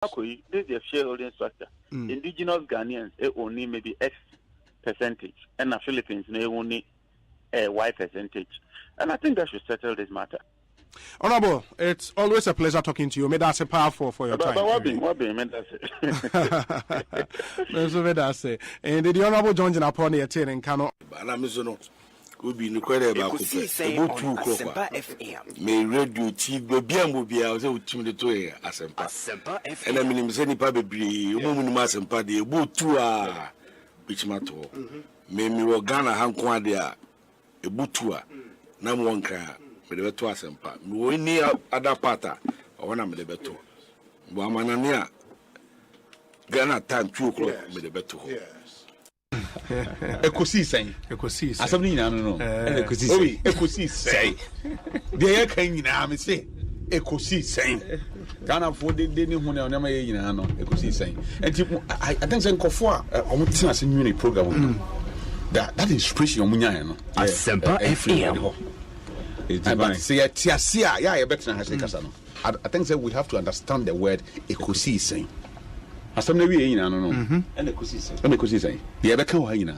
This is a shareholding structure. Indigenous Ghanaians only maybe X percentage, and the Philippines they only Y percentage. And I think that should settle this matter. Honorable, it's always a pleasure talking to you. May that's a powerful for your time. But what be, may that's it. And the Honorable John Jinapon here in Kano. Will be incredible about Asempa FM. May radio chief be be out of Timmy to Asempa FM. And I mean, any baby, woman Asempa, the boot to which matter. May me Ghana Hanquadia, a bootua, number one car, with the better Asempa. We need other parta, or one of the better. Wamanania Ghana time 2 o'clock with the better. Ekosiisen. Asabni nyina no. Ekosiisen. Ekosiisen. Dey kan nyina me say Ekosiisen. Ghana for de ni hu na ma ye nyina no Ekosiisen. Enti I think say nkofo a omo tina se nwini program that inspiration omo nyaa no. Asempa FM. But say tiasia ya ye better ha say kasa no. I think say we have to understand the word Ekosiisen. Asam na wie nyina no no ene Ekosiisen de be kan ho nyina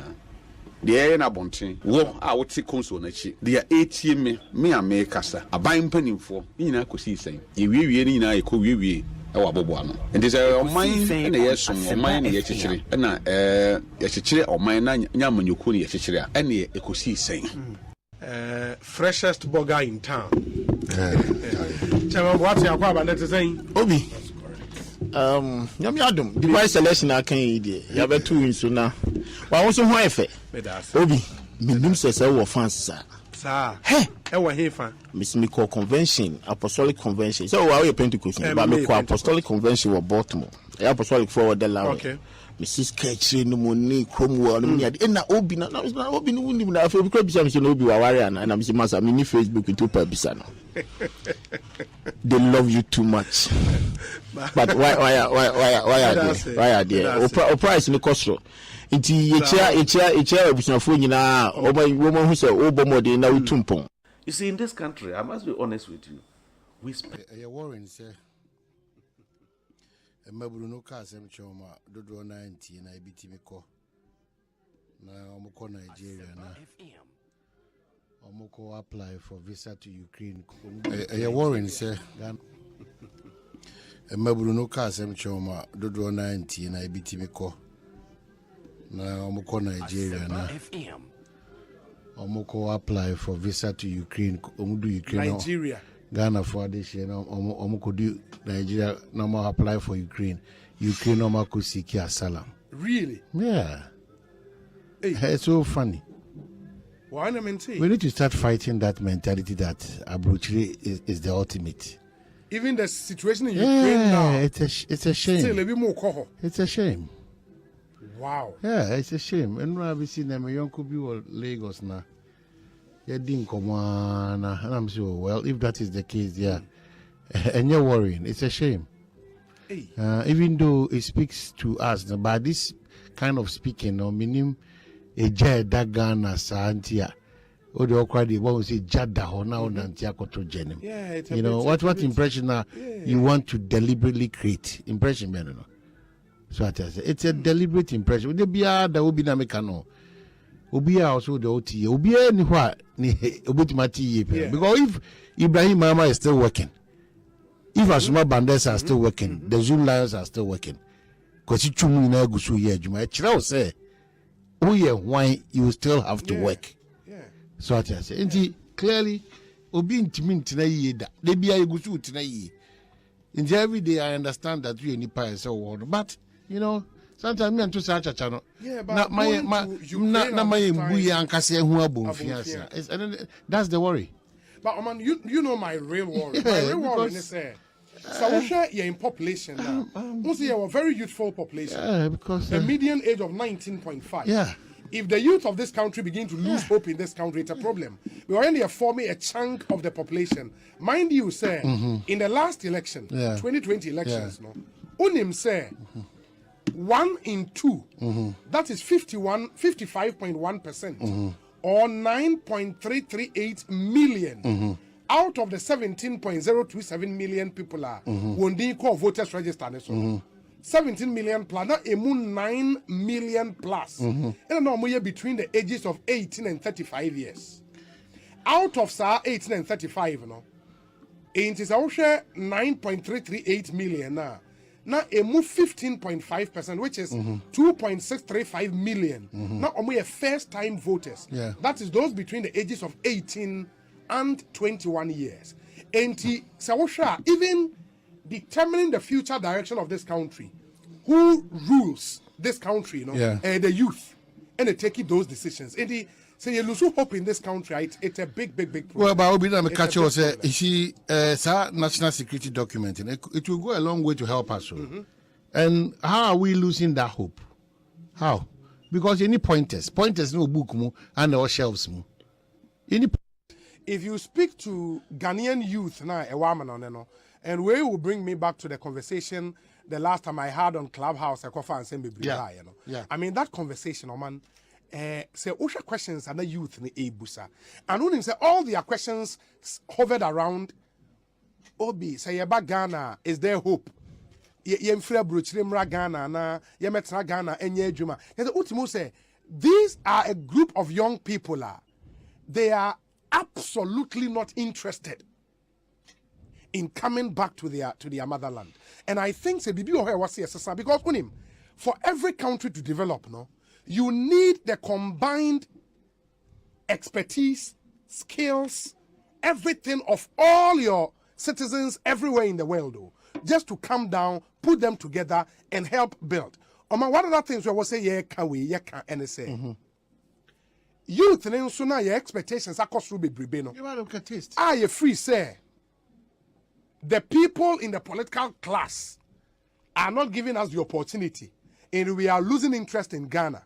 de na bonten wo a wote konso na chi de etie me ame kasa aban mpanimfo nyina Ekosiisen ye wie nyina ye ko wie e wa bobo ano enti say oman na ye som oman na ye chichire na ye chichire oman na nyamanyoko na ye chichire a ene Ekosiisen freshest burger in town. Chama what ya kwa abande te say Obi Yamiadum, the price selection I can eat. You have 2 in sooner. Why also why fe? Obi, minimum says I will fancy, sir. Hey, I will hear fan. Miss Miko Convention, Apostolic Convention. So, why are you Pentecost? But Miko Apostolic Convention was Baltimore. Apostolic forward the law. Okay. Mrs. Ketchy, no money, Cromwell, and now Obi, now it's not Obi, no, I feel because I'm Obi Warrior and I'm Mr. Mini Facebook with 2 Pebisano. They love you too much. But why are they? Or price in the cost. It's a chair of some phone now, or by woman who say, oh, Bomodi, now tumpong. You see, in this country, I must be honest with you. We spend. Warren, sir. A Mabuno Casem Choma, Dodo 90, and I beat me call. Now I'm a Nigeria now. Omoko apply for visa to Ukraine. A Warren, sir. A Mabuno Casem Choma, Dodo 90, and I beat me call. Now Omoko Nigeria now. Omoko apply for visa to Ukraine. Nigeria. Ghana for this year. Omoko do Nigeria. No more apply for Ukraine. Ukraine no more could seek asylum. Really? Yeah. Hey. It's so funny. We need to start fighting that mentality that Abruchiri is the ultimate. Even the situation in Ukraine now. It's a shame. Still a bit more. It's a shame. Wow. Yeah, it's a shame. And when I've seen them, young could be Lagos now. Yeah, didn't come on. And I'm sure, well, if that is the case, yeah. And you're worrying. It's a shame. Hey. Even though it speaks to us, but this kind of speaking, meaning a jet that Ghana Santia. Or the Okradi won't say Jada or now Nantia Kotrogenem. Yeah, you know, what impression you want to deliberately create? Impression, man. So it's a deliberate impression. Would there be a that will be Namekano? Ubia also the OT. Ubia ni what ni obutimati because if Ibrahim Mama is still working, if Asuma Bandes are still working, the Zoom Lions are still working. Because you chumu na gusu ye juma. Chira say, oh yeah, why you still have to work? Yeah. So I say, and clearly, obi intimin tina ye da. They be a gusu tina ye. In every day, I understand that you nipa and so on, but you know. Sometimes me and to such a channel. Yeah, but not my that's the worry. But man, you know my real worry. Yeah, my real worry is so we share in population now. We see a very youthful population. Yeah, because the median age of 19.5. Yeah. If the youth of this country begin to lose hope in this country, it's a problem. We already are forming a chunk of the population. Mind you, sir, in the last election, 2020 elections, no, unim say. 1 in 2, that is 55.1%, or 9.338 million, out of the 17.027 million people are when they call voters register. 17 million plus, now a 9 million plus. And now we are between the ages of 18 and 35 years. Out of 18 and 35, it is also 9.338 million now. Now a move 15.5%, which is 2.635 million. Now we are first-time voters. Yeah. That is those between the ages of 18 and 21 years. And even determining the future direction of this country, who rules this country, the youth, and they take those decisions. And so you lose hope in this country. It's a big problem. Well, but Obina Mekacho say, she national security document, and it will go a long way to help us. And how are we losing that hope? How? Because you need pointers no book mo and our shelves mo. If you speak to Ghanaian youth now, a woman and we will bring me back to the conversation the last time I had on Clubhouse, I mean that conversation, man. Say Osha questions and the youth in the Ebusa. And when say all their questions hovered around Obi, say about Ghana, is there hope? Yemfra Bruchrimra Ghana, na Yemetra Ghana, Enye Juma. Ultimo say these are a group of young people. They are absolutely not interested in coming back to their motherland. And I think say Bibi Ohe was here because for every country to develop, you need the combined expertise, skills, everything of all your citizens everywhere in the world, just to come down, put them together, and help build. One of the things we will say, and say, youth, and so now your expectations are cost ruby bribeno. You look at taste. You free say, the people in the political class are not giving us the opportunity, and we are losing interest in Ghana.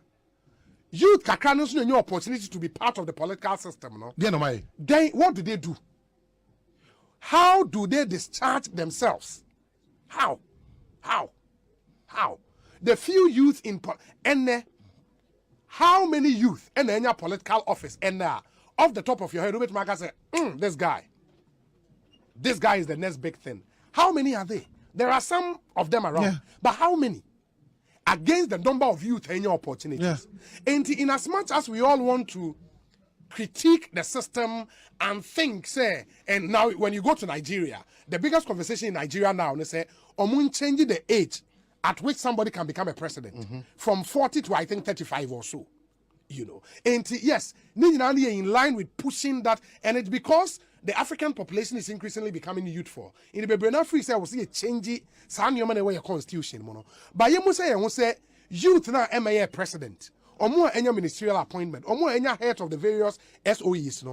Youth Kakranos no new opportunity to be part of the political system, Then what do? How do they discharge themselves? How? The few youth in how many youth in any political office and off the top of your head, Robert Maga say, this guy is the next big thing. How many are they? There are some of them around, but how many? Against the number of youth and your opportunities. And in as much as we all want to critique the system and think, say, and now when you go to Nigeria, the biggest conversation in Nigeria now, they say, changing the age at which somebody can become a president from 40 to I think 35 or so. And yes, in line with pushing that, and it's because the African population is increasingly becoming youthful. In the Bebrena Free say, we see a change, your constitution. But you must say, youth now MA president, or more any ministerial appointment, or more any head of the various SOEs.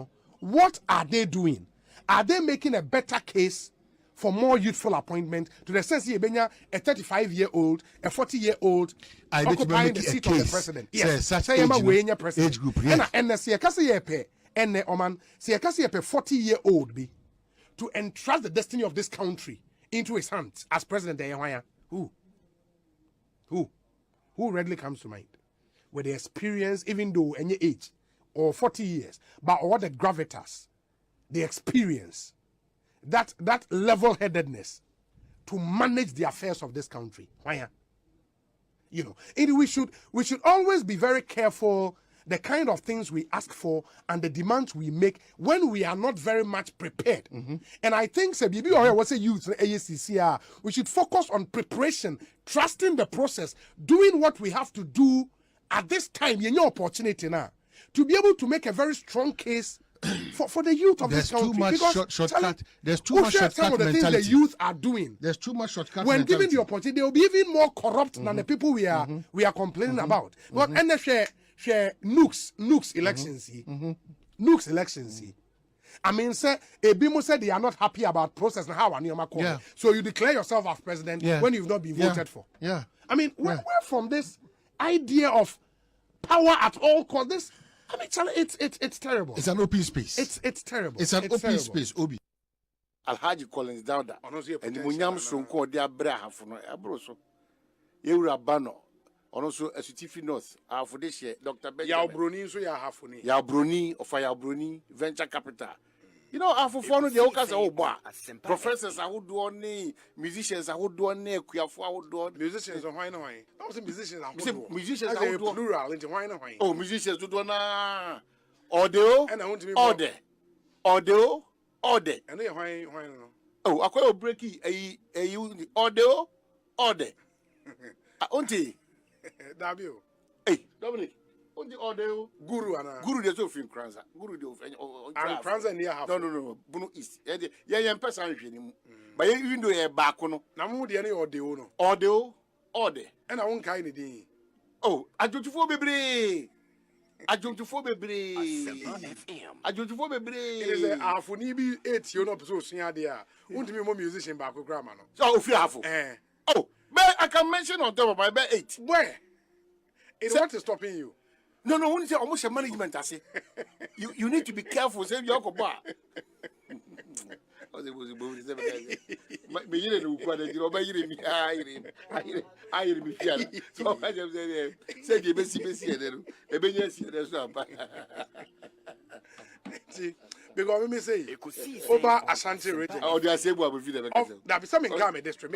What are they doing? Are they making a better case for more youthful appointment to the sense you benya a 35-year-old, a 40-year-old occupying the seat of the president? Yes, age group. And the and Oman, see a 40-year-old be to entrust the destiny of this country into his hands as president. Who readily comes to mind with the experience, even though any age or 40 years, but all the gravitas, the experience, that level-headedness to manage the affairs of this country. And we should always be very careful the kind of things we ask for and the demands we make when we are not very much prepared. And I think Bibi Oye was a youth AACC. We should focus on preparation, trusting the process, doing what we have to do at this time. You know, opportunity now to be able to make a very strong case for the youth of this country. There's too much shortcut some of the things the youth are doing. There's too much shortcut when mentality. given the opportunity, they will be even more corrupt than the people we are complaining about. But and they share Nooks elections. Nooks elections. I mean, say Ebimo said they are not happy about process and how Aniyama So you declare yourself as president when you've not been voted for. I mean, where from this idea of power at all costs? This, I mean, it's terrible. It's an open space. It's terrible. It's an open space. Obi. Alhaji Collins Dauda. And Munyam Sonko de Abraham for no Abroso. Yura Bano. Also a Sutifi North. For this year, Dr. Benjamin. Yabroni, so ya half Yabroni of Yabroni Venture Capital. You know, I for no the Okas Oba. Professors I would do only musicians I would do only Kuyafu I would do musicians on why no why. That was musicians I would do. Musicians I would do plural into why no why. Oh, musicians do na audio and I want to be order. Audio order. And they why no. Oh, I call breaky a audio order. Auntie. W. Hey, Dominic. On the audio Guru and Guru de Sofin Kranza. Guru de and Kranza near half. No. Bunu East. Yeah, person him. But even though you're back on na mu de any audio no. Audio order. And I won't kind of thing. Oh, I don't for bebre. Asempa FM. Asempa bebre. It is a half ni bi 8 you know so sua de a. Won't be more musician back grandma no. So if you half. Oh, but I can mention on top of my bed 8. Where? What is stopping you? No, when you almost a management, I say you need to be careful. Save your bar. I because let me say over Ashanti region. Oh, they are saying what we feel. That be something come district.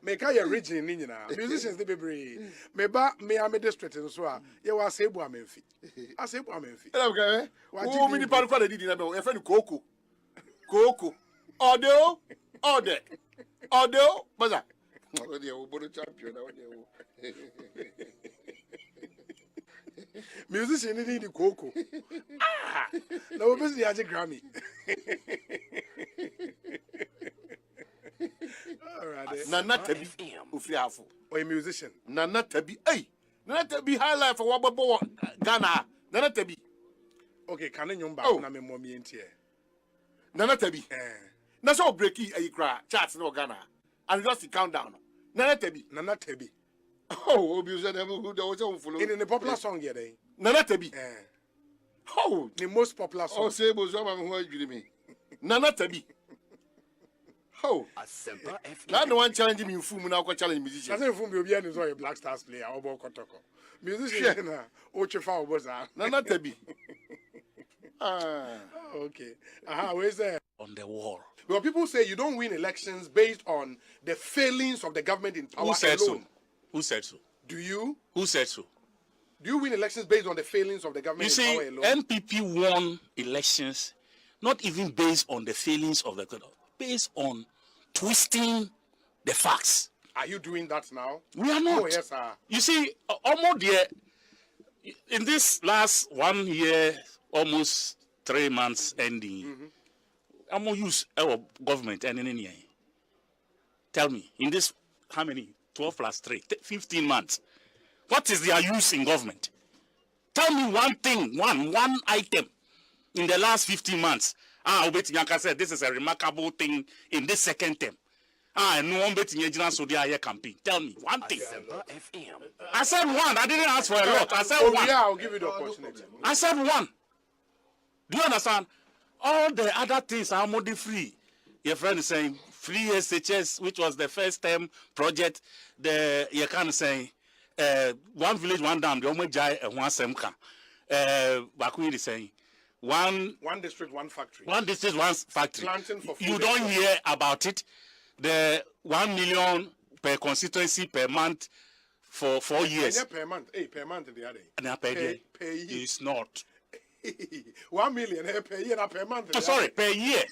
Make a region in musicians they be brave. Me am district in so. You was say boa menfi. I say boa menfi. Okay. Who many part for the did na be friend Coco. Audio. Baza. Oh, they are both champion now. Musician need the cocoa. No, we busy as a Grammy. All right. Nana Tabi, Ufiafu. Or a musician. Nana Tabi, hey, Nana Tabi high life for Wababo, Ghana. Nana Tabi. Okay, can you remember? Na me mommy in here. Nana Tabi. That's all breaky a cry, charts no Ghana. And just the countdown. Nana Tabi. Oh, abuse them who was on follow. In the popular song, yeah, Nana Tabi. Oh, the most popular song. Oh, say was who is me. Nana Tabi. Oh, Asempa FM. Not the one challenging me, fool, now challenge musicians. Doesn't fool me, is a Black Stars player or Bokotoko. Musician, Ochefa was Nana Tabi. Okay. Where's that? On the wall. Well, people say you don't win elections based on the failings of the government in power. Who said alone. so? Who said so? Do you? Who said so? Do you win elections based on the failings of the government in power alone? NPP won elections not even based on the failings of the government, based on twisting the facts. Are you doing that now? We are not. Oh, yes, sir. You see, almost there, in this last 1 year, almost 3 months ending, I'm going to use our government and in any. Tell me, in this, how many? 12 plus 3, 15 months. What is their use in government? Tell me one thing, one item in the last 15 months. Obeti Yanka said this is a remarkable thing in this second term. No one bet in your campaign. Tell me one thing. I said one. I didn't ask for a lot. I said one. Yeah, I'll give you the opportunity. I said one. Do you understand? All the other things are more free. Your friend is saying free SHS, which was the first term project. You can say one village, one dam. The only jai and one semka. Bakuni is saying one district, one factory. One district, one factory. Planting for food. You don't hear about it. The 1 million per constituency per month for 4 years. Per month. Hey, per month the other. Per year. It's not. 1 million per year, not per month. Oh, sorry, per year.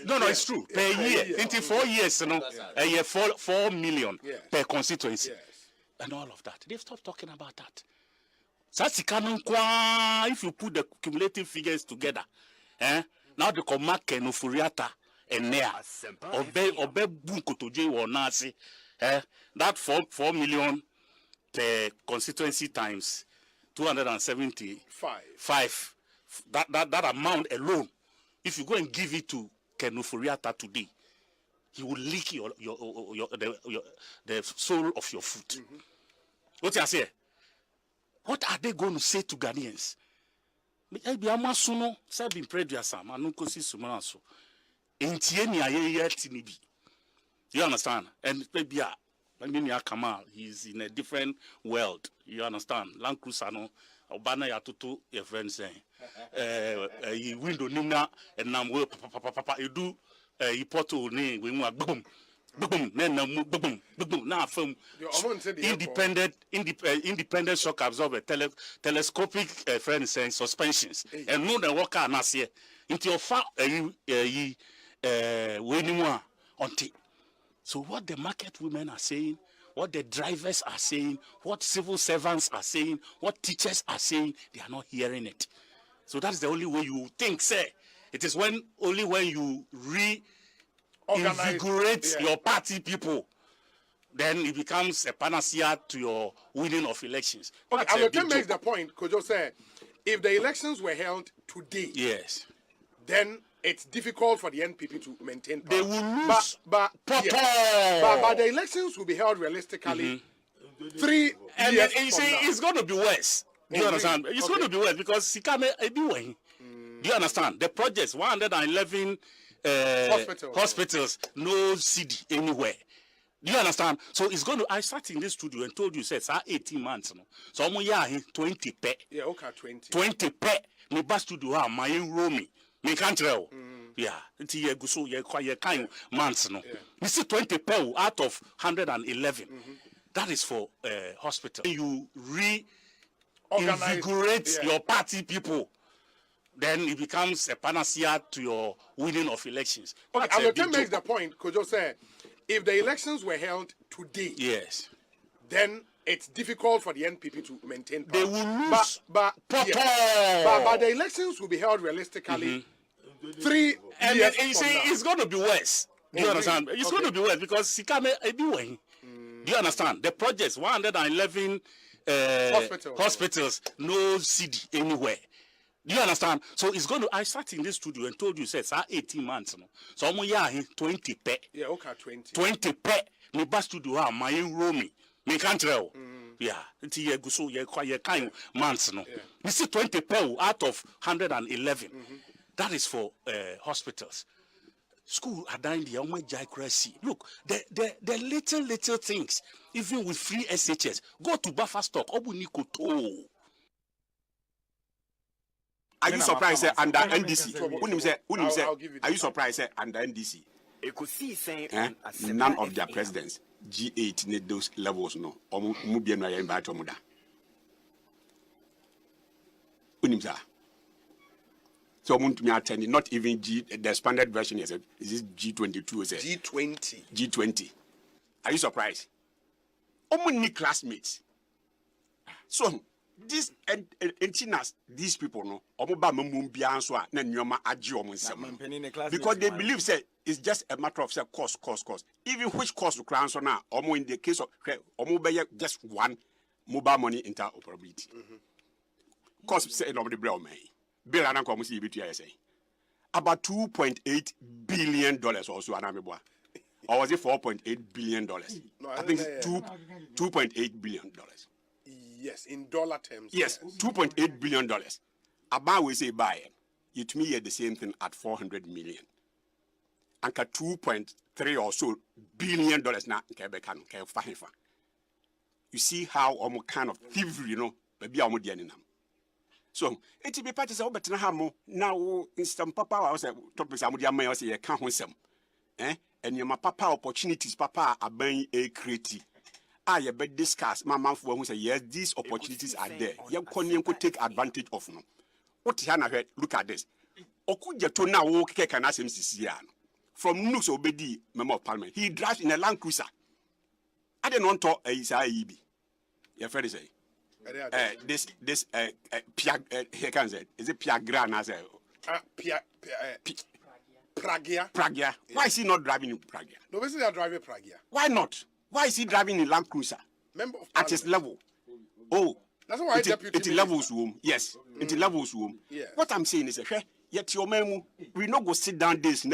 No, it's true. Per year. Into 4 years, a year 4 million per constituency. Yes. And all of that. They've stopped talking about that. If you put the cumulative figures together, now the command can furiata and there. Obe bunkotoje wonasi. That 4 million per constituency times 275. That amount alone, if you go and give it to Kenufuriata today, he will lick the soul of your foot. What you say? What are they going to say to Ghanaians? You understand? And maybe Kamal, he's in a different world. You understand? Land Cruiser, no, Obana ya tutu your friend saying you window nimna and nam we papa you do you portal ni we mu boom boom na mu boom na film independent shock absorber telescopic friend saying suspensions and no the worker na see into your fa we ni mu onti. So what the market women are saying, what the drivers are saying, what civil servants are saying, what teachers are saying, they are not hearing it. So that's the only way you think, say. It is only when you reinvigorate your party people, then it becomes a panacea to your winning of elections. Okay, I will make the point, Kojo say, if the elections were held today, yes, then it's difficult for the NPP to maintain power. They will lose. But the elections will be held realistically 3 and years you see, it's going to be worse. Do you understand? It's going to be worse because Sikame Ebiweng. Do you understand? The projects, 111 hospitals, no CD anywhere. Do you understand? So it's going to. I started in this studio and told you, said, 18 months. No? So I'm 20 pe. Yeah, okay, 20. 20 pe. Me bas studio, my roaming. Me can't tell. Yeah, it's ye go so ye kind months no. You see 20 per out of 111. That is for hospital. You reinvigorate your party people, then it becomes a panacea to your winning of elections. Okay, I will make the point, Kojo say, if the elections were held today, yes, then it's difficult for the NPP to maintain power. They will lose. But the elections will be held realistically 3 and years you see, it's going to be worse. Do you understand? It's going to be worse because Sikame Ebiweng. Do you understand? The projects, 111 hospitals, no CD anywhere. Do you understand? So it's going to. I started in this studio and told you, said, 18 months. No? So I'm 20 pe. Yeah, okay, 20. 20 pe. Me bas studio, my roaming. Me can't tell. Yeah, it's ye go so ye kind months no. You see 20 per out of 111. That is for hospitals. School are dying the crazy. Look, the little things, even with free SHS, go to buffer stock. Are you surprised under NDC? Are you surprised under NDC? None of their presidents, G8 need those levels no. So not even the expanded version is this G22 is G20. G20. Are you surprised? Only classmates. So these these people no because they believe say it's just a matter of say cost. Even which cost to crown so now in the case of just one mobile money interoperability. Cost say no the brown man. Bill and Uncle Musi say about $2.8 billion also anameboa. Or was it $4.8 billion? No, I think it's $2.8 billion. Yes, in dollar terms. Yes, $2.8 billion. About we say buy it. You to me the same thing at 400 million. Anka 2.3 or so billion dollars now. You see how almost kind of thievery, maybe I'm so it be part of better now instant papa I was topics I'm with say can't home. And your papa opportunities papa are being a creative. You better discuss my mom for who say yes, these opportunities are there. You could take advantage of them. What Hannah heard, look at this. Okuja to now walk can ask him from Nooks Obedi, Member of Parliament. He drives in a Land Cruiser. I didn't want to talk a IEB. Your friend say. This here can say is it Piagra as Pragia. Why is he not driving in Pragia? No, they are driving Pragia. Why not? Why is he driving in Land Cruiser? Member of at his level. Oh, that's why it levels room. Yes, it levels room. Yeah. What I'm saying is, yet your memo, we not go sit down this.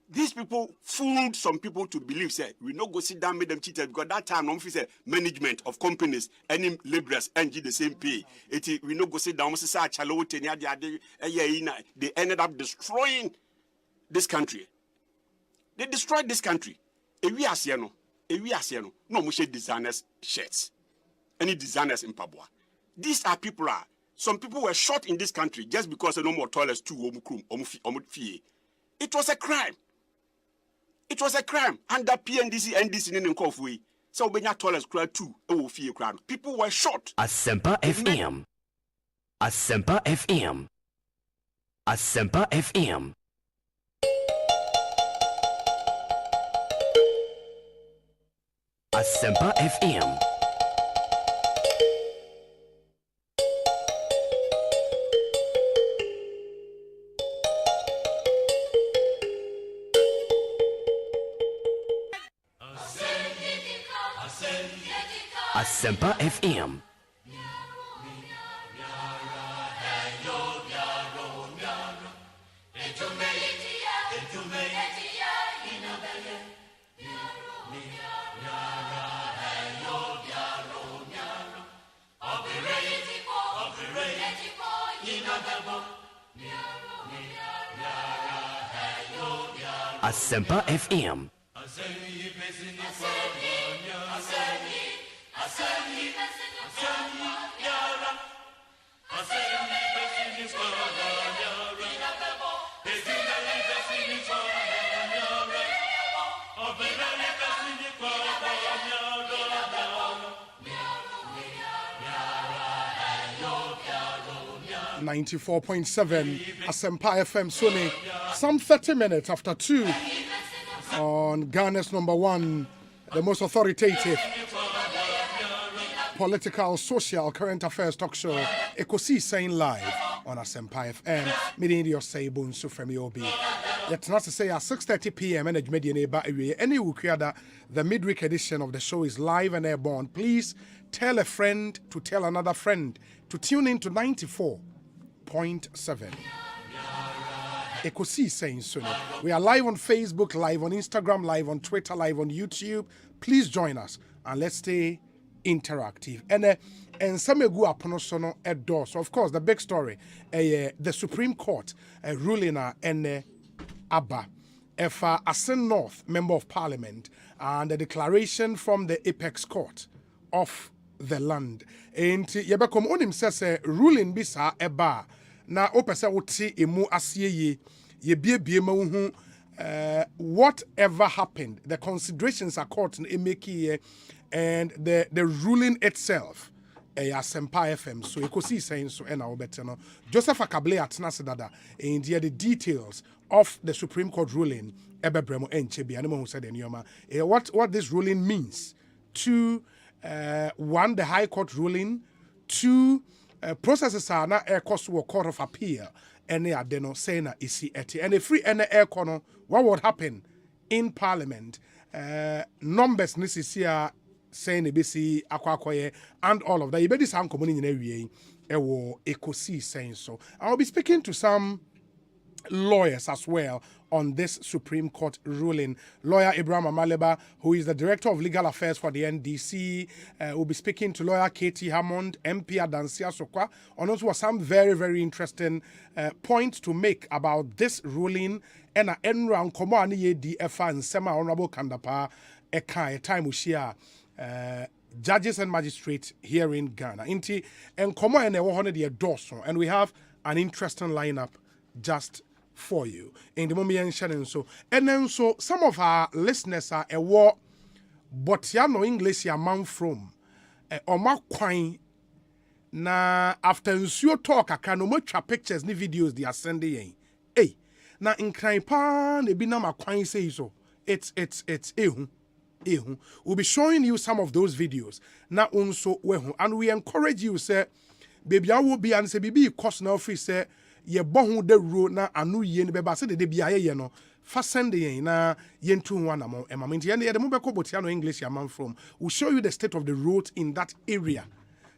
These people fooled some people to believe, say, we not go sit down, make them cheated, because that time, officer management of companies, any laborers, and the same pay. We not go sit down, they ended up destroying this country. They destroyed this country. No mushe designers shirts. Any designers in Pabua. These are people some people were shot in this country just because no more toilets too. It was a crime. It was a crime under PNDC, NDC, in Nkofwe. So when your toilets cried too, people were shot. Asempa FM. Asempa FM. Asempa FM. Asempa FM. Asempa FM. Asempa FM. .7 Asempa FM Sony. Some 30 minutes after 2 on Ghana's #1, the most authoritative political, social, current affairs talk show, Ekosiisen live on Asempa FM. Meeting your say Bonsu from Yobi. Yet not to say at 6:30 p.m. and media neighbor any that the midweek edition of the show is live and airborne. Please tell a friend to tell another friend to tune in to 94.7. Ekosiisen Sony. We are live on Facebook, live on Instagram, live on Twitter, live on YouTube. Please join us and let's stay interactive. And some go upon sono door. So of course the big story, the Supreme Court ruling and Abba Efa Asen North Member of Parliament and the declaration from the Apex Court of the land. And yebekom onim says ruling bisa eba na opese woti emu asiye ye bie ma hu whatever happened, the considerations are court make here and the ruling itself. Asempa FM, so Ekosiisen so and our better no. Joseph Akable atna sedada and the details of the Supreme Court ruling ebebremo enchebi animo who said enyoma what this ruling means to one, the High Court ruling, two, processes are na air cost to a court of appeal and they are deno saying isi eti and a free and air corner what would happen in Parliament numbers necessary saying ABC akwakoye and all of that. You better sound coming in every Ekosiisen so. I'll be speaking to some lawyers as well on this Supreme Court ruling. Lawyer Abraham Amaleba, who is the Director of Legal Affairs for the NDC, will be speaking to Lawyer Katie Hammond, MP Adansia Sokwa, on also some very, very interesting points to make about this ruling and round Komani DFA and Sema Honorable Kandapa Eka time we share judges and magistrates here in Ghana. Inti and Komo and 100 Dawson, and we have an interesting lineup just for you in the moment so and then so some of our listeners are a war but ya no English ya man from oma kwan na after nsuo talk aka no matwa pictures ni videos they are sending yen na nkran pa na bi na makwan say so it's ehu we'll be showing you some of those videos na unso wehu and we encourage you say baby I will be and say bibi cost na free say ye bohu de ro na anu ye ne beba se de bia ye no fa send ye na ye ntu ho anamo emama nti ye de mo be ko botia no English ya man from. We'll show you the state of the road in that area.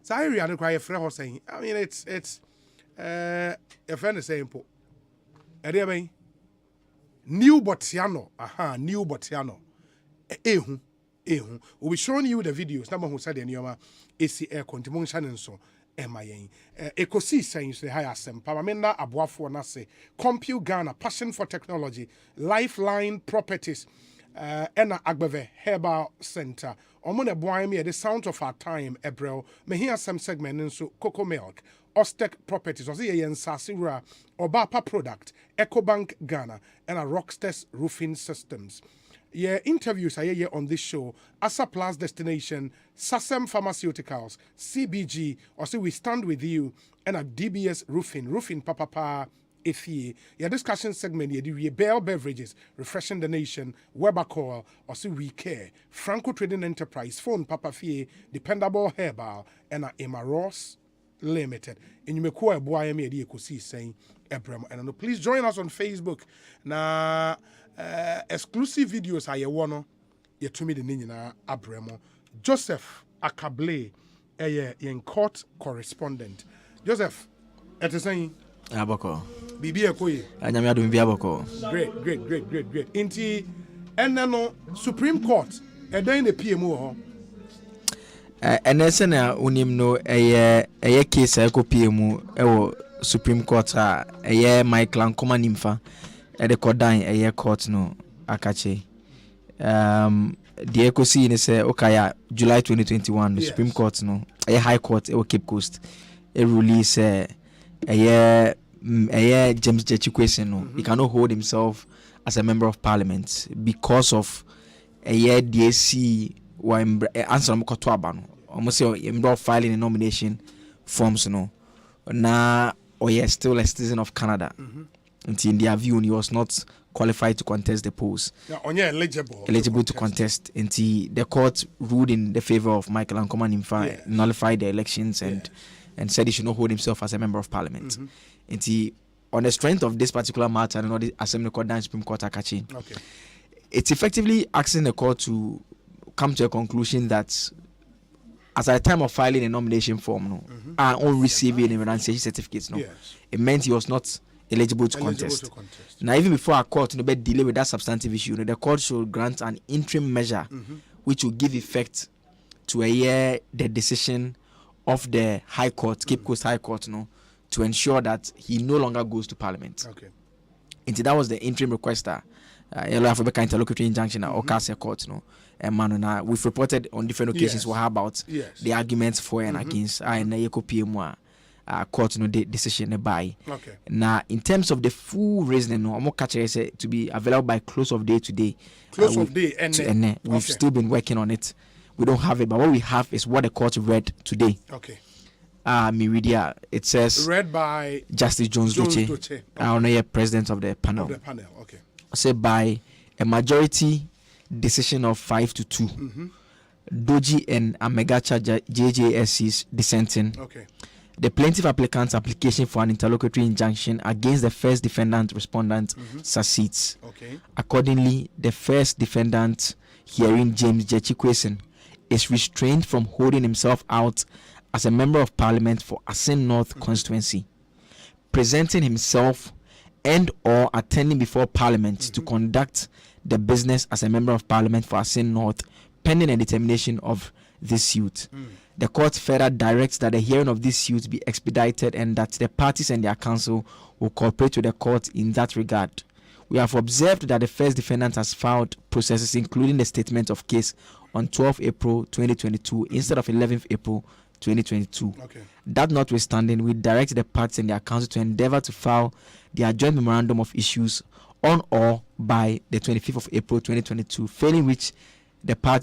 So area no cry frɛ ho saying I mean it's a friend saying po area ben new botiano new botiano ehu we'll be showing you the videos number who said the nyoma AC air contimon channel so Ekosiisen say hi Asempa Mamenda Abuafo na say Compute Ghana passion for technology Lifeline Properties Ena Agbeve Herbal Center. Omone boy me the sound of our time Ebrel. Me hear some segment nso Cocoa Milk. Ostek Properties, or say yen Sasira, Obapa Product, EcoBank Ghana, and a Rockstars Roofing Systems. Yeah, interviews are here on this show. Asa Plus Destination, Sasem Pharmaceuticals, CBG, or say we stand with you, and a DBS Roofing Papa Efie. Your discussion segment here, the Bell Beverages, Refreshing the Nation, Weber Call, or say we care. Franco Trading Enterprise, Phone Papa Fie, Dependable Herbal, and a Emma Ross Limited. And you may call a boy me the Ekosiisen saying Abraham. And please join us on Facebook. Na exclusive videos are you wanna you to me the name Abraham. Joseph Akable, in court correspondent. Joseph, it is saying Aboko. Bibi Ekoye. Anyame adum bi aboko. Great. Inti no Supreme Court in the PMO ho. Enese na unim no eye case ekopie ewo Supreme Court Michael Ankoma nimfa de kodan court no akache the Ekosiisen ne say okaya July 2021 the Supreme Court no High Court Cape Coast release James Jechikwesen no he cannot hold himself as a member of parliament because of DAC answer mkoto abano almost say filing a nomination forms no na still a citizen of Canada until in their view he was not qualified to contest the post eligible to contest until the court ruled in the favor of Michael Ankoma Nimfa, nullified the elections and said he should not hold himself as a member of parliament until on the strength of this particular matter and the Assembly Court and Supreme Court Akachi. It's effectively asking the court to come to a conclusion that as at the time of filing a nomination form on receiving a renunciation certificate it meant he was not eligible to contest. Now even before a court delay with that substantive issue, the court should grant an interim measure which will give effect to the decision of the High Court, Cape Coast High Court, to ensure that he no longer goes to Parliament. And that was the interim requester. Interlocutory injunction at Okase Court, and we've reported on different occasions about the arguments for and against court decision by. Now, in terms of the full reasoning, I'm catching to be available by close of day today. We've still been working on it. We don't have it, but what we have is what the court read today. It says read by Justice Jones Doche, president of the panel. Say by a majority decision of 5-2. Doji and Amegacha JJSC's dissenting. The plaintiff applicant's application for an interlocutory injunction against the first defendant respondent succeeds. Accordingly, the first defendant, hearing James Jechikwesen, is restrained from holding himself out as a member of parliament for Asin North constituency, presenting himself and or attending before parliament to conduct the business as a member of parliament for Asin North pending a determination of this suit. The court further directs that the hearing of this suit be expedited and that the parties and their counsel will cooperate with the court in that regard. We have observed that the first defendant has filed processes including the statement of case on 12 April 2022 instead of 11th April 2022. That notwithstanding, we direct the parties and their counsel to endeavor to file their joint memorandum of issues on or by the 25th of April 2022, failing which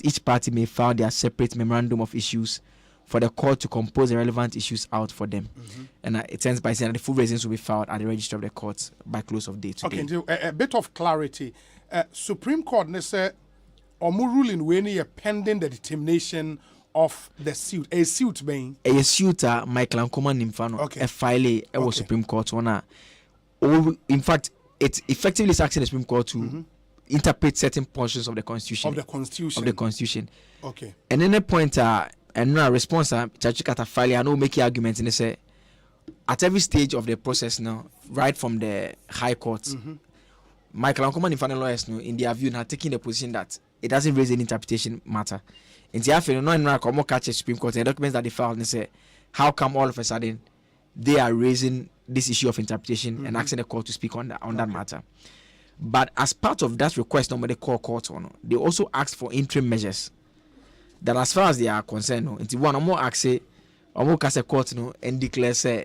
each party may file their separate memorandum of issues for the court to compose the relevant issues out for them. And it ends by saying that the full reasons will be filed at the register of the court by close of day today. A bit of clarity. Supreme Court say ruling when pending the determination of the suit. A suit being a suit Michael Ankoma Nimfa a file was Supreme Court in fact it effectively is asking the Supreme Court to interpret certain portions of the constitution. And then a point and a response Chachikata file I know make arguments and they say at every stage of the process now, right from the High Court, Michael Ankoma Nimfa lawyers in their view now taking the position that it doesn't raise any interpretation matter. In the afternoon, no one can catch the Supreme Court and the documents that they filed and say, how come all of a sudden they are raising this issue of interpretation and asking the court to speak on that matter? But as part of that request, nobody call court on. They also asked for interim measures. That as far as they are concerned, no, into one or more ask a court no and declare say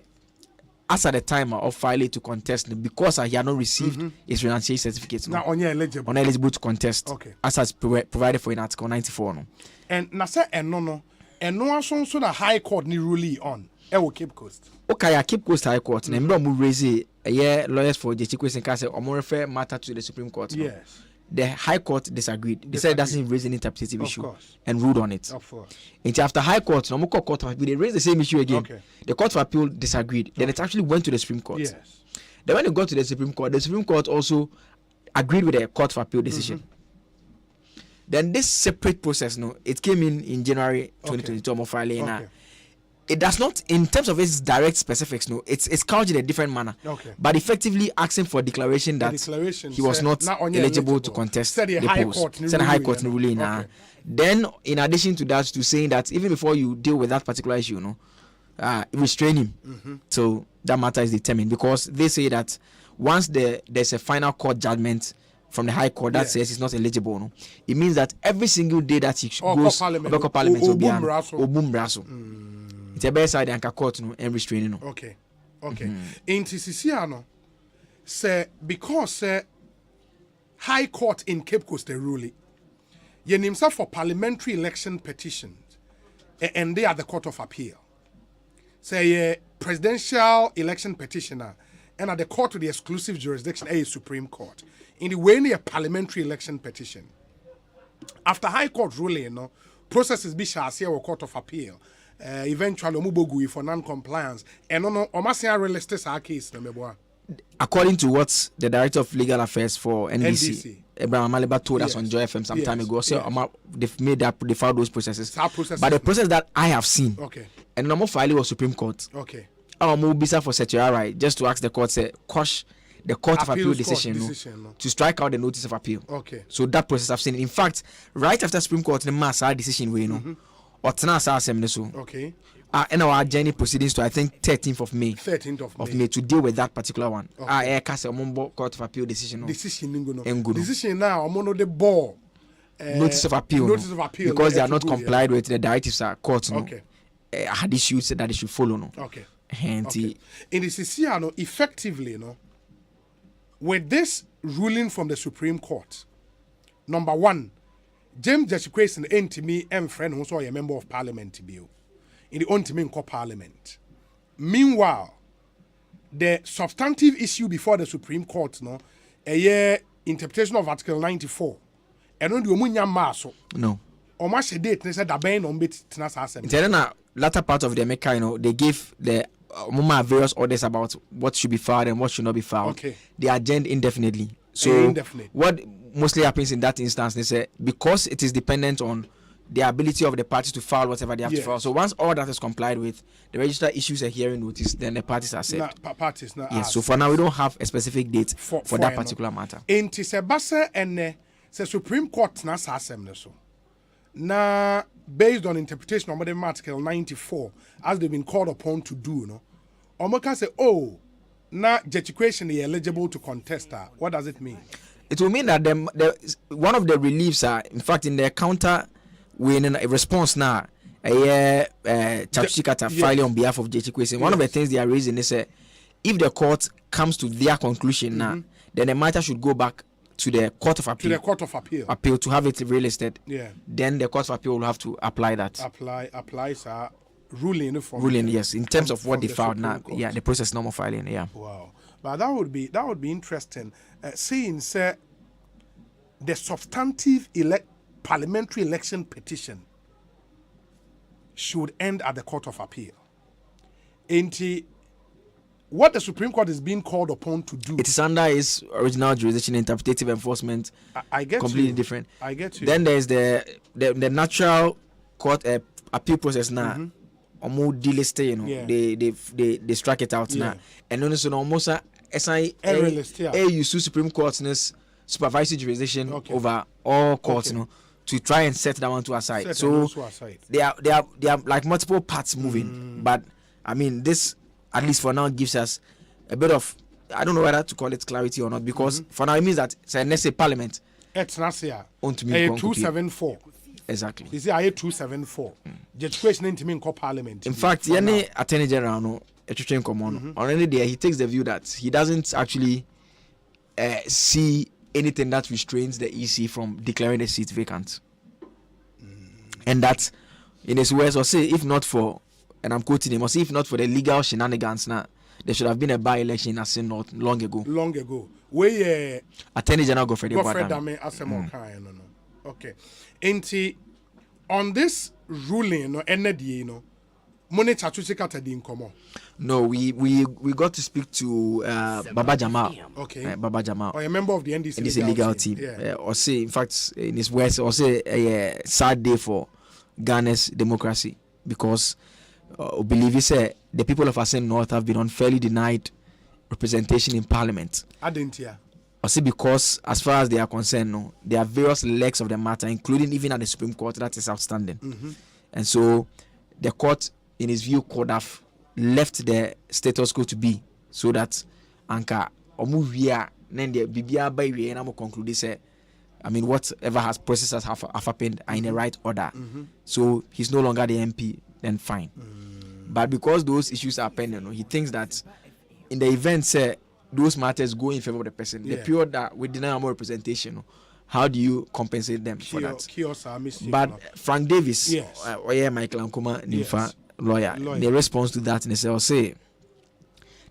as at the time of filing to contest because he had not received his renunciation certificate. Now on eligible to contest. Okay. As has provided for in Article 94. No. And na say no aso so the High Court ni rule on. Cape Coast. Okay, Cape Coast High Court. And we raise a lawyers for the Ekosiisen case or refer matter to the Supreme Court. Yes. No. The High Court disagreed. They said it doesn't raise an interpretative issue and ruled on it. Of course. And after High Court, no more Court of Appeal, they raised the same issue again. Okay. The Court of Appeal disagreed. Then it actually went to the Supreme Court. Yes. Then when it got to the Supreme Court also agreed with the Court of Appeal decision. Then this separate process, no, it came in January 2022 filing. Okay. It does not, in terms of its direct specifics, no, it's couched in a different manner. Okay. But effectively asking for a declaration that he was not eligible to contest the post. Said the High Court ruling. Then, in addition to that, to saying that even before you deal with that particular issue, no, restrain him. So that matter is determined because they say that once there's a final court judgment from the High Court that says he's not eligible, no, it means that every single day that he goes to Parliament will be an Obum Brasso. It's a better side than court no and restraining no. Okay. In TCC say because High Court in Cape Coast ruling, you name for parliamentary election petitions and they are the Court of Appeal. Say presidential election petitioner and at the court of the exclusive jurisdiction a Supreme Court. In the way near parliamentary election petition. After High Court ruling, no processes be shall see our Court of Appeal. Eventually Mubogui for non-compliance and no Omasia realistic our case according to what the Director of Legal Affairs for NDC. Abraham Maliba told us on Joy FM some time ago. So they filed those processes. But the process that I have seen and normal filing was Supreme Court. Okay. Our Mubisa for certiorari just to ask the court say quash the Court of Appeal decision no, to strike out the notice of appeal. Okay. So that process I've seen. In fact, right after Supreme Court the mass decision we know. Okay. And our journey proceedings to I think 13th of May. 13th of May to deal with that particular one. Court of Appeal decision. Decision now. I'm on the ball. Notice of appeal. Notice of appeal because they are not complied with the directives of court. Okay. Had issues that they should follow. No. Okay. In the CCC, effectively, with this ruling from the Supreme Court, number one. James Jachikwesin ain't me and friend who's a member of Parliament to be in the Ontime Parliament. Meanwhile, the substantive issue before the Supreme Court, a year interpretation of Article 94, and on the Omunya Maso. No. Or much date, they said that Ben on bit Tinas Assembly. Then latter part of the America, they gave the various orders about what should be filed and what should not be filed. Okay. They adjourned indefinitely. So what mostly happens in that instance, they say because it is dependent on the ability of the parties to file whatever they have to file. So once all that is complied with, the registrar issues a hearing notice, then the parties are set. Yes. So for now, we don't have a specific date for that particular matter. In Tisebasa and the Supreme Court na assembly so. Na based on interpretation of the Article 94, as they've been called upon to do, no, Omoka say, oh, na Jetiquation is eligible to contest. What does it mean? It will mean that one of the reliefs are, in fact, in their counter winning a response now, Chapchikata filing on behalf of Jetiquation. One of the things they are raising is if the court comes to their conclusion now, then the matter should go back to the Court of Appeal. To the Court of Appeal. To have it relisted. Yeah. Then the Court of Appeal will have to apply that. Applies ruling from ruling, yes, in terms of what they filed now. Court. Yeah, the process normal filing, yeah. Wow. But that would be interesting. Seeing the substantive parliamentary election petition should end at the Court of Appeal. What the Supreme Court is being called upon to do. It is under its original jurisdiction, interpretative enforcement. I get completely you. Different. I get you. Then there is the natural court appeal process now. More delisted, they strike it out now. And then so almost Supreme Court's supervisory jurisdiction over all courts, to try and set that one to aside. So they are like multiple parts moving. But I mean, this at least for now gives us a bit of I don't know whether to call it clarity or not, because for now it means that let's say Parliament. It's not here. 274. Exactly. You see, I 274. Just question into me in Parliament. In fact, any Attorney General no, already there, he takes the view that he doesn't actually see anything that restrains the EC from declaring the seat vacant, and that, in his words, or say, if not for, and I'm quoting him, or say, if not for the legal shenanigans, now there should have been a by-election in Asin North long ago. Long ago. Where Attorney General Godfrey Dame Asempa no. Okay. Enti on this ruling no NDA no money chatuchika tadi nkomo. No, we got to speak to Baba Jamal. Okay. Baba Jamal. Or a member of the NDC legal team. Yeah. Or say, in fact, in his words, or say a sad day for Ghana's democracy, because believe he said the people of Asin North have been unfairly denied representation in Parliament. I didn't hear. Or see, because as far as they are concerned, no, there are various legs of the matter, including even at the Supreme Court, that is outstanding. And so the court, in his view, could have left the status quo to be, so that Anka Omuvia Nende Bibia by we and conclude say, I mean, whatever has processes have happened are in the right order. So he's no longer the MP, then fine. But because those issues are pending, he thinks that in the event, say, those matters go in favor of the person. The period that we deny more representation, how do you compensate them for that? But Frank Davis, Michael Ankoma Nimfa, lawyer, the response to that, and they say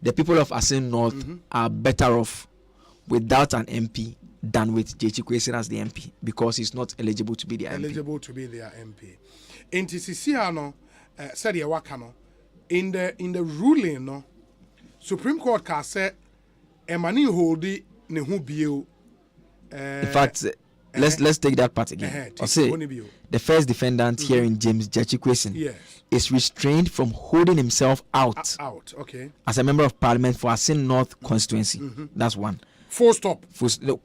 the people of Asin North are better off without an MP than with J.T. Kwesi as the MP, because he's not eligible to be the MP. Eligible to be their MP. In TCC, said Wakano, in the ruling, no, Supreme Court can say, Emani Holdi Nehu in fact, let's take that part again. I'll say the first defendant here in James Jachi is restrained from holding himself out. Okay. As a member of Parliament for Asin North constituency. That's one. Full stop.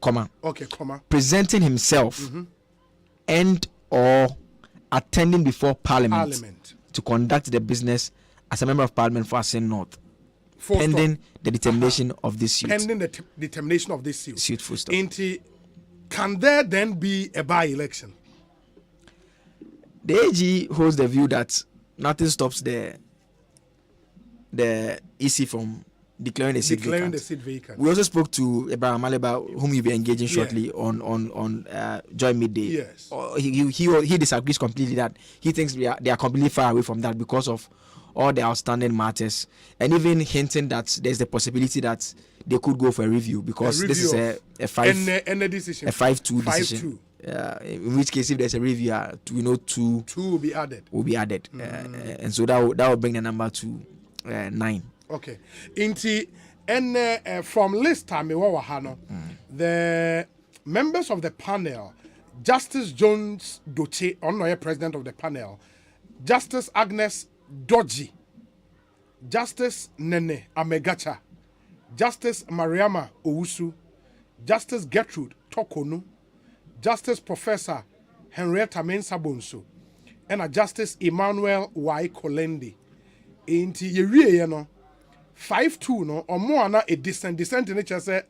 Comma. Okay, comma. Presenting himself and or attending before Parliament to conduct the business as a member of Parliament for Asin North. Pending the determination of this suit. Pending the determination of this suit. Suit full stop. Can there then be a by-election? The AG holds the view that nothing stops the EC from declaring the seat vacant. We also spoke to Abraham Maleba, whom you'll be engaging shortly on Joy Midday. Yes. He disagrees completely that he thinks they are completely far away from that because of all the outstanding matters, and even hinting that there's the possibility that they could go for a review, because this is a 5-2 decision. In which case, if there's a review, two will be added. And so that will bring the number to 9. Okay. From list time, the members of the panel, Justice Jones Doche, Honorary President of the panel, Justice Agnes Doji, Justice Nene Amegacha, Justice Mariama Owusu, Justice Gertrude Tokonu, Justice Professor Henrietta Mensah Bonsu, and Justice Emmanuel Y. Kolendi. Inti yewie no 5-2 no omo ana a dissent in nature say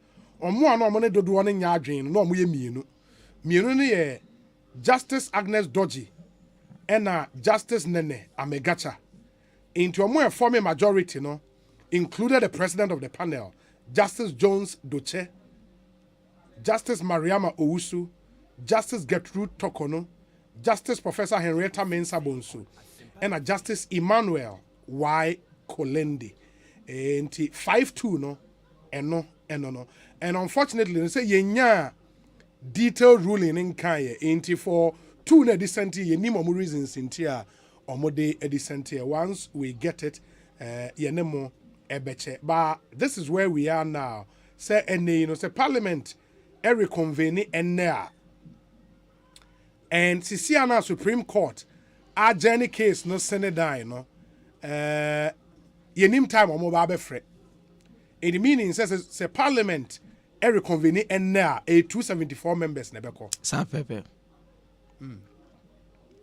omo ana omo ne dodo ne nya adwen no omo ye mienu ne ye Justice Agnes Doji and Justice Nene Amegacha. Into a more former majority, no, included the president of the panel, Justice Jones Doche, Justice Mariama Owusu, Justice Gertrude Tokono, Justice Professor Henrietta Mensah Bonsu, and Justice Emmanuel Y. Kolendi. And 5-2, no, and no. And unfortunately, they say yenya detailed ruling in Kanye, ain't for 2 na dissent ye ni more reasons in tia omode dissent here. Once we get it, ye nemo ebeche. But this is where we are now. Say say Parliament reconvene ennea. And Sisiana Supreme Court a journey case no Senate no ye nim time omo ba be free. It means say Parliament reconvene ennea a 274 members nebeko. San Pepe.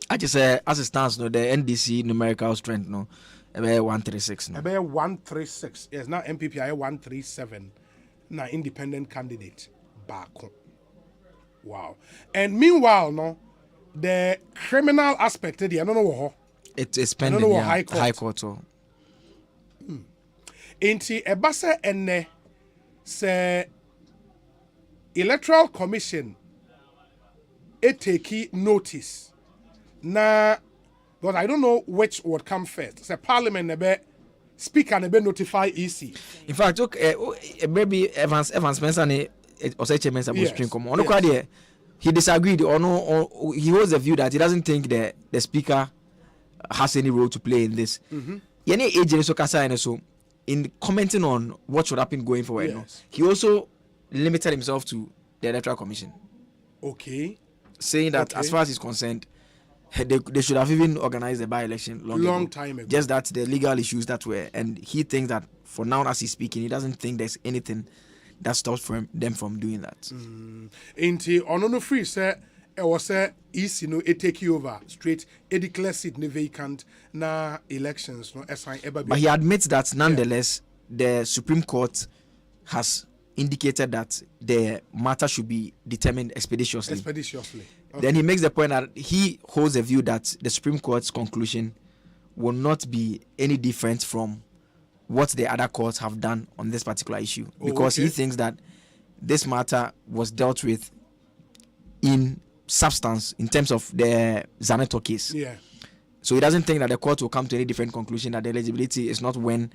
I just say as it stands, no, the NDC numerical strength, no, about 136. No, about 136. Yes, now MPP 137. na independent candidate baako. Wow. And meanwhile, no, the criminal aspect, I don't know it is pending in High Court. Inti ebase ene se Electoral Commission take notice na, but I don't know which would come first. Say Parliament nebe speaker nebe notify EC. In fact, maybe Evans Spencer ne Osei Mensa Supreme Court. He disagreed or no, or he holds the view that he doesn't think the speaker has any role to play in this. Any agent so kasa so in commenting on what should happen going forward, yes. He also limited himself to the Electoral Commission. Okay. Saying that as far as he's concerned, they should have even organized the by-election long time ago. Just that the legal issues that were, and he thinks that for now as he's speaking, he doesn't think there's anything that stops them from doing that. Inti onono free say e was say EC no e take you over straight e declare seat ne vacant na elections no assign ever. But he admits that nonetheless the Supreme Court has indicated that the matter should be determined expeditiously. Okay. Then he makes the point that he holds the view that the Supreme Court's conclusion will not be any different from what the other courts have done on this particular issue, because he thinks that this matter was dealt with in substance in terms of the Zaneto case. Yeah. So he doesn't think that the court will come to any different conclusion, that the eligibility is not when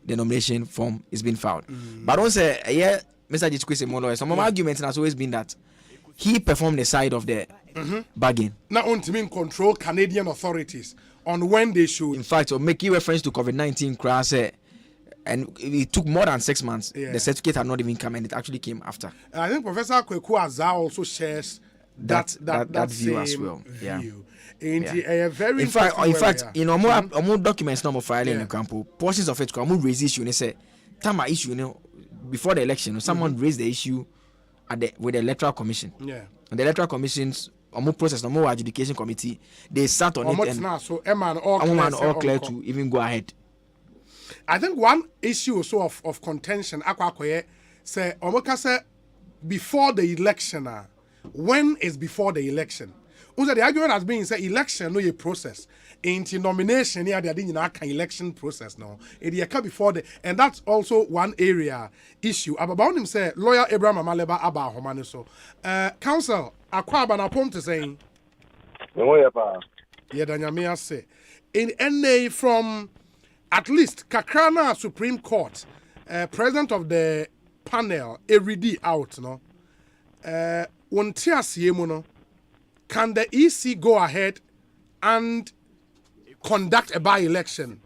the nomination form is being filed. But also, Mr. Jichkwese some of my arguments has always been that he performed the side of the bargain. Now, on to mean control Canadian authorities on when they should. In fact, or making reference to COVID-19 crash, and it took more than 6 months. Yeah. The certificate had not even come, and it actually came after. I think Professor Kweku Azar also shares that view as well. Yeah. Very in fact, in more documents now filing in the campo, portions of it come raise issue and say, Tama issue, before the election, someone raised the issue with the Electoral Commission. Yeah. And the Electoral Commission's process, more adjudication committee, they sat on it and so all clear to even go ahead. I think one issue also of contention, say Omokase before the election. When is before the election? The argument has been say election no a process. Into nomination here they didn't election process now. It come before the, and that's also one area issue. About him say lawyer Abraham Amaleba Aba Homane so. Counsel Akwaba na pom to saying. Yeah, say in NA from at least Kakrana Supreme Court, president of the panel, Eridi out, no. Can the EC go ahead and conduct a by-election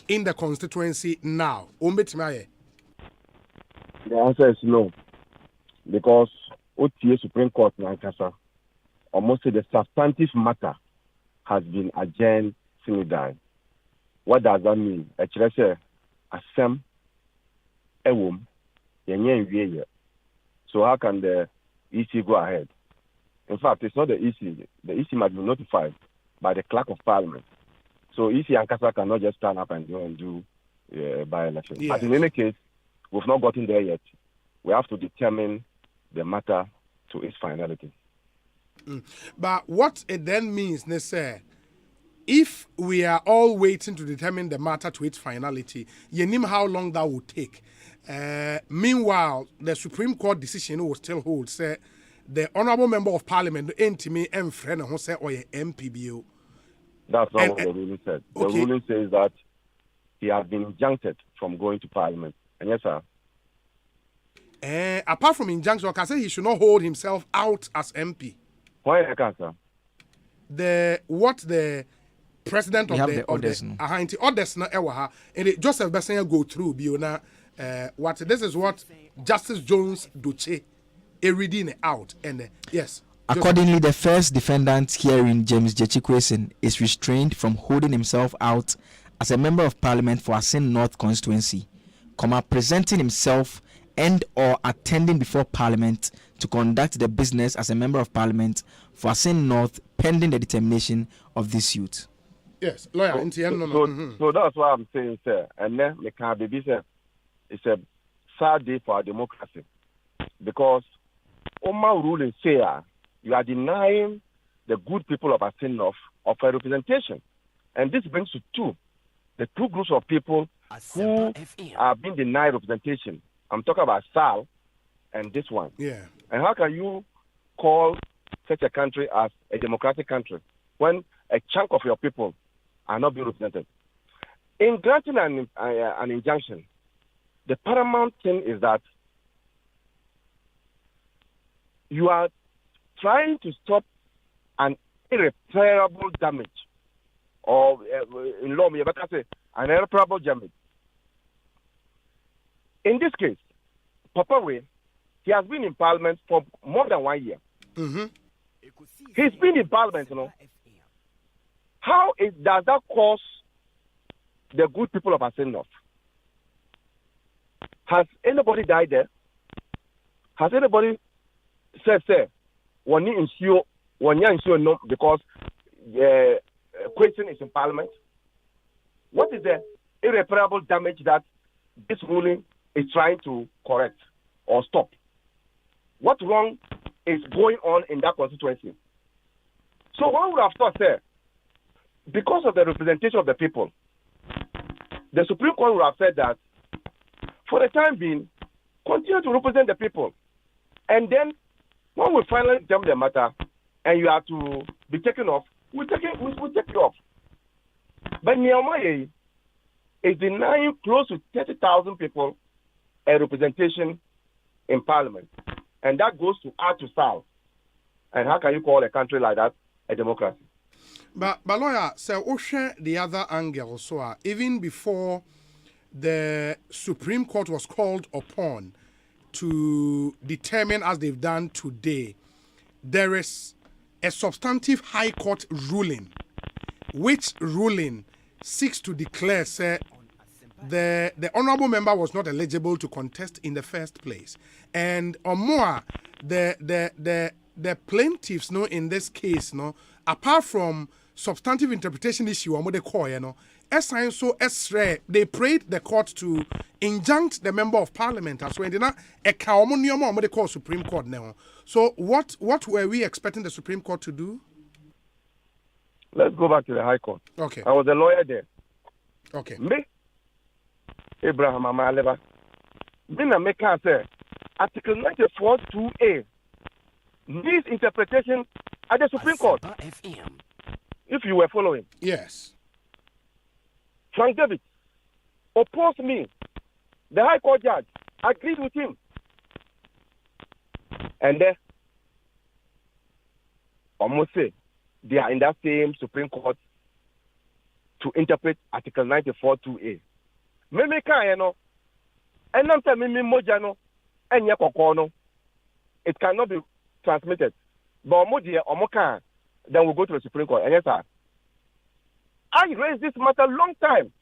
in the constituency now? The answer is no, because OTA Supreme Court Nankasa almost the substantive matter has been adjourned sine die. What does that mean? Actually, say Asem Ewum yenye. So how can the EC go ahead? In fact, it's not the EC. The EC might be notified by the clerk of parliament. So EC and CASA cannot just stand up and go and do by-election. Yeah. But in any case, we've not gotten there yet. We have to determine the matter to its finality. But what it then means, Nese, if we are all waiting to determine the matter to its finality, you know how long that will take. Meanwhile, the Supreme Court decision will still hold. Say the honourable member of parliament, Ntimi Mfrene, who say or MPBO. That's not what the ruling said. The ruling says that he has been injuncted from going to parliament. And yes, sir. Apart from injunction, I can say he should not hold himself out as MP. Why can't, sir? The president of the orders na ewa and it Joseph Bessenya go through biona what this is what Justice Jones Duche reading out and yes. Accordingly, the first defendant herein, James Jechikwesen, is restrained from holding himself out as a member of parliament for Asin North constituency, presenting himself and or attending before parliament to conduct the business as a member of parliament for Asin North pending the determination of this suit. Yes, lawyer. So that's what I'm saying, sir. And then me can be sir. It's a sad day for our democracy because Oma ruling say you are denying the good people of Asempa of a representation. And this brings to the two groups of people who are being denied representation. I'm talking about SAL and this one. Yeah. And how can you call such a country as a democratic country when a chunk of your people are not being represented? In granting an injunction, the paramount thing is that you are trying to stop an irreparable damage, or in law, you better say an irreparable damage. In this case, Papa Way, he has been in Parliament for more than 1 year. Mm-hmm. He's been in Parliament, How does that cause the good people of Asempa? Has anybody died there? Has anybody said, one year no, because the question is in Parliament? What is the irreparable damage that this ruling is trying to correct or stop? What wrong is going on in that constituency? So one would have thought, because of the representation of the people, the Supreme Court would have said that for the time being, continue to represent the people. And then when we finally jump the matter and you have to be taken off, we'll take you off. But Niamey is denying close to 30,000 people a representation in Parliament. And that goes to add to South. And how can you call a country like that a democracy? But lawyer, so the other angle, so even before the Supreme Court was called upon to determine, as they've done today, there is a substantive High Court ruling, which ruling seeks to declare, the honourable member was not eligible to contest in the first place, and or more, the plaintiffs, in this case, apart from substantive interpretation issue, they prayed the court to injunct the member of parliament as well. They call Supreme Court now. So what were we expecting the Supreme Court to do? Let's go back to the High Court. Okay. I was a lawyer there. Okay. Me, Abraham Amaleva, me can say Article 94.2a. This interpretation at the Supreme Court. If you were following. Yes. Frank David opposed me. The High Court judge agreed with him. And then, almost say, they are in that same Supreme Court to interpret Article 94.2a. Me can, and I'm telling me, Mojano, and Yakokono, it cannot be transmitted. But Omoka, then we'll go to the Supreme Court. And yes, sir. I raised this matter a long time.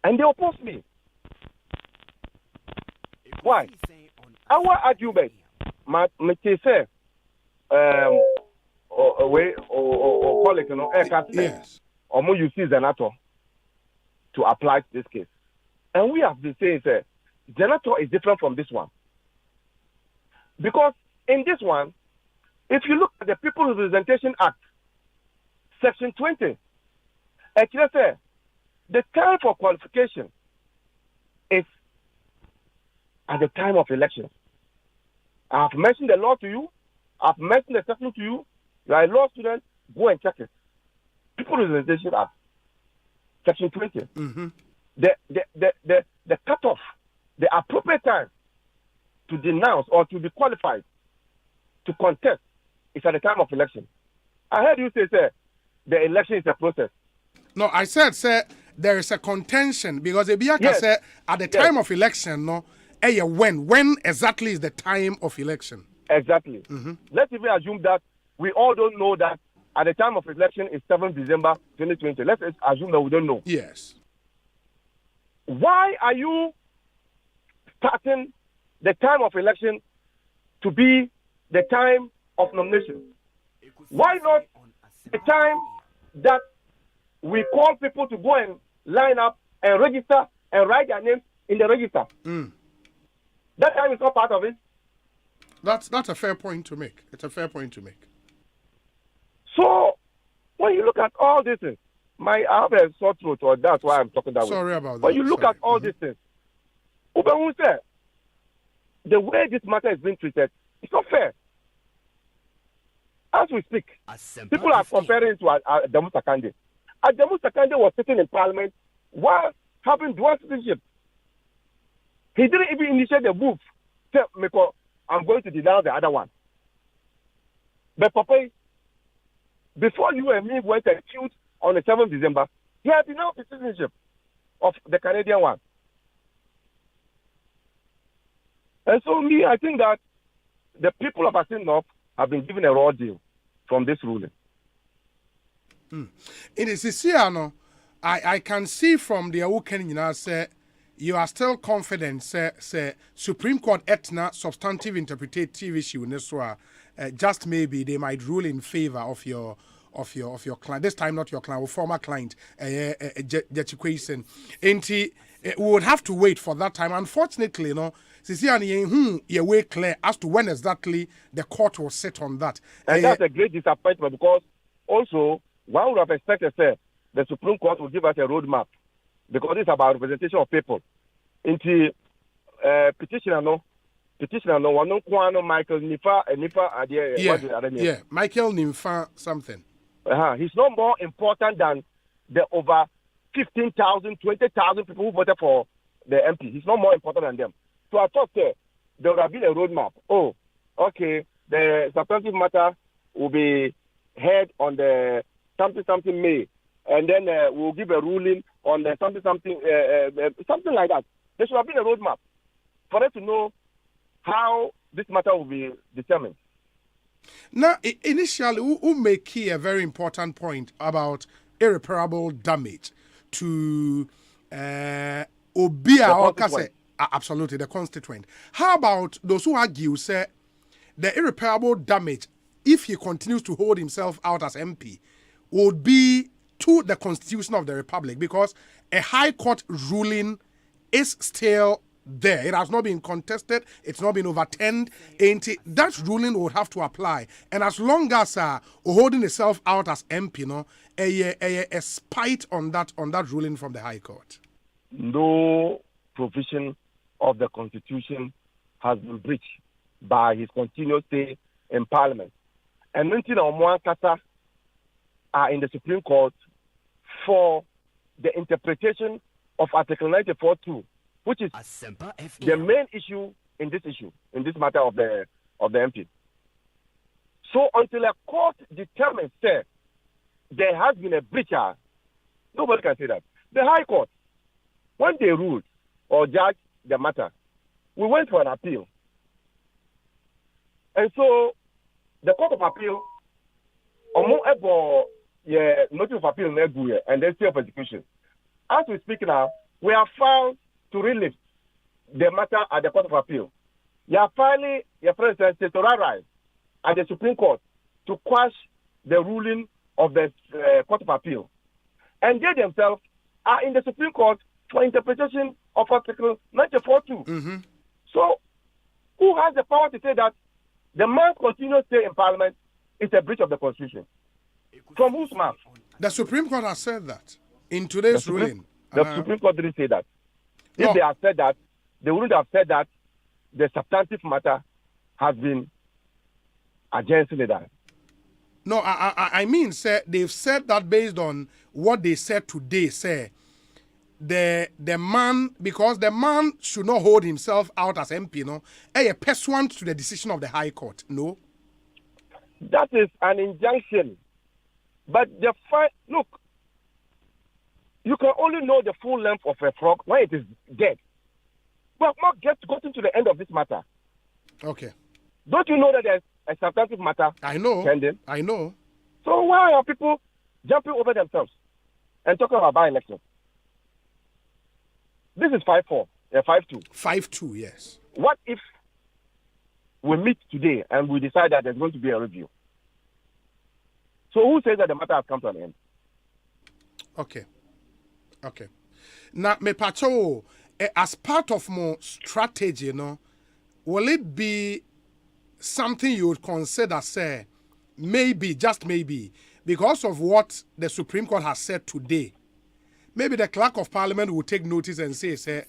And they opposed me. Why? Our argument, say, yes, or more you see Zenator to apply to this case. And we have been saying, Zenator is different from this one. Because in this one, if you look at the People's Representation Act, Section 20, actually says the time for qualification is at the time of election. I have mentioned the law to you. I've mentioned the section to you. You are a law student. Go and check it. People's Representation Act, Section 20. Mm-hmm. The cutoff, the appropriate time to denounce or to be qualified to contest is at the time of election. I heard you say, the election is a process. No, I said, there is a contention because Ebiaka said at the time of election, when exactly is the time of election? Exactly. Mm-hmm. Let's even assume that we all don't know that at the time of election is 7 December 2020. Let's assume that we don't know. Yes. Why are you starting the time of election to be the time of nomination? Why not the time that we call people to go and line up and register and write their names in the register. That time is not part of it. That's a fair point to make. It's a fair point to make. So when you look at all these things, I have a sore throat, or that's why I'm talking that way. Sorry about that. When you look at all these things, Ubehun said, the way this matter is being treated, it's not fair. As we speak, people are comparing it to Adamu Sakande. Adamu Sakande was sitting in parliament while having dual citizenship. He didn't even initiate the move. Say, I'm going to denounce the other one. But Papa, before you and me went and killed on the 7th of December, he had denounced the citizenship of the Canadian one. And so I think that the people of Asempa have been given a raw deal from this ruling. In the Siciano, I can see from the Awuken, say you are still confident, say Supreme Court etna substantive interpretative issue in this one, just maybe they might rule in favor of your client. This time not your client, or former client, Ekosiisen. We would have to wait for that time. Unfortunately, you're way clear as to when exactly the court will sit on that. And that's a great disappointment, because also one would have expected the Supreme Court will give us a roadmap, because it's about representation of people. Into petitioner no Michael Nifa Michael Nifa something. He's no more important than the over 15,000, 20,000 people who voted for the MP. He's no more important than them. So I thought there would have been a roadmap. Oh, okay, the substantive matter will be heard on the something May, and then we'll give a ruling on the something like that. There should have been a roadmap for us to know how this matter will be determined. Now, initially, we make here a very important point about irreparable damage to Obia or absolutely the constituent. How about those who argue say the irreparable damage, if he continues to hold himself out as MP, would be to the Constitution of the Republic, because a High Court ruling is still there. It has not been contested. It's not been overturned. That ruling would have to apply. And as long as holding itself out as MP, a spite on that ruling from the High Court. No provision of the Constitution has been breached by his continuous stay in Parliament. And Kata are in the Supreme Court for the interpretation of Article 94.2, which is the main issue in this matter of the MP. So until a court determines that there has been a breach, nobody can say that. The High Court, when they ruled or judged the matter, we went for an appeal. And so the Court of Appeal, notice of appeal and then stay of execution. As we speak now, we are found to relive the matter at the Court of Appeal. You are finally, your friend says, to arrive at the Supreme Court to quash the ruling of the Court of Appeal. And they themselves are in the Supreme Court for interpretation of Article 94.2. So, who has the power to say that the man's continuous stay in Parliament is a breach of the Constitution? From whose mouth? The Supreme Court has said that in today's ruling. The Supreme Court didn't say that. If they have said that, they wouldn't have said that the substantive matter has been against that. No, I mean, sir, they've said that based on what they said today, sir. The man, because the man should not hold himself out as MP, a pursuant to the decision of the High Court, no? That is an injunction. But look, you can only know the full length of a frog when it is dead. We have not gotten to the end of this matter. Okay. Don't you know that there's a substantive matter? I know. Pending? I know. So why are people jumping over themselves and talking about by-election? This is 5-4, 5-2. 5-2, yes. What if we meet today and we decide that there's going to be a review? So who says that the matter has come to an end? Okay. Now, me pacho, as part of more strategy, will it be something you would consider, say, maybe, just maybe, because of what the Supreme Court has said today, maybe the Clerk of Parliament will take notice and say,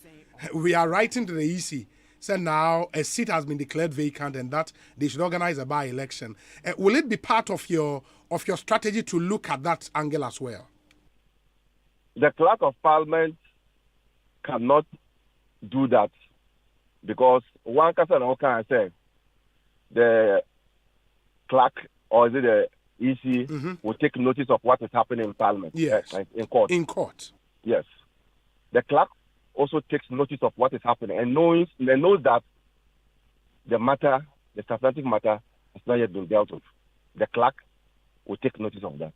we are writing to the EC, say now a seat has been declared vacant and that they should organize a by-election. Will it be part of your strategy to look at that angle as well? The Clerk of Parliament cannot do that because one can say the clerk or is it the EC will take notice of what is happening in Parliament. Yes. In court. In court. Yes. The clerk also takes notice of what is happening and knows that the substantive matter has not yet been dealt with. The clerk will take notice of that.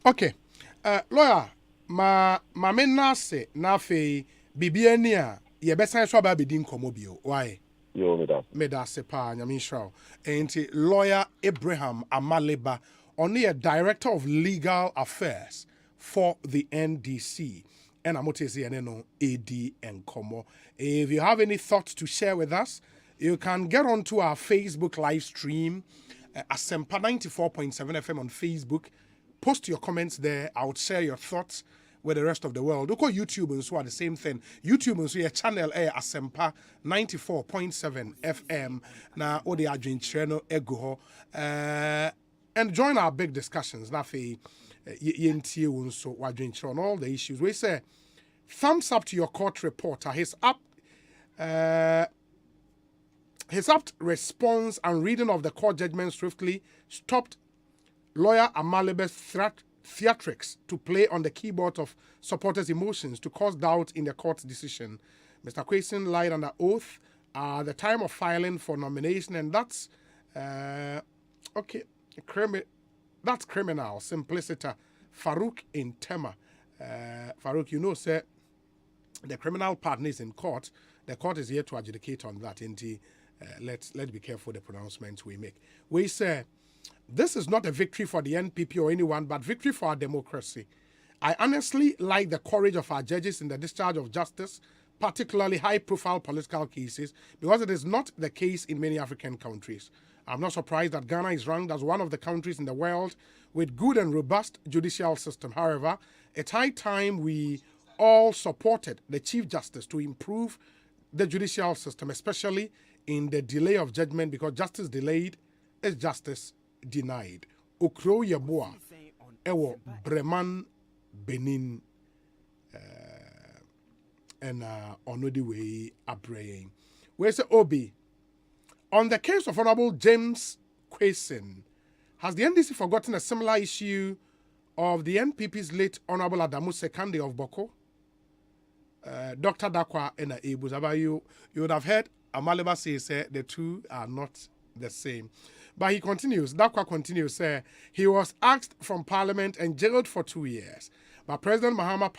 Okay. Lawyer, ma menase na fe bibiania ye besan so ba bedin komobio. Why? Yo, medase pa nyame shraw. Enti lawyer Abraham Amaleba, only a director of legal affairs for the NDC. And I'm no AD and Como. If you have any thoughts to share with us, you can get onto our Facebook live stream, Asempa 94.7 FM on Facebook. Post your comments there. I would share your thoughts with the rest of the world. Look at YouTube and so are the same thing. YouTube and so your channel Asempa 94.7 FM. Now all the adjoint channel ego and join our big discussions. Now for so on all the issues. We say thumbs up to your court reporter. His apt response and reading of the court judgment swiftly stopped lawyer Amalebe's theatrics to play on the keyboard of supporters' emotions to cause doubt in the court's decision. Mr. Ekosiisen lied under oath at the time of filing for nomination, and that's that's criminal. Simpliciter Farouk in Tema. Farouk, say the criminal partner is in court. The court is here to adjudicate on that. And let's be careful the pronouncements we make. We say this is not a victory for the NPP or anyone, but victory for our democracy. I honestly like the courage of our judges in the discharge of justice, particularly high-profile political cases, because it is not the case in many African countries. I'm not surprised that Ghana is ranked as one of the countries in the world with good and robust judicial system. However, it's high time we all supported the Chief Justice to improve the judicial system, especially in the delay of judgment, because justice delayed is justice denied. Okro Yeboah, Ewo Breman Benin, and Onodi Way Abraying. Where's the Obi? On the case of Honorable James Ekosiisen, has the NDC forgotten a similar issue of the NPP's late Honorable Adamu Sekande of Boko? Dr. Dakwa and Ebu, you would have heard Amaleba say the two are not the same. But he continues, Dakwa continues, he was asked from Parliament and jailed for 2 years. But President Mahama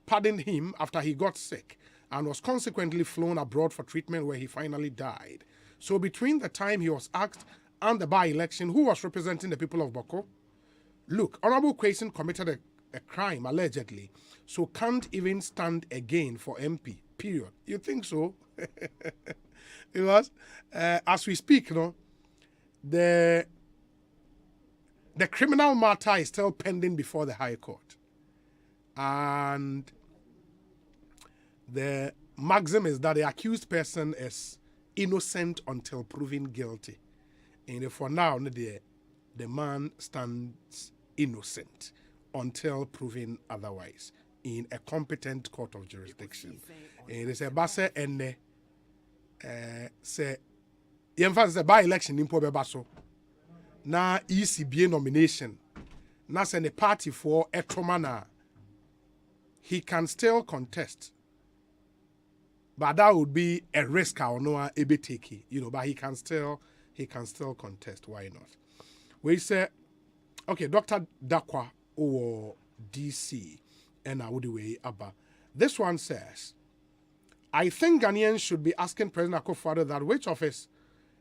pardoned him after he got sick and was consequently flown abroad for treatment where he finally died. So between the time he was asked and the by-election, who was representing the people of Boko? Look, Honorable Ekosiisen committed a crime, allegedly, so can't even stand again for MP, period. You think so? Because as we speak, the criminal matter is still pending before the High Court. And the maxim is that the accused person is innocent until proven guilty. And for now, the man stands innocent until proven otherwise in a competent court of jurisdiction. And they say, Basse and say, the by-election in Pobebaso. Na ECBA nomination. Na send a party for a tromana. He can still contest. But that would be a risk or no ebiteki, but he can still contest. Why not? We say, okay, Dr. Dakwa or DC and I would way Abba. This one says, I think Ghanaians should be asking President Akufo-Addo that which of his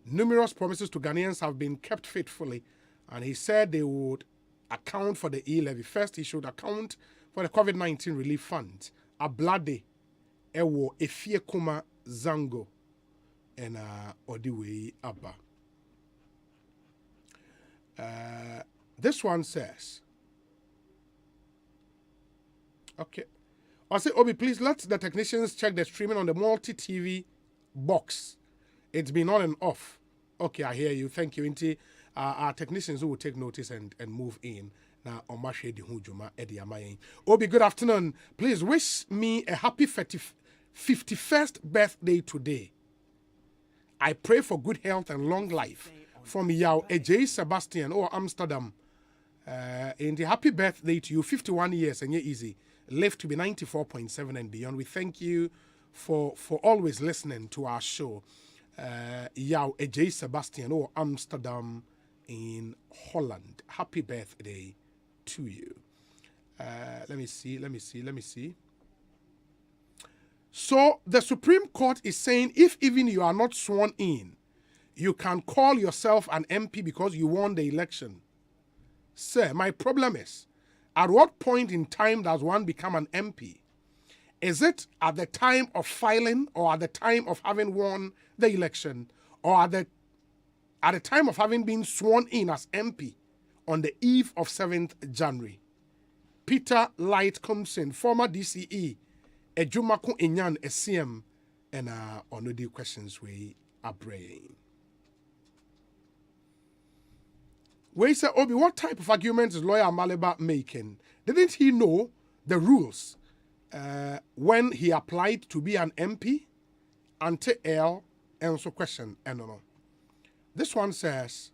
numerous promises to Ghanaians have been kept faithfully, and he said they would account for the e-levy. First, he should account for the COVID-19 relief fund Ablade ewo efie kuma zango and odiwe abba. This one says, okay. I say, Obi, please let the technicians check the streaming on the multi-TV box. It's been on and off. Okay, I hear you. Thank you, Inti. Our technicians will take notice and move in. Now, Omashe di Hujuma Edi Amayin. Obi, good afternoon. Please wish me a happy 51st birthday today. I pray for good health and long life from Yao Ej Sebastian or Amsterdam. In the happy birthday to you, 51 years and you're easy. Live to be 94.7 and beyond. We thank you for always listening to our show. Yao Ej Sebastian or Amsterdam in Holland. Happy birthday to you. Let me see. So the Supreme Court is saying if even you are not sworn in, you can call yourself an MP because you won the election. Sir, my problem is, at what point in time does one become an MP? Is it at the time of filing or at the time of having won the election or at the time of having been sworn in as MP on the eve of 7th January? Peter Light comes in, former DCE, Ejumako Enyan, SCM, and on the questions we are bringing. We say, Obi, what type of argument is lawyer Amaleba making? Didn't he know the rules when he applied to be an MP? Ante L, answer question, no. This one says,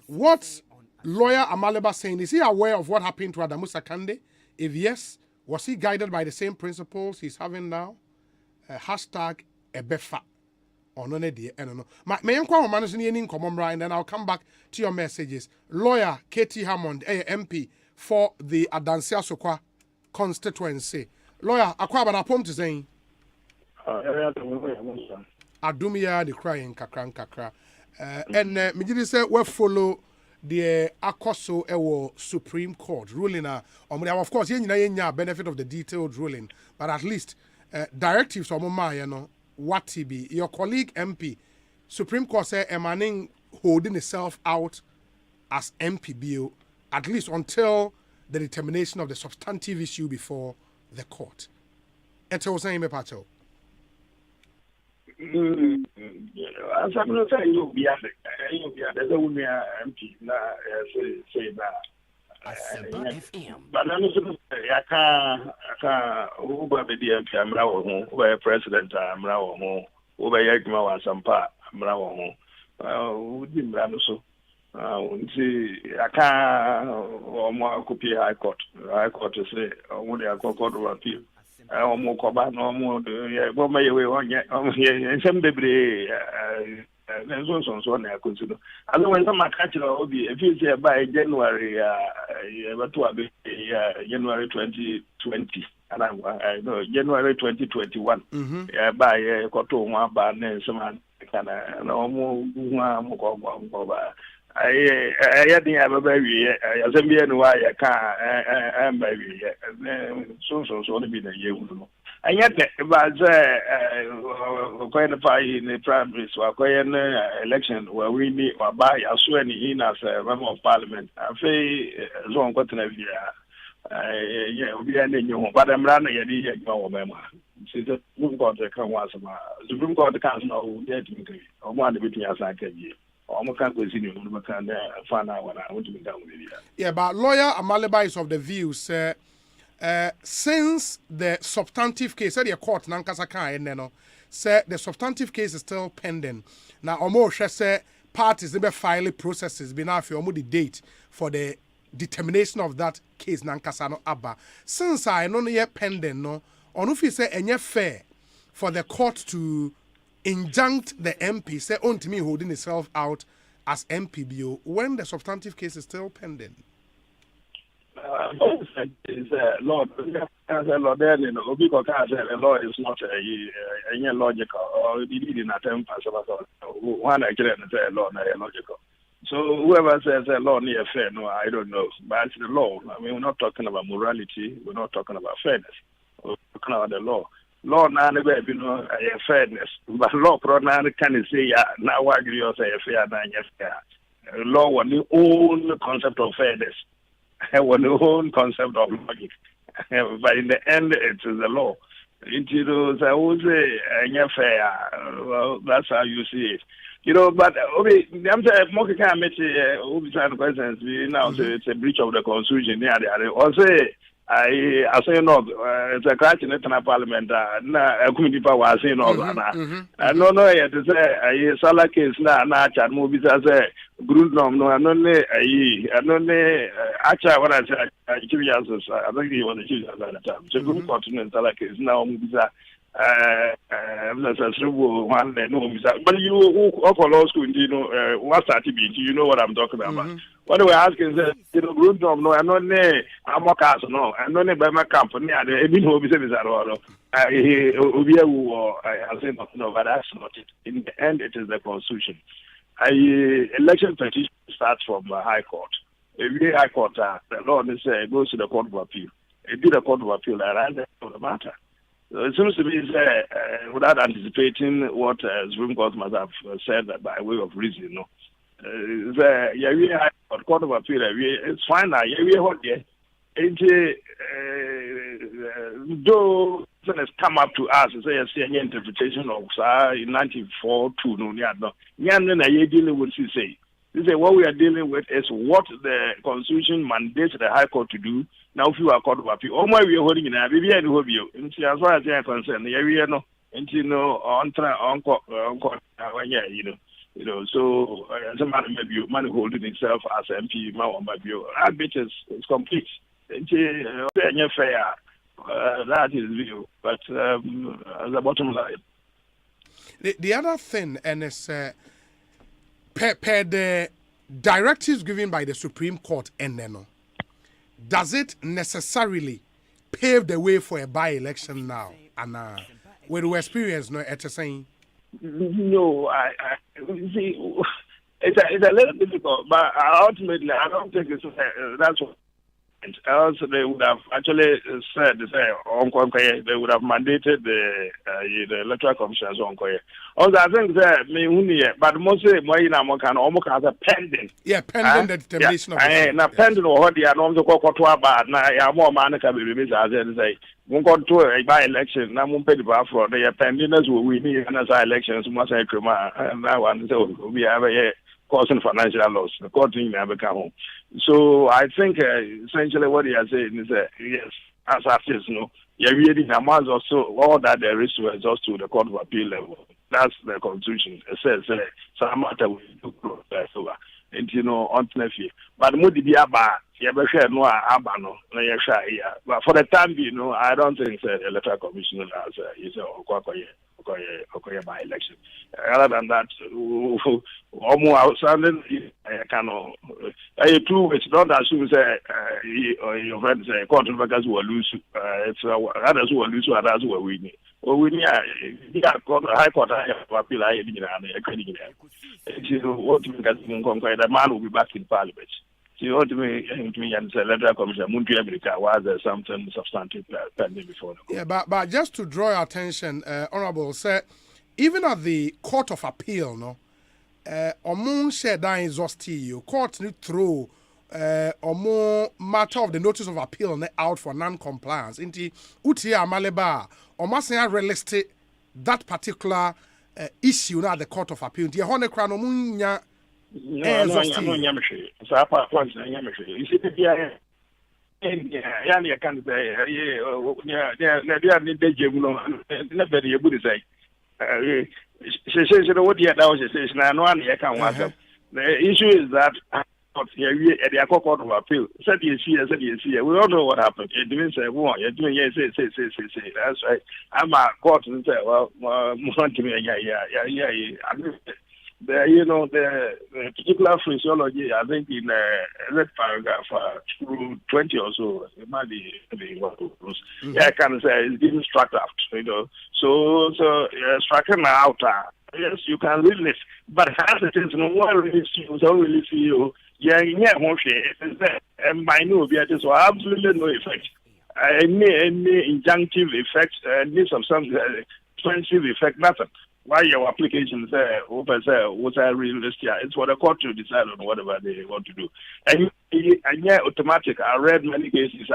what's lawyer Amaleba saying? Is he aware of what happened to Adamu Sakande? If yes, was he guided by the same principles he's having now? Hashtag Ebefa. Or no, and no. My uncle managing any common and then I'll come back to your messages. Lawyer Katie Hammond, MP for the Adansia Sokwa constituency. Lawyer, Akwa Banapom to saying. Adumia the crying kakra. And me say we follow the Akoso Ewo Supreme Court ruling. Of course, you benefit of the detailed ruling, but at least directives on my, you know. What TB, your colleague MP, Supreme Court said emanating holding itself out as MP bill, at least until the determination of the substantive issue before the court. Eto saying me pacho. As I'm not saying you'll be there's a woman MP na say that. Asempa FM. But I'm not saying Uber be the MP Amra Uber President Amra Uber Yakima Asempa Amra Udim Ranuso. See, I can't or more copy High Court. High Court to say, only a court of appeal. I more combine no more. What may you want and some debris. And so on, I consider. Otherwise, I'm a catcher will be if you say by January, January 2020, and I know January 2021, by a Cotoma, by some kind of no more. I didn't have a baby. As a being why I can't baby. So only been a year. And yet, but qualify in the primary, so election where we need or buy a swearing in as a member of parliament. I say, long continent yeah, we are in your but I'm running a year ago, member. Since the Supreme Court can once a month. The Supreme Court can't know that or one between us like a year. I can't continue to find out when I want to be done with it. Yeah, but lawyer Amaleba is of the view, sir. Since the substantive case, said the court Nankasaka and no, said the substantive case is still pending. Now, almost say parties never file processes. Be now for the date for the determination of that case Nankasano Abba. Since I know yet pending, no, on if you say any fair for the court to injunct the MP, say on to me holding itself out as MPBO when the substantive case is still pending. Is Lord, as a Lord, then because the law is not a logical or it didn't attempt as one actually law logical. So whoever says a law near fair, no, I don't know. But it's the law. I mean, we're not talking about morality. We're not talking about fairness. We're talking about the law. Law now never you know fairness. But law pro now can say now I agree or say fair now fair. Law was the own concept of fairness. Was the own concept of logic. But in the end, it is the law. Into those, I would say, fair. Well, that's how you see it. You know, but I'm saying, Moki can't make questions. Now, it's a breach of the constitution. Yeah, also, I say no. It's a crash in the parliament. Na community power. I say no. I don't know yet. To say I Sala case na chat movies as a group no. I don't know. Actually, what I said, I think he was the chief at the time. So group continue Sala case now movies. But you offer law school, you know, what started being, you know what I'm talking about. What do we ask is, you know, group no, I know, I'm a cast, no, I know, by my company, I didn't know service at all. I say no, but that's not it. In the end, it is the constitution. Election petition starts from the High Court. Every High Court, the law goes to the Court of Appeal. It did a Court of Appeal, and that's the matter. It seems to be without anticipating what Supreme Court must have said by way of reason, you know. We have Court of Appeal. It's fine now. We have though it has come up to us, say any interpretation of in 94 to no, dealing with say. This is what we are dealing with is what the Constitution mandates the High Court to do. Now, if you are Court of Appeal, all my we are holding in a baby and hope you. And as far as they are concerned, we are no, and you know, on court, you know, so as a man, maybe man holding himself as MP, that bit is complete. And fair, that is view. But as a bottom line, the other thing, and it's per the directives given by the Supreme Court, and then does it necessarily pave the way for a by-election now? And with the experience, no, at saying. No, I see. It's a little difficult, but ultimately, I don't think it's that's what. Else they would have actually said they would have mandated the electoral commissioners on Koye. Also, I think that but mostly almost has a pending. Yeah, pending the determination of now pending or what they are not the court bad. Now, I more man can be released as they say. Won't go to a by election. Now, won't pay the bar for the pending as we need another elections. Must I come and now one so we have a causing financial loss. The court thing never come home. So I think essentially what he has said is yes, as artists, no, you're reading a month or so, all that there is to exhaust to the Court of Appeal level. That's the Constitution. It says some matter will do over. And you know, on nephew. But Moody be about no abano, but for the time being, no, I don't think the electoral commission has is a by election. Other than that, almost outstanding, I cannot. 2 weeks, don't assume your friends say court workers will lose. It's others who will lose, others who will win. Well, we need High Court appeal. The man will be back in Parliament. So ultimately, and the electoral commission, was there something substantive pending before? Yeah, but just to draw your attention, Honourable, sir, even at the Court of Appeal, no, Omun said that exhaustive court need throw more matter of the notice of appeal out for non-compliance. Inti utia maleba or masaya realistic that particular issue now at the Court of Appeal. The honor crown munya. No, so apart from you see the I can't say never be able to say. She says what she says now the issue is that the Court of Appeal said you see. We all know what happened. It didn't say, well, you're doing say. That's right. I'm a court and say, well, want to me, you know, the particular phraseology, I think in that paragraph 20 or so, it might be what it was. Yeah, I can say it's being struck out, you know. So striking out yes, you can release. But as it is, no one release you, don't release you. Yeah, and by no, there is absolutely no effect. Any injunctive effect, any substantive effect, nothing. Why your applications was realistic? It's for the court to decide on whatever they want to do. And yeah, automatic. I read many cases.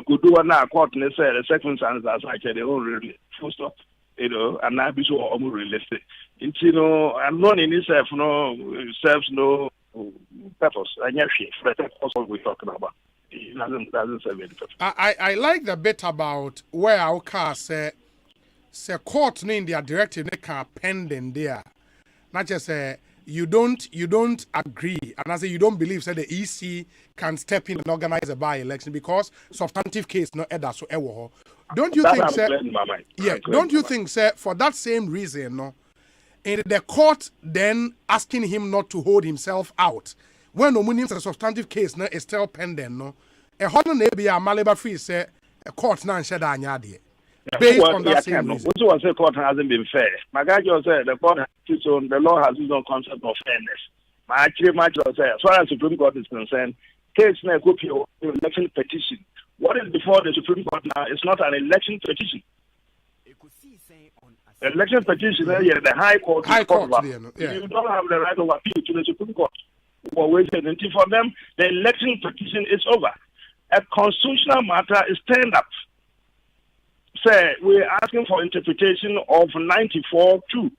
Could do one court and say the circumstances as I said, they all really full stop. And I be so unrealistic. I'm not in itself, serves no purpose. And yes, that's what we're talking about. It doesn't serve any purpose. I like the bit about where our car said. Say court in their directive they can pending there. Not just say you don't agree, and I say you don't believe say the EC can step in and organize a by-election because substantive case no either so ever. Don't you think say don't you think say for that same reason no in the court then asking him not to hold himself out when no means a substantive case no is still pending no a honor be a maleba free say a court now shed anyade. Based on that same reason. What the court hasn't been fair. My guy just said the court has its own, the law has its own concept of fairness. My just said, as far as the Supreme Court is concerned, case now go to election petition. What is before the Supreme Court now is not an election petition. The election petition, the High Court. You don't have the right of appeal to the Supreme Court. For them, the election petition is over. A constitutional matter is turned up. Say we're asking for interpretation of 94.2.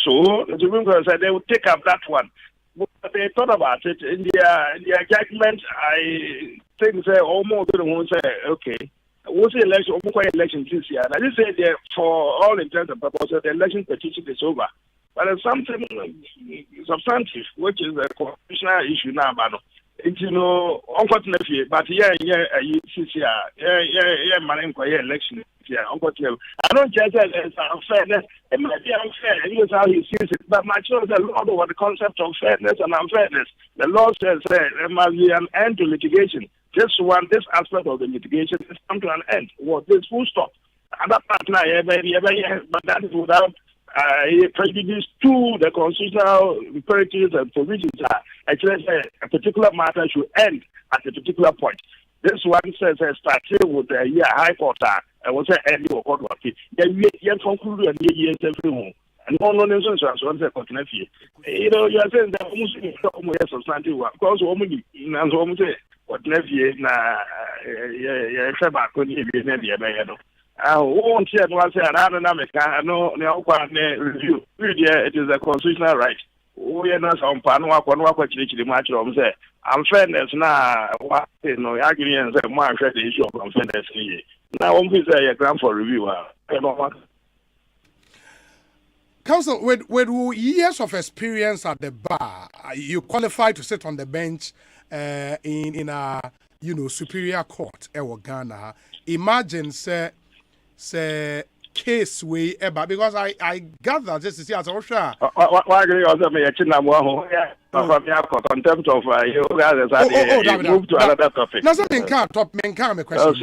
So the Supreme Court said they would take up that one. But they thought about it in their judgment. I think say almost going to say okay, what's the election this year? And I just say that for all intents and purposes, the election petition is over. But there's something substantive, which is a constitutional issue now, man. Unfortunately, but yeah, election. Unfortunately, I don't judge it as unfairness. It might be unfair. It is how he sees it. But my children are Lord over the concept of fairness and unfairness. The law says there must be an end to litigation. This aspect of the litigation is come to an end. Well, this full stop. And that part now, but that is without prejudice to the constitutional imperatives and provisions. Actually, a particular matter should end at a particular point. This one says starting with the High Court and was end your court work. Then we conclude and years every home. And no nonsense as one say continue. You are saying that almost substantive work. Because woman and woman say what nephew na back when you be never. I won't say one say another American no review. It is a constitutional right. We are not some panwa the match of say unfairness now what arguing and say more the issue of unfairness. Now one is a grant for review. Counsel, with years of experience at the bar, you qualify to sit on the bench in a superior court Ghana. Imagine say case way ever because I gather just to see as a sure. Why do you also make a contempt of you move to another topic? No, something can't me question.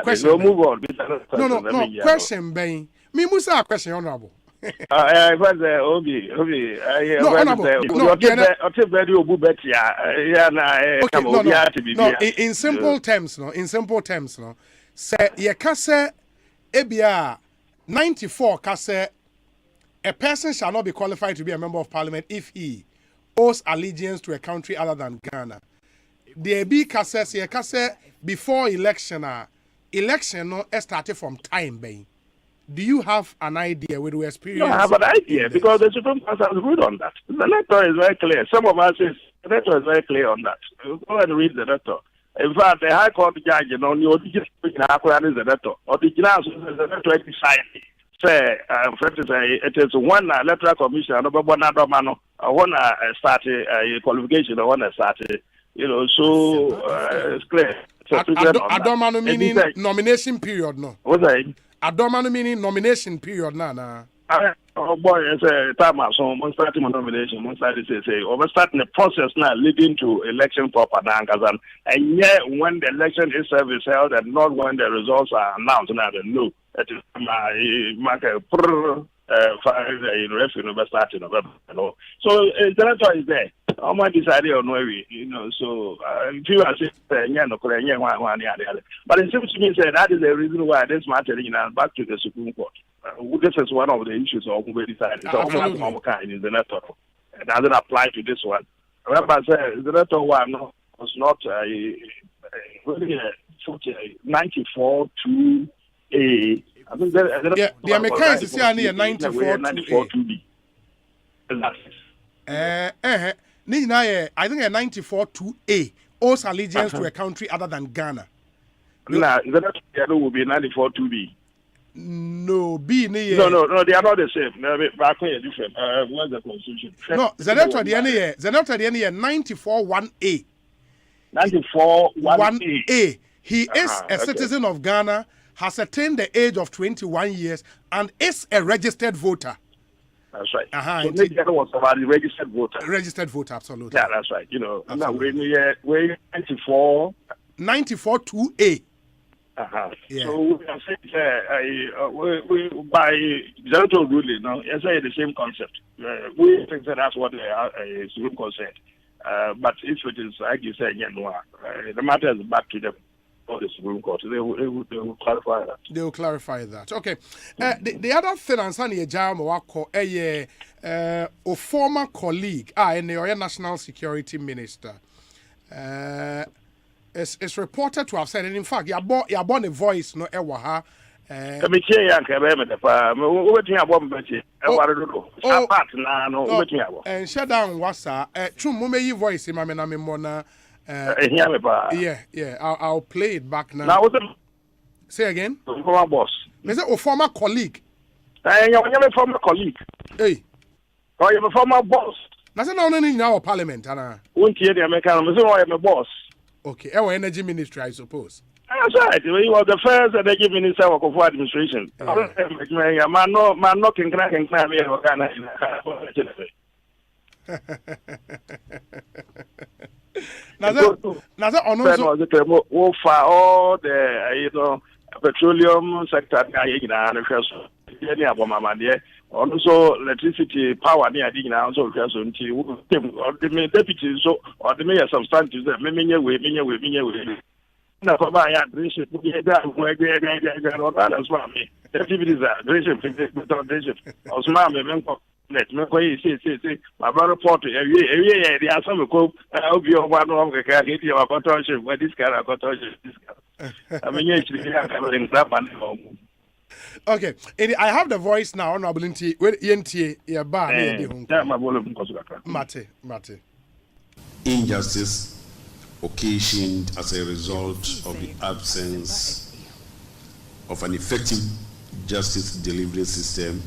Question. Move on. No. Question, Ben. Me musa question honorable. I was Obi. No, in simple terms, say ye kase ebia 94 kase a person shall not be qualified to be a member of parliament if he owes allegiance to a country other than Ghana. There be kase ye kase before election no started from time being. Do you have an idea with your experience? No, I have an idea because the Supreme Court has ruled on that. The letter is very clear. Some of us the letter is very clear on that. Go and read the letter. In fact, the High Court judge, you just speak in the letter. Or the letter decided. Say, it is one electoral commission, another one started a qualification, one started, it's clear. Adomano meaning nomination period, no? What's that? Adomano meaning nomination period, na. Oh boy, it's a time so one starting my nomination, one starting say, we're starting the process now leading to election proper now, and yet when the election itself is held and not when the results are announced, now no, market referee no start in November. So Senator is there. How much decided on where we, so people are saying, but it seems to me that is the reason why this matter is back to the Supreme Court. This is one of the issues of who decided. So kind is the Senator. It doesn't apply to this one. Remember, the Senator one was not really 94.2A. I think the Americans is here near 94.2B. I think a 94.2A owes allegiance to a country other than Ghana. No, the other will be 94.2B. No, B. No, they are not the same. Back here different. What's the constitution? No, Zenato the NA 94.1A. 94.1A. He is a citizen of Ghana, has attained the age of 21 years, and is a registered voter. That's right. So the other was about the registered voter. Registered voter, absolutely. Yeah, that's right. Now we're 94.2A. Yeah. So we can say we by general ruling, it's the same concept. We think that that's what the Supreme Court said. But if it is like you said, the matter is back to them. The Supreme Court. They will clarify that. They will clarify that. Okay. The other thing I'm saying is a former colleague, and the National Security Minister, is reported to have said, and in fact, you born a voice, no ewaha. And shut down wasa. Mumeyi voice in my mona. Yeah. I'll play it back now. Now, say again. Former boss. Is it a former colleague? You're a former colleague. Hey. Or you're a former boss. That's not only in our parliament, Anna. Won't hear the American. I'm a boss. Okay. Our energy ministry, I suppose. That's right. He was the first energy minister of the administration. Man, no, can crack and climb here. Now that all the petroleum sector also electricity power near also the deputy so or the mayor substantive that me na for my address put it down where that's what I mean activities let me go see my brother report the assume ko hope you one of the car hit your contortion where this car contortion this car I mean okay, I have the voice now. Honorable Inti, where ENT, yeah, bar, Mate. Injustice occasioned as a result of the absence of an effective justice delivery system,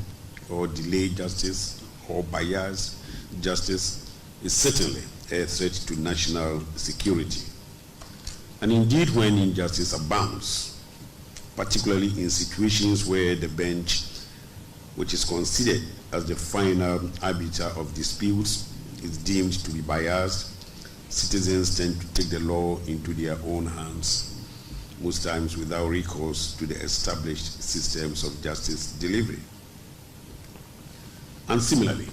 or delayed justice, or biased justice, is certainly a threat to national security. And indeed, when injustice abounds, particularly in situations where the bench, which is considered as the final arbiter of disputes, is deemed to be biased, citizens tend to take the law into their own hands, most times without recourse to the established systems of justice delivery. And similarly,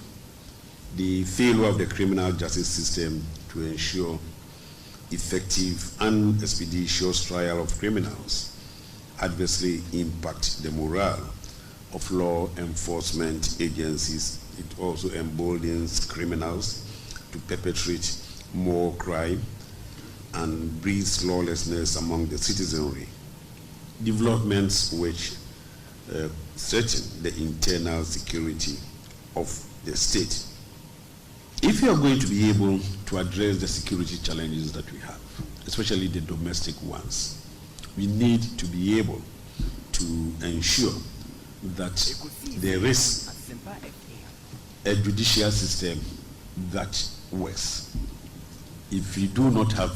the failure of the criminal justice system to ensure effective and expeditious trial of criminals adversely impact the morale of law enforcement agencies. It also emboldens criminals to perpetrate more crime and breeds lawlessness among the citizenry. Developments which threaten the internal security of the state. If we are going to be able to address the security challenges that we have, especially the domestic ones, we need to be able to ensure that there is a judicial system that works. If we do not have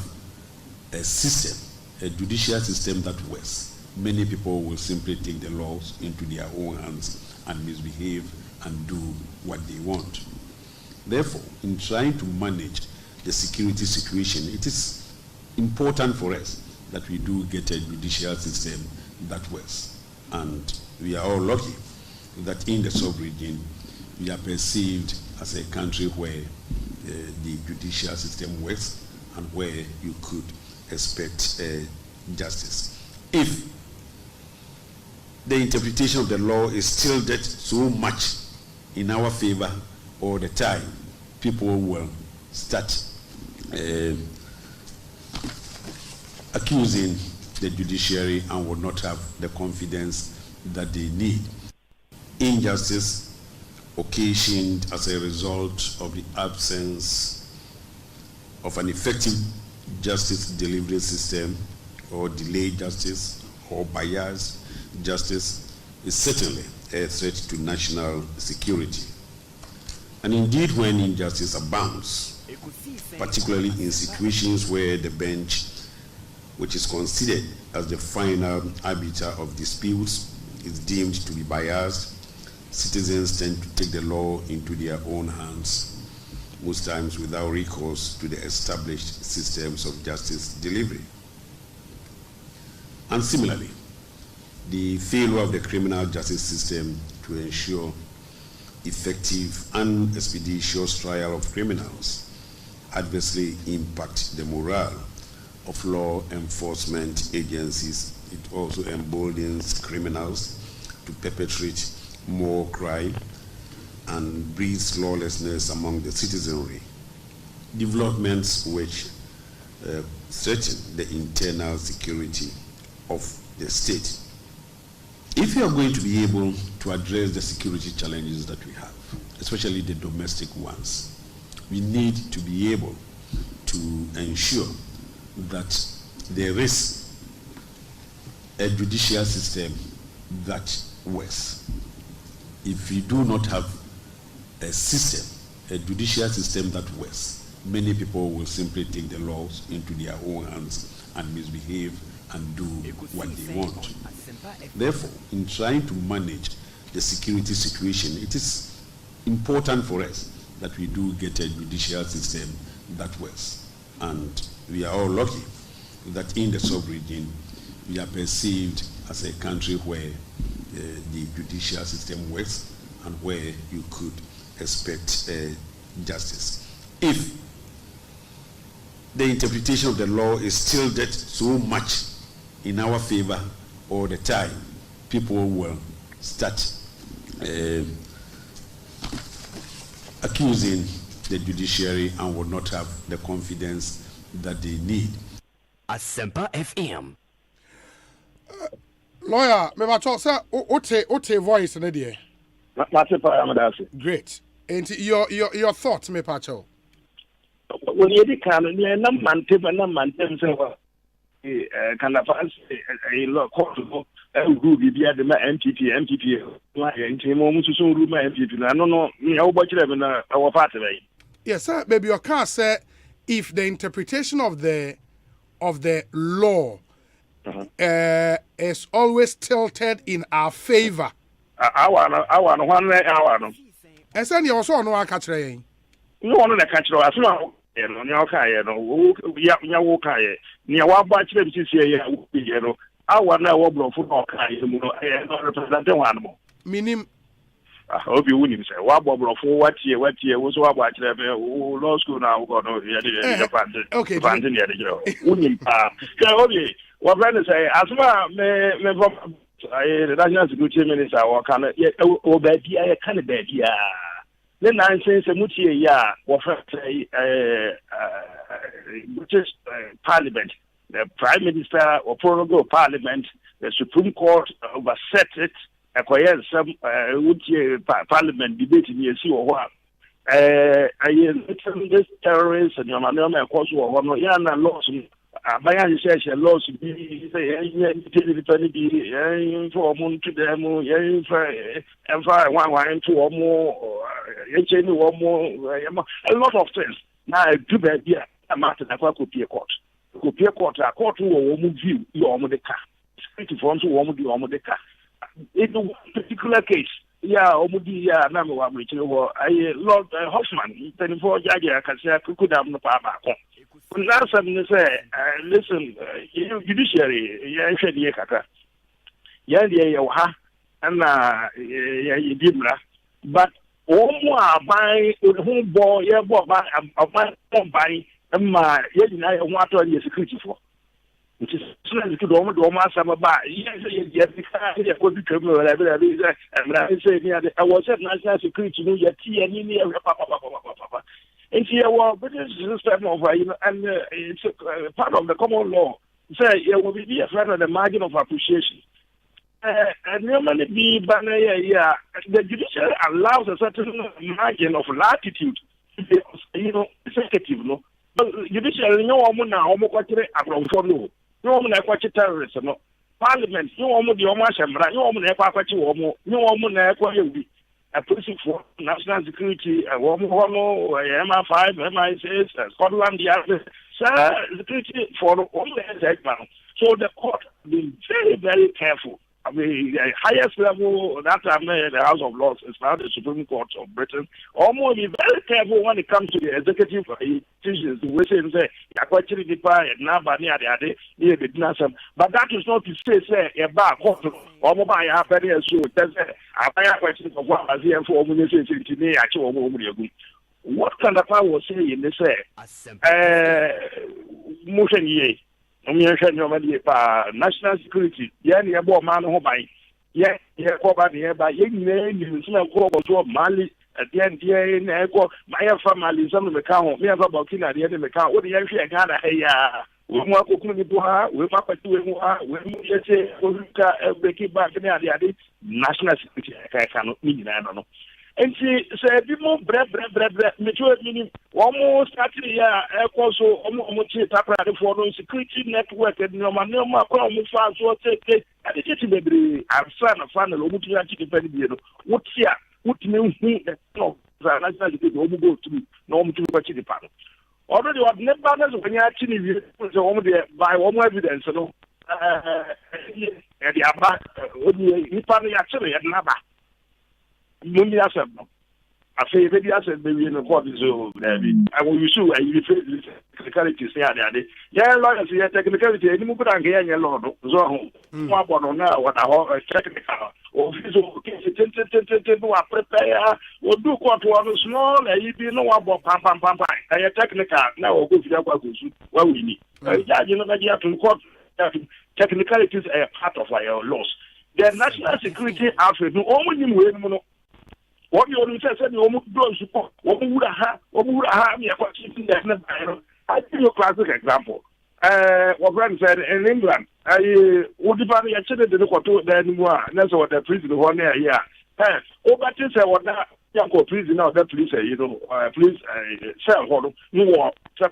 a system, a judicial system that works, many people will simply take the laws into their own hands and misbehave and do what they want. Therefore, in trying to manage the security situation, it is important for us that we do get a judicial system that works. And we are all lucky that in the sub-region we are perceived as a country where the judicial system works and where you could expect justice. If the interpretation of the law is tilted so much in our favor all the time, people will start accusing the judiciary and will not have the confidence that they need. Injustice occasioned as a result of the absence of an effective justice delivery system or delayed justice or biased justice is certainly a threat to national security. And indeed, when injustice abounds, particularly in situations where the bench, which is considered as the final arbiter of disputes, is deemed to be biased, citizens tend to take the law into their own hands, most times without recourse to the established systems of justice delivery. And similarly, the failure of the criminal justice system to ensure effective and expeditious trial of criminals adversely impact the morale of law enforcement agencies. It also emboldens criminals to perpetrate more crime and breeds lawlessness among the citizenry. Developments which threaten the internal security of the state. If you are going to be able to address the security challenges that we have, especially the domestic ones, we need to be able to ensure that there is a judicial system that works. If we do not have a system, a judicial system that works, many people will simply take the laws into their own hands and misbehave and do what they want. Therefore, in trying to manage the security situation, it is important for us that we do get a judicial system that works. And we are all lucky that in the sub-region we are perceived as a country where the judicial system works and where you could expect justice. If the interpretation of the law is tilted so much in our favor all the time, people will start accusing the judiciary and will not have the confidence that they need. Asempa FM. Lawyer, me ba talk say ote voice na dey. Great. And your thoughts, me pacho. When you di kan na mante say can advance a law court go group be at the MPP why enti mo musu so room MPP na no me how much them na our party right. Yes sir, maybe your car say if the interpretation of the law is always tilted in our favor. Our no. And then you also know catch rain. No one na catch as no no ya wo kai ni wa ba chire bi sie ya no our na wo bro fu no kai mu no no represent one mo minim obi wunim say wa bro fu watie wo so wa ba chire be law school na wo no ya de okay fund ni ya de wunim pa say obi wa friend say asma me from the national security minister wa kan o ba bia ya kan ba bia the nonsense mutie ya wa say British Parliament, the Prime Minister or prorogue Parliament, the Supreme Court overset it. Acquire some Parliament debate in the sea or what. This terrorists and your man, of course, one yana laws. Bayan says a laws be for a moon to them, and for one to or more, a lot of things. Now, I do that here. A matter that could be a court. Could be a court who will view your Omodeka. Security forms who will do Omodeka. In one particular case, Omudi, number one, which Lord Hoffman, 24 Jaja, can say, could have no power. When last time they say, listen, judiciary, Yakaka. Yandia, and Dimra. But all by who bought your boy by my water security for. Which is to do my summer by. Yes, I was at national security, yet tea and in papa. And here, well, British system of, and it's part of the common law. Say, it will be a friend of the margin of appreciation. And normally be the judiciary allows a certain margin of latitude to be, executive, no. But judiciary, no woman now, almost no. No woman, I watch terrorists, no. Parliament, no woman, the Oma Shambra, no woman, I watch you, no woman, I watch you. A police for national security, a woman, MI5, MI6, Scotland Yard, security for all the segment. So the court has been very, very careful. I mean, the highest level that time the House of Lords is now the Supreme Court of Britain. Almost be very careful when it comes to the executive decisions. We say, but that is not to say a bar court or mobile happening as so. I question of what I hear for what can the power say in this motion ye? National security, yeah, about man who by yeah, by Mali at the end, my family, some of the count, we have about Kina, the end of the count, what the entry I got a we want to do her, we want to do her, we say, break back in the national security, I cannot mean, I don't know. And she said, people bread, mature meaning almost actually, also almost for security network and no man, no more fast or take and it's maybe I'm son of fan of Mutu. What's here? What means no, go to normal to watch the panel. Already, what never when you actually by one evidence, no, and the Abba, actually at Naba. Money asset. I say maybe I said maybe in the court is I will use you and you face technicalities here. Yeah, lawyers here technicality any more than getting a lot of zone. One now what I technical or physical case prepare or do what one small and you know about pam. I technical now go to what we need. You know that you have to court technicalities are part of our laws. The national security outfit no only way what you only said you almost don't support. What would I have me about keeping that? I give you a classic example. What Brand said in England, I would be actually the look to anymore. That's what the prison 1 year. Yeah. Oh, but you say what that young prison now, that police, please sell for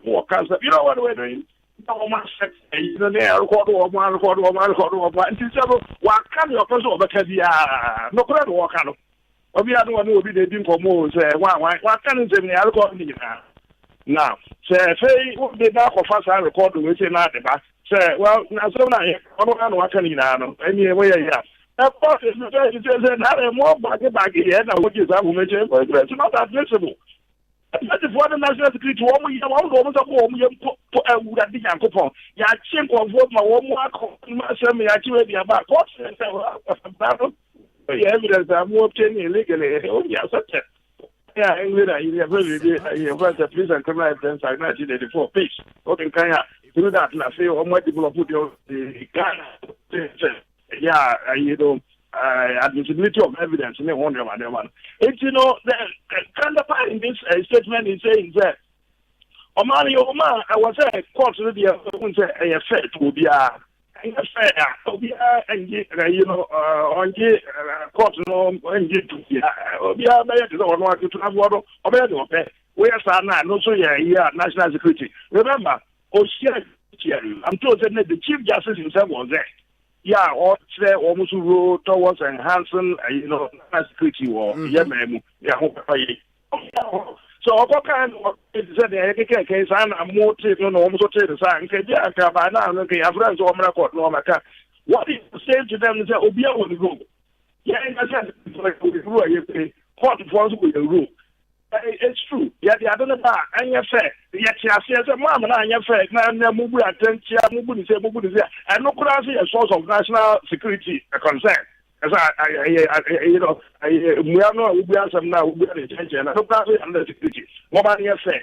more cancer. You know what we're doing? No man said, you know, they are recording one, and what can your person over no crowd walk out. Obi adu wanu obi dey din komo say why can you say me record me now say we dey back of us record we say na dey back say well na so na e ono kan wa kan ina no eni we ya of course it's say na more bag here na what is that we mention it's not admissible. That is what the national security woman you want to go that big and ya chin ko vote ma wo mu akọ say me ya chiwe dia back court say evidence I'm obtaining illegally. Oh, yeah, such a yeah, you have a police and criminal evidence like 1984 page. Okay, can you do that? And I say, oh, my people put your yeah, you know, admissibility of evidence in the one. It's, you know, the counterpart in this statement is saying that Omani Oma, I was a court to the affair to be and you know, on the court, no, and get to be to have water, or where are no so yeah, national security. Remember, Osei, I'm told that the Chief Justice himself was there. Yeah, or say almost road towards enhancing, you know, national security or so what kind of the case and more no almost the sign by now okay I've friends on record no matter what is saying to them is Obia will go. Yeah, court force with the rule. It's true. Yeah, the other bar and your fair. Yet she says a mom and your fair now move attention, move and no crossing a source of national security concern. you know, we are not, we are some now, we are in attention. I don't know under security. What about you say?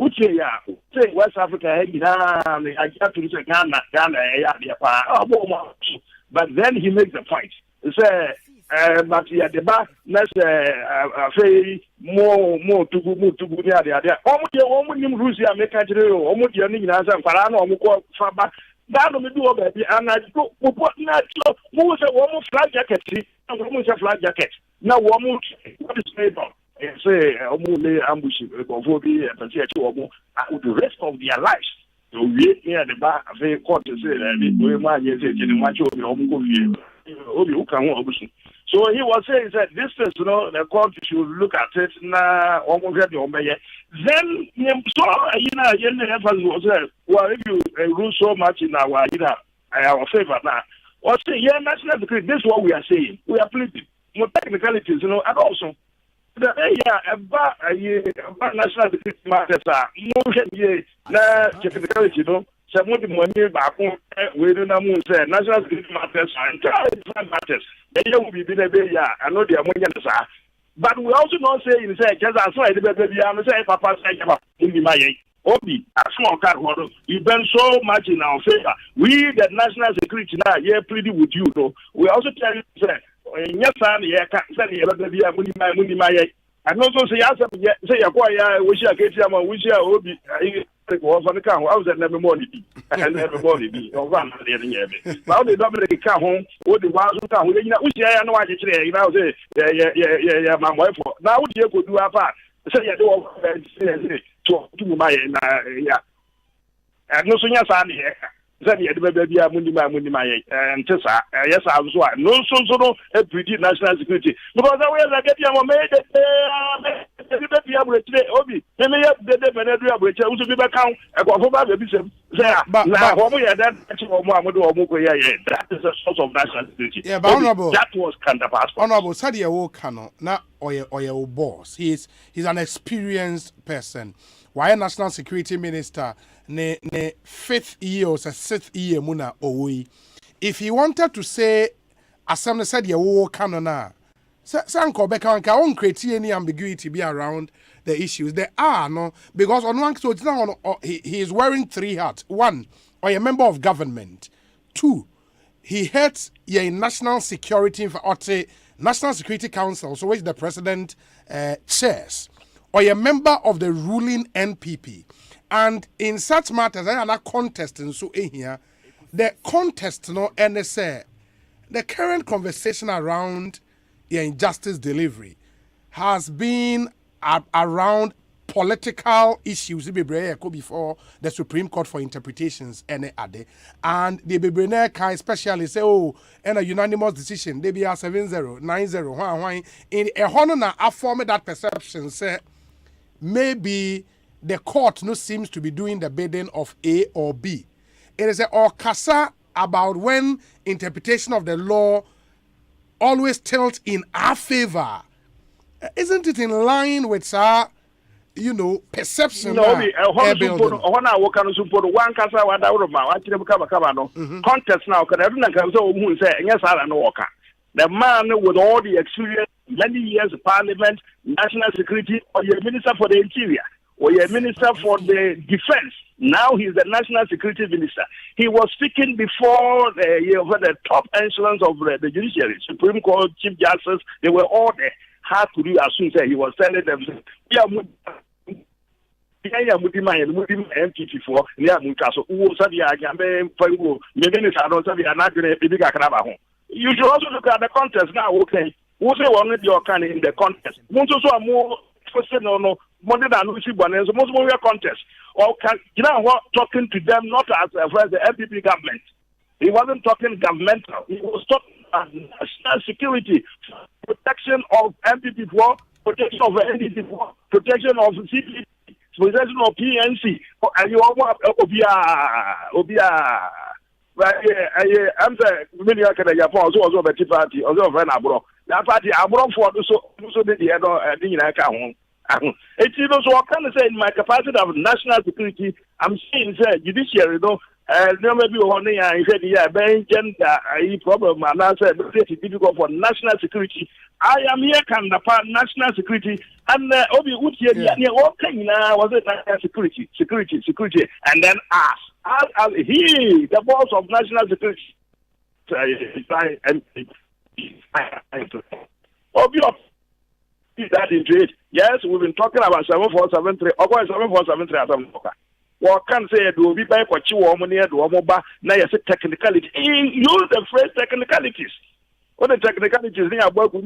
Uche ya, say West Africa, I got to say Ghana, but then he makes the point. He say, but yeah, the back, let's say more to go there. Almost Russia make a drill, almost your name as a Parano, Muko Faba. That will do baby, and I go what not who is a woman flag jacket, and woman's a flag jacket. Now, woman, what is made of? Say, only ambush of the rest of their lives. So we near the back of the court to say that we might get it in much of your so he was saying that this is, you know, the court should look at it now. Almost then, so well, if you rule so much in our favor now, or say, yeah, national security, this is what we are saying. We are pleading. More technicalities, you know, and also. About national security matters are more technicality, you know. Someone money back we don't know national security matters are entirely different matters. They will be I know they are more. But we also not say in say just as I say Papa say Obi, a small car, you've been so much in our favor. We, the national security now, pleading with you, though. We also tell you, sir, yes, I can't say you and also say, say, I wish I get some, wish I would be. Was on the car, I was at never morning, and never morning, or one at the end. Now they don't make a car home, or the ones who come, which I know I get today, you know, say, yeah, my wife. Now, what you could do apart? Say, to my, yeah. And no sooner, son, here. Then the baby, Mundi, and Tessa, yes, I was one. No, so pretty national security. Because I will get your made Obi, they may have the which I was back count. I got over the bishop. But that is a source of national security. Yeah, but honorable, that was counterpart. Honorable Sadia Wokano, not or boss. He's an experienced person. Why national security minister? Ne 5th year or 6th year muna owi. If he wanted to say Asempa said ya wo kanona sanko beka nka won create any ambiguity be around the issues there are no because on one so now he is wearing 3 hats. 1, or a member of government. 2, he heads a national security or National Security Council, so which the president chairs, or a member of the ruling NPP. And in such matters, I am not contesting so in here. The contest, and say the current conversation around injustice delivery has been around political issues before the Supreme Court for interpretations and the Bebrene can especially say, oh, and a unanimous decision, they be 7-0, 9-0, in a honor I formed that perception, say maybe the court no seems to be doing the bidding of A or B. It is a casa about when interpretation of the law always tilts in our favor. Isn't it in line with our, perception? No, when I walk on support one casa, what out of my contest now, because everyone can say, yes, I know Walker. The man with all the experience, many years of parliament, national security, or your minister for the interior, or your minister for the defense. Now he's the national security minister. He was speaking before the top echelons of the judiciary, Supreme Court, Chief Justice. They were all there. How could you assume that he was telling them, you should also look at the context now, okay? Who say one of your kind in the context? Most also are more more than most more contest. Or can talking to them not as the MPP government. He wasn't talking governmental. He was talking about national security, protection of MPP for, protection of NDP for, protection of CP, protection of PNC, and you all want Obia. I'm the million Japan also a Betty party, also a Abro. That party Abro for so did the other thing I can. It's even so I can say in my capacity of national security, I'm saying judiciary, No, maybe only I said, yeah, Ben gender, problem, and I said, it's difficult for national security. I am here, can the part national security, and Obi Uti, what thing now was it national security, and then as he, the boss of national security, Obi that in trade. Yes, we've been talking about 7473, or 7473 as I'm talking. Well, can't say it will be by what you want near the Omoba. Now, you say technicality. Use the phrase technicalities. What the technicalities near Bogu,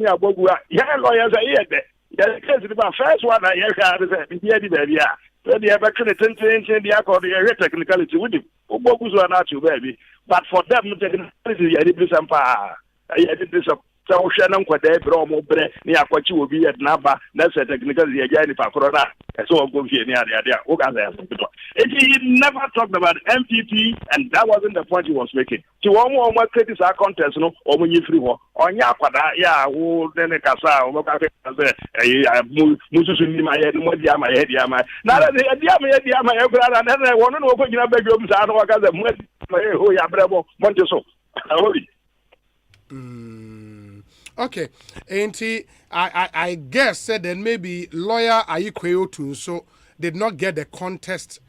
yeah, lawyers are here. Yes, the first one I hear is the baby. So they have actually 10 the accord, the technicality with him. Bogus are not you, baby. But for them, technicality, I did this and I did this. So Shannon Quade, Bromo Bre, near what you will be at Naba, that's a technical Yagani Pacorona, and so I'm going to near the idea. He never talked about MPP, and that wasn't the point he was making. To one more critics are contest, no, or when you free war, on Yapada, yeah, who then a Casa, or Musu, my head, my head, Yama. Now that the Yama, and then I want to know what you have bedrooms, I don't want to Yabravo, Monteso. Okay, and I guess said then maybe lawyer Ayikweyo Tunso did not get the contest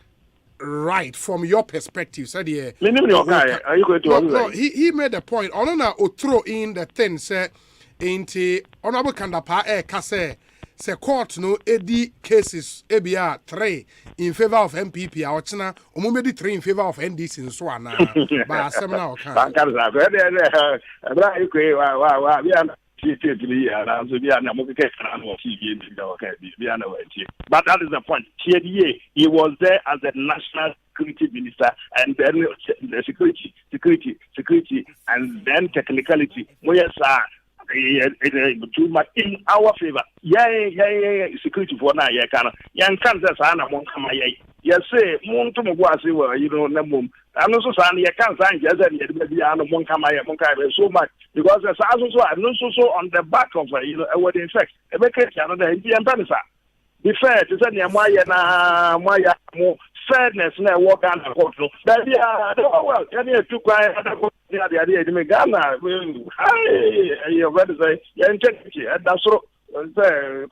right from your perspective. Said he made a point. Onona throw in the thing say ain't honorable Kandapa kase say court no edi cases ebia 3 in favor of MPP awchina omumedi 3 in favor of NDC in so ana ba seminar okay but that is the point. He was there as a national security minister, and then the security, and then technicality. Too much in our favor. Yeah, security for now. Yan Kansas Anna Monkama. Yes, say, Montumwasi, you know, Namum. I'm also saying, you can't sign just maybe Anna Monkama so much because there's also on the back of what in fact, a vacation, another Indian Panisa. Be fair to say, Maya, more fairness, now walk on the court. Baby, well, can you took the idea to make Ghana? Hi, you're ready to say, integrity, that's so.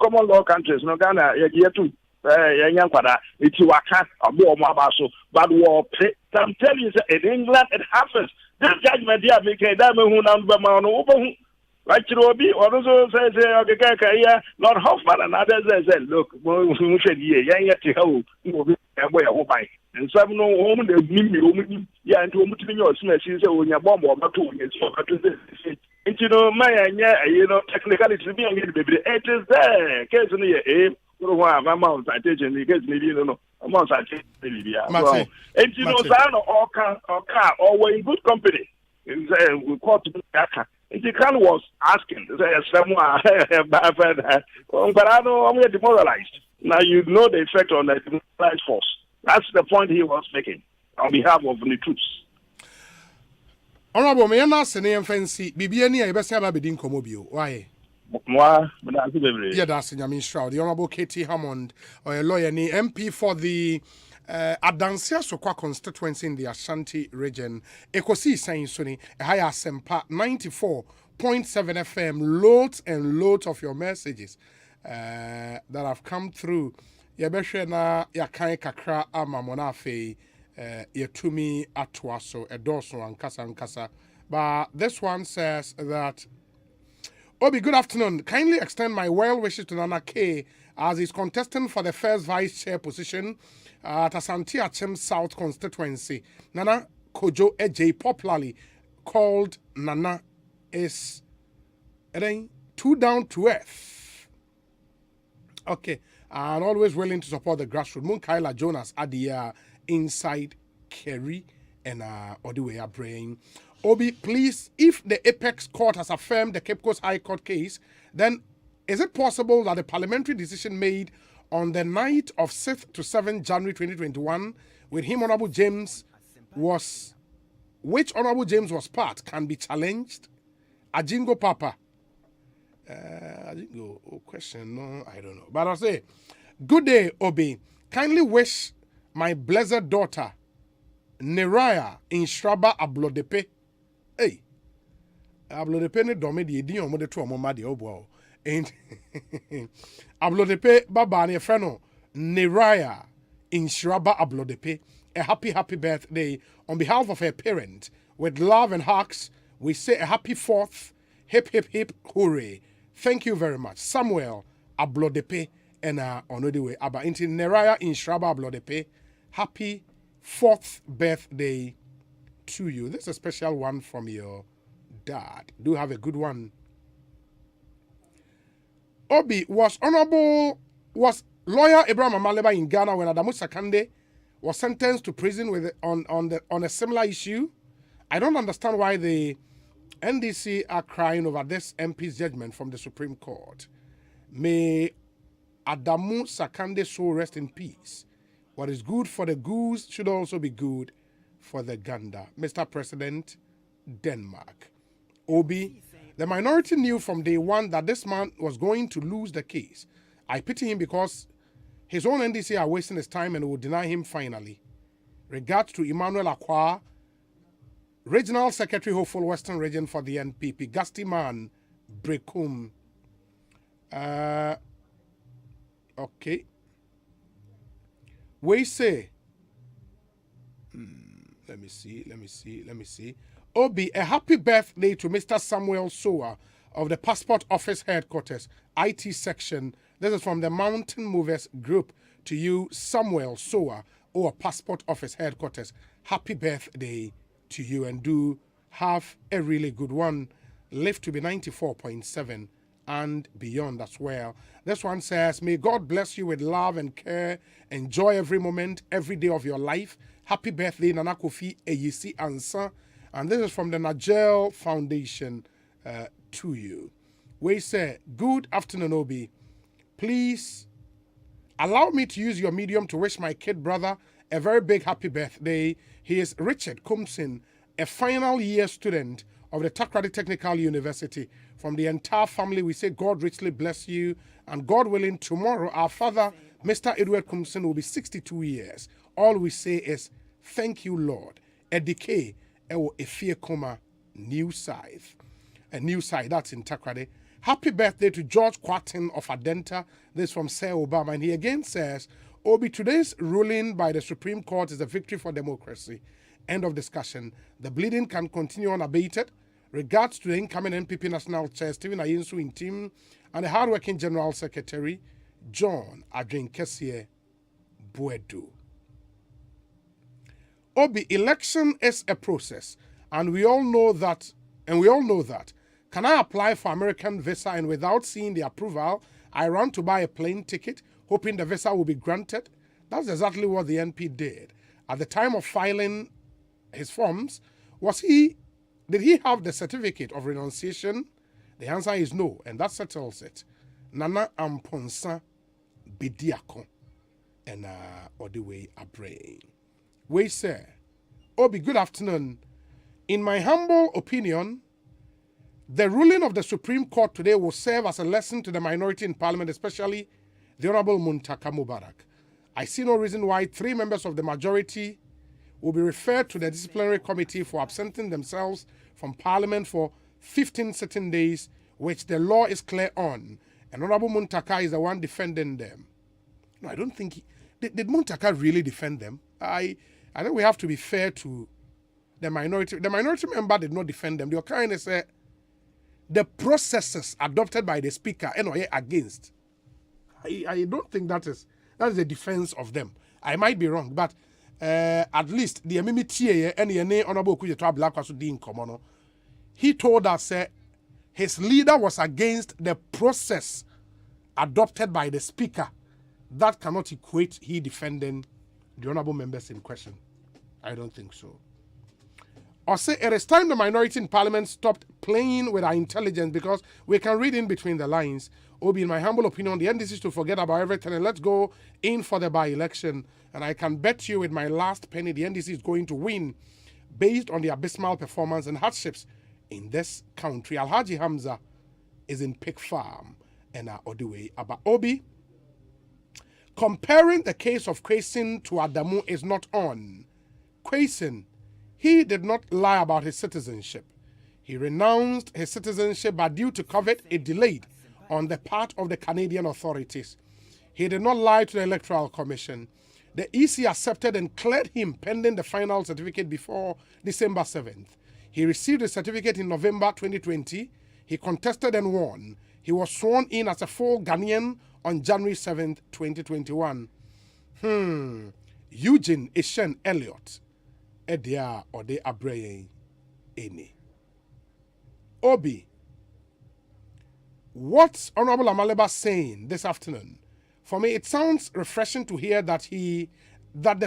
Common law countries, no Ghana, year 2. It's Waka, a more Mabaso, but war. I'm telling you, in England, it happens. This judgment here, make a diamond who number man over. Right, Roby, or also says, okay, Lord Hoffman and others say, look, we said, yeah, yet to hold, and some no home, they give me, yeah, and to your smith, you say, when you're bomb or not 2 years, and you know, my, technically, to be a little bit, it is there, occasionally, my citation, he gets me, amount citation, and you know, or car, or in good company, we call to the Khan was asking, someone, but I know I'm demoralized. Now you know the effect on the demoralized force. That's the point he was making on behalf of the troops. Honorable, may I not say name fancy? Bibiani, I best have a bidding comobio. Why? Yeah, that's in Yamin Shroud. The Honorable Katie Hammond, or a lawyer, MP for the Adansia Sokwa constituency in the Ashanti region. Ekosiisen Suni, a high Asempa 94.7 FM. Loads and loads of your messages that have come through. Yabeshe na yakai kakra ama monafe yetumi atwaso edoso ankasa. But this one says that Obi, good afternoon. Kindly extend my well wishes to Nana K as he's contesting for the first vice chair position at Asante Achem South constituency. Nana Kojo Eje, popularly called Nana, is too down to earth. Okay, and always willing to support the grassroots. Munkaila Jonas Adia inside Kerry and Odiwe Brain. Obi, please, if the Apex Court has affirmed the Cape Coast High Court case, then is it possible that the parliamentary decision made on the night of 6th to 7th January 2021, with him, Honorable James, which Honorable James was part, can be challenged? Ajingo Papa. Question, no, I don't know. But I'll say, good day, Obi. Kindly wish my blessed daughter, Neraya in Shraba Ablodepe. Hey, Ablodepe ne dome di edin omo de to omo ma de obo. And Ablodepe baba ne freno Neraya in Shraba Ablodepe. A happy birthday on behalf of her parent. With love and hugs, we say a happy 4th. Hip hip hip hooray. Thank you very much. Samuel Ablodepe and on the way. Aba into Neraya in Shraba Ablodepe. Happy 4th birthday to you. This is a special one from your dad. Do have a good one. Obi was lawyer Abraham Amaleba in Ghana when Adamu Sakande was sentenced to prison with on a similar issue. I don't understand why the NDC are crying over this MP's judgment from the Supreme Court. May Adamu Sakande soul rest in peace. What is good for the goose should also be good for the gander. Mr. President, Denmark. Obi, the minority knew from day one that this man was going to lose the case. I pity him because his own NDC are wasting his time and will deny him finally. Regards to Emmanuel Akwa, Regional Secretary Hopeful Western Region for the NPP, Gastiman Brekum. Okay. We say, let me see. Obi, a happy birthday to Mr. Samuel Soa of the Passport Office Headquarters, IT section. This is from the Mountain Movers Group to you, Samuel Soa, or Passport Office Headquarters. Happy birthday to you, and do have a really good one. Live to be 94.7 and beyond as well. This one says, may God bless you with love and care. Enjoy every moment, every day of your life. Happy birthday, Nana Kofi Eyisi Ansa. And this is from the Nigel Foundation to you. We say, good afternoon, Obi. Please allow me to use your medium to wish my kid brother a very big happy birthday. He is Richard Kumsin, a final year student of the Takrady Technical University. From the entire family, we say God richly bless you. And God willing, tomorrow, our father, Mr. Edward Kumsin, will be 62 years. All we say is, thank you, Lord. Edike, ewo efie koma, new scythe. A new side, that's in Takrady. Happy birthday to George Quatin of Adenta. This from Sir Obama. And he again says, Obi, today's ruling by the Supreme Court is a victory for democracy. End of discussion. The bleeding can continue unabated. Regards to the incoming NPP National Chair, Stephen Ayinsu in team, and the hardworking General Secretary, John Adrin Kessier Buedu. Obi, election is a process, and we all know that. Can I apply for American visa and without seeing the approval, I run to buy a plane ticket, hoping the visa will be granted? That's exactly what the NP did. At the time of filing his forms, did he have the certificate of renunciation? The answer is no, and that settles it. Nana Amponsa Bidiako and Odiwe Abrain. We say, Obi, good afternoon. In my humble opinion, the ruling of the Supreme Court today will serve as a lesson to the minority in Parliament, especially the Honorable Muntaka Mubarak. I see no reason why 3 members of the majority will be referred to the disciplinary committee for absenting themselves from Parliament for 15 sitting days, which the law is clear on. And Honorable Muntaka is the one defending them. No, I don't think did Muntaka really defend them? I think we have to be fair to the minority. The minority member did not defend them. They were kind of say the processes adopted by the speaker and against. I don't think that is the defense of them. I might be wrong, but at least the MMT and Honorable Kujetwa Black was in common. He told us his leader was against the process adopted by the speaker. That cannot equate he defending the honorable members in question. I don't think so. Osei, it is time the minority in Parliament stopped playing with our intelligence, because we can read in between the lines. Obi, in my humble opinion, the NDC is to forget about everything and let's go in for the by-election. And I can bet you with my last penny, the NDC is going to win based on the abysmal performance and hardships in this country. Alhaji Hamza is in Pig Farm and Odiwe Aba. Obi, comparing the case of Kwasin to Adamu is not on. Quayson, he did not lie about his citizenship. He renounced his citizenship, but due to COVID, it delayed on the part of the Canadian authorities. He did not lie to the Electoral Commission. The EC accepted and cleared him pending the final certificate before December 7th. He received the certificate in November 2020. He contested and won. He was sworn in as a full Ghanaian on January 7th, 2021. Eugene Ishen Elliott. Edia Ode Abreye Eni. Obi. What's Honorable Amaleba saying this afternoon? For me, it sounds refreshing to hear that the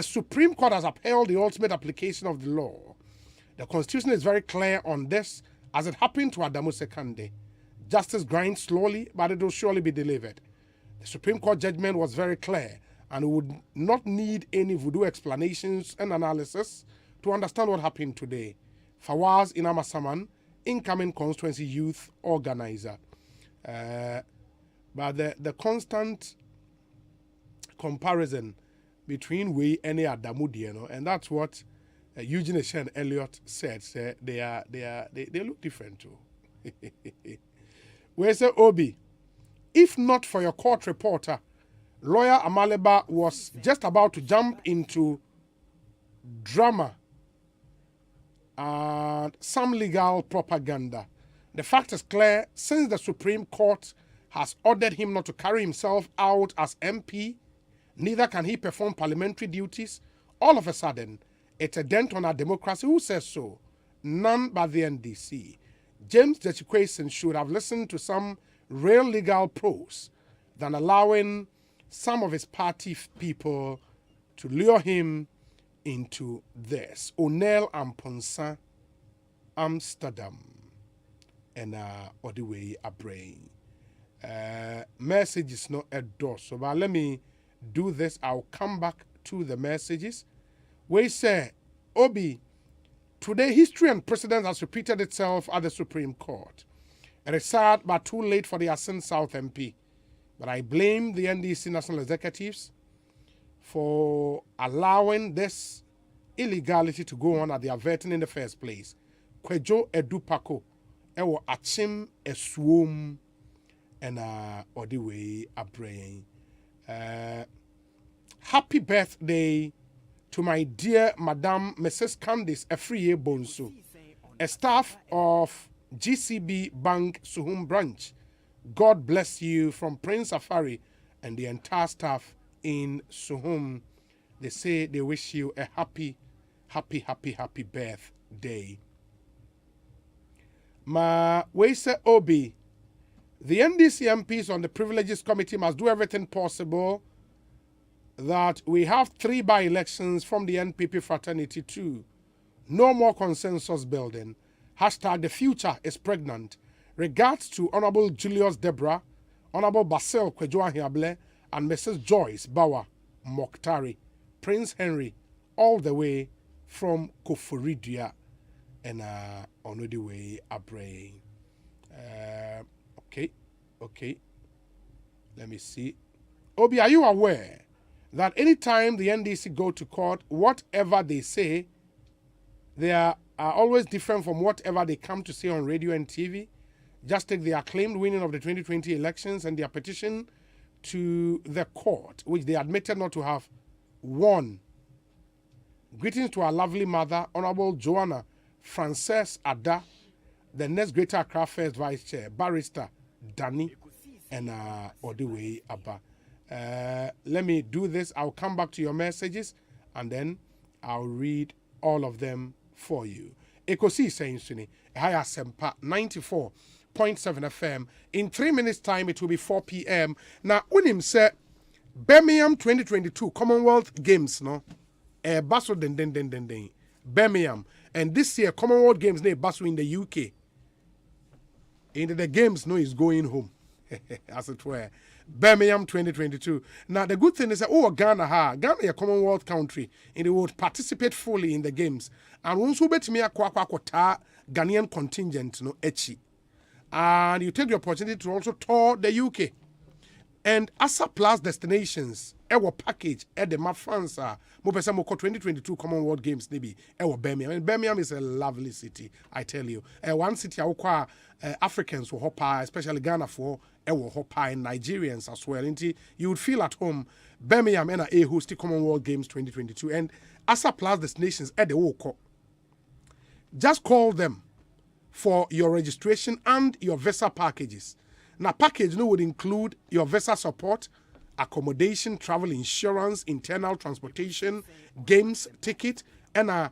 Supreme Court has upheld the ultimate application of the law. The Constitution is very clear on this, as it happened to Adamu Sekande. Justice grinds slowly, but it will surely be delivered. The Supreme Court judgment was very clear, and would not need any voodoo explanations and analysis to understand what happened today. Fawaz Inamasaman, incoming constituency youth organizer. But the constant comparison between we and Adamu, and that's what Eugene Eshen Elliott said. They look different too. Where's the Obi? If not for your court reporter, lawyer Amaleba was just about to jump into drama and some legal propaganda. The fact is clear, since the Supreme Court has ordered him not to carry himself out as MP, neither can he perform parliamentary duties. All of a sudden, it's a dent on our democracy. Who says so? None but the NDC. James Jechikwason should have listened to some real legal pros than allowing some of his party people to lure him into this. O'Neill and Ponsa, Amsterdam, and all the way a brain. Message is not a door, so but let me do this. I'll come back to the messages. We say, Obi, today history and precedent has repeated itself at the Supreme Court. It is sad but too late for the Asen South MP. But I blame the NDC national executives for allowing this illegality to go on at the Averting in the first place. Kwejo Edupako, Ewo Achim Esuom, and Odiwe Abrain. Happy birthday to my dear Madam Mrs. Candice Efriye Bonsu, a staff of GCB Bank Suhum branch. God bless you from Prince Afari and the entire staff in Suhum. They say they wish you a happy birthday. Ma Wese Obi, the NDC MPs on the Privileges Committee must do everything possible that we have 3 by-elections from the NPP fraternity too. No more consensus building. Hashtag the future is pregnant. Regards to Honorable Julius Deborah, Honorable Basil Kwejoahiable, and Mrs. Joyce Bawa Mokhtari, Prince Henry, all the way from Koforidia and on the way Abrey. Okay. Let me see. Obi, are you aware that anytime the NDC go to court, whatever they say, they are always different from whatever they come to say on radio and TV? Just take the acclaimed winning of the 2020 elections and their petition to the court, which they admitted not to have won. Greetings to our lovely mother, Honorable Joanna Frances Ada, the next Greater Accra First Vice Chair, Barrister Danny, and Odiwe Abba. Let me do this. I'll come back to your messages, and then I'll read all of them for you. Ekosiisen On Asempa 94.7 FM. In 3 minutes' time, it will be 4 p.m. Now, unim say Birmingham 2022 Commonwealth Games, no? Basso den. Birmingham. And this year, Commonwealth Games, ne Basso in the UK. In the games, no, is going home. As it were. Birmingham 2022. Now, the good thing is that, Ghana is a Commonwealth country, and they would participate fully in the games. And once we bet me a Ghanaian contingent, no, echi. And you take the opportunity to also tour the UK. And ASA Plus destinations Ewo package at the Mafansa, Mopesa Moko 2022 Commonwealth Games, maybe Ewo Birmingham. And Birmingham is a lovely city, I tell you. One city I Africans will hop high, especially Ghana for Ewo hop high, and Nigerians as well. You would feel at home. Birmingham and a host the Commonwealth Games 2022. And Asa Plus destinations at the Woko. Just call them for your registration and your visa packages. Now, package would include your visa support, accommodation, travel insurance, internal transportation, games, ticket, and a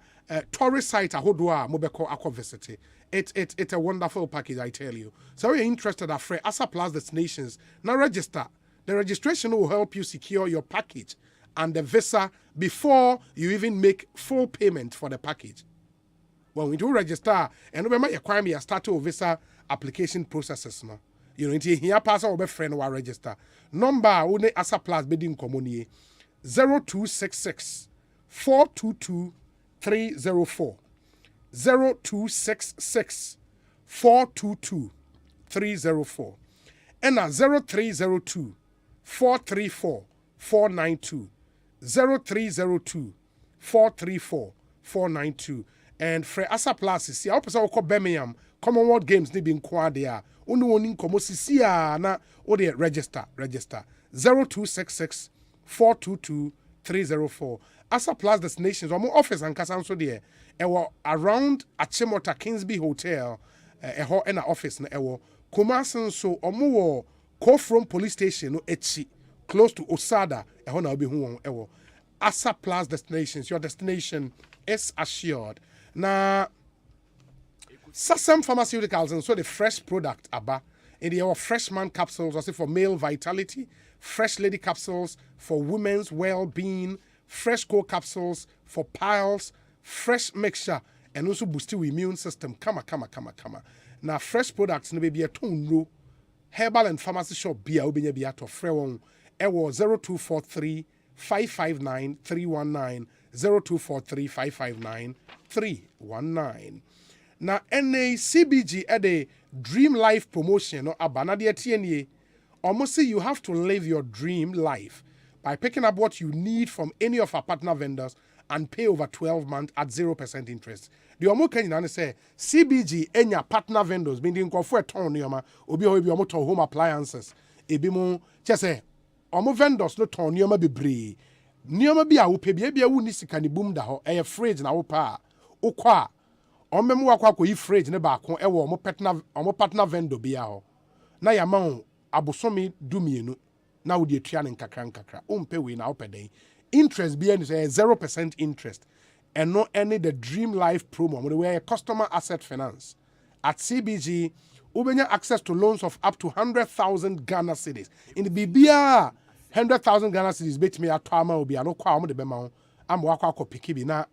tourist site ahodua mobeko aqua visit. It's a wonderful package, I tell you. So if you're interested at Free Asa Plus destinations, now register. The registration will help you secure your package and the visa before you even make full payment for the package. When we do register, and remember your crime, you start to visa application processes. No? You know, here pass our friend or register. Number one Asa Plus bidding communi 0266 422 304 0266 422 304 and 0302 434 492 0302 434 492 and for Asa Plus is here. Person who Birmingham Commonwealth Games ni bin kwa there. Unu woni komo sisi na o de register 0266 422 304. Asa Plus destinations omo office and kasa nso there. Ewo around Achimota Kingsby Hotel eho na office na ewo Kumasi nso omo wo Kofrom Police Station no echi close to Osada eho na obi hu ewo Asa Plus destinations. Your destination is assured. Now, Sasam Pharmaceuticals and so the fresh product aba in the freshman capsules also for male vitality, fresh lady capsules for women's well-being, fresh core capsules for piles, fresh mixture and also boost your immune system. Kama. Now fresh products no be a tone herbal and pharmacy shop beer obinya be at of frewon ewo 0243 559 319 0243 559 319. Now, CBG at a Dream Life promotion or Abanadi TNA. Almost say you have to live your dream life by picking up what you need from any of our partner vendors and pay over 12 months at 0% interest. The Omo Kenyan say CBG and your partner vendors being called for a ton yama obi omo to home appliances. Ebimo just say Omo vendors no ton yama be bree. Nioma bi a wo pe bia bia wo ni sika ni boom da ho e fridge na wo pa wo kwa omemu akwa ko yi fridge ne ba ko e wo omo partner vendor bia ho na ya ma wo abosomi dumienu na wo de atua ne nkakra o mpe we na wo peden interest bia ni say 0% interest and no any the dream life promo we were customer asset finance at CBG ubenya access to loans of up to 100,000 Ghana cedis in the BBA 100,000 Ghana cedis bet me at Tama will be no kwa the bema. I'm wako pikibi na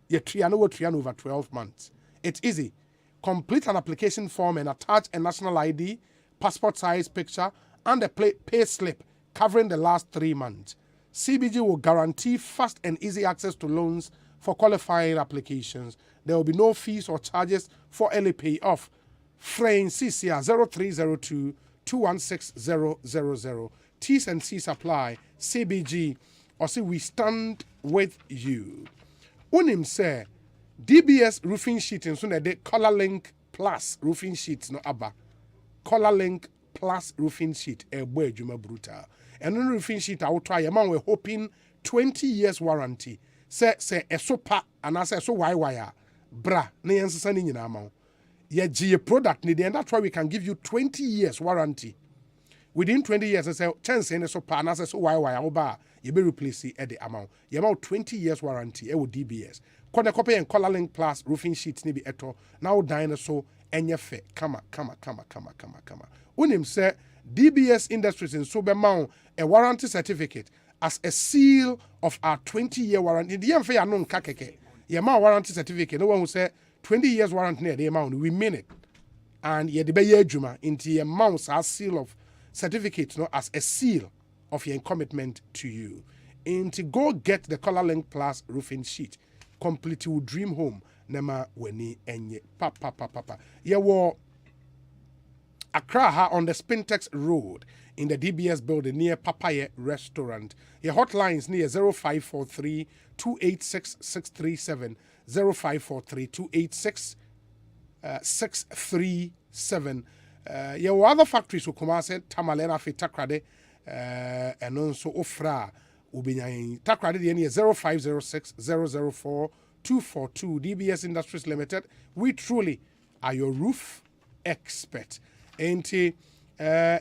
ye triano over 12 months. It's easy. Complete an application form and attach a national ID, passport size picture, and a pay slip covering the last 3 months. CBG will guarantee fast and easy access to loans for qualifying applications. There will be no fees or charges for early payoff. Frame CCR 0302 216 000. T's and C's apply. CBG, or say we stand with you. Unim say DBS roofing sheet and soon a color link plus roofing sheets no abba. Color link plus roofing sheet a boy juma brutal. And on roofing sheet I will try a man we're hoping 20 years warranty. Say a sopa and I say so wire bra na yansani nyina amount. Ye G product need and that's why we can give you 20 years warranty. Within 20 years, I say, chance in so partner says, why, you be replace at the amount. You amount 20 years warranty, with DBS. Corner copy and color link plus roofing sheets, nibi eto. Now dinosaur and your fe. Come. Unim say, DBS Industries in Sobermount, a warranty certificate as a seal of our 20-year warranty. The MFA are non kakeke. Your warranty certificate, no one who say 20 years warranty near the amount, we mean it. And ye debe ye juma into your mouse as seal of certificate as a seal of your commitment to you. And to go get the Color Link Plus roofing sheet. Complete your dream home. Nema weni enye. Papa. Ye wo Accra on the Spintex Road in the DBS building near Papaya Restaurant. Your hotlines near 0543 286 637 0543 286 637. Your other factories will come out Tamalena Fe Takrade and also Ofra Ubinyain Takrade the near 0506 004 242 DBS Industries Limited. We truly are your roof expert. Enti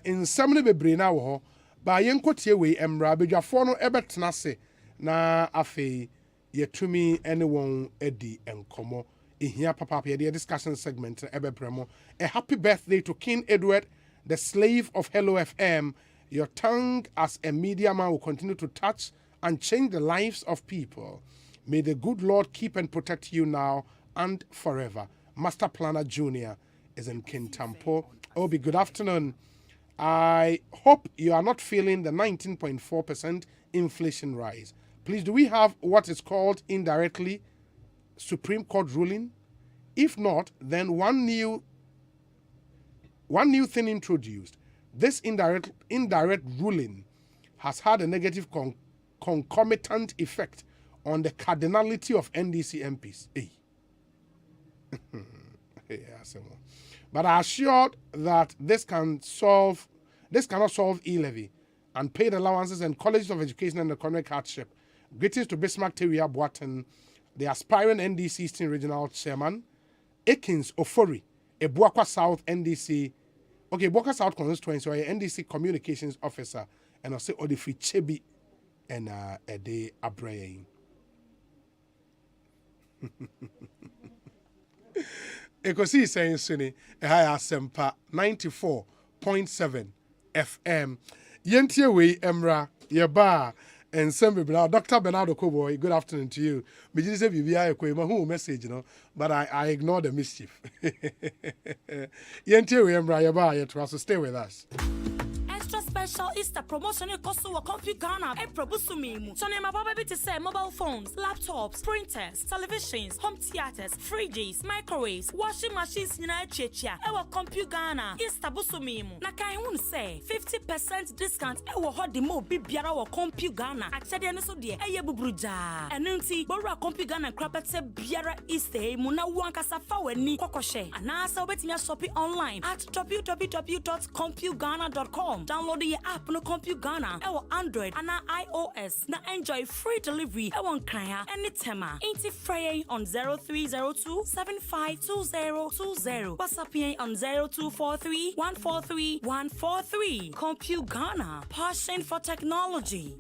in some bebre na wo ba yenkotie we emra bedwafo no ebetena se na afi yetumi ene won edi enkomo ehia papa ye discussion segment ebebremo. A happy birthday to King Edward, the slave of Hello FM. Your tongue as a media man will continue to touch and change the lives of people. May the good Lord keep and protect you now and forever. Master Planner Jr. is in Kintampo. Obi, good afternoon. I hope you are not feeling the 19.4% inflation rise. Please, do we have what is called indirectly Supreme Court ruling? If not, then one new thing introduced. This indirect ruling has had a negative concomitant effect on the cardinality of NDC MPs. But I assured that this cannot solve e-levy, unpaid allowances, and colleges of education and economic hardship. Greetings to Bismarck Teria Boaten, the aspiring NDC Eastern Regional Chairman, Ekins Ofori, a Buakwa South NDC, Buakwa South Constituency, or NDC Communications Officer, and also Odifi Chebi and Ede Abrayin. Ekosiisen Suni, Asempa 94.7 FM. Yentie we Emra, Yaba, and Sembi Dr. Bernardo Koboy, good afternoon to you. Me just say who message, but I ignore the mischief. Yentie we Emra, Yaba, yet to stay with us. Special Easter promotion in Kosovo Computer Ghana and Probusumi. So, my baby to say mobile phones, laptops, printers, televisions, home theaters, fridges, microwaves, washing machines, Checha, our Computer Ghana, Easter Busumi. Nakai won't say 50% discount, our hot demo, Bibiara or Computer Ghana. Actually, I so dear, Ayabubruja. And Nunti, Bora Computer Ghana Crapate Biara Easter, Muna Wankasafa, and Ni Kokoshe. And now, so bet me shopping online at www.computerghana.com. Download the app no Computer Ghana, our Android and our iOS. Now enjoy free delivery. I want Kaya anytime. Ain't Frey on 0302 752020. WhatsApp on 0243 143 143. Computer Ghana, passion for technology.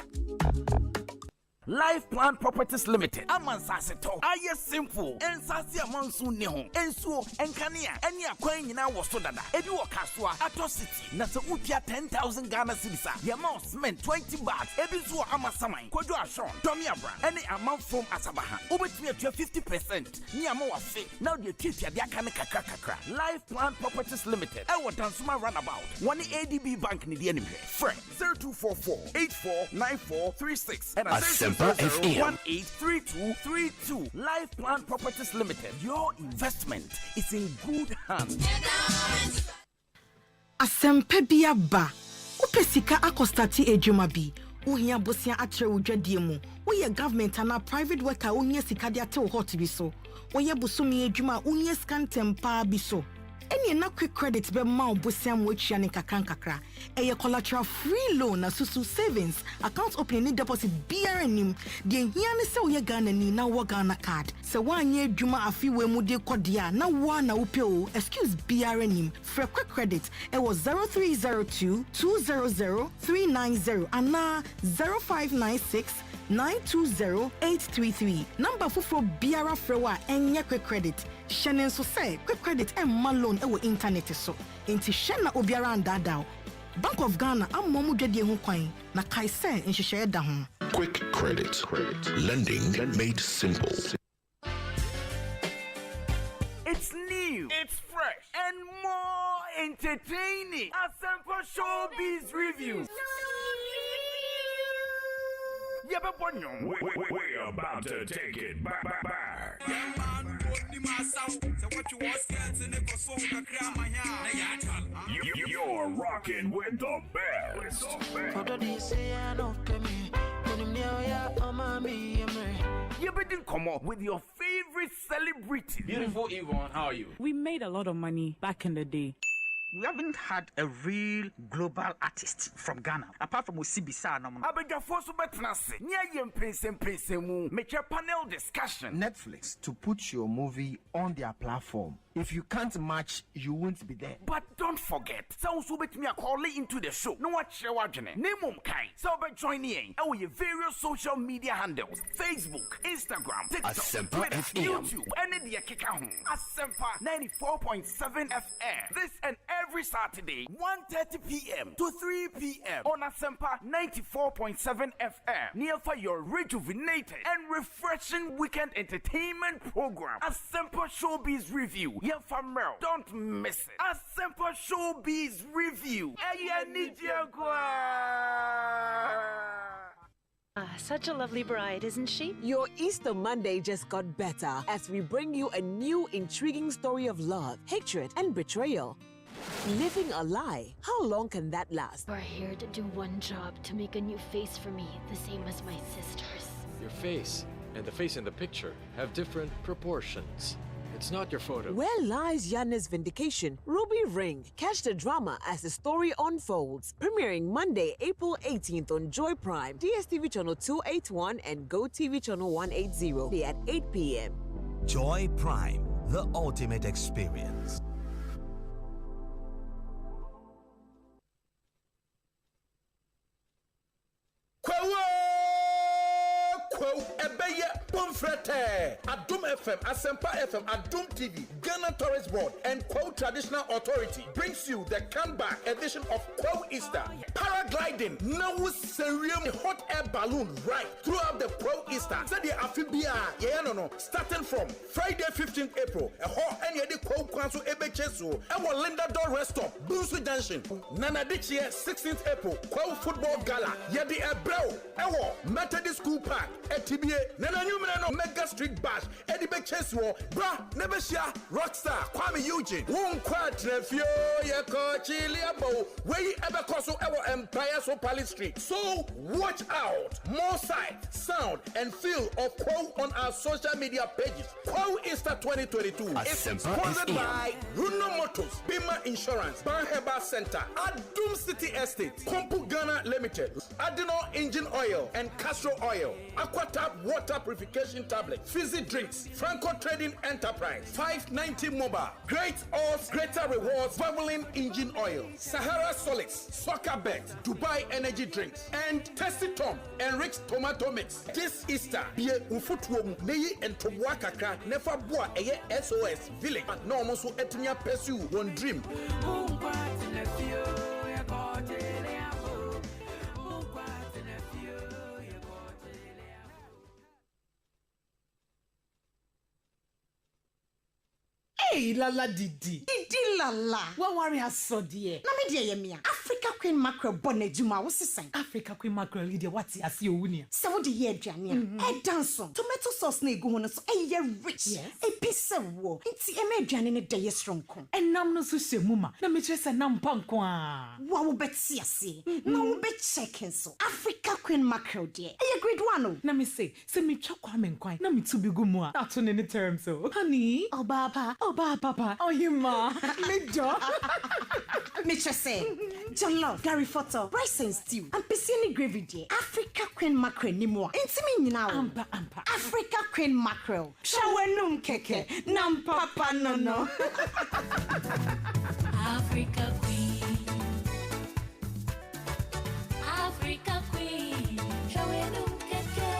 Life Plan Properties Limited. Amansaseto. Aye simple. Ensasi amansu neho. Ensuo enkania. Eni akwan nyina wo so dada. Ebi wo kaswa Ato City. Na se upia 10,000 Ghana cedis. Yama cement 20 bags. Ebi so amasaman. Kojo ashon. Tommy Abra. Eni amount from Asabaha. Obetumi atua 50%. Ni ama wa fe. Now the titia dia kan kakra. Life Plan Properties Limited. Ewo Dansuma Runabout. One ADB Bank ni die nimhe. Friend 0244 849436. And Asempa FM 183232. Life Plan Properties Limited. Your investment is in good hands. Asempa biaba. Upesika akostati ejuma bi. Uhia bosia atre udwadie mu. Uye government ana private worker unye sikade ate wo hot bi so. Uye busumi ejuma unye scan tempa bi so. Any na quick credit be ma obosia mo atwa ne kakra. Eye collateral free loan na susu savings account opening deposit BRNim. De hia ne se oye Ghana ni na wo Ghana card. Se wanye adwuma afi we mu de kodia na wo na wo pe o excuse BRNim. For quick credit it was 0302 200 390 and na 0596 920-833. Number for Biara Frewa and quick credit. Shannon so say quick credit and malone ewo internet so. Inti Shanna Obiara and Dadao. Bank of Ghana am momu dwede ho kwan na kai say nhihye da ho. Quick credit. Lending made simple. It's new, it's fresh, and more entertaining. Asempa Showbiz Reviews. We're about to take it back. You're rocking with the best. You better come up with your favorite celebrity. Beautiful Yvonne, how are you? We made a lot of money back in the day. We haven't had a real global artist from Ghana, apart from Osibisa. Panel discussion. Netflix to put your movie on their platform. If you can't match, you won't be there. But don't forget, sounds will bet me a call into the show. No watch your watching. Name Kai. So by joining in our various social media handles: Facebook, Instagram, TikTok, Asempa Twitter, FM. YouTube, and the Kikahu. Asempa 94.7 FM. This and every Saturday, 1:30 p.m. to 3 p.m. on Asempa 94.7 FM. Near for your rejuvenated and refreshing weekend entertainment program. Asempa Showbiz Review. Yeah, Famel. Don't miss it. Asempa Showbiz Review. Such a lovely bride, isn't she? Your Easter Monday just got better as we bring you a new intriguing story of love, hatred, and betrayal. Living a lie. How long can that last? We're here to do one job, to make a new face for me, the same as my sister's. Your face and the face in the picture have different proportions. It's not your photo. Where lies Yanna's vindication? Ruby Ring. Catch the drama as the story unfolds. Premiering Monday, April 18th on Joy Prime, DSTV channel 281 and GoTV channel 180 at 8 p.m. Joy Prime, the ultimate experience. Pomfrete, Adum FM, Asempa FM, Adum TV, Ghana Tourist Board, and Quo Traditional Authority brings you the comeback edition of Quo Easter. Paragliding, now serium hot air balloon ride throughout the Quo Easter. Sadia Afibia, starting from Friday 15th April, a hot and yedi Quo Council Ebechesu, our Linda Door Restaurant, Bonsu Junction, Nanadichia 16th April, Quo Football Gala, Yedi Ebreo, our Methodist School Park, Etibie, Nana Numero Mega Street Bash, Eddie Bechesuo, Bra, Nebeshia, Rockstar, Kwame Eugene, Won Quat, Refio, Yako, Chiliabo, where you ever cost our Empire so Palace Street. So watch out. More sight, sound, and feel of Quo on our social media pages. Quo Easter 2022 is sponsored by Runo Motors, Bima Insurance, Banheba Center, Adum City Estate, Kompu Ghana Limited, Adeno Engine Oil and Castro Oil, Aquatap Water Purification Tablet, Fizzy Drinks, Franco Trading Enterprise, 590 Mobile, Great Oils, Greater Rewards, Bubbling Engine Oil, Sahara Solids, Soccer Bet, Dubai Energy Drinks, and Tasty Tom, Enriched Tomato Mix. This Easter, be Ufutuom, Neyi and Tobwakaka, Nefa Boa, SOS Village, and no almost Etnia pursue one dream. Hey, Lala Didi. Didi Lala. What worry has so dear? Na me dear yemia. Africa Queen Mackerel bonne juma wo sisan. Africa Queen Mackerel leader what as you wunia. Se wo de ye aduane a. E danson. Tomato sauce na egu ho no so e ye rich. Yes. E pisa wo. Nti e me aduane ne de ye stronko. Enam no so hwemu ma. Na me kire se nam panko a. Wa wo beti ase. Na wo be checking so. Africa Queen Mackerel dear. E ye grade 1 o. Na me say me twa kwa me nkwan. Na me tu bi gu mu a. Ato ne term so. Honey, Obaba, Papa, oh you ma, me do. Me say, John Love, Gary Photo, rice and stew, and piscine gravy dear. Africa Queen Mackerel ni mo. Intimi now. Ampa. Africa Queen Mackerel. Shawenum keke, nam papa no. Africa Queen. Africa Queen. Shawenum keke.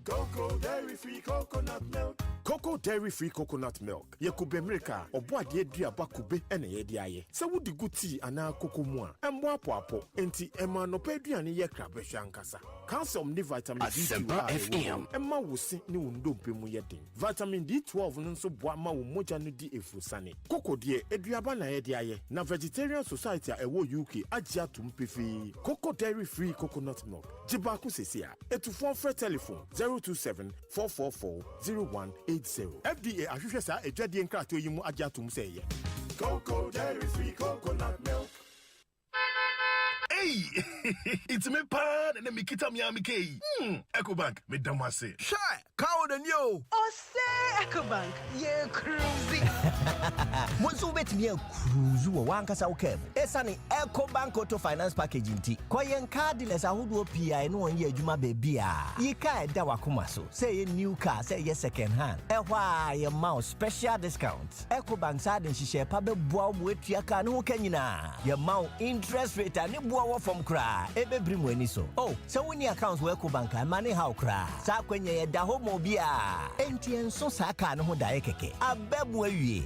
Cocoa, dairy-free coconut milk. Cocoa dairy free coconut milk. Ye kube America or bois de diaba kube and a yediaye. So would the good tea and now cocoa moa and wapo enti emma no pediani ye crabbe shankasa. Calcium ni vitamin Asempa D2 FM. Emma will sing ni undumpe muyedin. Vitamin D12 nso boama wo moja no di efusane. Cocoa die eduaba na yediaye. Na Vegetarian Society ewo UK ajia tumpefi. Cocoa dairy free coconut milk. Jibaku sesia. Etufon for telephone 027-444-0180. FDA ahwehwe sa edwade nkrato yimu ajia tum seye. Cocoa dairy free coconut milk. Hey, it's me pan and me kita mi amike. Ecobank, me damase. Shy, cow than you. Osei Ecobank, ye cruisy. Monso bet me cruise wo wan kasa ukeb. Esani Ecobank Auto Finance Package nti. Koyen cardless ahodo PI no onye adwuma bebia. Ye ka eda wakoma so. Say ye new car, say ye second hand. Ehwa ye mouse special discount. Ecobank sa den hihye pa beboa mo etua ka no kanyina. Ye mouse interest rate ani boa from cry. Ebe brim weni so. Oh, so when your accounts work Ecobank money how cry. Sa kwenye ye da homo bia. Enti enso sa ka no ho da keke. Abebu awie.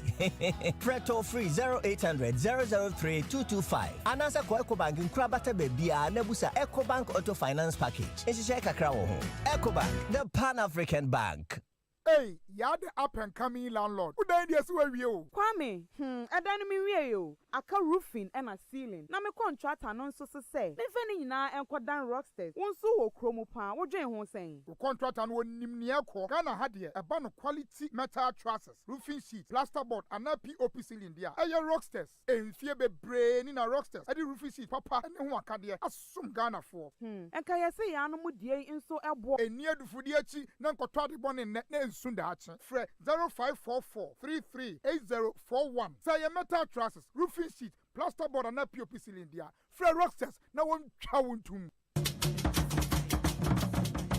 Preto free 0800 003 225. Anasa ko Ecobank nkrabata bebia na busa Ecobank Auto Finance Package. Ehihye kakra wo ho. Ecobank, the Pan-African Bank. Hey, you're the up and coming landlord. Who died yes where you? Kwame, I don't mean you. Aka roofing and a ceiling. Na me contract anon so say. Me feni na enko dan rocksters. Won so wo kromo pan. Wo dwen ho sen. The contract and won nimni ekọ. Ghana had here a ban of quality metal trusses, roofing sheets, plasterboard and a POP ceiling there. Aye rocksters. Enfie be brain in a rocksters. Adi roofing sheet papa and ho aka there. Asum Ghana for. Enka ye say ya no mu die nso ebo. Eni adufudi achi na nkotwa de bon ne Sundachi. Fre 0544-338041. Say your metal trusses, roofing sheet, plasterboard and a POP cylinder. Fre rocksters, now one chawuntum.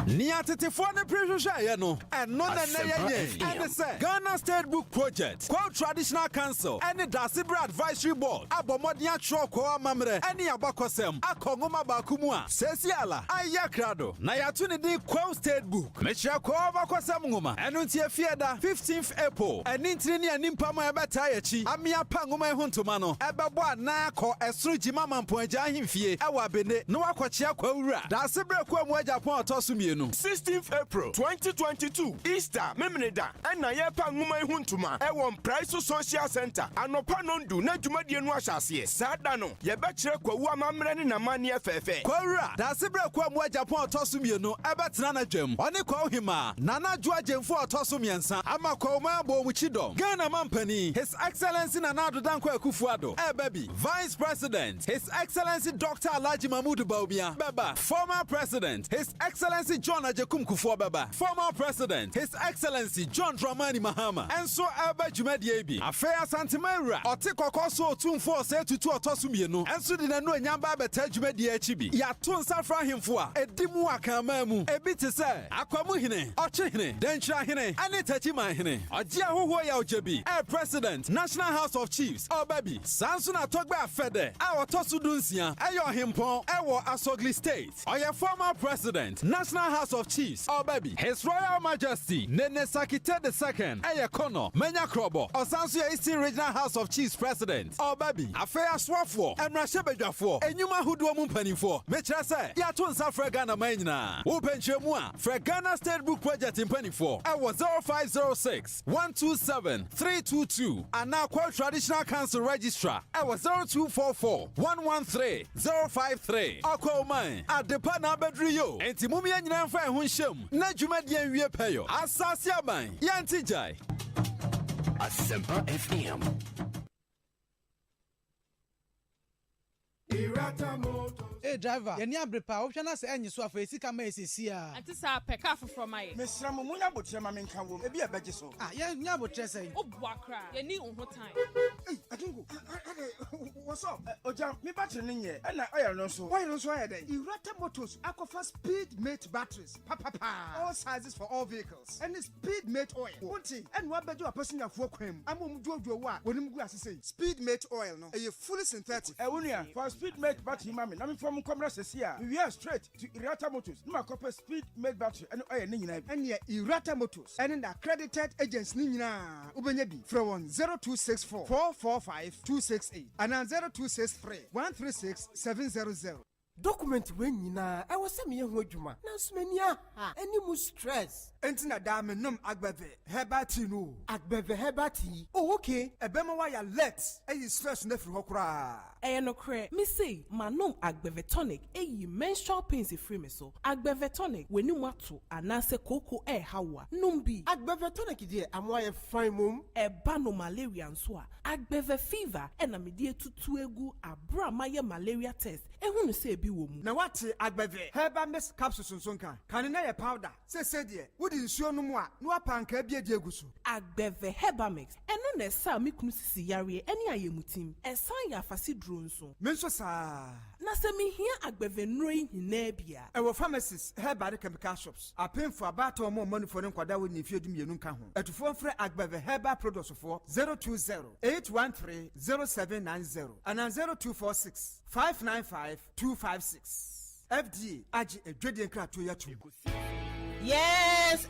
Niatete ne prehwehwe no eno na ye and say Ghana State Book Project Quo Traditional Council and Dasibra Advisory Board abomodi atro ko amamre ene abakosem akongoma bakumu a sesiala aya krado na yato ne di Quo State Book mechia ko abakosem ngoma eno ntie fieda 15th April eni ntiri ne animpa ma ebeta yachi amia pa ngoma ehuntoma no ebebo na akọ esoro jima mampo agya ahimfie ewa bene no akochia kwa wura Dasibra ko amu agya pon otosumie 16th April 2022 Easter Memneda and Nayepa Nguma Huntuma Ewon Price Social Center Anopa Nondu na dwumadie no ahyase sada no ye bechere kwawu amamre na mani efefe kwawura Dasibra kwa mu Japan otosumie no ebetena na dwam one kwa ohima nana dwo agemfo otosumiensa ama kwa ma bo mu chidom Ghana Mampani His Excellency Nana Adodankwa Akufo-Addo baby Vice President His Excellency Dr. Alhaji Mahmoud Bawumia baba Former President His Excellency John Ajekum Kufuor-Baba, former president, His Excellency John Dramani Mahama, and so Abba Jumedi Abi, Affair Santimera, Otiko Koso 247 Otosumie, and so did no Nyamba Beta Jumedi Echibi, Yatun Safra Himfua, Edimu Akamamu, Ebiti say, Aquamuhine, Ochihine, Denchahine, and Etachimahine, Ojia Huya Ojebi, Air President, National House of Chiefs, Obabi, Sansuna Togba Fede, our Tosudunsia, Ayo Himpon, Ewo Asogli State, or your former president, National House of Chiefs, Obabi, His Royal Majesty, Nene Sakite II, Ayakono, Menya Krobo, Osansu Eastern Regional House of Chiefs President, Obabi, Afea Swafo, and Rashebejafo, and Yuma Hudu Mumpani for, Metrase, Yatunsa Fregana Maina, Open Chemua, Fregana State Book Project in Penny 4, I was 0506 127 322, and now Quo Traditional Council Registrar, I was 0244 113 053, Oko Mine, at the Pana Bedrio, and Timumia Nyanfa Hunsham, Najumadian Wepayo, Asasiaban, Yantijai. Asempa FM. Hey driver, you need brepa. Option na say enyi so afa esi kama esisi a. Ati sa peka foforo mai. Mesra mo munya botre ma menka wo. Ebi abeje so. Ah, ye nya botre say. Obuakra. Ye ni unho time. Hey, Atungo. What's up? Oja, me battery ni ye. E na oil no so. Why no so aye den? Irata Motors Aquafa Speed Mate batteries. All sizes for all vehicles. And Speed Mate oil. Wonti, and wa beje apesin afo kwam. Amom dwoodwo wa. Wonim gu asese. Speed Mate oil no. E fully synthetic. For Speed Mate battery mami. Na me from Monkomra Sesia, we are straight to Irata Motors. No copper speed made battery and oil Nina and near Irata Motors and in accredited agents Nina Ubenyabi from 0264 445 268 and 0263 136 700. Document when nyina e wose me ho adwuma na so mani aha any mu stress enti na da me nom agbeve hebati no agbeve hebati oh okay ebema wa ya let e stress na firi ho kura no kre me say manom agbeve tonic e menstrual pains free me so agbeve tonic weni mu ato anase koko hawa numbi agbeve tonic die amwa ye fine mum e ba no malaria nso a agbeve fever na me die tutu egu abra maye malaria test ehunu say bi wo mu na wate agbeve herbal mix capsules nso nka kan na ye powder se die wodi nsuo no mu a no apanka bia die egusu agbeve herbal mix eno na sa me kunu sisi yare eni ayemutim esan ya fasi duro nso me nso sa na se me hia agbeve nroi hina bia ewo pharmacies herbal chemical shops apemfo abato mo manufo ne kwada wo ne fiedum yenu nka ho etufo mfre agbeve herbal products for 020-813-0790 and 0246 595-256. FDA Aji Edwedian Krato Yatu. Yes,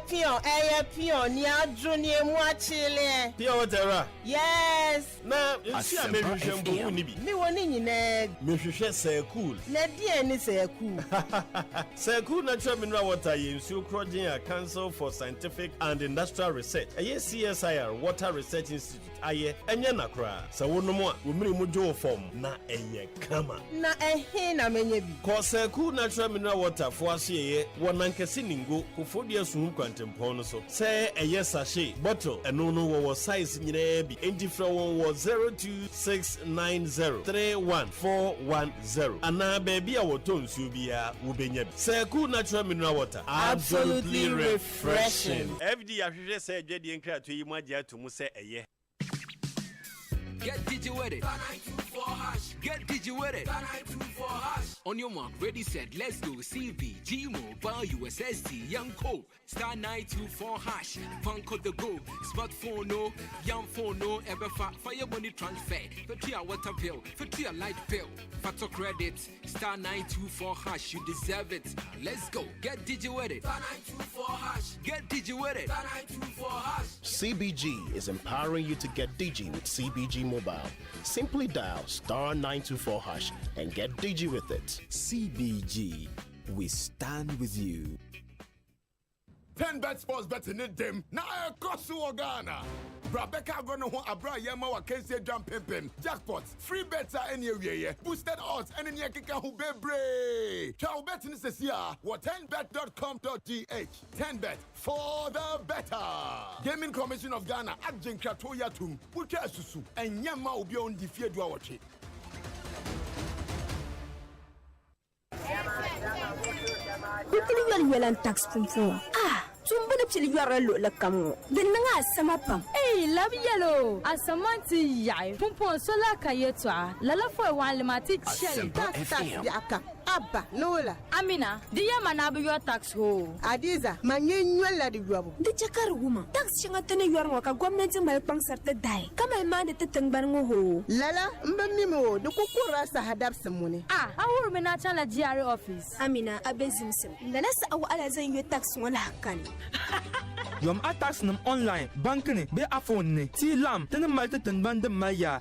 pion, ni adroni mu achile. Pia whatever. Yes. Na, you see a measure mbu ni bi. Me woni nyine. Me hwehwe say cool. Na die ni say cool. Say cool natural mineral water ye nsu krojin a Council for Scientific and Industrial Research. Aye CSIR Water Research Institute. Aye enye na kra. Sa wonomo a wo miri mu jo form na enye kama. Na ehe na menye bi. Ko say cool natural mineral water for aseye wonankese ningo kofodia sunu kwantempon no so. Say eye sachet bottle eno no wo size nyina bi. Enti fra won wo 02690314110 ana baby a woto nsu bia wo benya bi. Say cool natural mineral water absolutely refreshing. FD ahwehwe say adwade nkra to yi mu agya to mu say eye. Get digi with it. 924#. Get digi with it. 924#. On your mark, ready, set, let's go. CV, G Mobile, USSD, Young Co. Star 924#. Bank the go. Smartphone no, young phone no. Ever fire money transfer. For 3 water bill, for 3 light bill. Factor credit. Star 924#. You deserve it. Let's go. Get digi with it. 924#. Get digi with it. 924#. CBG is empowering you to get digi with CBG Mobile. Simply dial star 924# and get digi with it. CBG, we stand with you. 10 bet sports betting in them. Now Ekosiisen Ghana. Brabeka gonna ho abra yema wa kense jump pimpin. Jackpots, free bets are anywhere. Boosted odds and in yakika hu bebre. Chow betting is here. What 10bet.com.gh. 10bet for the better. Gaming Commission of Ghana Adjen Kratoya tum. Uche susu and yama ubi on the fear do watch it. Kukuli yalan tax pumpo. Tumbuno pili yara lo la kamo. Denanga sama pam. Labi yellow. Asamanti yai. Pumpo sola kayetwa. Lala fo wan limati cheli. Tax yaka. Abba nola. Amina, diya manabu your tax ho. Adiza, manye nywela di yuabu. Di chakar woman. Tax changa tene yuar waka gwamnati mai pang sarte dai. Kama ima de teteng barngo ho. Lala, mbamimo do kukura sa hadap semune. Awur mena chala GRA office. Amina, abezimsim. Nalasa awa ala zan yu tax wala hakani. Yom atax nam online banking be afon ne ti lam tan malta tan band maya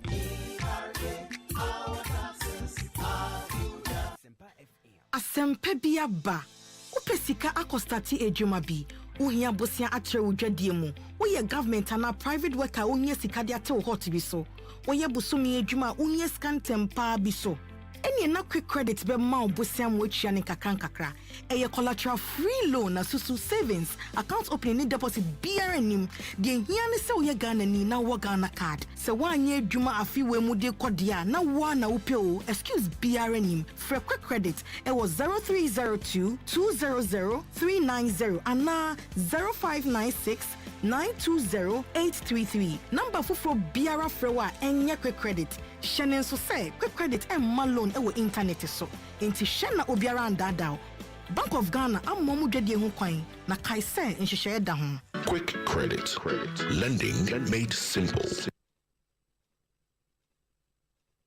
Asempa bia ba upesika akostati ejuma bi uhia bosia atre udwadie mu woye government ana private worker unya sika de ate hot bi so woye busumi ejuma unya scan tempa bi so eni na quick credit be ma obosia mo atwa ne kakra eye collateral free loan na susu savings account opening ni deposit BRNim de hia ne se woye Ghana ni na wo Ghana card se wanye adwuma afiwe mu de kodia na wo na upeo excuse BRNim for quick credit it was 0302 200 390 and 0596 920-833. Number for Biara Frewa and quick credit. Shannon so say quick credit and malone ewo internet so. Inti Shanna Obiara and Dadao. Bank of Ghana am momu dedi hu kwan na kaise nhihye da ho. Quick credit. Lending made simple.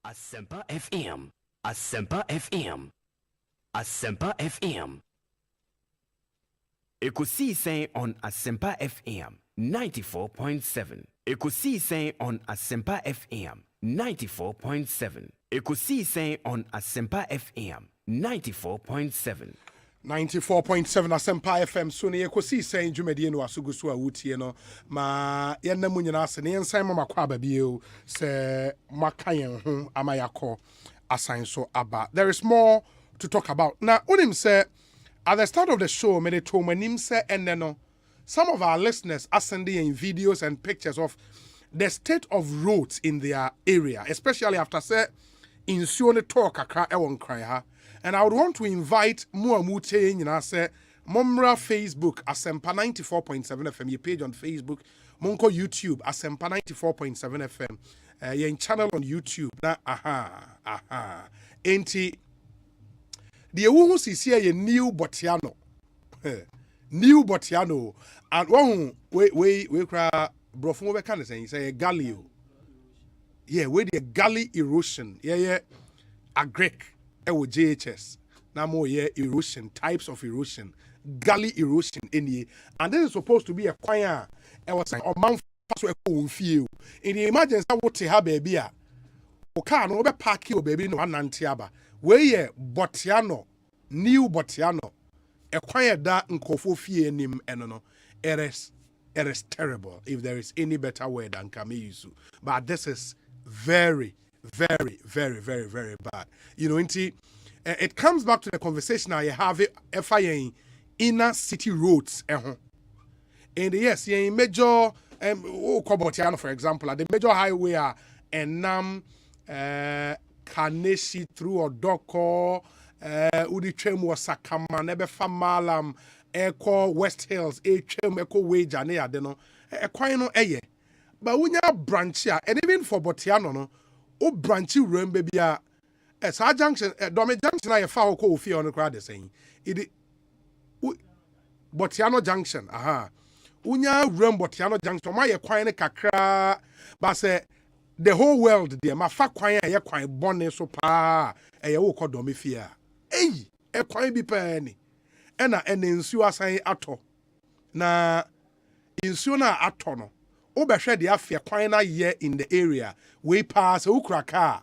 Asempa FM. Asempa FM. Asempa FM. Ekosiisen on Asempa FM 94.7. Ekosiisen on Asempa FM 94.7. Ekosiisen on Asempa FM 94.7. 94.7 Asempa FM so ne Ekosiisen dwumadi no asugusu a wutie no ma yenna munyina ase ne yensan mama kwa babie se makayen ho amayako asan so aba. There is more to talk about. Now unim say at the start of the show me de to manim say enno some of our listeners are sending in videos and pictures of the state of roads in their area, especially after say insuo ne talk akra e won kran ha. And I would want to invite Muamute, you know, say, Momra Facebook, Asempa 94.7 FM, your page on Facebook, Monko YouTube, Asempa 94.7 FM, your channel on YouTube, Enti, the Ewuhus is here, new Botiano, and one, we cry, Brofo, we can say, Galio. Yeah, we the gully erosion, a Greek. JHS now more erosion, types of erosion, gully erosion in here, and this is supposed to be a choir. I was saying, or man so a feel in the emergency. What to have baby? Okay, no be park your baby no anantiaba. Where ye Botiano, new Botiano, a choir that nkofo fie nim enono. It is terrible. If there is any better word than Kamiyusu, but this is very, very, very, very, very bad. You know, it comes back to the conversation I have FIA inner city roads. And yes, in major, Kobotiano, for example, at the major highway, Enam, Kaneshi through Odoko, Udichemu, Sakama, Nebefa Malam, Eko, West Hills, Echem, Eko Wage, and Adeno, Equino Eye. But when you have branch here, and even for Botiano, no. O branchy room baby a sa junction Dome junction I fa ko ofi on crowd the saying it Botiano junction unya room Botiano junction ma ye kwan ne kakra ba say the whole world there ma fa kwan ye kwan bonne so pa ye wo ko Dome fia e kwan bi pa ni e na nsuo asan ato na nsuo na ato no Obeshe the afia kwan na ye in the area we pass ukraka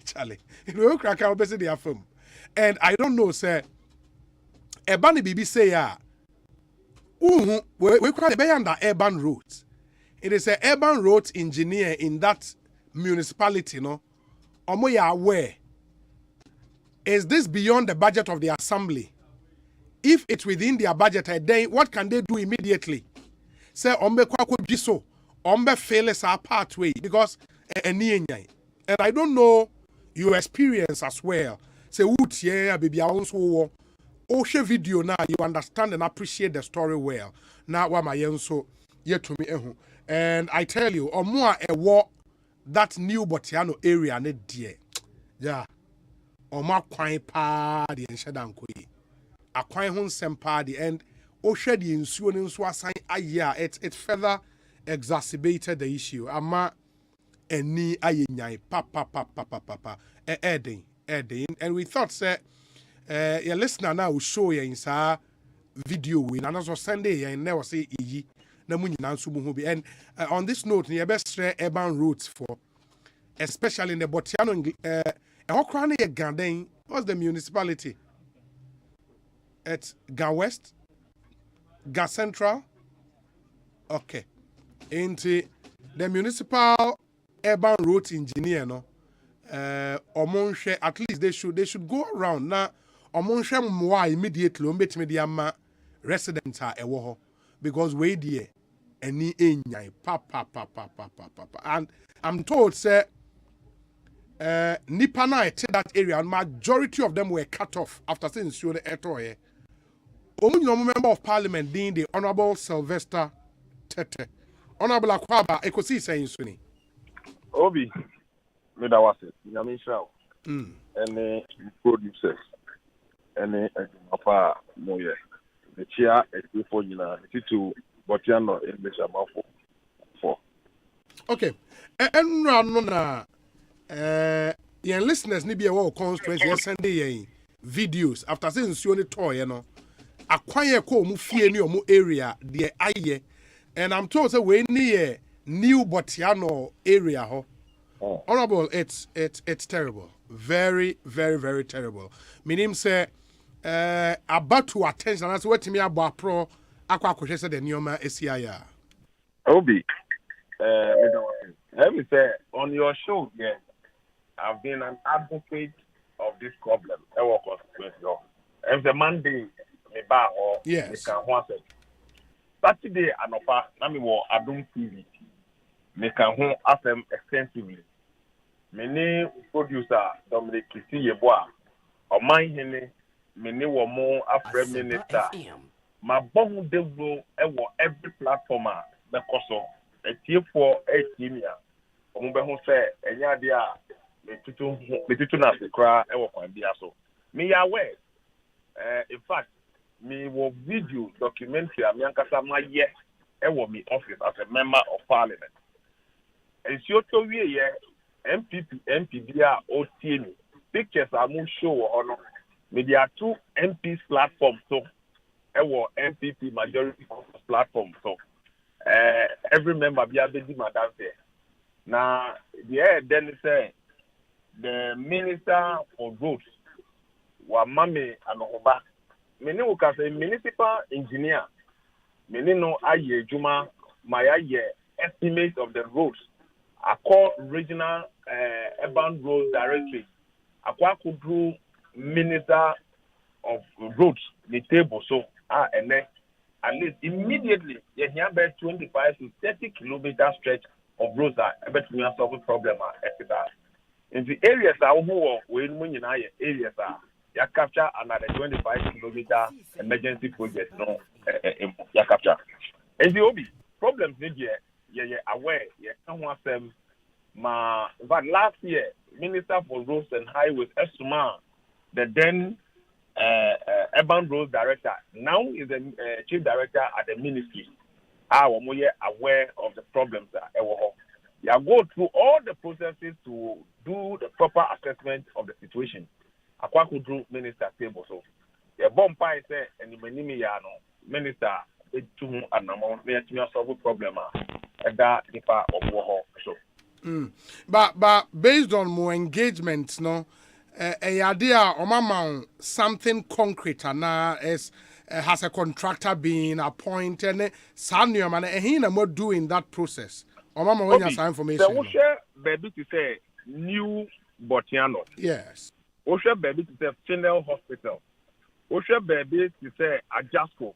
Charlie ukraka obese the afam and I don't know say ebani bibi say ya we call the under urban roads. It is a urban roads engineer in that municipality, no omo ya aware is this beyond the budget of the assembly? If it's within their budget, then what can they do immediately? Say ombe kwa jiso ombe fail sa pathway because and I don't know your experience as well. Say woot yeah baby also share video now you understand and appreciate the story well. Now what my so yet to me and I tell you or more a war that new Botiano area ne dear yeah or more quine party and shadan koi a quine home sem party and Oshe the insurance was sign it further exacerbated the issue. Ama eni ayenyai papa adding and we thought say your listener now will show you in sa video win and also Sunday and never say iyi na munyi na nsubu ho bi and on this note the best urban routes for especially in the Botiano hokra na Gaden what's the municipality it's Ga West Ga Central, okay. Into the municipal urban road engineer, no. Omonshe at least they should go around now. Omonshe mwa immediately umbet mediama residents are ewoho because we die any enyai papa. And I'm told say nipa na that area and majority of them were cut off after saying so the etoye. Member of Parliament being the Honorable Sylvester Tete. Honorable Akwaba, Ekosiisen Suni. Obi, Medawase, Yamisha, and producers, and Papa Moye, the chair, before you know, to Botiano and Mr. Mafo. Okay, and run Yeah, listeners ni be a constraints yes send videos after saying nsuo ne toy no. Akwaye ko mu fie ni omu area de aye. And I'm told say we near New Botiano area ho. Honorable, it's terrible. Very, very, very terrible. Minim say about to attention that's what me about pro akwa kwhwɛ sɛ the nneɛma esiaya. Obi, let me say on your show, yeah, I've been an advocate of this problem. I work on every Monday, me ba or yes, me can one Saturday anopa na me wo Adum TV. Me can hon FM extensively. Me ni producer Dominic Kisi Yeboa. Oman hene me ni wo mo afre minister. Ma bon devil every platform because of a tier for a teamia. Omo be ho say enya de a me tutu na se kra e wo kwan bia so. Me ya aware. In fact, me wo video documentary am yankasa ma ye e wo me office as a member of parliament. And so to we ye MPP a o tie me. Pictures am show ono. Me there are 2 MPs platform so our MPP majority platform. So every member be able to madam there. Now then say the minister for roads wa mame anoba. Many who can say municipal engineer. Many no aye juma my aye estimate of the roads. I call regional urban road directory. I could do minister of roads the table so and then at least immediately you hear about 25 to 30 kilometer stretch of roads that about to solve a problem in the areas who when you know areas you capture another 25 kilometer emergency project no you capture and the obi problems need you aware you can't want them but last year Minister for Roads and Highways Esuma the then urban road director now is the chief director at the ministry. We are aware of the problems that you go through all the processes to do the proper assessment of the situation. I could do minister table so. The bomb pie say and the minister to an amount may solve a problem and that if of war so. But based on more engagements, no. A idea or mama something concrete and has a contractor being appointed. Sanya man, he no doing that process. Or mama when you have information. So share baby to say new Botiano. Yes. Share baby to say Final Hospital. Share baby to say Ajasco.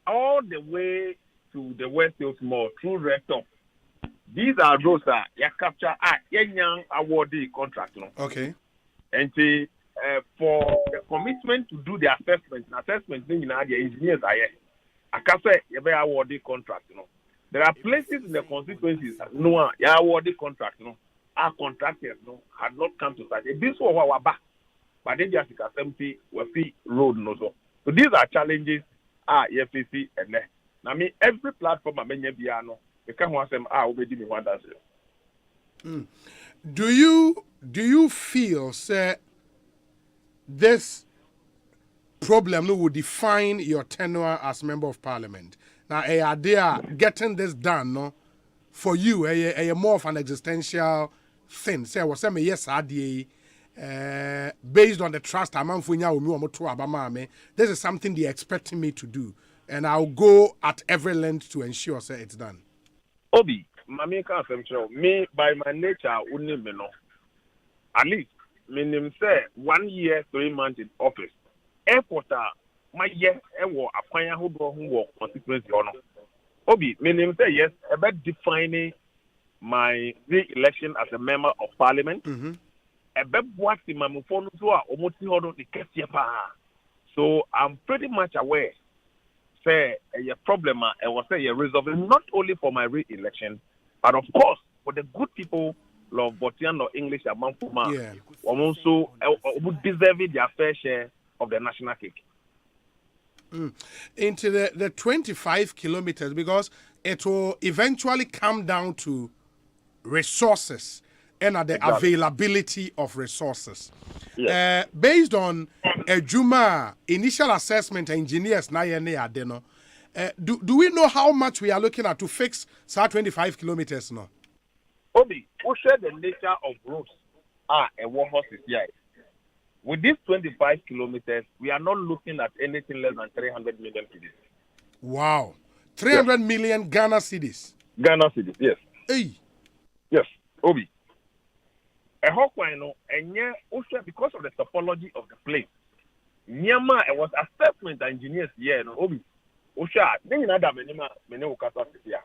All the way to the West Hills Mall through Rectum. These are those that you capture young awardee contract. No? Okay. And for the commitment to do the assessment you know, the engineers are here. I can say you be awarded contract, you know. There are places in the constituencies no you awarded contract, you know. Our contractors, you know, had not come to site. This was our back, but they just empty we see road no so. So these are challenges FCC and there. Now me every platform I mean no, you can't want them already me want that. Do you feel, sir, this problem will define your tenure as member of parliament? Now, they are getting this done, no, for you, a more of an existential thing. Say, was saying yes, based on the trust among this is something they're expecting me to do, and I'll go at every length to ensure, sir, it's done. Obi. Me by my nature wouldn't know. At least meaning say 1 year, 3 months in office. Airport my year ewo akwanya hodo ho wo constituency ono. Obi meaning say yes about defining my re-election as a member of parliament. So I'm pretty much aware say a problem I was say a resolving not only for my re-election. But of course, for the good people of Botiano English and Manfuma, also would deserve their fair share of the national cake. Into the 25 kilometers, because it will eventually come down to resources. and the availability of resources. Yes. Based on Juma initial assessment engineers na do we know how much we are looking at to fix 25 kilometers no? Obi, we share the nature of roads and what horses here. With these 25 kilometers, we are not looking at anything less than 300 million cedis. Wow. 300 million Ghana cedis. Ghana cedis, yes. Hey. Yes, Obi. A Hawkwino, and yeah, also because of the topology of the place. Nyama, it was assessment engineers here, no, Obi. Osha, then another many Okasa here.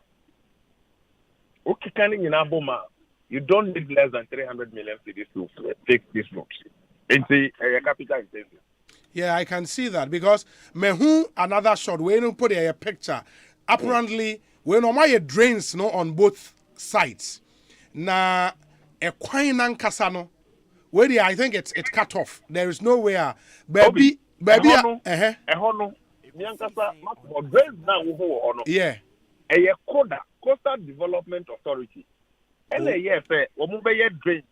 Okay, canning in Aboma, you don't need less than 300 million cedis to fix this road. It's a capital intensive. Yeah, I can see that because mehu another shot. We don't put a picture. Apparently, we no my drains no on both sides. Na a quainan kasano. Where I think it's cut off. There is nowhere. Baby. Yeah. A Coastal Development Authority. And a year fair, drains.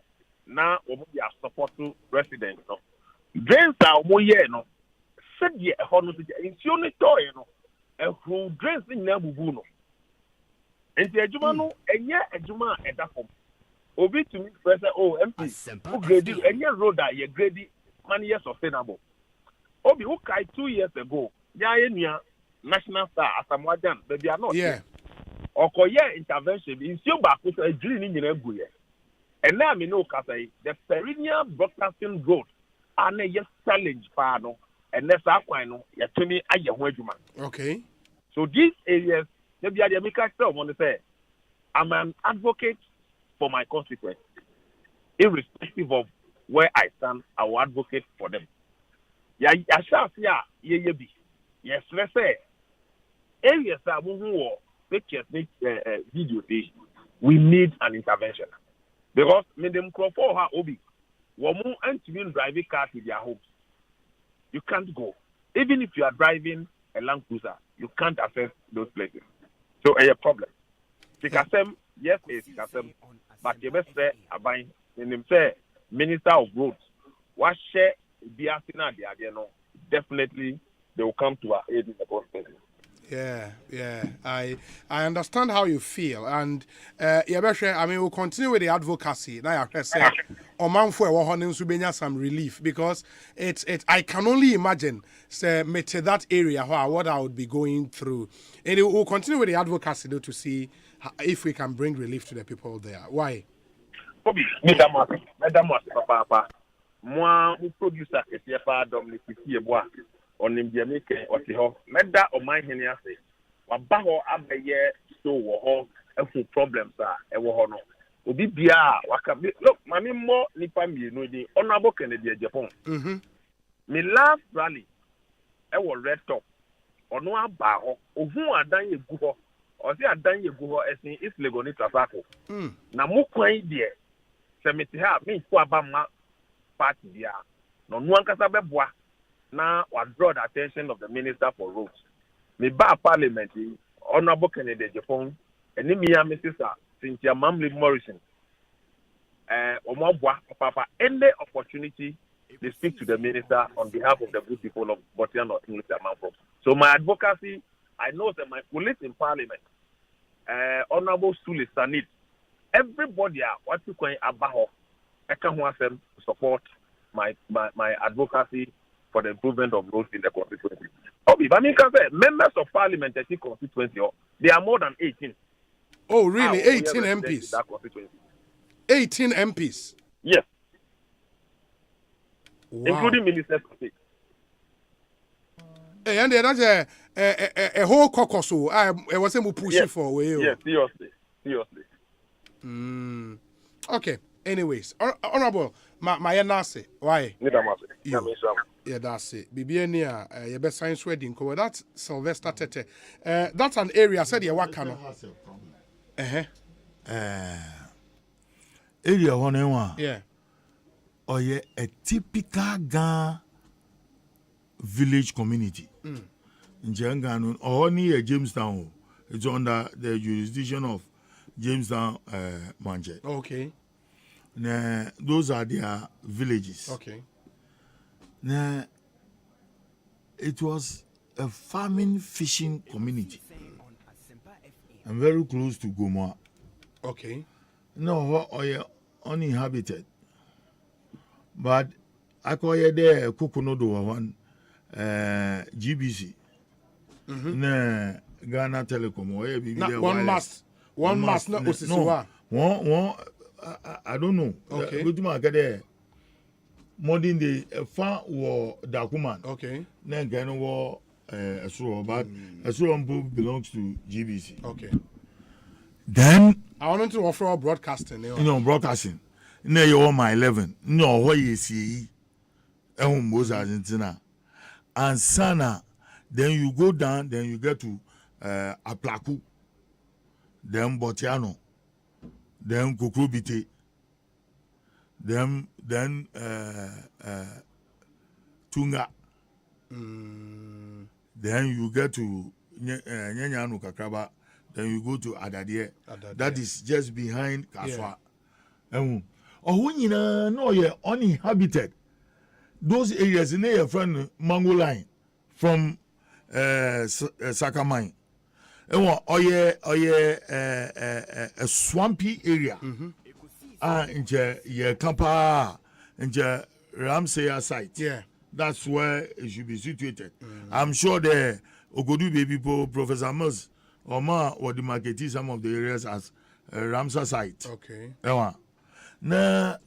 Now, we are supporting residents. No, drains are more year. No, said ye a honor in Sionito, no, and who drains in Nabubuno. And the Jumano, and yet a Juma at that home. Obi to me, Professor MP, who graded and your road that ye graded money sustainable. Obi who kai 2 years ago, Yaya National Star Asamwajan, but they are not. Yeah. Or Koya intervention in Sioba, which is drilling in Ebuye. And now I know the perennial broadcasting road and a challenge pano and that's why no ya to me okay. So these areas maybe I make want to say I'm an advocate for my constituents. Irrespective of where I stand, I will advocate for them. Yes, let's say areas that who pictures video we need an intervention. Because them for her Obi, woman and to drive a car to their homes. You can't go. Even if you are driving a Land Cruiser, you can't access those places. So a problem. Sikasem, yes, it's Sikasem, but you must say Abain, and him say Minister of Roads. What share Biasina definitely they will come to our aid in the post places. Yeah. I understand how you feel, and I mean we'll continue with the advocacy. Now I say, some relief because it's I can only imagine say that area what I would be going through, and we'll continue with the advocacy though, to see if we can bring relief to the people there. Why? Papa, moi who producer Dominic on him make or meda or my henia say wabaho abeye so wo ho problems are e wo no obi bia waka look mami mo nipa mi no di honorable Kennedy Japan me last rally e wo red top ono aba ho ohun adan egu ho o si adan egu ho esin is legoni traffic na mo kwan die se me ti ha me ko aba ma party dia no no ankasa beboa. Now, I draw the attention of the Minister for Roads. Me ba Parliament, Honorable Kennedy Japan, and Mrs. Cynthia Mamley Morrison. Papa, any opportunity they speak to the Minister on behalf of the good people of Botiano English Amampo. So my advocacy, I know that my colleagues in Parliament, Honorable Suli Sanit, everybody what you call Abaho, I can want them to support my advocacy for the improvement of roads in the constituency. If I mean, members of Parliament in the constituency, they are more than 18. Oh, really? 18 MPs? That constituency. 18 MPs? Yes. Wow. Including ministers of state. Hey, and that's a whole caucus. I was pushing for. Yes, seriously. Okay. Anyways, honorable, my nasi. Why? Yeah, that's it. Bibiania, your best science wedding. That's Sylvester Tete. That's an area. Said you what can. Area 101. Yeah. Or yeah, a typical Ghana village community. In Jangano, or near Jamestown. It's under the jurisdiction of Jamestown Manje. Okay. Those are their villages. Okay. Now, it was a farming fishing community. I'm very close to Goma. Okay. No, uninhabited. But I call you there Kukunodo one GBC. Na Ghana Telecom or one must not no. One I don't know. Okay. Go to my there. Modern day far war Dakuman. Okay. Then Ghana war Asuro, but Asuro belongs to GBC. Okay. Then I wanted to offer broadcasting. Broadcasting. Now you on my 11. No, what you see? Argentina. And Sana, then you go down, then you get to Aplaku, then Botiano, then Kukrubite, then Tunga. Then you get to Nyanyanu Kakraba, then you go to Adadie. That is just behind Kaswa. When you know you're uninhabited, those areas in your friend Mango line from Sakamine. A swampy area. In your Kampa, in your Ramsey site. Yeah. That's where it should be situated. I'm sure the Ogodu baby Professor Mus or Ma or demarcated some of the areas as Ramsey site. Okay. Nah.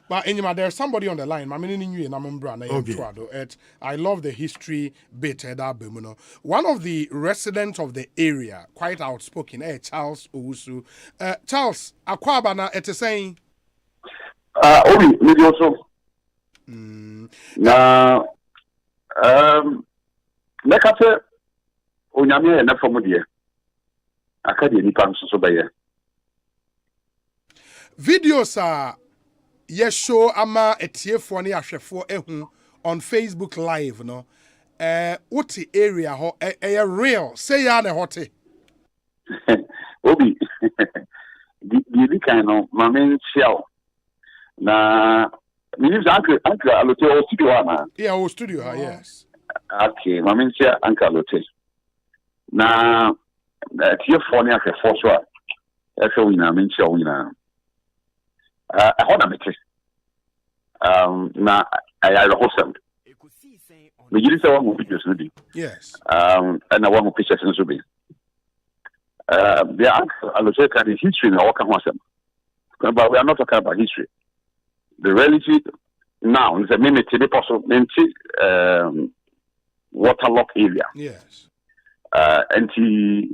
But anyway, there's somebody on the line. Okay. I love the history bit. One of the residents of the area, quite outspoken, Charles Owusu. Charles, Akwabana, it is saying. Obi, maybe also. Na, nekate onyame na famudie. Akadi ni pam so baye. Videos are yes show ama etiefo ne ahwefo ehu on Facebook live no. What the area ho real say ya na hote. Obi. The kind of mamen shell. Na Minister Uncle Alote or studio na. Yeah, our studio, yes. Okay, mamen shell Uncle Alote. Na etiefo ne ahwefo so a efe wina men shell wina. I hold a meeting. Na I wholesome. We use our videos, maybe. Yes. And I want to pictures in Subi. The answer I look at the history in our Washington. But we are not talking about history. The reality now is a minute to be possible waterlock area. Yes. And the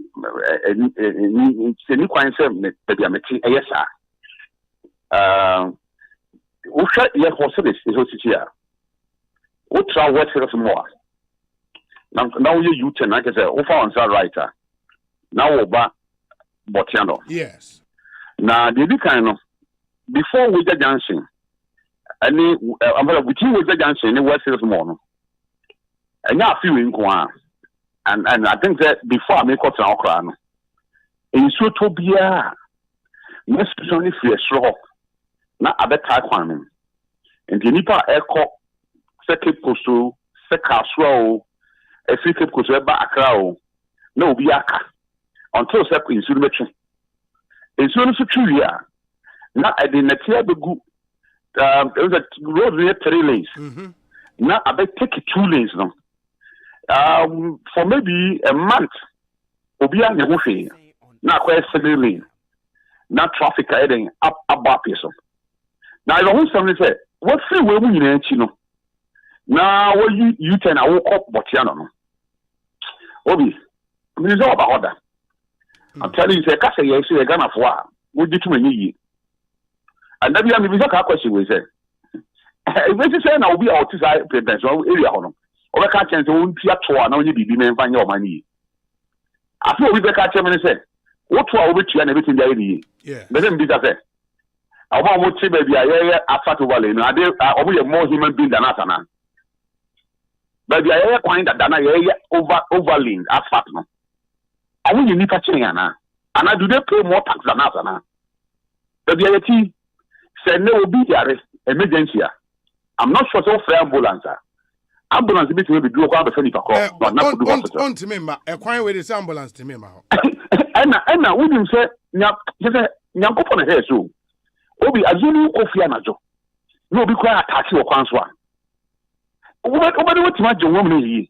new coin said maybe I'm a yes, sir. We try to get horses is what here. We try what for more. Now you turn like I say, we found that writer. Now over Botiano. Yes. Now the kind of before we get dancing, any between we get dancing, any West is more. And now feeling go and I think that before I make us our crown, in so to be especially if you're slow. Na abeta kwamen enti nipa eko second posto sekaso o efike posto eba akra o na obi aka until second insu metwe insu no so twi ya na identity abegu there was a road near 3 lanes na abet take 2 lanes no for maybe a month obi anya ho hwe na akwa 3 lane na traffic heading up so. Now, I don't say, what free way we in Chino? Now, what you turn I woke up, but you know. Obi, I mean, it's all about order. I'm telling you, say, Cassa, you see a gun of war. Would you too many? And then we talk about question we say. If you say, now be out to area, or I can't change the own Pia Toa, now you be men find your money. I feel we back at 10 minutes. What to our witch and everything there? Yeah. But then be that. I want to baby, I fat over lane. I will more human being than us. But I find that Dana over lane as fat. I will need a chain, and I do they pay more tax than us. But the reality, say no be there emergency. I'm not sure so for ambulance. Ambulance be to be do kwa be fani pa ko but na do hospital. On to me ma e kwan we this ambulance to me ma ho. Ena we dim say nyankopon na here so. Obi azunu ofia najo. No be kwa attack wo kwan so a. Obadi what ma je wom na yi.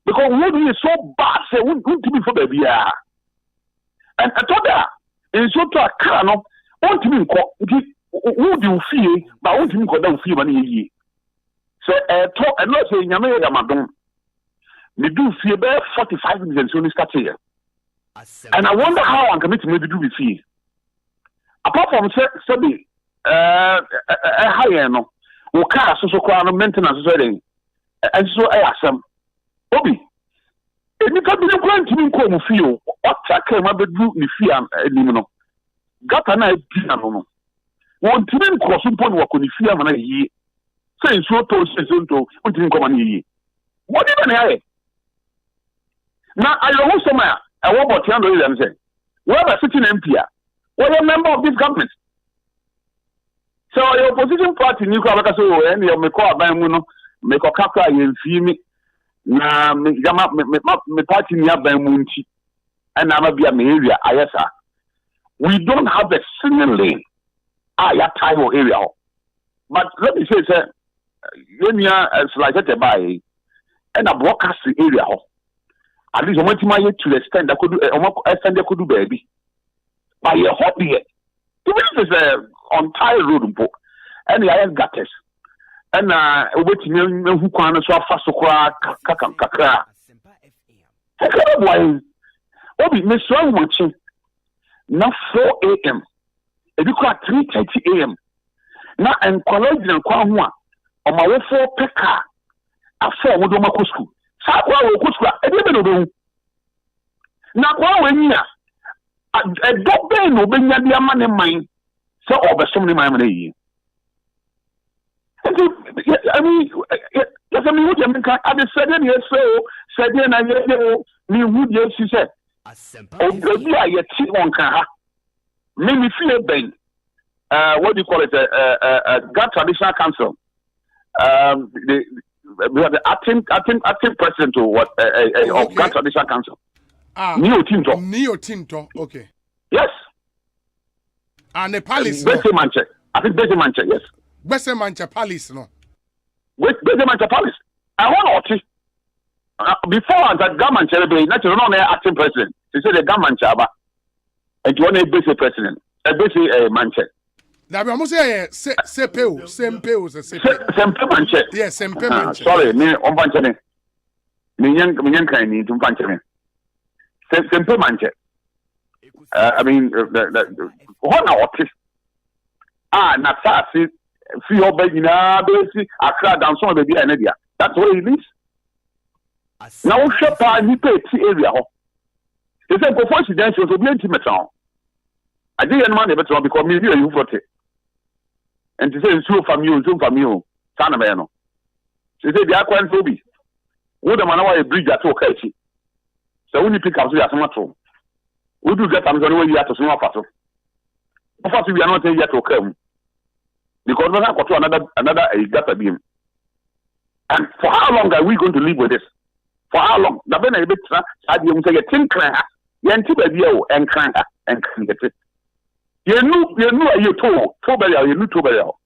Because we is so bad say we to be for baby ya. And I told her in so to a car no on to me ko who do fear but on to me ko da fear man yi. So talk and not say nyame ya madon. Me do fear be 45 minutes so ni start here. And I wonder how I can make maybe do with fear. Apart from say higher no o car so kwa no maintenance so then and so asem obi eni ka bi no ntimi nko mu fio o taka ma bedu ni fia enim no gata na bi na no won ntimi nko so mpo no wako ni fia ma na yi say so to ntimi nko ma na yi what even here na ayo ho so ma e wo botian do ile say we are sitting MP we are member of this government. So your opposition party ni ko abaka so and your me call aban mu no me ko kaka ye mfi mi na me party ni aban mu nti and na ma bia me area ayesa. We don't have a single lane ya time or area. But let me say sir yenia like that by and a broadcast area at least omotima ye to the extent that could extend could do baby by your hobby even if it's on tire road book and the iron gutters and waiting who can so fast so kakra boy obi me so watching na 4 a.m. ebi kwa 3:30 a.m. na en college na kwa ho a o ma wo 4 peka afọ wo do ma school sa kwa wo ko school ebi be no do na kwa wo nya a dobe no be nya dia ma ne man so obesom ni man na yi I mean yes I mean what you mean I said any so said na ye ni hu die si se obi a ye ti on kan ha me feel ben what do you call it God Traditional Council we have the acting president of what of God Traditional Council Neo Tinto okay yes and the palace I think Besemanche yes Besemanche Palace no wait Besemanche Palace I want to before that government celebrate natural no acting president they say the government chaba and you want a basic president a basic manche na be almost say Sempe manche yes Sempe manche sorry me on manche ne me yan kan ni tum manche ne Sempe manche I mean what now na sa si fi oba nyina be si akra danso be bia na dia that's where he lives now shepa ni peti area ho they say for residential so be intimate on I didn't man better because me you for it and to say so from you sana me no they say dia kwan so bi wo da man wa a bridge at okachi so when you pick up so ya samato we do get am so no you at so no faso faso we are not yet to come because we have got another gap beam and for how long are we going to live with this for how long da be na e betra ade mu say ye tin kran ha ye nti ba bia o en kran ha en kran get you to burial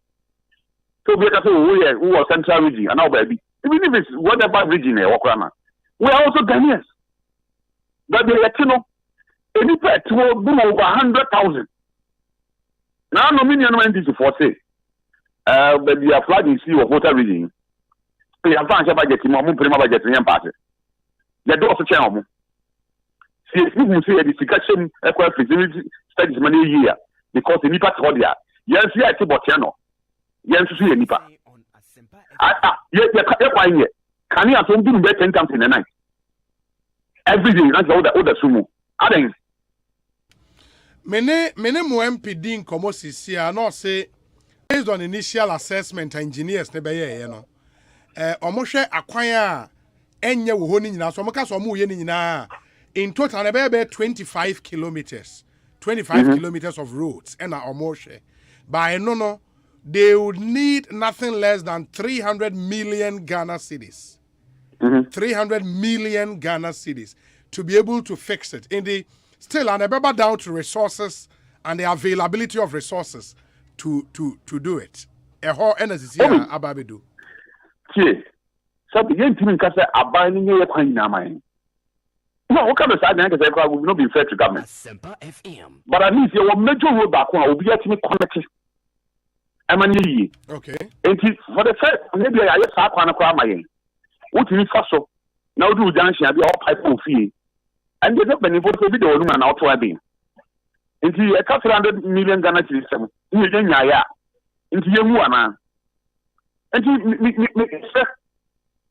to be that we are central region and now baby even if it's whatever region we are also Ghanaians but they any pet will do over 100,000 now no million to say but we are flooding sea of water region we have found budget budget in party the door to channel see you see the discussion feasibility studies money year because the nipa to there yes yeah ti botiano yes so ye nipa ye kwa nye can you aso do be 10 times in the night every day na the sumu aden mene mo MPD nkomo sisia no say based on initial assessment engineers ne be ye no omo hwe akwan a enye wo ho ni nyina so omo ka so omo ye ni nyina in total na be 25 kilometers 25 kilometers of roads and omoshe By no, they would need nothing less than 300 million Ghana cedis. 300 million Ghana cedis to be able to fix it. Still, and remember down to resources and the availability of resources to do it. Ababedu. So the young team can say, "Abiding your coin now, man." No, what kind of side will not be fair to government. Asempa FM. But at least your major road back one will be at me connected. Okay. And for the first, maybe I just have one across my. What you first so now do junction I be all pipe of fee. And there's a benefit to be the woman and out to be. Into a couple 100 million Ghana system. In the Yaya. Into your Muana. And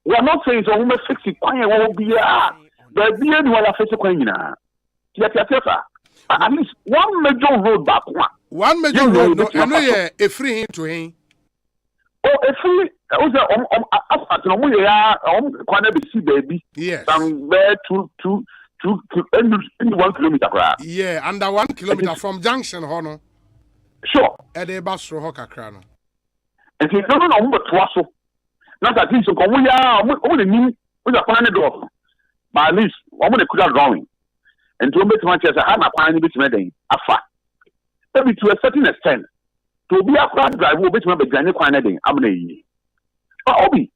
we are not saying so almost 60 coin will be the beard will affect the coin. At least one major road back one. One major road, no, I know a free to him. Oh, a free. Also, baby. Yes. Somewhere 1 kilometer. Yeah, under 1 kilometer from junction, Hono. Sure. At the bus row, Crano. And he don't know what to not that he's so common. Only me with a planet door. But at least, I'm going to put out drawing. And to make much as I have a plan bit made a fact. Maybe to a certain extent. To be a crowd drive will be to make a Granny Quanading. I'm going to Obi.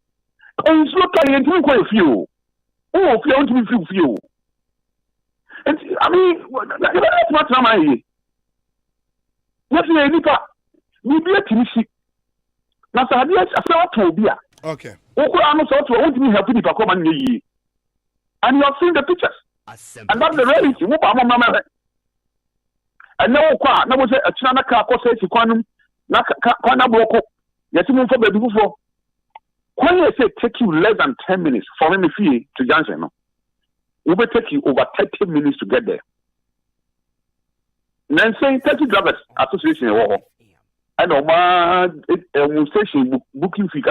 And it's not carrying to quite a few. Oh, if you want to be few. And I mean, that's what I'm here. What's the idea? We be a Timothy. Now, I saw to be a. Okay. I'm not to want me help you to come and ye. And you have seen the pictures. And that's the reality. What I'm a and no, no, was a China car, Osei, Quanum, Nakana Boko. Yes, you move for baby before. When I say take you less than 10 minutes for me fee to Johnson, it will take you over 30 minutes to get there. Then saying 30 drivers association and station booking fee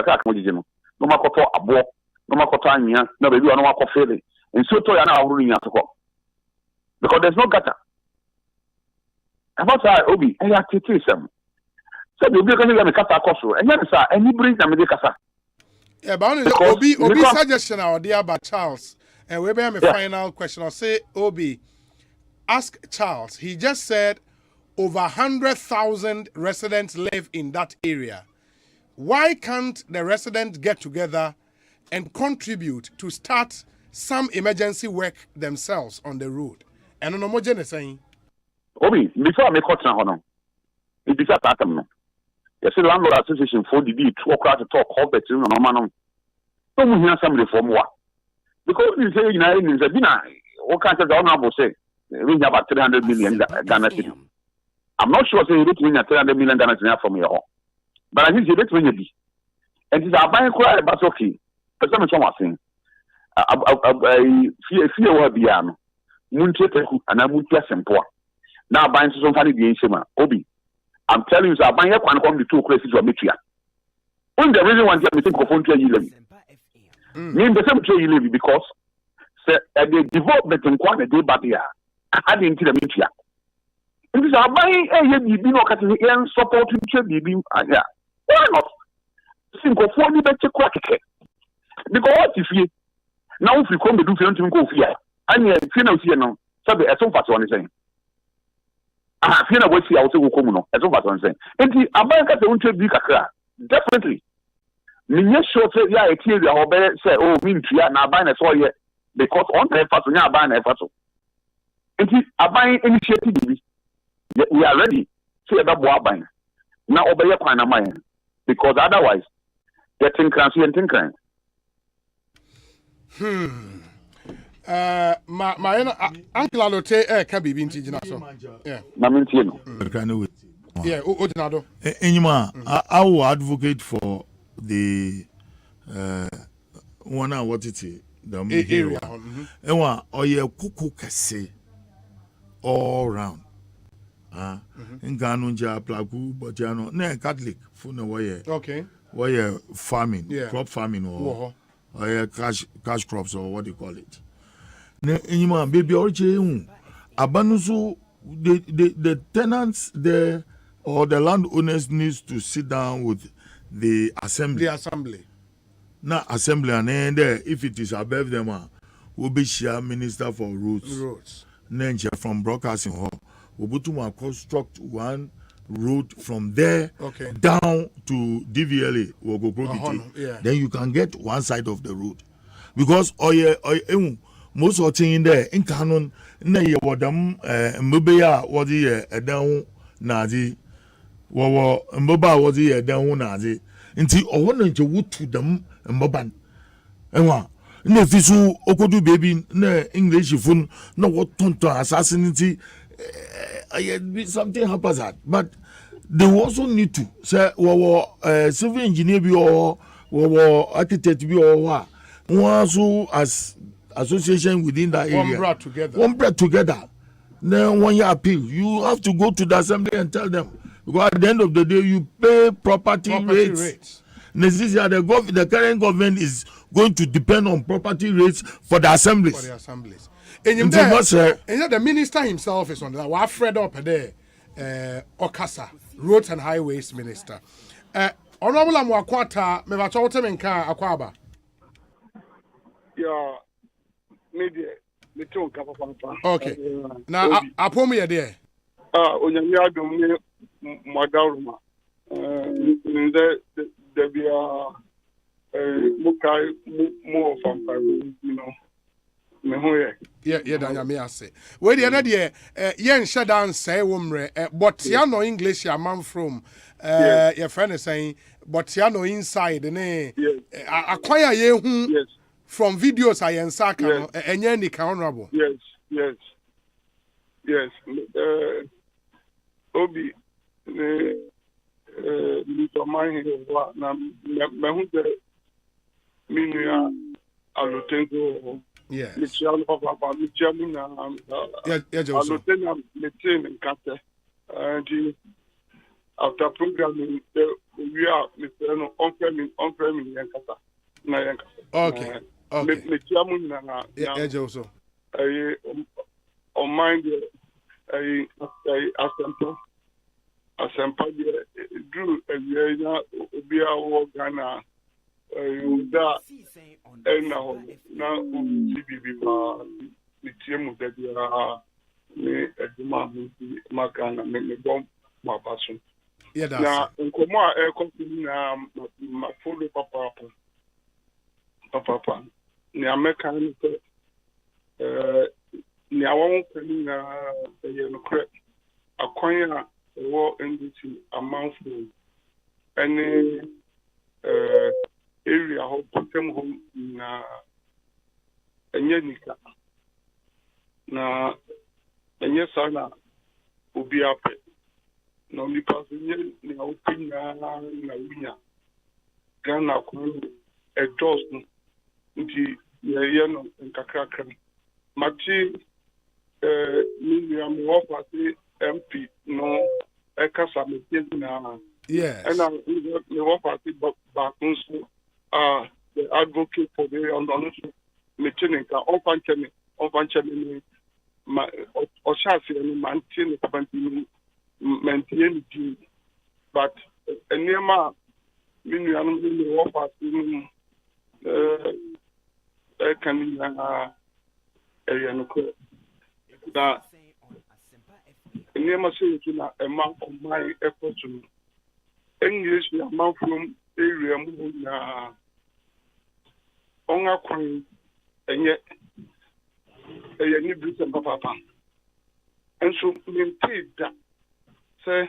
no makoto abo no makoto anya no baby no makoto fele and so to ya na awuru nya to because there's no gutter about that obi I have to tell some so the obi can me kasa koso and then sir any bring na me dey kasa yeah but obi suggestion our dear by Charles and we be my final question. I'll say Obi ask Charles. He just said over 100,000 residents live in that area. Why can't the residents get together and contribute to start some emergency work themselves on the road? And no more saying Obi, before I make cut now, it is a pattern. Yes, the landlord association for the 2 o'clock to talk all better no man. No hear somebody from what? Because you say in a dinner, what kind of honorable say we have about 300 million Ghana cedis. I'm not sure say you win a 300 million Ghana cedis from your home. But I think you win a B. And it's a buying cry about okay. But some was saying fear will be Muncheku and I would guess and poor. Now buying some funny the Shema. Obi. I'm telling you, I'm buying one come the 2 crazy to a metria. When the reason why I'm think of phone to you mean the same you live because the development in quite a day but yeah. I didn't see the media. It is a buying a BB no cutting and supporting BB. Yeah. Why not? Think of 40 better crack. Because if you now if you come to do something go fear, and you see now, so the Asempa one is saying. I feel what you also come no, Asempa one saying. And the America the won't be kakra. Definitely. Minya sure say yeah, it is the say oh mean to ya na buy na so here because on the first nya buy na first. And I buying initiative. We are ready to about buying. Now obey your plan of mine. Because otherwise, getting cranky and tinkering. My uncle Alote can be binti so. Yeah. Mamintino. Yeah, Ojinado. Anyway, I will advocate for the one what it is. The area. Ewa oye kuku kase all round. Nganu nja plaku botiano na Catholic funa waye. Okay. Waye farming, yeah. crop farming or cash crops or what do you call it. Ne enyima baby orche hu abanusu the tenants there or the landowners needs to sit down with the assembly. The assembly. Now assembly and then there, if it is above them, will be share minister for roads. Then from broadcasting hall, we'll to construct one road from there down to DVLA or go Then you can get one side of the road because most of the in there in canon na ye wadam mbeya wodi down nazi wo mbeba wodi down nazi nti owo na nche wutu dam mbeban enwa na fisu okodu baby na English phone na what tonto assassinity something happens that but they also need to say civil engineer be or architect be or one as association within that area. One brought together. Then when you appeal, you have to go to the assembly and tell them because at the end of the day you pay property rates. The current government is going to depend on property rates for the assemblies. And the minister himself is on that. We're afraid up there. Okasa, Roads and Highways Minister. Honorable Amwakwata, me vachote menka akwaba. Yeah, media, me too kapa papa. Okay. Now, apomi ya there. Onyami adom ni madaruma. There be mukai more from you know. Yeah, Danya me ase. Where the other day, yen shadan say womre, but ya no English ya man from your friend is saying, but ya no inside ne acquire ye hu from videos I en saka and yen the honorable. Yes. Obi to mind wa na me hu de minua alotengo. Yes. Michelle Papa, Michelle, and after programming, we are Mr. On-prem Okay. On mind, Asempa, Drew, be our Ghana. That and now CBB team that they are me at the moment Makana me bomb my passion. Yeah, that's now Nkoma air company my follow papa ni American ni awon kwani na ye no kre akwanya wo ndc amount for any area ho potem ho na enyenika na enye sana obi ape no mi pass nye ni opinya na winya Ghana ko dos nti ye no nkakrakra machi ni am offer MP no ekasa me na yes and I'm the offer back the advocate for the maintaining my maintain but Nema Minian offer can that Nema saying a month of my effort to English amount from area on a coin and yet a new Britain papa. And so maintain that say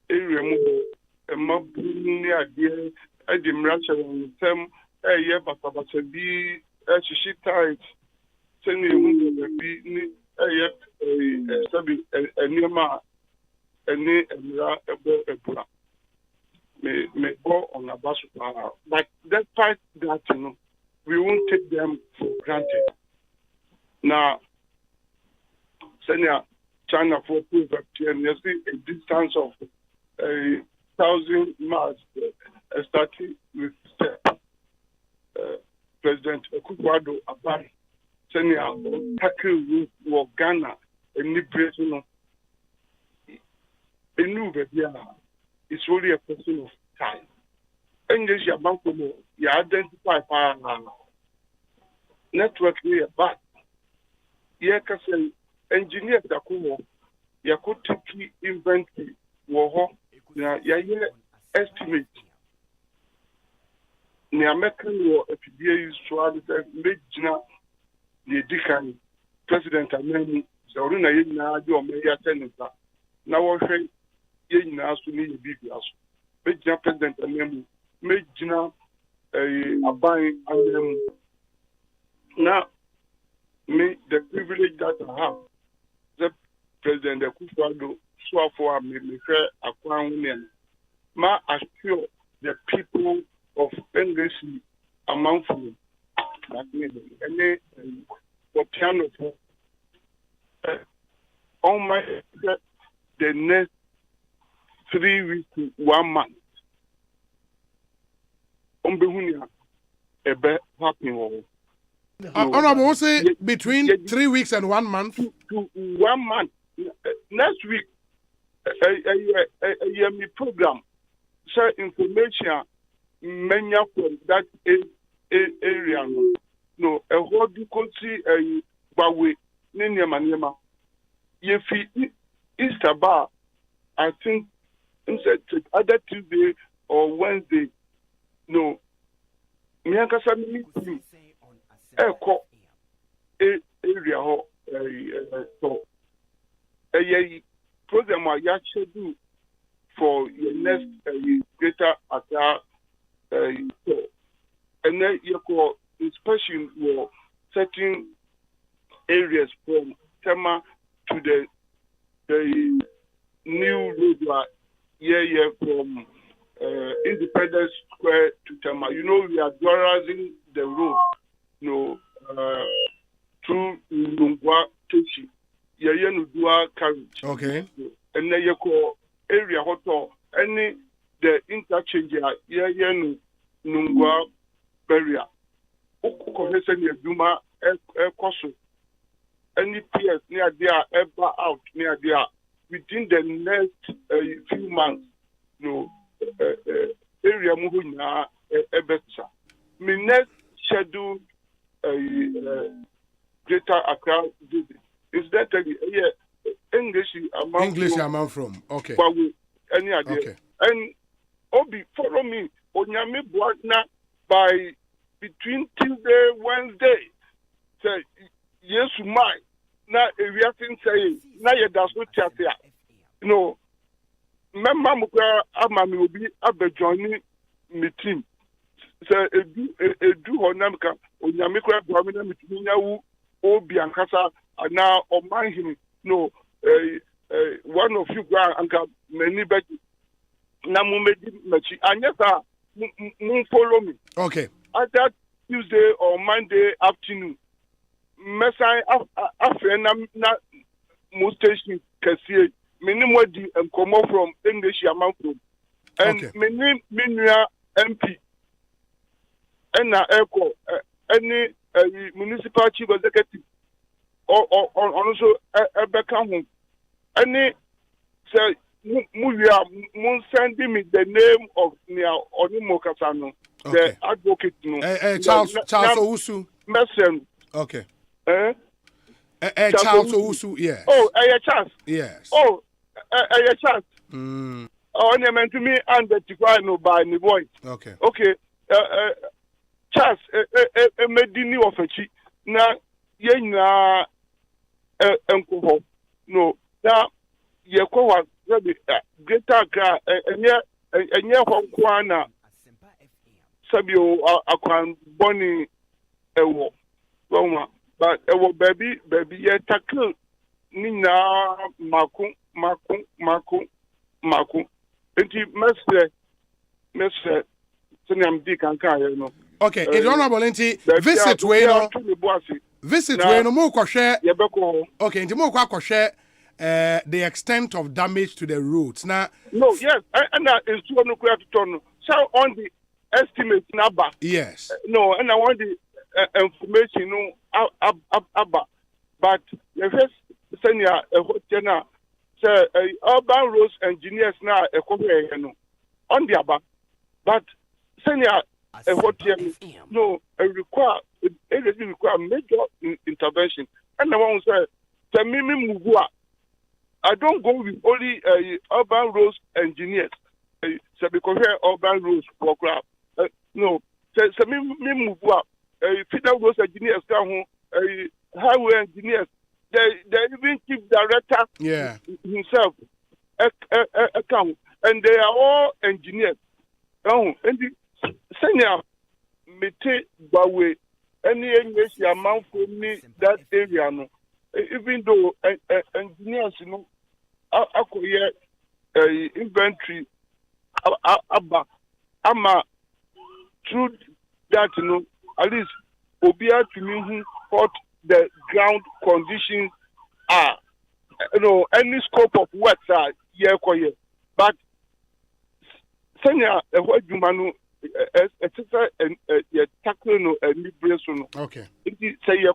area move a mob near dear Edim Ratcher and them a year papa be as she tight sending be a year a near ma any may go on a bus, but despite that, we won't take them for granted. Now, Senior China for proof and you see a distance of 1,000 miles, starting with President Kukwado Abari, Senior tackle with Ghana and Liberation. a new baby. It's only a question of time. English ya banko no ya identify network here, but yeah, kasi engineer da kumo ya could take inventory wo na ya estimate ni American wo FBA so that mejina the dikan president amenu so na yina ade o me ya tenisa na wo hwe yina so ni bibi aso mejina president amenu mejina aban amenu now me the privilege that I have the president Akufo-Addo so for me share akwan ma assure the people of English among them that me any for piano for on my the next 3 weeks to 1 month on behunia ebe happening. Honorable, we'll say between 3 weeks and 1 month. To 1 month. Next week, a program, share information, many from that area. No, a whole country, a Bawe, Ninyama, Yefi, Easter bar, I think, other Tuesday or Wednesday. No, Miankasa meeting. Eko area ho so a program I schedule for your next greater Accra and then you call inspection for certain areas from Tema to the new road from Independence Square to Tema. You know we are dualizing the road. No, through Lungwa Tochi, Yayan Dua carriage. Okay. And then you call area hotel, any the interchange, Yayan Lungwa barrier. Okohesen Yaduma, Ekoso, any PS near there, ever out near there, within the next few months, no, area moving Ebetsa. My next schedule. Greater Accra visit. Is that English amount from? Okay. But we any idea? Okay. And Obi follow me. Onyame Buana by between Tuesday, Wednesday. Say yes, my na everything say na ye das no tiatia. No. Memma mukra amami obi abejoini meeting. Say edu honamka onyame kwa bwamina mitiminya wu obi ankasa na oman no one of you go anka many bet na mumedi machi anyasa follow me. Okay. Either Tuesday or Monday afternoon mesai afre na mo station kasiye minimum di enkomo from English amount and many minua MP and echo any municipal chief executive or also a beckham home. Any say mun sending me the name of Nia Onimo Kasano, the advocate. Charles Owusu. Messen. Okay. Charles Owusu, yes. Oh, Charles. Yes. Oh, Charles. Oh, you meant to me and the Tifano by the voice. Okay. Okay. Charles, medini ofechi na yenya enkoho no na yekowa ready greater gra enye honkwa na sabio akwan boni ewo woma but ewo baby ye tackle ni na maku enti mesre seniam di kanka ye no. Okay, it's honorable nti visit we no. Visit we no mo kwhwe. Okay, nti mo kwhwe the extent of damage to the roads. Now no, yes, and is to no kura to turn. So on the estimate number. Yes. No, and I want the information no but the first senior hotena say urban roads engineers now on the above, but senior no require major intervention. And the one who said, I don't go with only urban roads engineers. So because urban roads program, no. So me move up. Federal roads engineers come home. Highway engineers. They even chief director himself account, and they are all engineers. Oh, and the senior mete bawe any amount for me that area no. Even though engineers, you know, acquire inventory, ama through that, you know, at least obia to me what the ground conditions are, you know, any scope of work are but senior what you manu tackle no liberation. Okay. It is say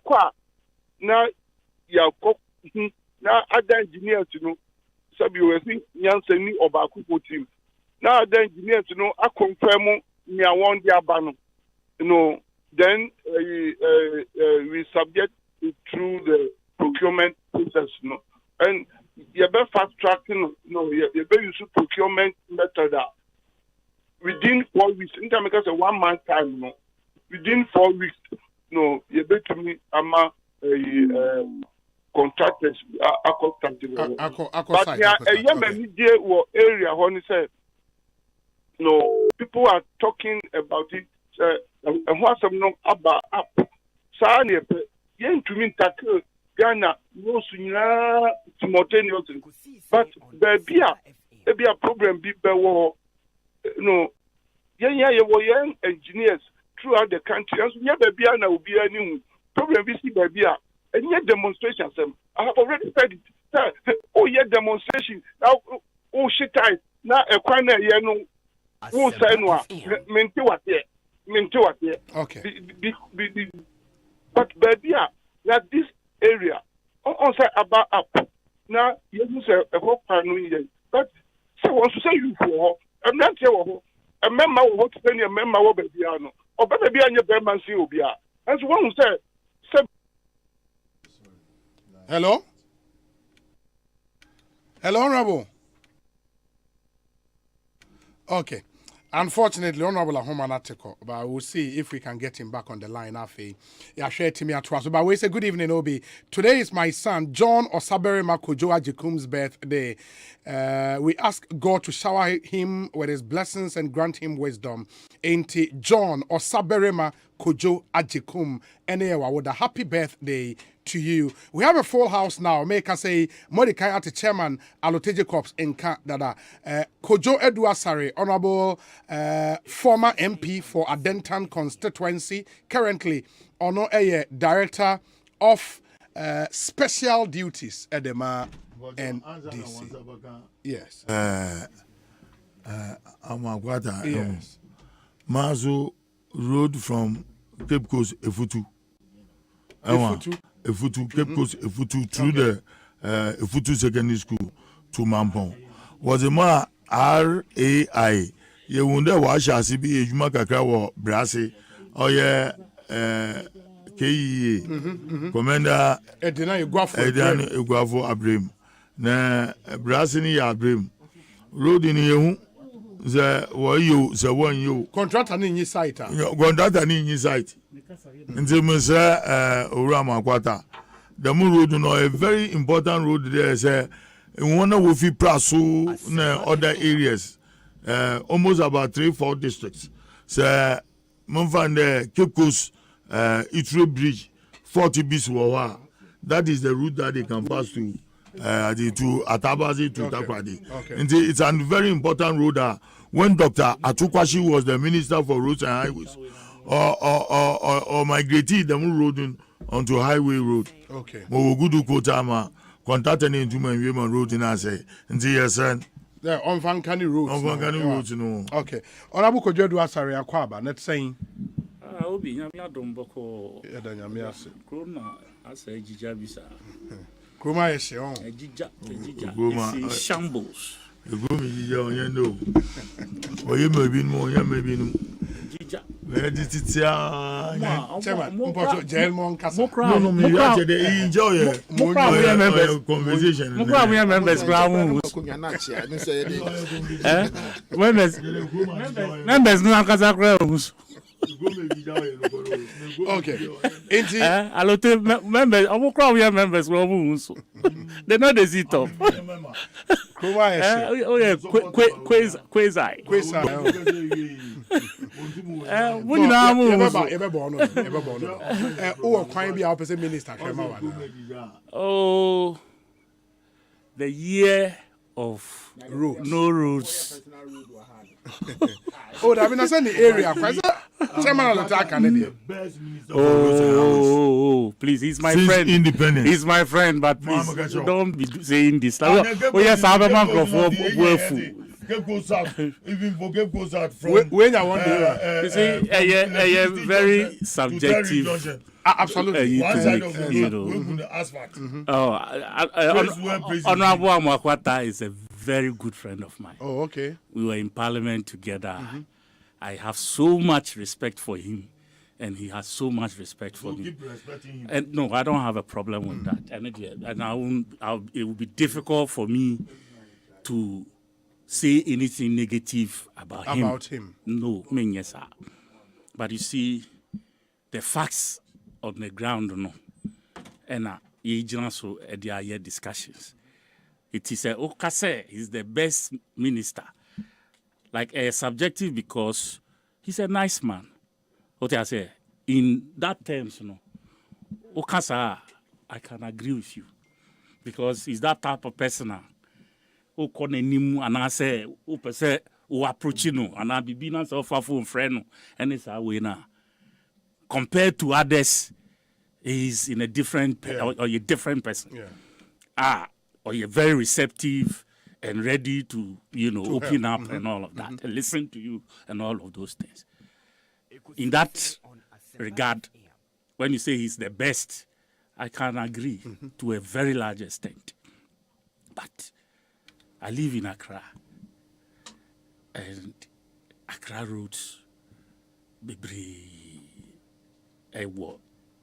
now now other engineers, you know, sabi we see Nyansani Obakupo team. Now other engineers, you know, I confirm me I want the abano. You know, then we subject it through the procurement process, you know. And you better fast tracking, you know, you better use procurement method within 4 weeks. In time because 1 month time, you know, within 4 weeks, you know, you better me contractors are contracted. But yeah, area when he said, no, people are talking about it. And what's some about up? Sani, yen to me tackle Ghana no sooner simultaneously. But there be a problem. Be no, young engineers throughout the country. And so, baby, I will be a new problem. We see baby. And yet demonstrations, I have already said it. Oh, yeah, demonstration. Now, oh, shit, now a corner, you know, who say no, maintain what here. Okay. But baby, that this area, on say about up. Now, you say a whole panel, but so once you say you for, I'm not sure. A member will want to spend a member of baby, or better be on your Berman Sylvia. As one who said, hello? Hello, Honorable. Okay. Unfortunately, Honorable Ahomanateko, but we'll see if we can get him back on the line. But we say good evening, Obi. Today is my son, John Osaberima Kojo Ajikum's birthday. We ask God to shower him with his blessings and grant him wisdom. Ain't John Osaberima Kojo Ajikum, anyway, with a happy birthday to you. We have a full house now. Make us say Mordecai at the chairman, Aloteje Corps in Canada. Kojo Eduasare, honorable former MP for Adentan constituency, currently Ono director of special duties at the NDC. Yes. Amagwata. Yes. Mazu road from Cape Coast Efutu. Efutu, Cape Coast Efutu through the Efutu Secondary School to Mampong. Was a ma RAI. You wonder why Shasibi Ejuma Kakra wa Brasi. Oh yeah, KE Commander Edina Iguafo Abrim. Na Brasi ni Abrim. Road in Yehu. The wayo the one you contractor ni site contractor ni site nti me say Orama Kwata the road no a very important road there say one wo fi Praso na other areas almost about 3-4 districts say mon find the Cape Coast Itre Bridge 40 bis wa that is the route that they can pass to Atabazi to Takradi. It's a very important road. When Dr. Atukwashi was the Minister for Roads and Highways, or migrated them road onto Highway Road. Okay. Mogudu Kotama, contacted into my women road in Ase. And yes, sir. Yeah, on Vankani Road. On Vankani Road, no. Okay. Honorable Kojo Eduasare Akwaba, not saying. Obi, Yamia Domboko, Yamias. Corona, as a Jijabisa. Kroma is your own. It's shambles. You go me, you know. Or you may be more, you may be no. Where did it say? Chairman Casa. No, me actually enjoy it. Conversation. Members, members, no Casa grounds. Okay. Members, I'm crowd members. They know the zit up. Oh yeah, quasi. When you oh, the year of no roads. Oh, that means in the area. Chairman of the Canadian. Oh, please, he's my friend. Independent. He's my friend, but please don't be saying this. Oh yes, I have a man for Cape goes out, even for Cape goes out from. When I want you see, a very subjective. Absolutely. One side of the asphalt. Honorable Amakwata is a very good friend of mine. Oh, okay. We were in Parliament together. I have so much respect for him, and he has so much respect for me. Keep respecting him. And no, I don't have a problem with that. And it will be difficult for me to say anything negative about him. No, yes, sir. But you see, the facts on the ground, no, and so there are discussions. It is Okase is the best minister. Like subjective because he's a nice man. What I say in that terms, Okasa, I can agree with you because he's that type of person. Okone and I say, Opese, who approach you, and I be not so far from friend, and it's our way now. Compared to others, he's in a different or a different person. Or you're very receptive and ready to, open up and all of that, and listen to you and all of those things. In that regard, when you say he's the best, I can agree to a very large extent. But I live in Accra, and Accra roads,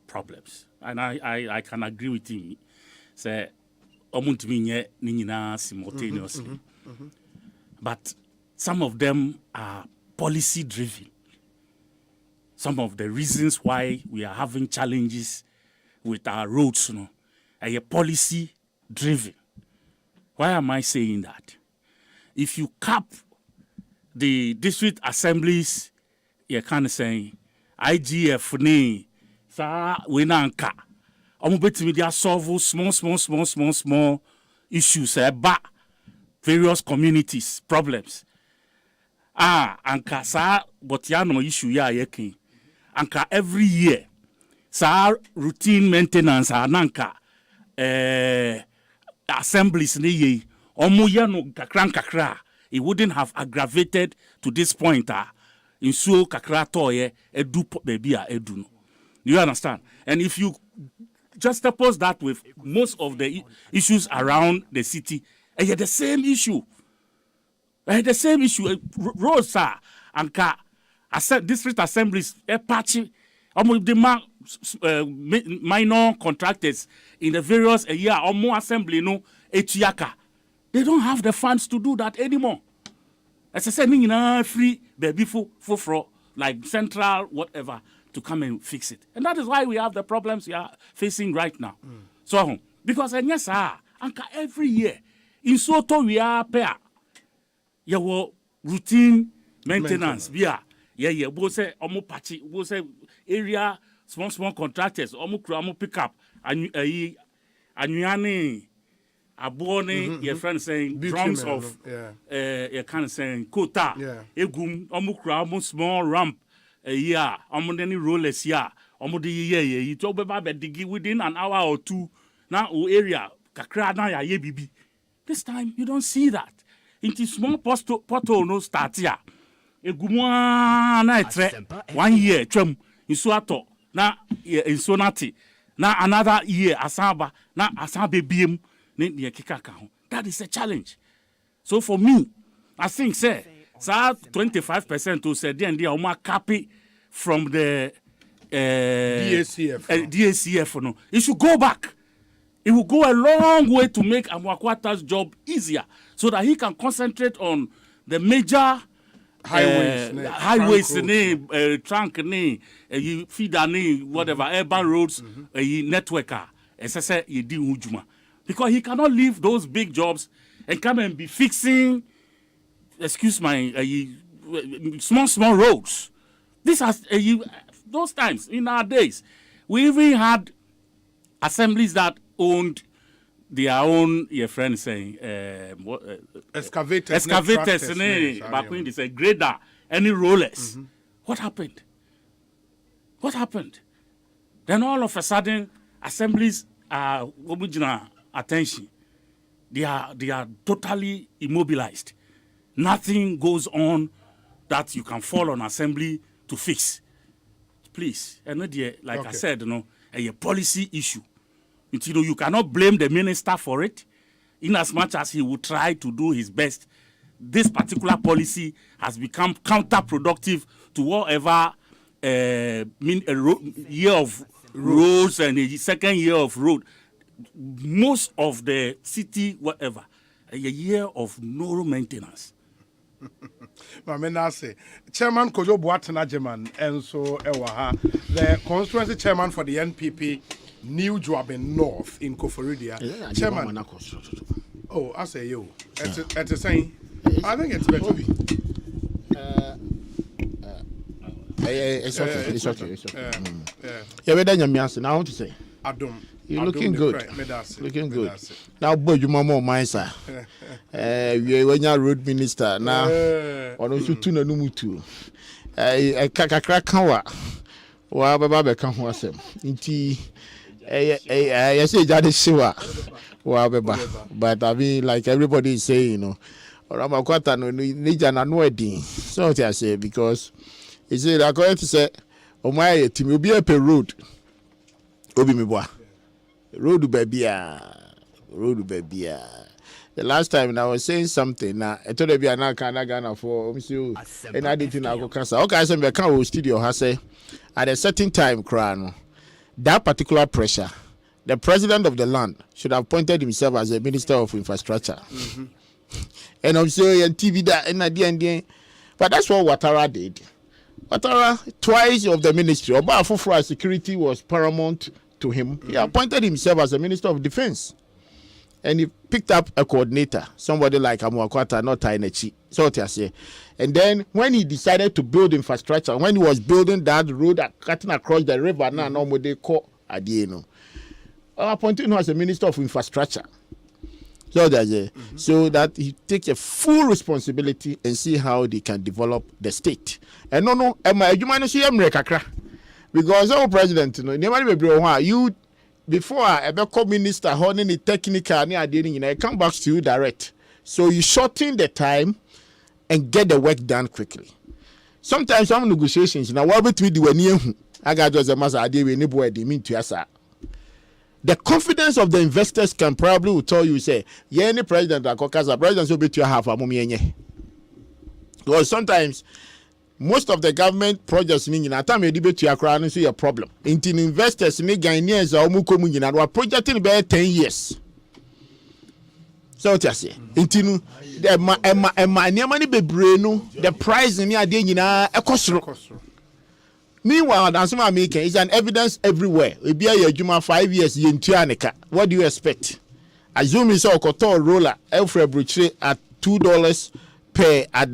problems. And I can agree with him. Say, simultaneously. But some of them are policy driven. Some of the reasons why we are having challenges with our roads are policy driven. Why am I saying that? If you cap the district assemblies, you're kind of saying IGF ni sa wenanka. They solve small issues about various communities, problems. Anka sa botiano issue ya yeki. Anka every year, sa routine maintenance ananka assemblies ni ye. Omuya no kakra. It wouldn't have aggravated to this point. In so kakra toye edu baby edu. You understand? And if you just oppose that with most of the issues around the city, and the same issue. Roads are district assemblies, patchy, the minor contractors in the various assembly, they don't have the funds to do that anymore. As I said, free baby for like central whatever to come and fix it. And that is why we have the problems we are facing right now. So, because every year, in Soto we are pair. Your routine maintenance. Both say patchy, both say area small contractors, pick up anuane abone, your friend saying drums of you kind saying quota, egum, small ramp. Any rollers you talk about digi within an hour or two. Now area kakra na ya ye bibi. This time you don't see that. Into small portal no start here. Egumwa na etre 1 year chum in suato na in sonati Now another year, Asamba, now Asamba BM, that is a challenge. So for me, I think, say, 25% to say, then they are copy from the DACF. No, it should go back. It will go a long way to make Amwakwata's job easier so that he can concentrate on the major highways, trunk, feeder, whatever, urban roads, networker, because he cannot leave those big jobs and come and be fixing, small roads. This has those times in our days. We even had assemblies that owned their own, your friend saying, excavators, back when they say grader, any rollers. What happened? What happened? Then all of a sudden, assemblies are attention. They are totally immobilized. Nothing goes on that you can fall on assembly to fix. Please, I said, a policy issue. You cannot blame the minister for it, in as much as he will try to do his best. This particular policy has become counterproductive to whatever year of roads and a second year of road. Most of the city, whatever, a year of no maintenance. Chairman Kojo Boatena German, and so the constituency chairman for the NPP, New Joabin North in Koforidia. Chairman. Oh, I say you. At the same, I think it's better. It's okay. Yeah, we're done. Now, I want to say, you're looking good. Looking good. Now, boy, you mama, my sir. When you're road minister now, on also tuna numutu. I crack kawa. Wa baba can was him. Inti. I say that is sure. Wa baba. But I mean, like everybody is saying, or I'm a quarter no need an wedding. So I say because he said I'm going to say, oh my team will be up a road. Obi mi boy. Road baby. The last time I was saying something, I told you I'm not Ghana for and I didn't go cancel. Okay, I said I can't studio has say at a certain time, crown that particular pressure. The president of the land should have appointed himself as a minister of infrastructure. And I'm saying TV that and at but that's what Ouattara did. Ouattara, twice of the ministry, about for security was paramount to him. He appointed himself as a minister of defense. And he picked up a coordinator, somebody like Amwakwata, not Tainechi. So what I say. And then when he decided to build infrastructure, when he was building that road cutting across the river, now nobody call Adieno. Appointed him as a minister of infrastructure. So that so that he takes a full responsibility and see how they can develop the state. And because our president, you before I become minister, holding the technical, I come back to you direct. So you shorten the time and get the work done quickly. Sometimes some negotiations now what between the one I got just a master idea we mean to us. The confidence of the investors can probably will tell you say, yeah, any president that Caucasian president will be to half a moment. Because sometimes most of the government projects in a time you debate to Accra and see a problem. Until investors in Ghanaians or Mukomun and we're projecting about 10 years. So what I say, until the money be brenu, the price in the idea a cost. Meanwhile, that's what I'm making. It's an evidence everywhere. We be a Juma 5 years in Tianica. What do you expect? Assume it's a cotton roller, Alfred Bruchet at $2 per at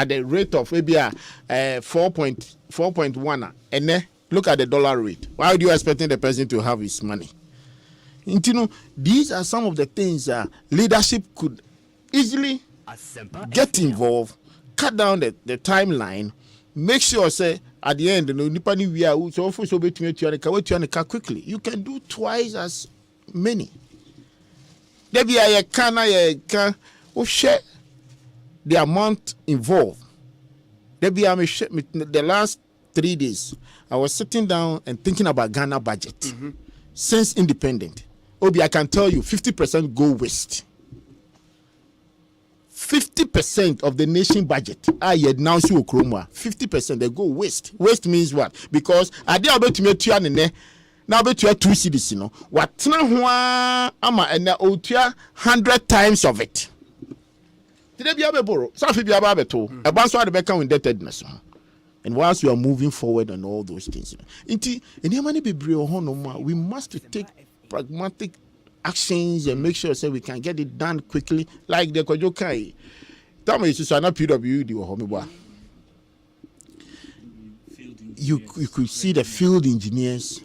the rate of maybe 4.1. And then look at the dollar rate. Why do you expecting the person to have his money? These are some of the things leadership could easily get involved, cut down the timeline, make sure say at the end, we are so quickly. You can do twice as many. There be a can share the amount involved. There be the last 3 days. I was sitting down and thinking about Ghana budget. since independent. Obi, I can tell you 50% go waste. 50% of the nation budget, now see Okroma, 50% they go waste. Waste means what? Because I did about to meet you and now bet you 2 cities, you know. What na ama and 100 times of it. Today be able borrow. Some be able to. A bunch of the back indebtedness. And once you are moving forward and all those things, we must take pragmatic actions and make sure we can get it done quickly, like the Kojokai. Tell me, it's not PWD or Homiba. You could see the field engineers.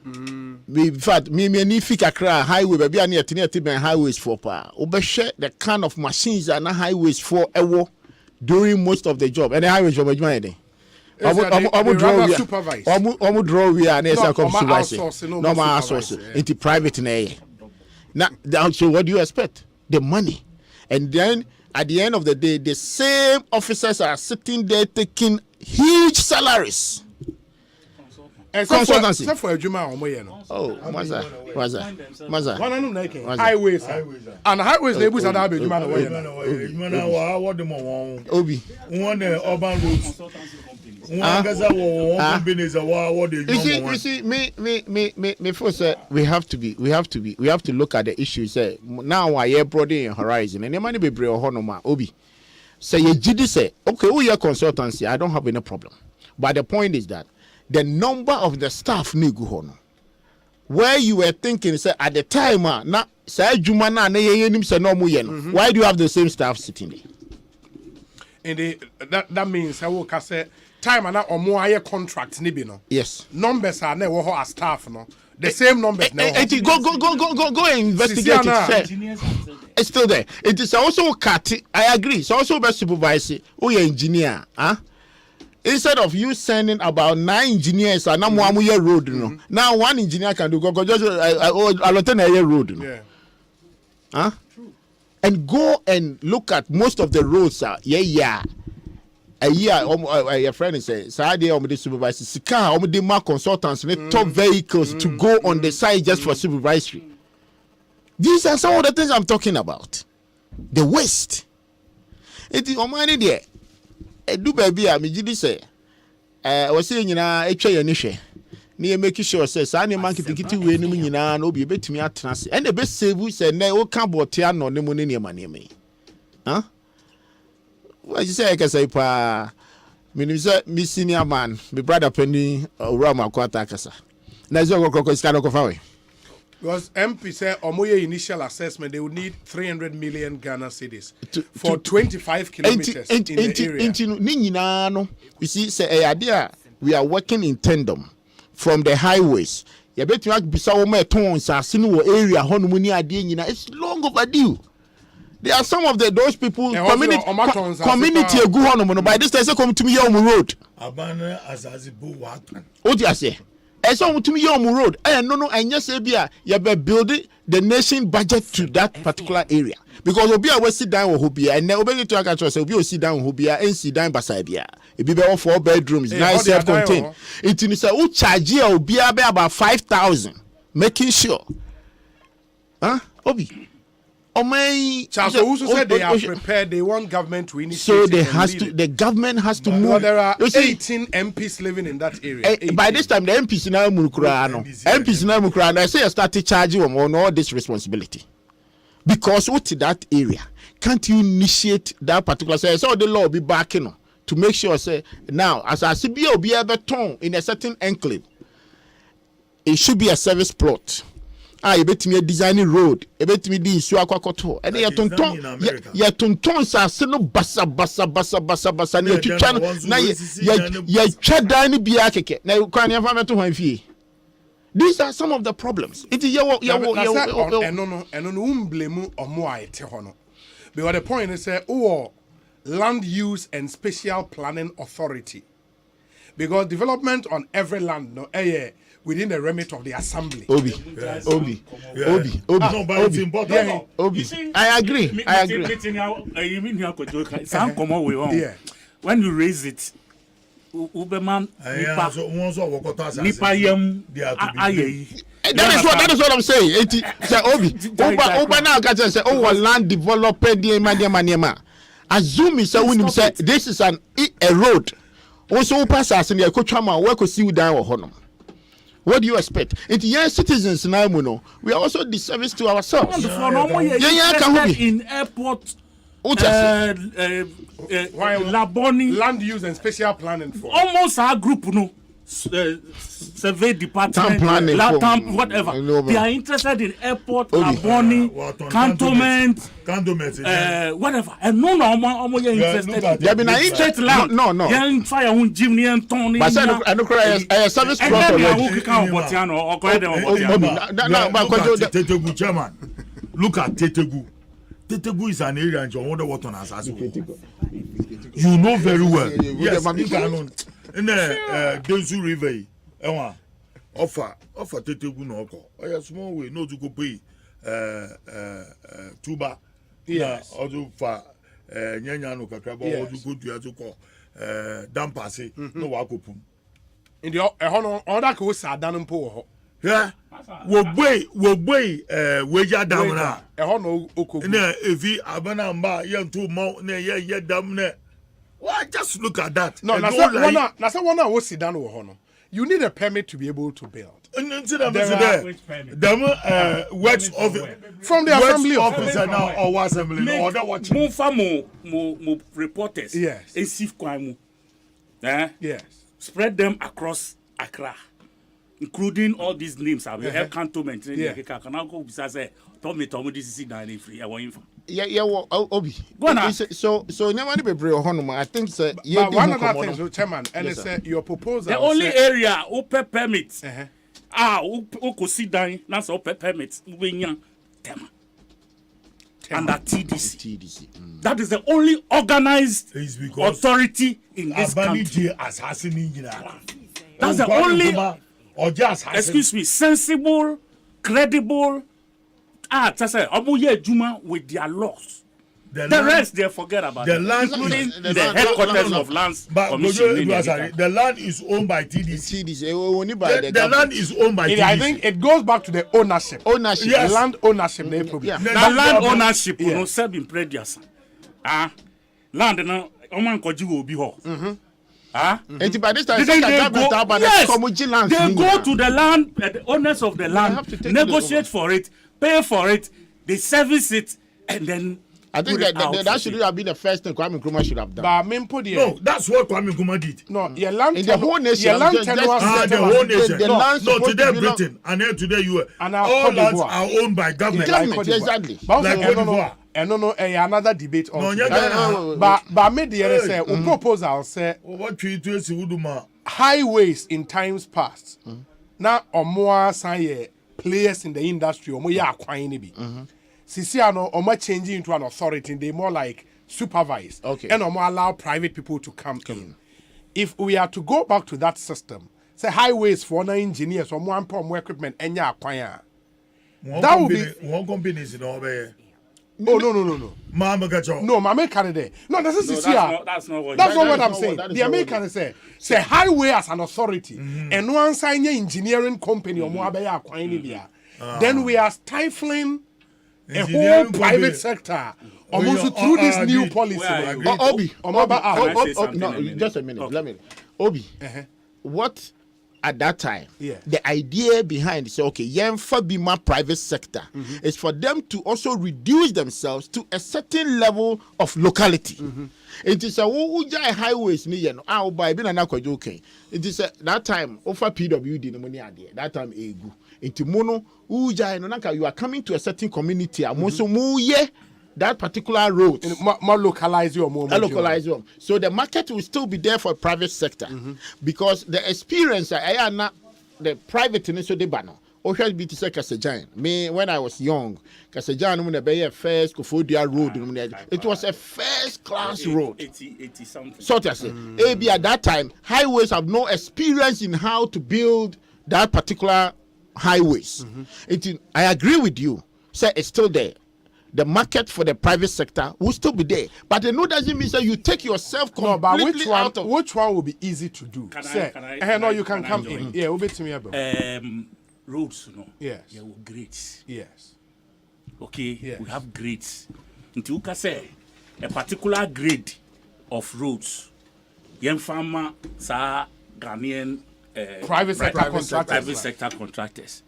In fact, me fika cry highway, baby, I need to highways for power. Obeshe the kind of machines are not highways for ever during most of the job. And the highways for my money. I'm draw we are near supervisor. No more outsourcing into private in now, so what do you expect? The money. And then at the end of the day, the same officers are sitting there taking huge salaries. Consultancy. Maza. Highways. And highways labels are that Obi. One urban roads. You see, me first we have to look at the issues. Now I hear broad in horizon and the money be bring honoma Obi. Say you GD say, okay, we are consultancy, I don't have any problem. But the point is that the number of the staff need go on. Where you were thinking, say at the time, na say Jumana na yenim say no muyen. Why do you have the same staff sitting there? And that means I will say time and or more higher contract nibi no. Yes. Numbers are never as staff no. The same numbers now. Go and investigate it. It's still there. It is also cut. I agree. It's also best supervisor. Oh, you're engineer, huh? Instead of you sending about 9 engineers and now road, you know. Now 1 engineer can do go just a road, you know. Yeah. Huh? True. And go and look at most of the roads. A year, your friend says, Saturday, the supervisor, Sika, the mark consultants, top vehicles to go on the side just for supervisory. These are some of the things I'm talking about. The waste. It is money there. Do baby, I mean, say, was saying, you know, a tray and issue. Near making sure says, I need monkey to get you winning, and no be bet me at trans. And the best save we said, no, come what no money near money me. Huh? What you say, I can say, pa, me senior man, my brother Penny, Rama Quatakasa. Nazo Crocos cannot go away. Because MP said, Omoye initial assessment, they would need 300 million Ghana cedis for 25 kilometers in the area. You see, say idea, we are working in tandem from the highways. You bet you be so many tons as in area, it's long overdue. There are some of those people community a good one by this time say come to me on the road. Abana azazibu wakan. What do you say? And so to me on the road. No, and yes, you be building the nation budget to that particular area. Because Obia will sit down with Hobia and Obey to Akacha will sit down with Hobia and sit down Basabia. It be all 4 bedrooms, nice self-contained. It is a charge here Obia about 5,000, making sure. Huh? Obi. Charles also said they are prepared. They want government to initiate. So the government has to move. Well, there are 18 MPs living in that area. By this time, the MPs now Mukurano. MPs now Mukurano. I say I started charging them on all this responsibility because what's that area? Can't you initiate that particular? So the law will be backing on to make sure. Say now, as I see, be able to in a certain enclave, it should be a service plot. You bet me a designing road. You bet me the issue aquacoto. And you tonton sa seno basa. Na you chada ni biakeke. Na you can't have to one fee. These are some of the problems. It is your blame or more. Because the point is land use and spatial planning authority. Because development on every land within the remit of the assembly. Obi. No, but it's important. Obi. I agree. When you raise it, Uberman, Nipa Yem, That is what I'm saying. Say Oba now can say land developer niema. Assume say this is a road. Also pass as in the Kochama where could see you down or honor. What do you expect? It's young citizens now, we are also disservice to ourselves. In airport Laboni land use and special planning for almost our group survey department planning whatever they are interested in airport Laboni cantonment whatever and no interested there been an interest land no fire on Jimmy and Tony but I don't cry a service plot look at Tetegu. Tetegu is an area and you wonder what on us. You know very well. Yes, in the Bonsu River, offer Tetegu no ko. A small way, no to go pay tuba. Yes, also for Nyanyano Kakraba, or to go to Yazuko, Dampase, no Wakopum. In the other coast, I done po. Yeah, we weja dam na. No okogu. Na evi abana mba ye nto mo na ye dam na. Why just look at that? No, na say one na wo sit down wo ho no. You need a permit to be able to build. Works of from the assembly officer now or assembly or that what mo reporters. Yes. And sif kwan mu. Yes. Spread them across Accra. Including all these names, I will have cantonment. Can I go besides Tommy this is not free. I want you. Yeah, Obi. So nobody be brave honor. I think sir. But one other thing, so chairman, and yes, it's your proposal. The only area open permits. Who sit down. That's open permits. Tema. Under TDC. That is the only organized authority in this country. That's the only. Or just excuse me, sensible, credible. That's Juma with their laws. The rest they forget about. The land, including the headquarters of lands. The land is owned by TDC. The land is owned by TDC. I think it goes back to the ownership. Yes. The land ownership. The land ownership. You know, serve in previous. Land no, oman koji will be ho. They go to the land, the owners of the land, negotiate for it, pay for it, they service it, and then I think that should have been the first thing Kwame Nkrumah should have done. No, that's what Kwame Nkrumah did. No, your land in the whole nation. The whole nation. No, today Britain and then today you. All lands are owned by government. Exactly. No, another debate on. But made the other say, proposal say, highways in times past. Now, or more say players in the industry, or more acquiring be. Sisiano, or more changing into an authority, they more like supervise. Okay. And or more allow private people to come in. If we are to go back to that system, say highways for no engineers or more equipment, and acquire. That would be one company is in over. Oh no. Mama Canada. No, that's not what I'm saying. The American say highway as an authority and one sign engineering company or more then we are stifling a whole private sector almost through this new policy. Obi, just a minute. Let me. Obi, what? At that time, the idea behind say, okay, my private sector is for them to also reduce themselves to a certain level of locality. It is a highways by being an okay. It is that time offer PWD no money that time egu. Into mono you are coming to a certain community that particular road more localize you or more localize you. So the market will still be there for private sector because the experience the private initial debano always be to say Kasejan. Me when I was young, Kasejan when be a first Kofodia road, it was a first class road. 80 something. So to say, AB at that time, highways have no experience in how to build that particular highways. I agree with you. Say it's still there. The market for the private sector will still be there, but the no doesn't mean that you take yourself completely out of. Which one will be easy to do? No, you can come in. Yeah, we'll be to me about. roads, Yes. Yeah, grades. Yes. Okay, yes. We have grades. Until you can say a particular grade of roads. Young farmer, sa Ghanaian private sector contractors.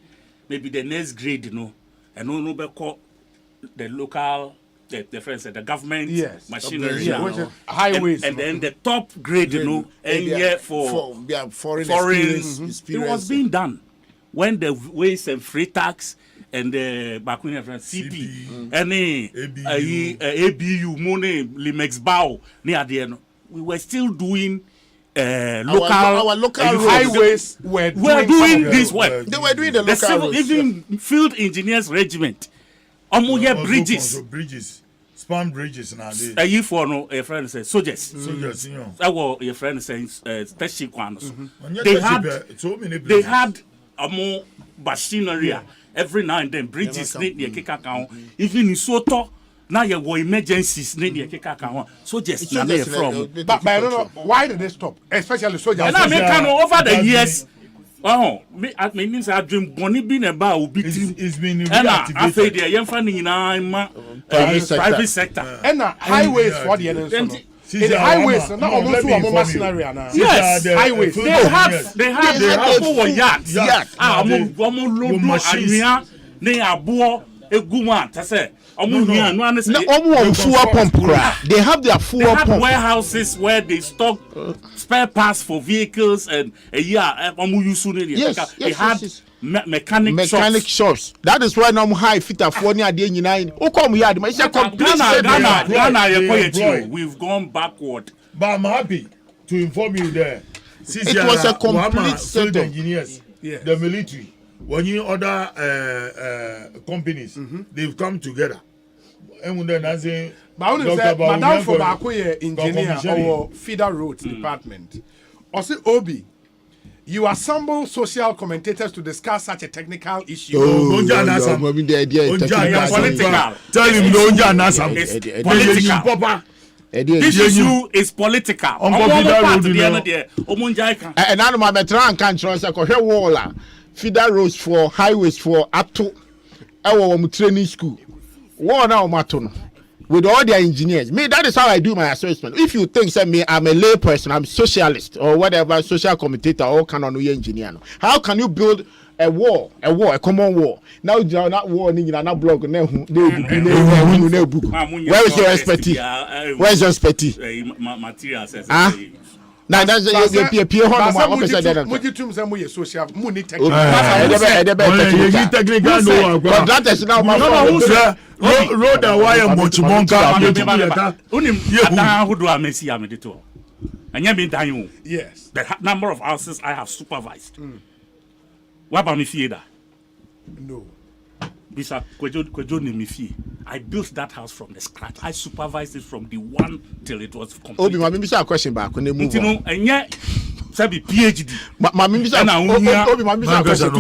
Maybe the next grade, and no the local, the government machinery, highways, and then the top grade, for foreign experience. It was being done when the waste and free tax and the CP and ABU money Limex Bow near the end. We were still doing local highways were doing this work. They were doing the local roads. Even field engineers regiment. Bridges. Span bridges nowadays. A year for a friend says soldiers. Soldiers, you know. That was your friend saying they had a more machinery every now and then. Bridges need the kick account. Even in Soto, now you were emergencies need the kick account. Soldiers from. But I don't know why did they stop, especially soldiers. And I mean, over the years. Oh, I mean, I dream Bonnie being about it's been reactivated. Private sector. And highways for the end. The highways, not almost one more scenario now. Yes, highways. They have yachts. They have warehouses where they stock spare parts for vehicles and they had mechanic shops. That is why now high fit for near the Ghana. We've gone backward. But I'm happy to inform you there. It was a complete set of engineers, the military. When you other companies, they've come together. And when they're saying, Madam for Bakoye engineer or feeder roads department. Also, Obi, you assemble social commentators to discuss such a technical issue. Tell him political. This issue is political. And now my veteran can't feeder roads for highways for Ato, our training school. War now, Matono, with all their engineers. Me, that is how I do my assessment. If you think that me, I'm a lay person, I'm socialist or whatever, social commentator or canon engineer. How can you build a common war? Now you're not warning, you're not blog. Where is your expertise? Where's your expertise? Material says. Now that's social technical road and wire much monka. Yes. The number of houses I have supervised. What about me fieda? No. I built that house from the scratch. I supervised it from the one till it was complete. Obi, my maybe a question back when they move. And yet, sabi PhD. My maybe Obi, my question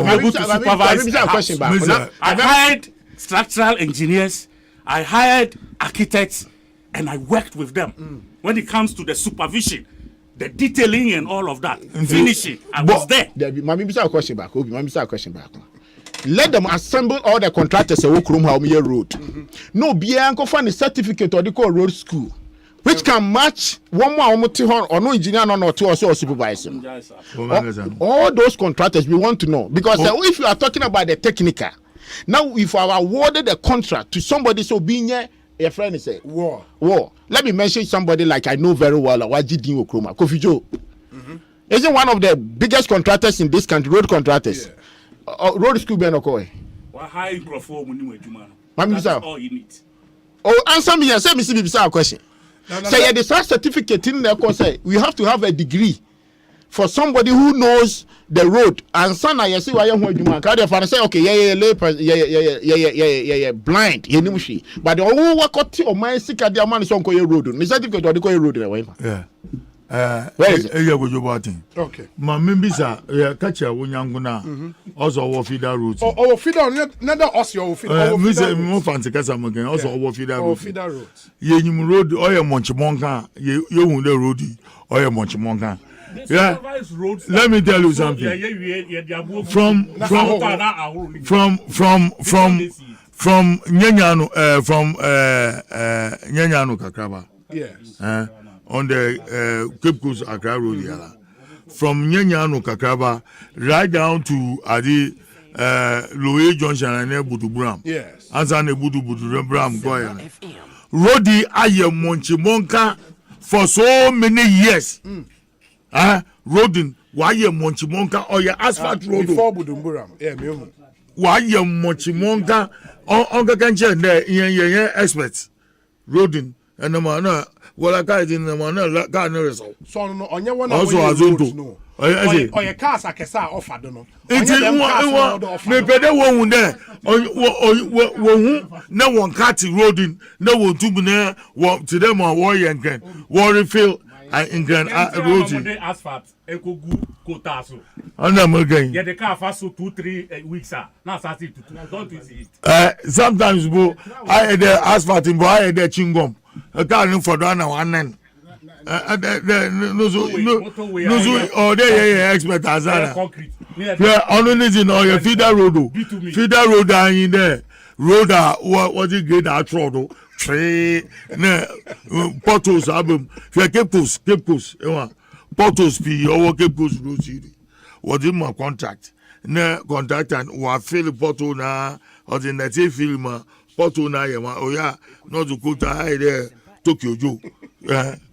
back. I hired structural engineers. I hired architects, and I worked with them. When it comes to the supervision, the detailing, and all of that, finishing, I was there. My maybe a question back. Obi, my maybe a question back. Let them assemble all the contractors and work room how road. No, be uncle find a certificate or the call road school, which can match one more or no engineer or two or so supervisor. All those contractors we want to know because if you are talking about the technical, now if I awarded a contract to somebody so being a friend is war. Let me mention somebody like I know very well, Wajidin Okroma, Kofi Joe. Isn't one of the biggest contractors in this country, road contractors. Road school be Okoye. That's all you need. Oh, answer me and say me see a question. Say the certificate in there say we have to have a degree for somebody who knows the road. And son I see why you say okay, blind, but the whole work or my sick at the man is on road. The certificate or the road away. Yeah. Where is it? Okay. My members are catch a Wunyanguna also over feeder routes. Oh, feeder, neither us your feeder. More fancy Casam again, also over feeder routes. Feeder roads. Ye road or a Monchimonka, you the road or a Monchimonka. Yeah. Let me tell you something. From Nyanyano Kakraba. Yes. On the Cape Coast Accra Road yala. From Nyanyano Kakraba right down to Adi Lowe Junction and Budu Bram. Yes. Azane Budu Bram Goya. Rodi aye Monchimonka for so many years. Rodin why Monchimonka or your asphalt road before Budumburam. Yeah, me. Why Monchimonka on the cancer there yeah experts. Rodin and the man well I can't in the man got no result. So no on your one also Azunto. No. Or your cars are kesa offer don't know. It is me pede won there no one cut Rodin no one to be to them on warrior again. Warrior field and Grand Road asphalt ekogu kotaso. Again. Yeah, the car fast so 2-3 weeks now starting to don't see it. Sometimes bo I had the asphalt in bo I had the chingom. A car in for one and no expert as yeah, only in all your feeder road in there. Road what you get that road. Tree portals album Cape Coast portals be over Cape Coast Road City. What in my contract? Contract and what fill portal na or the native film portal na oh yeah, not to go to hide there Tokyo Joe.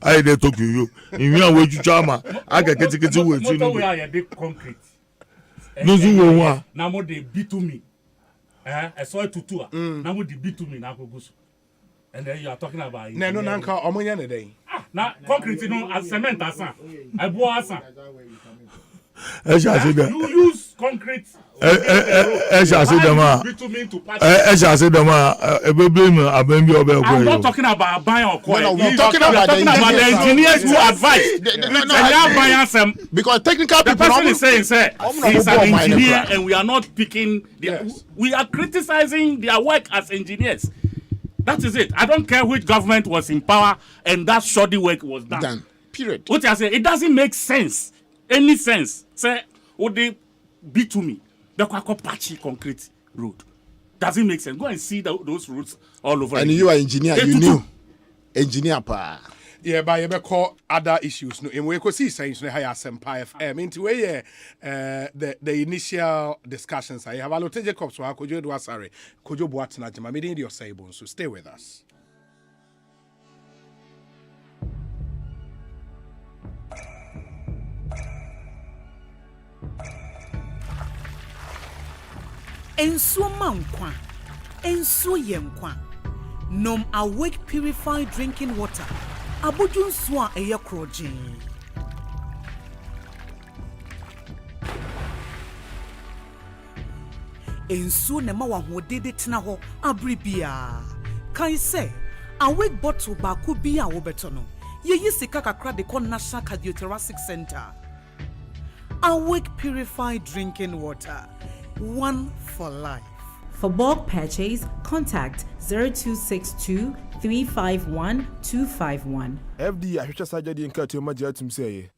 I there Tokyo Joe. In your way to Chama, I can get to with you. Motorway are big concrete. No, you want now more they beat to me. I saw it to tour. Now more they beat to me now go. And then you are talking about no nanka omonya ne day. Na concrete no as cement asan. I bought asan. You use concrete. I'm not talking about buying or coin. No, we're talking about the engineers who advise. Because technical the people. person is saying, sir, he's an engineer and we are not picking. We are criticizing their work as engineers. That is it. I don't care which government was in power and that shoddy work was done. Period. What I say, it doesn't make sense. Any sense. Say, would they be to me? The patchy concrete road. Doesn't make sense. Go and see those roads all over. And you are engineer, you knew. Engineer pa. Yeah, but you call other issues. No, and we could see saying no higher Asempa FM. Into where the initial discussions I have allotted Jacobs so could you do sorry. Could you boat na jama made in your say Bonsu. Stay with us. Ensuo mankwa, ensuo yemkwa. Nom awake purified drinking water. Aboju nsuo a eye krojen. Ensuo ne ma wa hodede tena ho abribia. Kan say awake bottle ba ko bi a wo beto no. Ye yi sika kakra de kon National Cardiothoracic Center. Awake purified drinking water. One for life. For bulk purchase, contact 0262 351 251. FD, I should surgery in Katima Jatum say.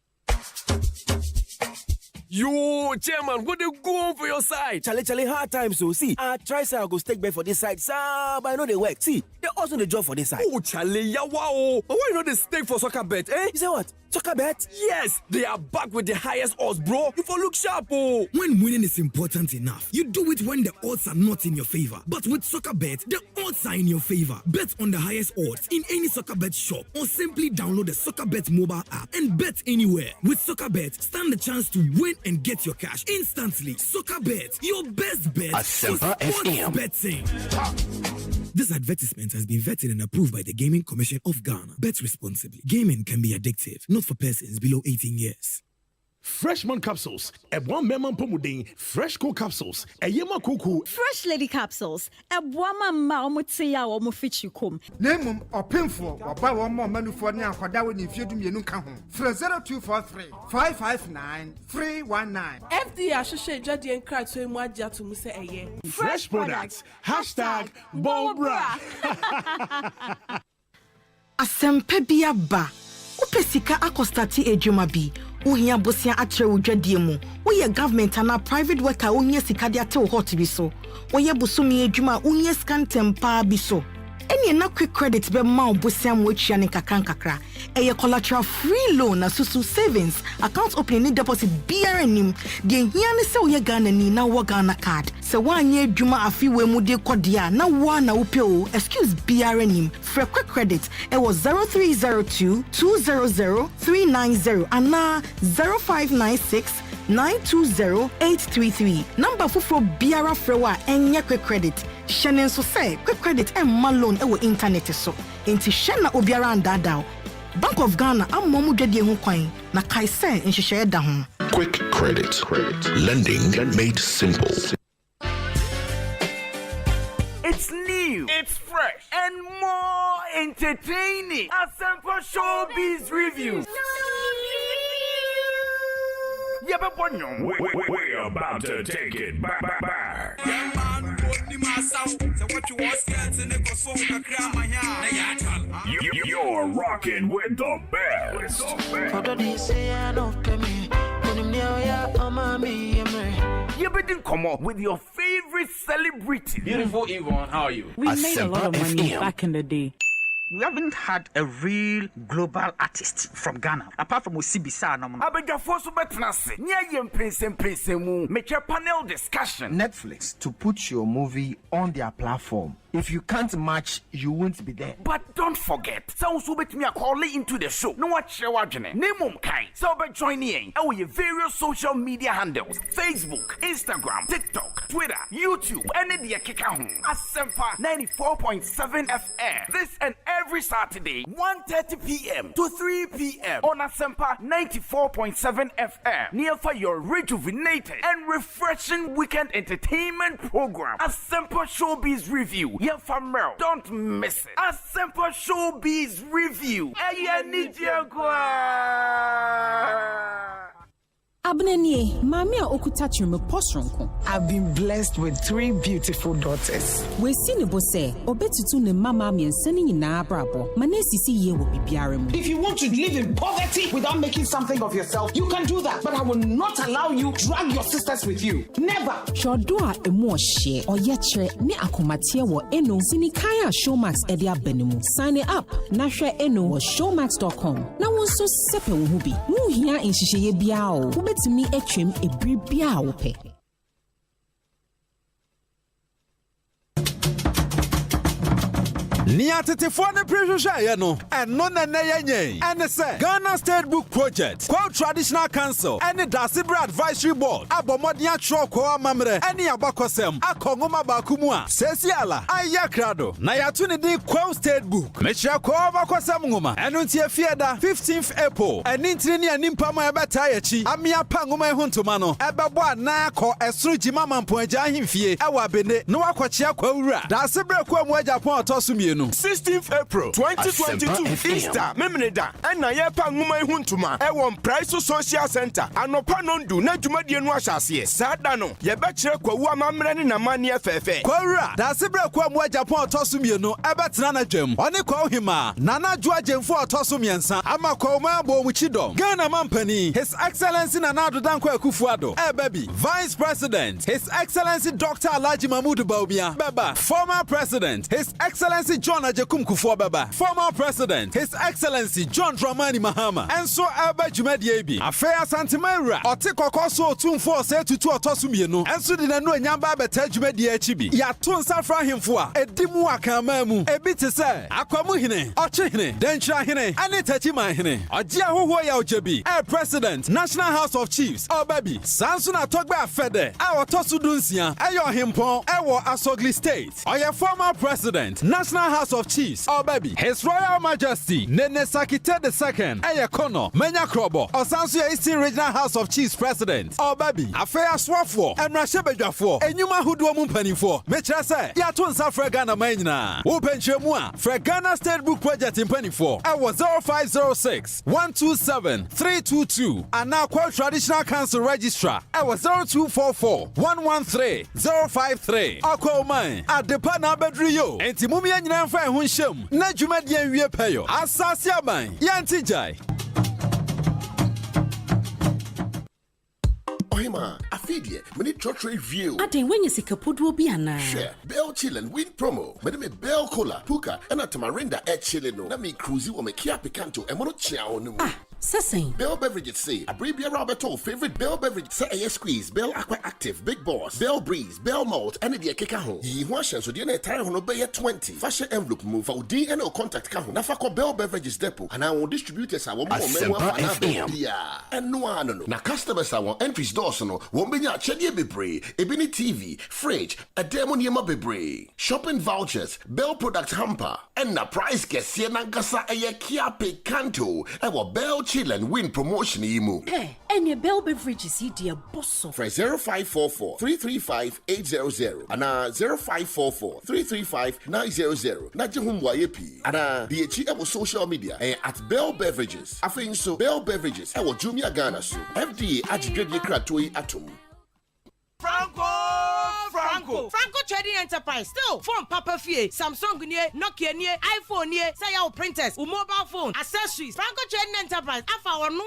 Yo, chairman, what they go on for your side? Charlie, hard time, so see. I try say I go stake back for this side, sir, but I know they work. See, they also the job for this side. Oh, Charlie, yeah, wow. But why you know they stake for soccer bet, eh? You say what? Soccer bet? Yes, they are back with the highest odds, bro. You for look sharp, oh. When winning is important enough, you do it when the odds are not in your favor. But with soccer bet, the odds are in your favor. Bet on the highest odds in any soccer bet shop or simply download the soccer bet mobile app and bet anywhere. With soccer bet, stand the chance to win and get your cash instantly. Soccer bet, your best bet. Asempa FM. Betting. This advertisement has been vetted and approved by the Gaming Commission of Ghana. Bet responsibly. Gaming can be addictive, not for persons below 18 years. Freshman capsules, a one memon pomudin, fresh cool capsules, a yema kuku, fresh lady capsules, a woman maumutia or mufichukum. Name or pinful or buy one more menu for now for that when you feed me no come home. 0243 559 319. FD Associate Jadi and Cry to Maja to Musa a year. Fresh products, hashtag Bobra. Asempa biaba. Upesika akostati ejuma bi. Uhia bosia atre udwadie mu. Woye government ana private worker ohia sika de ate wo hot bi so. Woye busumi adwuma ohia scan tempa bi so. Any na quick credit be ma bosia mo atwa ne kakra. Eye collateral free loan na susu savings account opening deposit BRNim. De hia ne se woye Ghana ni na wo Ghana card. Se wanye adwuma afi we mu de kodia na wo na wo peo excuse BRNim. For quick credit it was 0302 200 390 and 0596 920-833. Number for Biara Frewa and quick credit. Shannon so say quick credit and malone ewo internet so. Inti Shanna Obiara and Dadao. Bank of Ghana am momu dedi ho kwan na kai say in share da ho. Quick credit. Lending made simple. It's new, it's fresh, and more entertaining. Asempa Showbiz Reviews. We're about to take it back. You're rocking with the best. You better come up with your favorite celebrity. Beautiful Yvonne, how are you? We made a lot of money back in the day. We haven't had a real global artist from Ghana, apart from Osibisa. Panel discussion. Netflix to put your movie on their platform. If you can't match, you won't be there. But don't forget, sounds will bet me a call into the show. No watch your wajane. Name kai. So by joining our various social media handles: Facebook, Instagram, TikTok, Twitter, YouTube, and the Kikahu. Asempa 94.7 FM. This and every Saturday, 1:30 p.m. to 3 p.m. on Asempa 94.7 FM. Near for your rejuvenated and refreshing weekend entertainment program. Asempa Showbiz Review. Yeah, family, don't miss it. Asempa Showbiz Review. Abnenie, Mamia Okutachi me postronko. I've been blessed with 3 beautiful daughters. We seen bose, obetutu ne mama mi enseni na brabo. Manesi si ye wo bibiarem. If you want to live in poverty without making something of yourself, you can do that. But I will not allow you to drag your sisters with you. Never. Shodoa emu share or yetre ni akomatie wo eno sinikaya Showmax edia benimu. Sign it up. Nashre eno wo showmax.com. Na wonso sepe wo bi. Mu hia enhihye bia o. To me a trim a bribia ope. Niatifone prehwehwe no eno na yenye ene se Ghana State Book Project Kwa Traditional Council ene Dasibra Advisory Board abomodi atro kwa amamre ene abakosem akongoma bakumu a sesiala ayakrado na yatu ne di Kwa State Book mechia kwa abakosem ngoma eno ntie fieda 15th April ene ntire ne animpa ma ebeta yachi amia pa ngoma ehuntuma no ebebo ana akọ esuru jima mampo agya ahimfie ewa bene no wakochia kwa wura Dasibra kwa mu agya pon otosumie 16th April 2022 Easter Memneda and Nayepa Nguma Huntuma Ewon Price Social Center Anopa Nondu na dwumadie no ahyase sada no ye bechere kwawu amamre na mani efefe kwawura da sebra kwa mu Japan otosumie no ebetena na dwam one kwa ohima nana dwo agemfo otosumiensa ama kwa ma bo mu chidom Ghana Mampani His Excellency Nana Adodankwa Akufo-Addo baby Vice President His Excellency Dr. Alhaji Mahmoud Bawumia baba Former President His Excellency John Ajekum Kufuor-Baba, former president, His Excellency John Dramani Mahama, and so Abba Jumedi Affair Santimera, or Tikokoso 247 Otosumino, and so did no Nyamba Beta Jumedi Chibi. Yatun Safra him for a Dimuaka Mamu, a bit to say, Aquamuhine, Ochihine, Denchahine, and Itachimahine, or Jiahoya Ojebi, a president, National House of Chiefs, or baby, Sansuna Togba Fede, our Tosudunsia, Ayo Himpon, our Asogli State, or your former president, National House of Chiefs, oh baby, His Royal Majesty Nene Sakite II, Ayakono, Menya Krobo, Osansu Eastern Regional House of Chiefs President, oh baby, Affair Swafo, and Rashebejafo, and Yuma Hudu Mumpani for, Metrase, Yatunsa Fregana Maina, Open Chemua, Fregana State Book Project in Penny 4, I was 0506 127 322, and now Kwa Traditional Council Registrar, I was 0244 113 053, Aqua Mine, at the Pana Bedrio, and Timumi and Yanfa Hunsham, Najumadian Wepayo, Asasiaban, Yantijai. Ohima, Afidie, many trottery view. Ade when you see Kapudu Biana. Share, Bell Chill and Win promo. Madame Bell Cola, Puka, and a Tamarinda at Chileno. Let me cruise you on my Kia Picanto and Monochia on the Sessing. Bell Beverages say, a Brabia Roberto, favorite Bell Beverage, say a squeeze, Bell Aqua Active, Big Boss, Bell Breeze, Bell Malt, and the Kekaho. Ye washes so the entire Honobay 20. Fashion envelope move for DNO contact Kaho. Nafako Bell Beverages Depot, and I will distribute us our more and no. Now customers are entries dorsano, won't be not Chedia Bebre, Ebony TV, fridge, a demonium bebre, shopping vouchers, Bell product hamper, and the price gets Siena Gasa a Kia Picanto, our Bell Chill and Win promotion emu. Hey, and your Bell Beverages, dear Bosso. For 0544 335 800 and 0544 335 900. Najahum YP and the our social media at Bell Beverages. I think so Bell Beverages, our Jumia Ghana, FDA Ajigadi Kratoi Atom. Franco Trading Enterprise still phone Papa Fie Samsung near Nokia near iPhone near say our printers or mobile phone accessories. Franco Trading Enterprise afa our no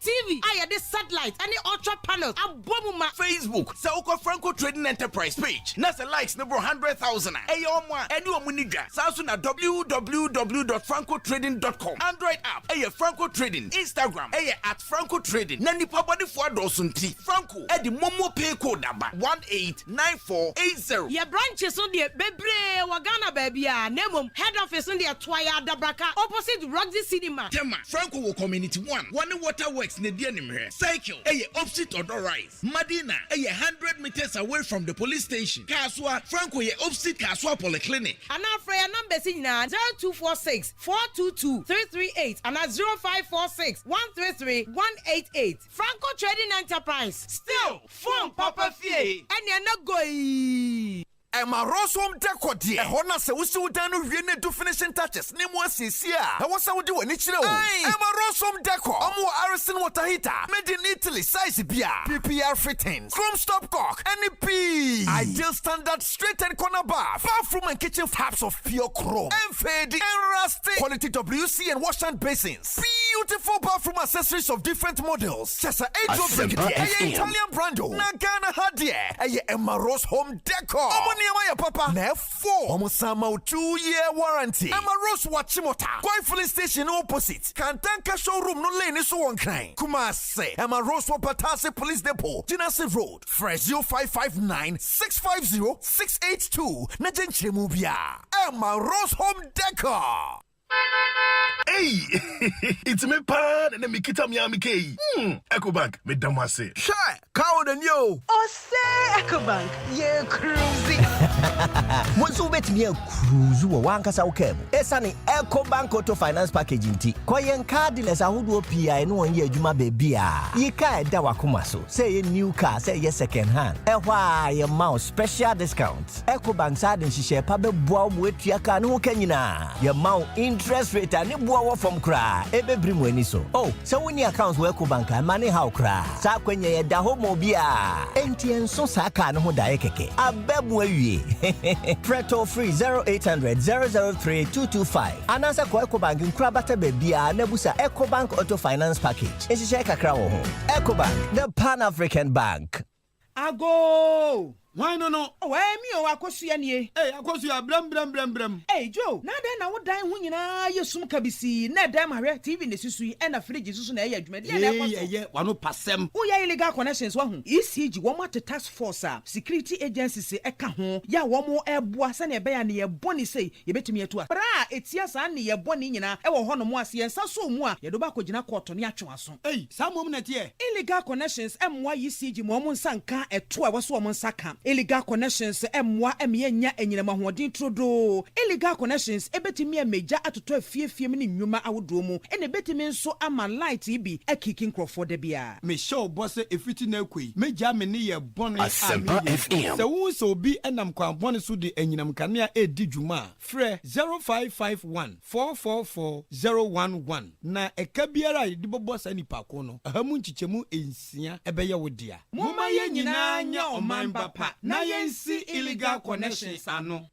TV I this satellite and the ultra panels abomuma Facebook Sauko Franco Trading Enterprise page nasa likes number 100,000 ayoma eni omunija sasu na www.francotrading.com Android app Franco Trading Instagram at Franco Trading nani pabody for dosunti Franco edi momo pay code number 189480. Your branches on the Bebre Wagana baby Nemum head office on the Twaya Dabraka opposite Roxy Cinema. Tema Franco Community 1 water works ne denim here. Cycle opposite Odor Rise. Madina 100 meters away from the police station. Kaswa Franco opposite Kaswa Polyclinic. And now for your numbers in 0246 422 338 and 0546 133 188. Franco Trading Enterprise. Still phone Papa Fie. And you're not going. Emma Rosom Decodie, a Hona se usi udano viene to finishing touches. Nemo Sisia. I was I would do an itch. Emma Rosom Deco, Amu Arison Watahita, made in Italy, size beer, PPR fittings, chrome stop cock, NEP. Ideal standard straight and corner bar, bathroom and kitchen taps of pure chrome, and fading and rusty. Quality WC and wash and basins. Beautiful bathroom accessories of different models. Chesa Asempa Italian brando. Nagana Hadie, Emma Rose Home Decor. Niamaya Papa, Nefo, Omosama 2-year warranty. Emma Rose Wachimota, Quite filling station opposite. Kantanka showroom no lane is one kind. Kumase, Emma Rose Wapatase Police Depot, Genasi Road, Fresh 0559 650 682. Najenche Mubia, Emma Rose Home Decor. Hey, it's me pan and me kita Miami K. Ecobank, me damase. Shy, cow than you. Osei Ecobank, yeah, cruising. Bonsu bet me a cruise one kasa ukem. Esani Ecobank Auto Finance Packaging T. Koyen cardless ahudu PI no one year juma bebia. Ye ka da wakumaso. Say a new car, say ye second hand. Why your mouse special discounts. Ecobank side and she share pabe boa with your car no kenina. Your mount interest rate and boa from cry. Ebe brim when so. Oh, so when your accounts work bank and money how cry. Sa when ye da homo bia. NTN so saka no da ekeke. Abebwe Preto free 0800 003 225. Anasa kwa Ecobank in Krabata Bebia Nebusa Ecobank Auto Finance Package. Esi kakra wo ho. Ecobank, the Pan-African Bank. Ago! Why no? Oh, me o akosu anie. Hey, akosu ya bram. Hey, Joe, na den na wo dan hu nyina yesum kabisi. Na dan mahwe TV ne susu yi na fridge susu na eya adwuma. Ye, wano pasem. Wo ya illegal connections wa hu. ECG wo mat task force security agencies eka ho. Ya wo mo eboa se na ebe ya ne ye boni sei ye betumi etu a. Bra etia sa na ye boni nyina e wo ho no mo ase ensa so mu a ye do ba kogina court ne atwe aso. Hey, sa mom na tie. Illegal connections emwa ECG mo mo nsanka eto a wo so mo nsaka. Illegal connections emwa enya enyinama hoɔden trodo. Illegal connections ebetimi meja atoto afiefie ne nnwuma awodo mu ene betimi nso ama light bi akikin croford bia. Me show boss efiti na akui meja me ne ye bone Asempa FM. Se wo so bi enam kwan bone so de enyinam kanea edi dwuma frɛ 0551 444 011 na eka biara de bobo sa nipa ko no ahamu nchichemu ensia ebeye wodia. Moma ye nyina nya oman bapa na yensi illegal connections ano.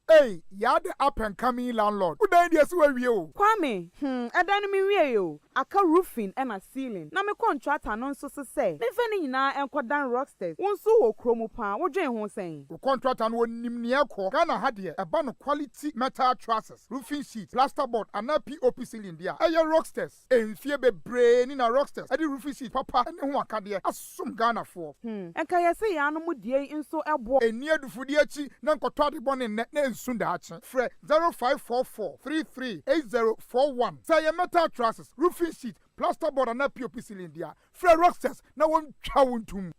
Hey, you're the up and coming landlord. Who died yes we o? Kwame, adan mi wie yo. aka roofing and a ceiling. Na me contractor no nso say. Me fani nyina enkodan rocksters. Wonso wo kromo pa, wo dwen ho sen. Wo contractor no nim ne ekọ. Ghana ha de eba no quality metal trusses, roofing sheet, plasterboard and POP ceiling dia. Eye rocksters. Enfie bebre ni na rocksters. E di roofing sheet papa ene ho aka de asum Ghana for. Enka yesi ya no mu die nso ebo. Eni adufudi achi na nkoto ade bone ne nsu da achi. Fre 0544338041. Say metal trusses, roofing sheet, plasterboard and POP ceiling dia. Fre rocksters na won twa wontum.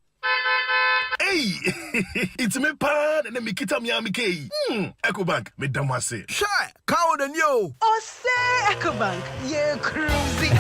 Hey, it's me pan and me kita mi amike. Ecobank, me damase. Shy, cow the new. Osei Ecobank, ye cruising.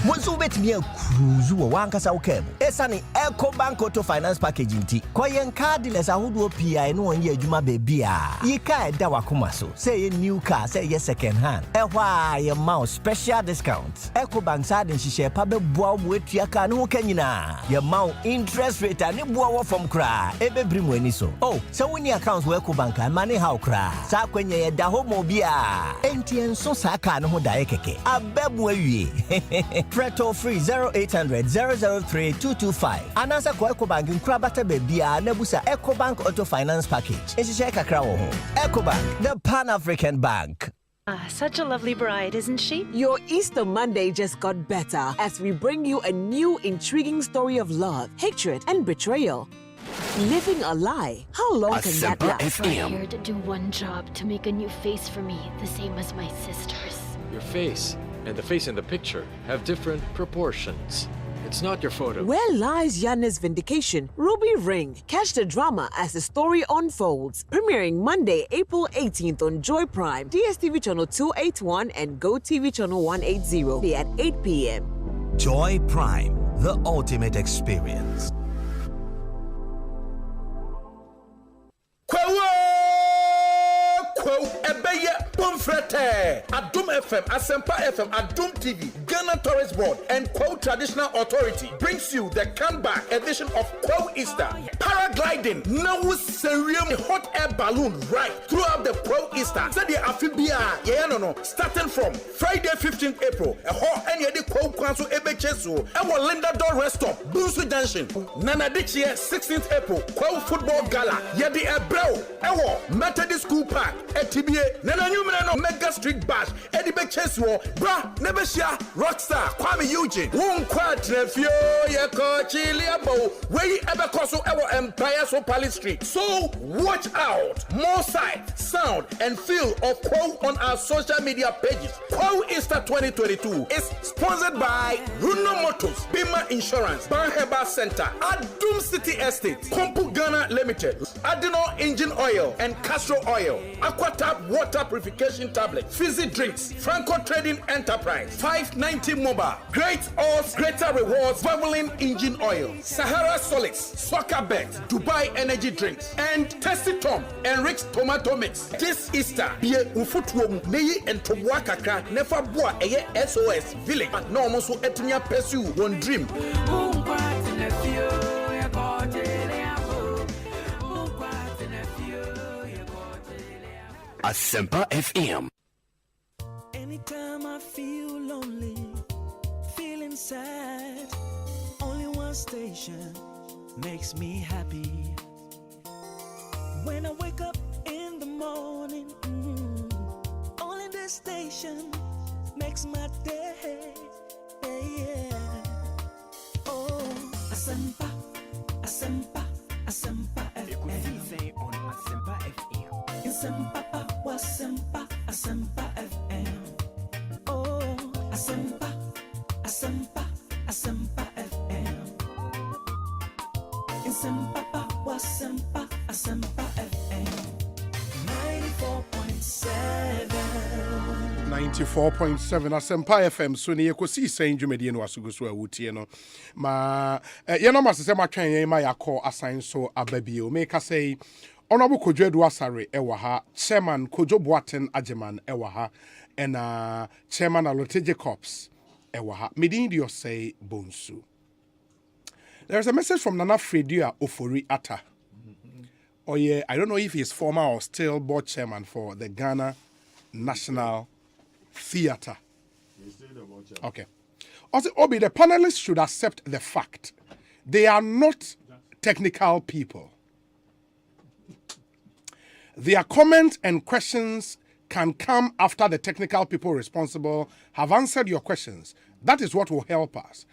Bonsu bet me cruise wo wankasa ukemu. Esani Ecobank Auto Finance Package nti. Koyen cardless ahodo PI no onye adwuma bebia. Yika eda wakoma so. Say ye new car, say ye second hand. Ehwa ye ma special discounts. Ecobank sa den hihye pa beboa wo etua ka no kanyina. Ye ma interest rate ani boa from cry. Ebe brim weni so. Oh, so when your accounts work bank and money how cry. Sa kwenye ye da homo bia. Enti enso sa ka no ho dae keke. Abebu awie. Preto free 0800 003 225. Anasa ko Ecobank nkura bata bebia na busa Ecobank Auto Finance Package. Ehihye kakra wo ho. Ecobank, the Pan-African Bank. Such a lovely bride, isn't she? Your Easter Monday just got better as we bring you a new intriguing story of love, hatred, and betrayal. Living a lie. How long can that last? I hired to do one job to make a new face for me, the same as my sister's. Your face and the face in the picture have different proportions. It's not your photo. Where lies Yanna's vindication? Ruby Ring. Catch the drama as the story unfolds. Premiering Monday, April 18th on Joy Prime, DSTV channel 281 and GoTV channel 180 at 8 p.m. Joy Prime, the ultimate experience. Ebeye Pomfrete, Adum FM, Asempa FM, Adum TV, Ghana Tourist Board, and Quo Traditional Authority brings you the comeback edition of Quo Easter. Paragliding, now serium hot air balloon ride throughout the Quo Easter. Sadia Afibia, no, starting from Friday 15th April, a hot and yedi Quo Council Ebechesu, our Linda Door Restaurant, Bonsu Junction, Nanadichia 16th April, Quo Football Gala, Yedi Ebreo, our Methodist School Park. TBA, Nana Newman, Mega Street Bash, Eddie Bechesuo, Bra, Nebesia, Rockstar, Kwame Eugene, Won Quat, Refio, Yako, Chiliabo, where you ever cost our Empire so Palace Street. So watch out. More sight, sound, and feel of Quo on our social media pages. Quo Easter 2022 is sponsored by Runo Motors, Bima Insurance, Banheba Center, Adum City Estate, Kompu Ghana Limited, Adeno Engine Oil, and Castro Oil. Aquatap water purification tablet, Fizzy drinks, Franco Trading Enterprise, 590 Mobile, Great Oils, Greater Rewards, Bubbling Engine Oil, Sahara Solids, Soccer Bet, Dubai Energy Drinks, and Tasty Tom Enriched Tomato Mix. This Easter, be a ufutuom, Neyi and Tobwakaka, Nefa Boa, SOS Village, and no almost etnia pursue one dream. Asempa FM. Anytime I feel lonely, feeling sad, only one station makes me happy. When I wake up in the morning, only this station makes my day. Yeah. Oh, Asempa, Asempa, Asempa FM. Ekosiisen On Asempa FM. Asempa, Asempa, Asempa FM. Oh, Asempa, Asempa, Asempa FM. Asempa, Asempa, Asempa FM. 94.7. 94.7 Asempa FM so ne Ekosiisen dwumedie no asuguso a wutie no ma ye no masese matwen yen ma yakọ asan so ababio me ka say Honorable Kojo Edu Asare ewa ha, Chairman Kojo Boaten Ajeman ewa ha, and Chairman Alote Jacobs ewa ha. Medin di Osei Bonsu. There's a message from Nana Fredia Ofori Atta. Oh yeah, I don't know if he's former or still board chairman for the Ghana National Theatre. Okay. Also, Obi, the panelists should accept the fact they are not technical people. Their comments and questions can come after the technical people responsible have answered your questions. That is what will help us.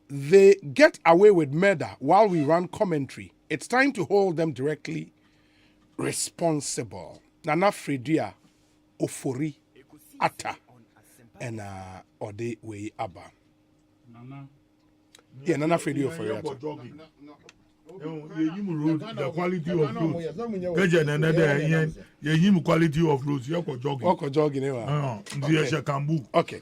They get away with murder while we run commentary. It's time to hold them directly responsible. Nana Fredia, Ofori, Ata, and Ode Way Abba. Yeah, Nana Fredia Ofori Ata. The quality of roads. Quality of roads. Okay.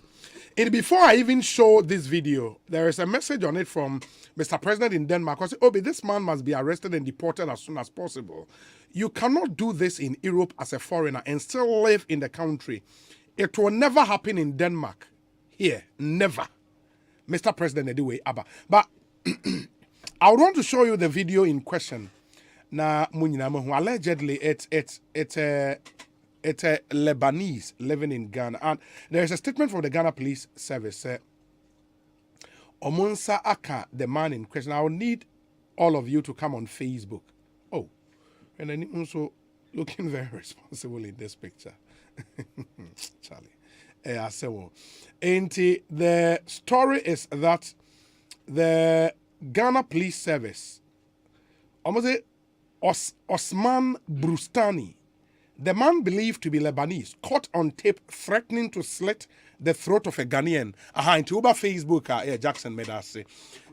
And before I even show this video, there is a message on it from Mr. President in Denmark. I say, Obi, this man must be arrested and deported as soon as possible. You cannot do this in Europe as a foreigner and still live in the country. It will never happen in Denmark. Here, never. Mr. President, anyway, Abba. But I would want to show you the video in question. Now, allegedly, it's a Lebanese living in Ghana. And there is a statement from the Ghana Police Service. Omonsa Aka, the man in question. I will need all of you to come on Facebook. Oh, and then also looking very responsible in this picture. Charlie. And the story is that the Ghana Police Service, Osman Brustani, the man believed to be Lebanese, caught on tape threatening to slit the throat of a Ghanaian. Into Uber Facebook, Jackson made us say.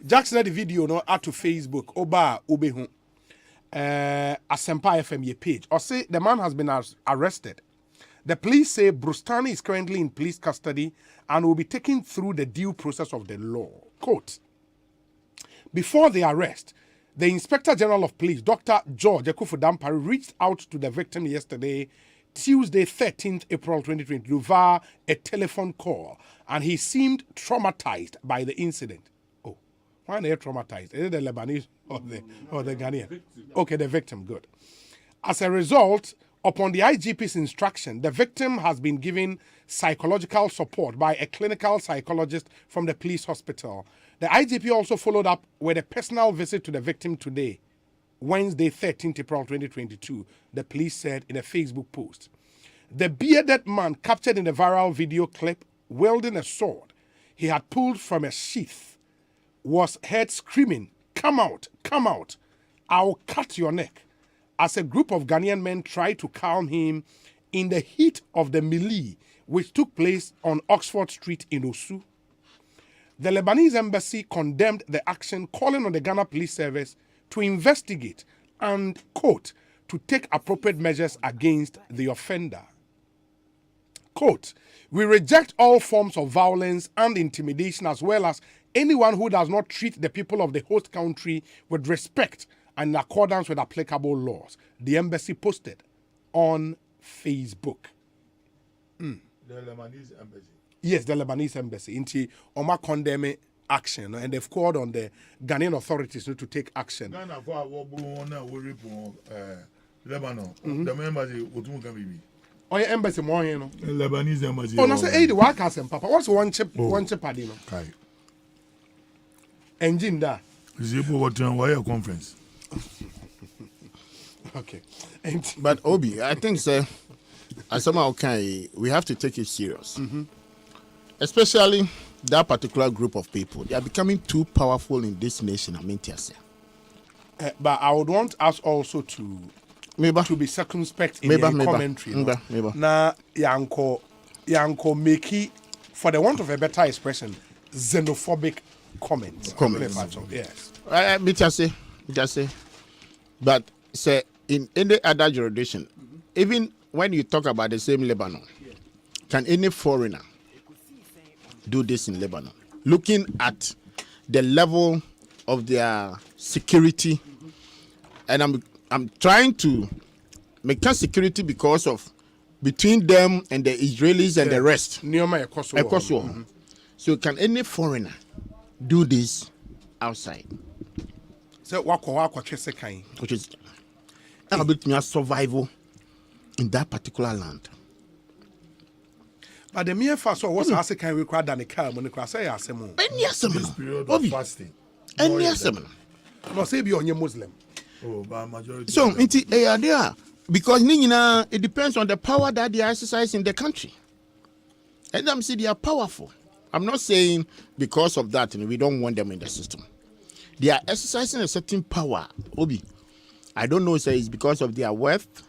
Jackson had the video no out to Facebook. Oba Ubehu. Asempa FM page. Or say the man has been arrested. The police say Brustani is currently in police custody and will be taken through the due process of the law. Quote, before the arrest, the Inspector General of Police, Dr. George Ekufudampare, reached out to the victim yesterday, Tuesday, 13th April 2020, via a telephone call, and he seemed traumatized by the incident. Oh, why are they traumatized? Is it the Lebanese or the Ghanaian? Okay, the victim, good. As a result, upon the IGP's instruction, the victim has been given psychological support by a clinical psychologist from the police hospital. The IGP also followed up with a personal visit to the victim today, Wednesday, 13th April 2022, the police said in a Facebook post. The bearded man captured in the viral video clip wielding a sword he had pulled from a sheath was heard screaming, "Come out, come out, I'll cut your neck," as a group of Ghanaian men tried to calm him in the heat of the melee which took place on Oxford Street in Osu. The Lebanese embassy condemned the action, calling on the Ghana Police Service to investigate and, quote, to take appropriate measures against the offender. Quote, we reject all forms of violence and intimidation as well as anyone who does not treat the people of the host country with respect and in accordance with applicable laws, the embassy posted on Facebook. The Lebanese embassy. Yes, the Lebanese embassy. Inti Oma condemn action, and they've called on the Ghanaian authorities to take action. Ghana for Lebanon. The embassy Oh, your embassy more, you know. Lebanese embassy. Oh, no, say, hey, the work has Papa. What's one chip, Padino? Okay. Engine da. Zipo what wire conference. Okay. But Obi, I think, sir, as somehow we have to take it serious. Mm-hmm. Especially that particular group of people. They are becoming too powerful in this nation, I mean to say. But I would want us also to be circumspect in the commentary. Now, Yanko Meki, for the want of a better expression, xenophobic comments. Yes. Me just say. But say in any other jurisdiction, even when you talk about the same Lebanon, can any foreigner do this in Lebanon? Looking at the level of their security, and I'm trying to make a security because of between them and the Israelis and the rest. Mm-hmm. So can any foreigner do this outside? So which is survival in that particular land. But the mere fact so what's asking can we cry than the car when the class say asemo. Any asemo. This period of fasting. Any asemo. No say be on your Muslim. Oh, by majority. So there because it depends on the power that they exercise in the country. And I'm saying they are powerful. I'm not saying because of that we don't want them in the system. They are exercising a certain power. Obi, I don't know say it's because of their wealth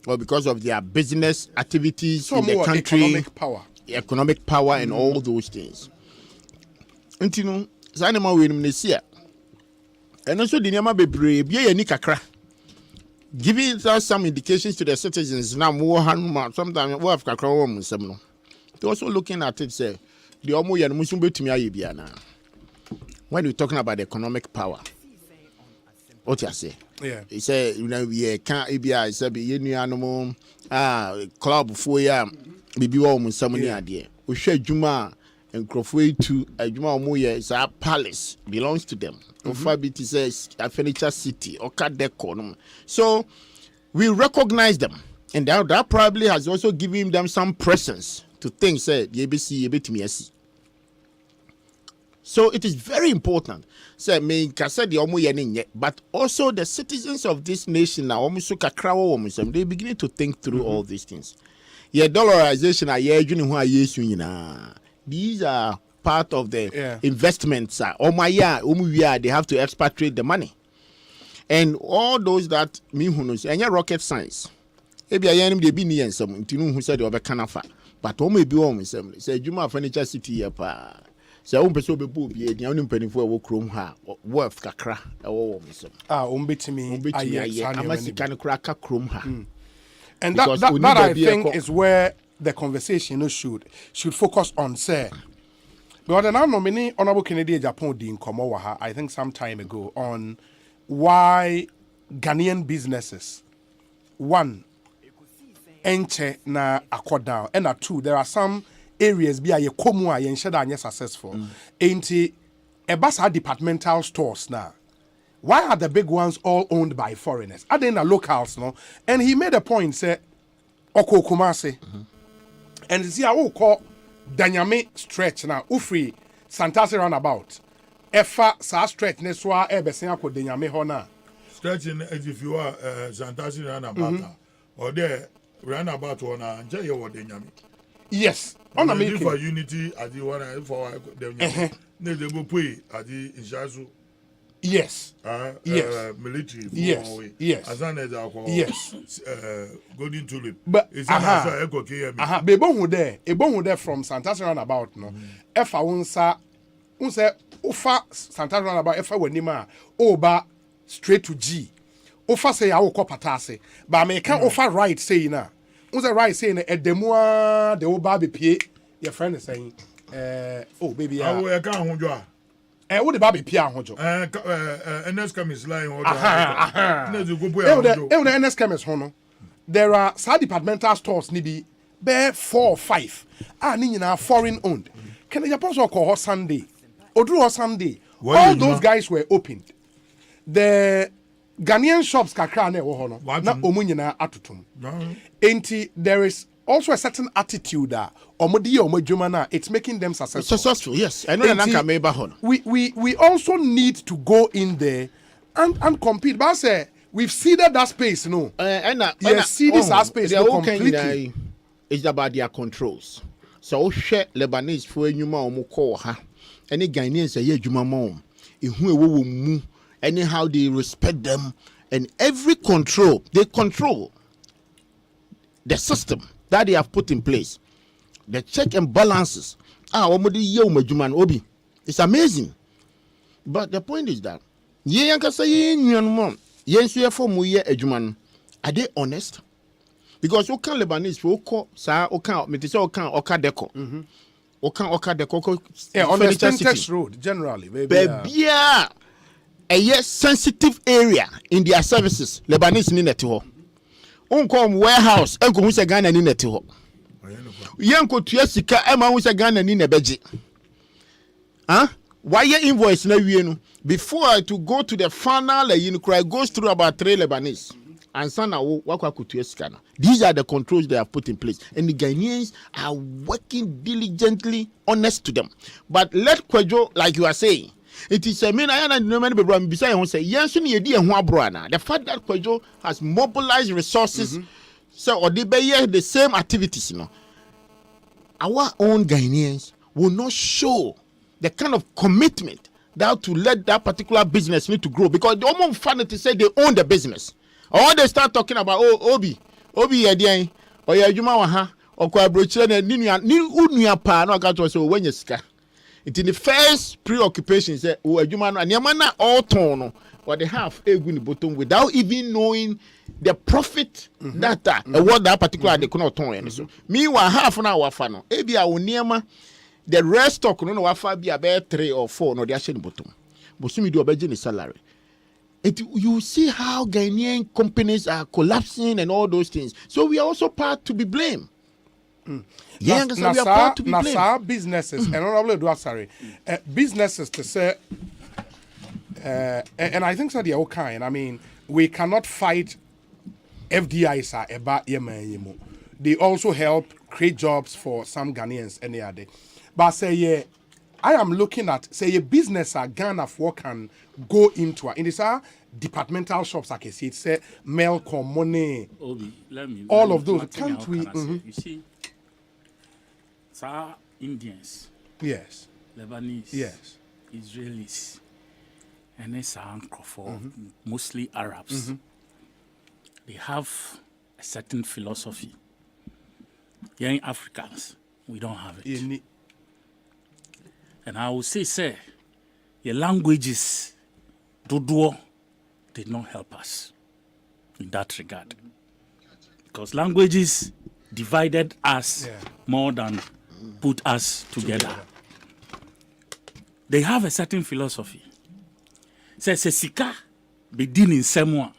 or because of their business activities in the country. Economic power and all those things. And you know, Zanema will and also the Nyama be brave, ye kakra. Giving us some indications to the citizens now more sometimes we have kakra. They also looking at it say the omo ya musumbe tumi ayebiana. When we're talking about economic power, what you say? Yeah. He said, you know, we can't ebia say be you animal club for ya bibi wa omo samani ade. We share juma and crofwe to juma omo ye is a palace belongs to them. Ofabiti says a furniture city or deco. So we recognize them, and that probably has also given them some presence to think say YBC YBTMSC. So it is very important. Say me kasa the omo ye but also the citizens of this nation now they beginning to think through all these things. Yeah, dollarization these are part of the investments. They have to expatriate the money. And all those that and your rocket science. Maybe I am the Bini and some who said over Canafa. But may be almost say Juma Furniture City. So I won't be the only penny for work room worth kakra. And that I think is where the conversation should focus on, say. But then I nominate Honorable Kennedy Japan in Komowaha, I think some time ago, on why Ghanaian businesses, one, enche na akodown, and two, there are some areas be a komua yen sheda successful. Ain't ebasa departmental stores now. Why are the big ones all owned by foreigners? Are they in the locals, no? And he made a point, say, Oko Kumase. And see, I will call Danyame stretch now. Ufri Santasi roundabout. Efa sa stretch neswa ebesenya ko Danyame hona. Stretching as if you are Santasi roundabout or there roundabout one enjoy your Danyame. Yes. On a make for unity as the one for Danyame. Ne they go pay at the Inshazu. Yes. Yes. Military. Yes. Yes. As an yes. Golden tulip. But it's Ebon there from Santasi roundabout no. Efa unsa ufa Santasi roundabout efa wenima oba straight to G. Ufa say awo ko patase. But me can offer right say na. Unsa right say na edemua de oba be pie. Your friend is saying oh baby I can honjo. What the baby Pia Hojo? NS chemist lying. NS chemist Hono. There are side departmental stores, nibi bear 4 or 5. Nina foreign owned. Can you also call Sunday? Or Sunday? All those guys were opened. The Ghanaian shops kakrane wohono. Na omunyina atutum. Enti there is also a certain attitude that it's making them successful. Yes. I know. We also need to go in there and compete. But I say we've ceded that space, no. Ceded that space completely. It's about their controls. So share Lebanese for you ma any Ghanaians say juma mom. Anyhow they respect them and every control they control the system that they have put in place, the check and balances. It's amazing. But the point is that are they honest? Because you can't Lebanese on the Stentex road generally, baby. A sensitive area in their services. Lebanese need it. Unkom warehouse enko hu se Ghana ni nete ho yenko tua sika ema hu se Ghana ni nebeji why your invoice na wie no before to go to the final goes through about 3 Lebanese and sana wakwakutueskana. These are the controls they have put in place, and the Ghanaians are working diligently, honest to them. But let Kwejo, like you are saying, it is the fact that Kwejo has mobilized resources, so or they bear the same activities, our own Ghanaians will not show the kind of commitment that to let that particular business need to grow, because the almost fun to say they own the business. Or they start talking about Obi again, or Yajuma or Quabrocha and Ninia Pa, no got to when you ska. It's in the first preoccupation, say, oh, Yamana and Yamana all tono, or they have a good bottom without even knowing the profit that what that particular they could not turn. So, meanwhile, half an hour fano, Ebi I will near the rest stock no wafa be about 3 or 4 no they are bottom. But some do a salary. You see how Ghanaian companies are collapsing and all those things. So we are also part to be blamed. Yeah, we are part to be blamed. Nasa businesses and honorable do sorry. Businesses to say and I think so they are okay. I mean, we cannot fight FDIs about yemo. They also help create jobs for some Ghanaians any other. But say I am looking at say a business Ghana for can go into in this departmental shops like I see it say milk or money. All of those can't we? You see, Indians. Yes. Lebanese. Yes. Israelis. And it's for mostly Arabs. They have a certain philosophy. Young Africans, we don't have it. And I will say, your languages, Dodo, did not help us in that regard. Because languages divided us more than put us together. They have a certain philosophy. Say, Sika, beginning someone.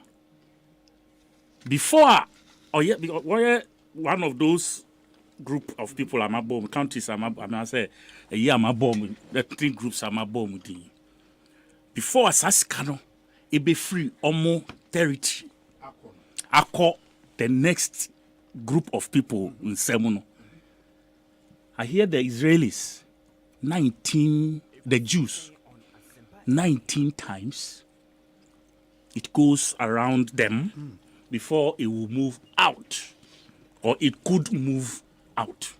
Before, one of those group of people I'm above, countries I'm say a year I'm above, the 3 groups I'm above. Before Saskano, it be free almost territory. Ako the next group of people in Semono. I hear the Israelis, the Jews, 19 times it goes around them before it will move out, or it could move out.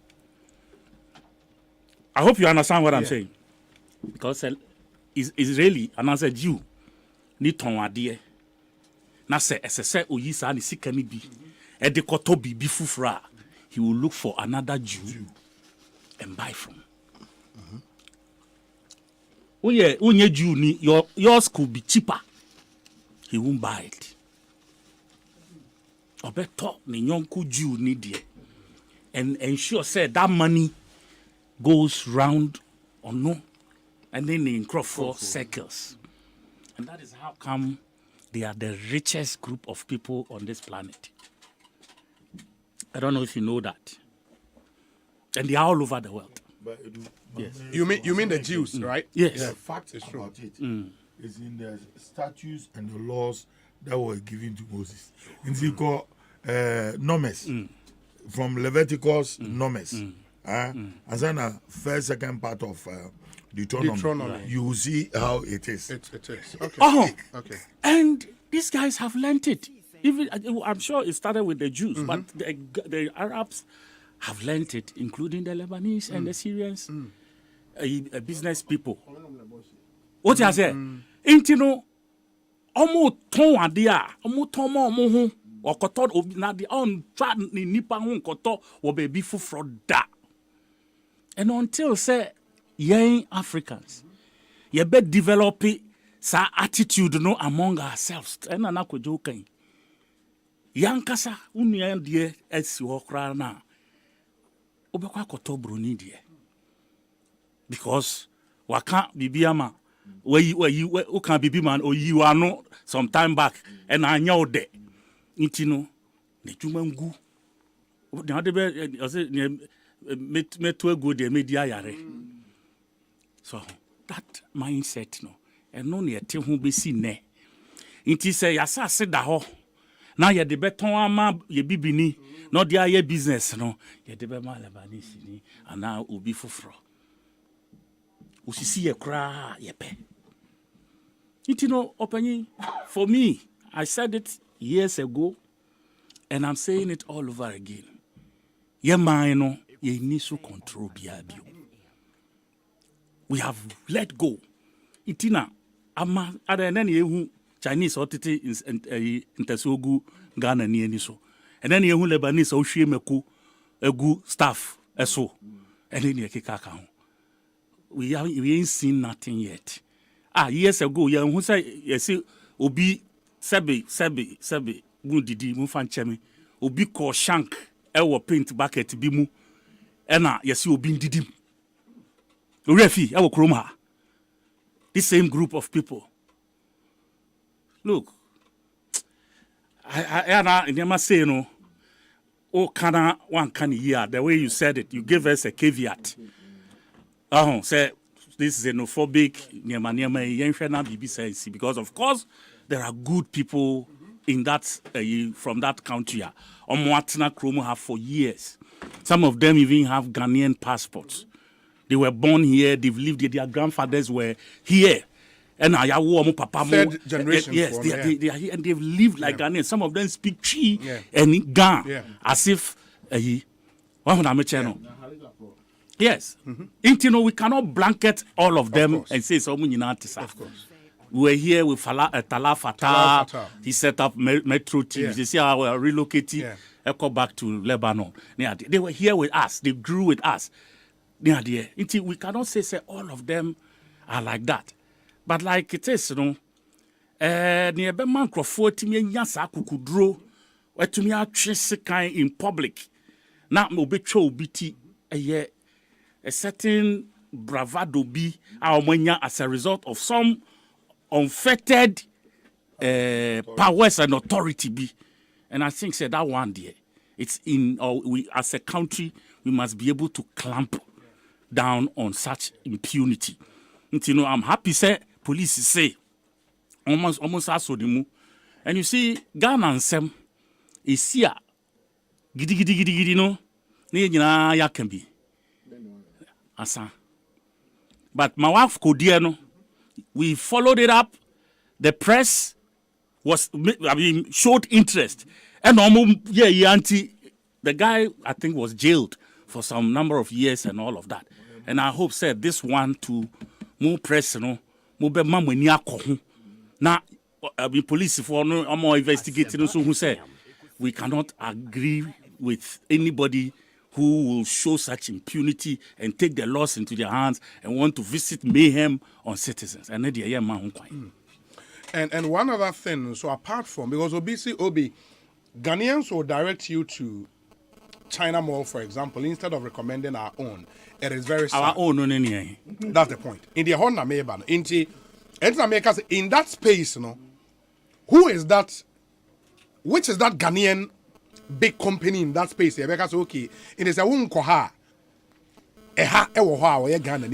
I hope you understand what I'm saying. Because Israeli, and as a Jew, need to know na se SSA oyisa ni sikani bi e de koto bi fufra, he will look for another Jew and buy from. Unye Jew ni yours could be cheaper, he won't buy it. Obeto ni nyonku Jew ni die, and ensure say that money goes round or no, and then in crop for circles. And that is how come they are the richest group of people on this planet. I don't know if you know that. And they are all over the world. But yes. You mean the Jews, right? Yes. The fact is true. It's in the statutes and the laws that were given to Moses. In the nomes from Leviticus nomes. As in first, second part of Deuteronomy. You will see how it is. It is. Okay. Okay. And these guys have learnt it. Even I'm sure it started with the Jews, but the Arabs have learnt it, including the Lebanese and the Syrians, business people. What I say? Intino, omo ton adia, omo tomo omo or koto na di on trad ni nipa hun koto wo baby fufro da. And until say young Africans, you better develop sa attitude no among ourselves. And na ko joking. Yankasa unuya die esi okra na. Obekwa koto broni die. Because waka bibiama where you can bibi man or you are no some time back and I know de. Intino ne jumangu. Na de be me to go de media yare. So that mindset no and no ne te ho be si ne. Inti say yasa se da ho Now you the beton ama ye bibini, not the aye business, no. Ye the bema Lebanese ni, and now ubi fufro. Usisi ye kra ye pe. You know, opinion for me, I said it years ago, and I'm saying it all over again. Ye mind, ye need to control biabio. We have let go. Itina ama ada nani yehu Chinese otiti intesogu Ghana ni eniso. And then yehu Lebanese ohwie meku egu staff eso. And then ye keka we ain't seen nothing yet. Years ago, who say yes, obi sebe didi mu fanchemi obi ko shank ewo paint bucket bi mu ena yes obi didim refi ewo kroma. This same group of people. Look, I never say no. Oh, kana one can year the way you said it. You gave us a caveat. Say this is xenophobic, because of course there are good people in that from that country. Have for years. Some of them even have Ghanaian passports. They were born here. They've lived here. Their grandfathers were here. And third generation. Yes, they are here and they've lived like Ghanaians. Some of them speak Chi and Ga as if yes. We cannot blanket all of them and say so many artists. We were here with Tala Fatah. He set up Metro TV. You see how we are relocating. Echo back to Lebanon. They were here with us. They grew with us. We cannot say all of them are like that. But like it is, in public. Now, a certain bravado be as a result of some unfettered powers and authority be. And I think that one day, it's we as a country, we must be able to clamp down on such impunity. I'm happy say police say almost asked them. And you see, Ghana and Sem is here. Gidi no. Ya can be. Asa. But my wife Kodiano, we followed it up. The press showed interest. And the guy I think was jailed for some number of years and all of that. And I hope said this one to more press, more be now police for no more investigating so who say we cannot agree with anybody who will show such impunity and take the laws into their hands and want to visit mayhem on citizens. And and one other thing, so apart from, because Obi, Ghanaians will direct you to China Mall, for example, instead of recommending our own. It is very sad. Our own, that's the point. In the Honda Mayban, in that space, who is that? Which is that Ghanaian big company in that space? Because okay, it is a Koha.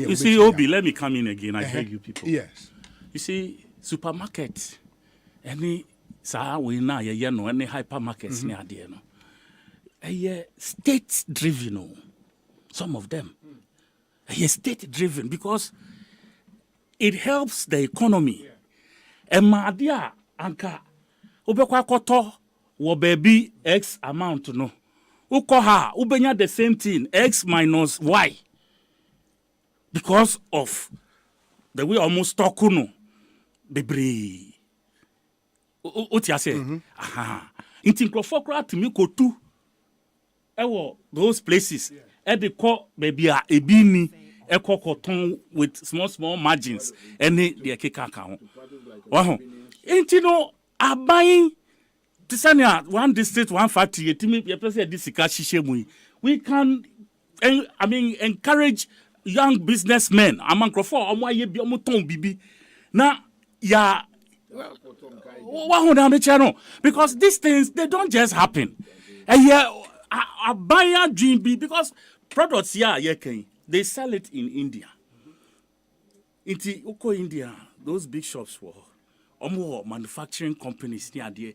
You see, Obi, let me come in again. I beg you people. Yes. You see, supermarket, any any hypermarkets near there, state driven. Some of them. State driven because it helps the economy. And Madia Anka Ubekwa Koto wo baby X amount no. Ukoha ubenya the same thing, X minus Y. Because of the way almost tokuno bebre. Uti ase. Aha. Inti nkrofokra timi kotu. Ewo those places. They call maybe a ebini echo cotton with small margins and they keka account. Wow. Ain't are buying Tisania one district, one factory, we can encourage young businessmen among bibi. Now because these things they don't just happen. And a buyer dream be because products they sell it in India. India, those big shops were omo manufacturing companies near there.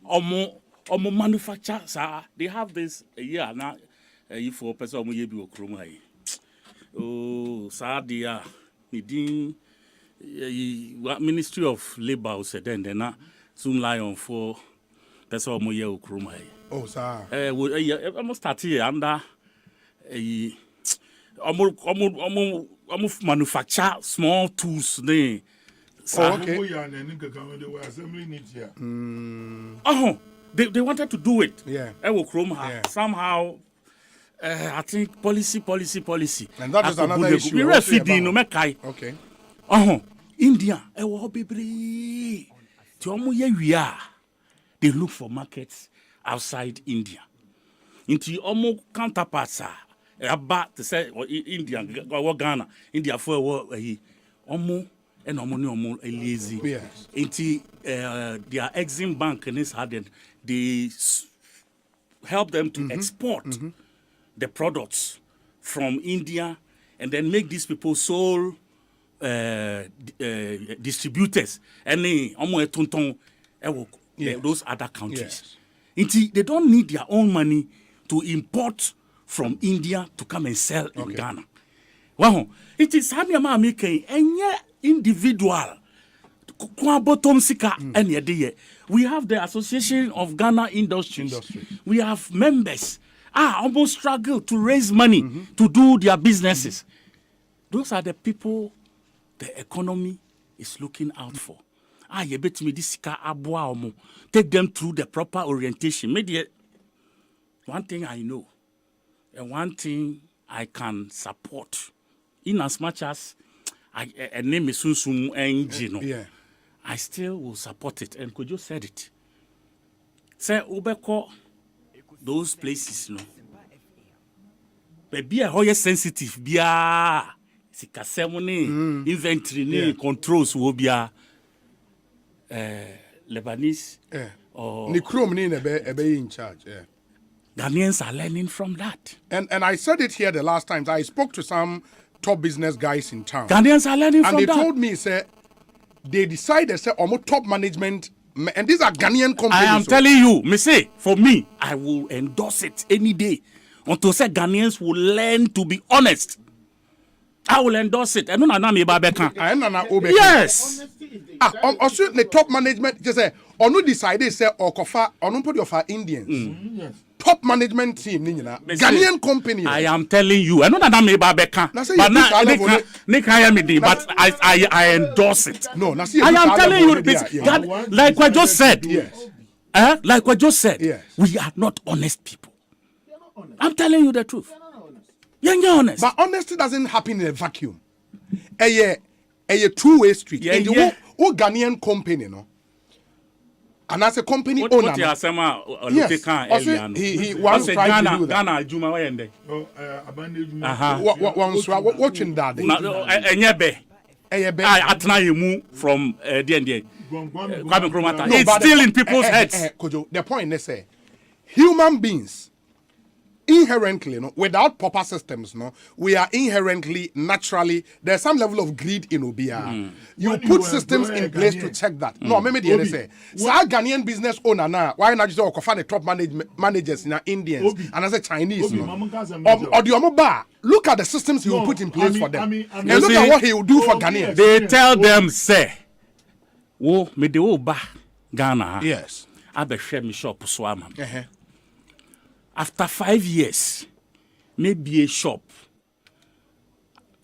Omo manufacture, sir. They have this now. If for person omo ye bi okroma yi. Oh, sir, they are needing Ministry of Labor said then na soon lion for person omo ye okroma yi. Oh, sir. Almost start here under almost manufacture small tools. They wanted to do it. Yeah. Somehow, I think policy. And that is another issue. Okay. India, they look for markets outside India. Into almost counterparts about to say India or Ghana, India for almost and almost lazy. Yes. Into their Exim Bank and this hardened, they help them to export the products from India and then make these people sole distributors and those other countries. Yes. They don't need their own money to import from India to come and sell in Ghana. Wow. It is Hanyama making any individual. We have the Association of Ghana Industries. We have members almost struggle to raise money to do their businesses. Those are the people the economy is looking out for. Take them through the proper orientation. Maybe one thing I know, and one thing I can support, in as much as I name is Sunsum engine, I still will support it. And Kojo said it. Say Ubeko, those places, be a higher sensitive, be a Sikasemone, inventory, controls will be a Lebanese or Nikrom in charge. Ghanaians are learning from that. And I said it here the last time. I spoke to some top business guys in town. Ghanaians are learning from that. And they told me, say, they decided, say, almost top management, and these are Ghanaian companies. I am telling you, me say, for me, I will endorse it any day. Until say Ghanaians will learn to be honest. I will endorse it. Yes. Also, the top management just say, onu decided say okofa, onu put your Indians. Yes. Top management team, Ghanaian company. I am telling you, I know that I'm a Beka, but I endorse it. No, I am telling you, like I just said. Yes. Like I just said, yes. We are not honest people. I'm telling you the truth. You're honest. But honesty doesn't happen in a vacuum. A two-way street. Yeah, and the whole Ghanaian company, and as a company owner. What Asempa yes. He once tried to do that. Ghana Juma wende. Watching that. From it's still in people's heads. Kojo, the point is, human beings inherently, without proper systems, we are inherently, naturally, there's some level of greed in Obia. You put systems in place to check that. No, maybe the other say, Ghanaian business owner now, why not just find the top managers in Indians and as a Chinese? Or the bar. Look at the systems he will put in place for them. And look at what he will do for Ghanaians. They tell them, say, "Wo me de oba Ghana." Yes. I be share me shop swama. After 5 years, maybe a shop.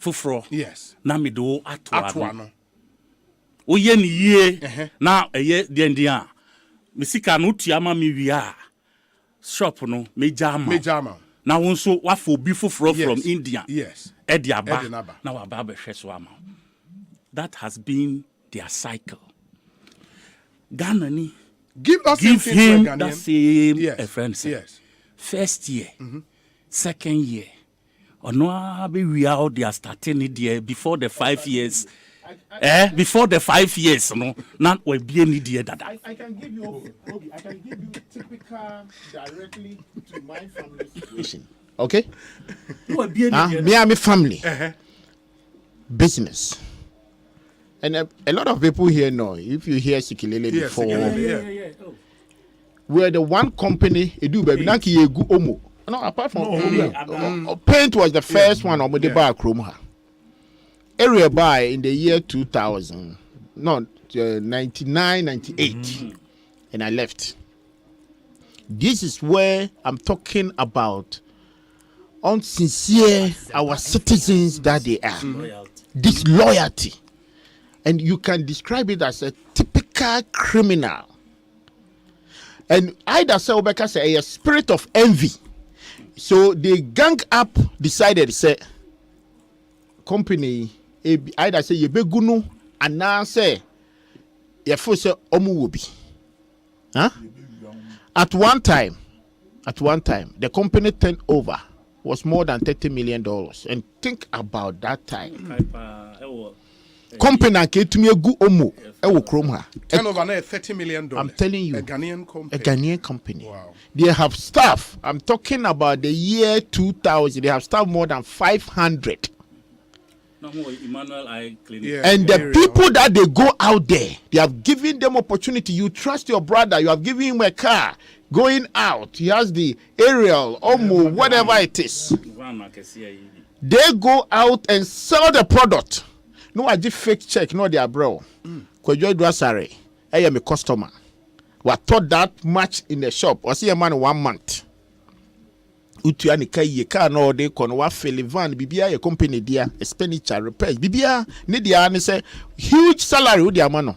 Fufro. Yes. Na me do atwa. O ye ni ye. Na ye dia. Me sika no tuama me wia. Shop no me jama. Na wonso wa for bi fufro from India. Yes. Ediaba. Na wa ba be hwe swama. That has been their cycle. Ghana ni give him that same reference. Yes. First year, second year, or no, we are out there starting it there before the 5 years. Before the 5 years, not we be any dear that. I can give you, I can give you typical directly to my family situation. Okay? Me and my family. Business. And a lot of people here know, if you hear Sikilele before, we're the one company, do baby, Naki Yegu Omo. No, apart from paint was the first one on the bar Chroma. Area by in the year 2000, not 99, 98, and I left. This is where I'm talking about unsincere our citizens that they are. Disloyalty. And you can describe it as a typical criminal. And either say Obeka say a spirit of envy. So they gang up, decided say company either say yebegunu and now say yefo say omu wobi. Huh? At one time, the company turnover was more than $30 million. And think about that time. Company ketumi egu omo ewo krom ha. Turnover na $30 million. I'm telling you. A Ghanaian company. A Ghanaian company. Wow. They have staff. I'm talking about the year 2000. They have staff more than 500. No more Emmanuel I Clinic. Yeah, and the people that they go out there, they have given them opportunity. You trust your brother. You have given him a car. Going out, he has the aerial, Omo, whatever it is. They go out and sell the product. No, I did fake check, no, they are bro. Kwajo Dwasare, I am a customer. We thought that much in the shop. I see a man 1 month. Utuani kai car no de kono wa felivan bibia a company dia expenditure repairs bibia need dia and say huge salary with their money.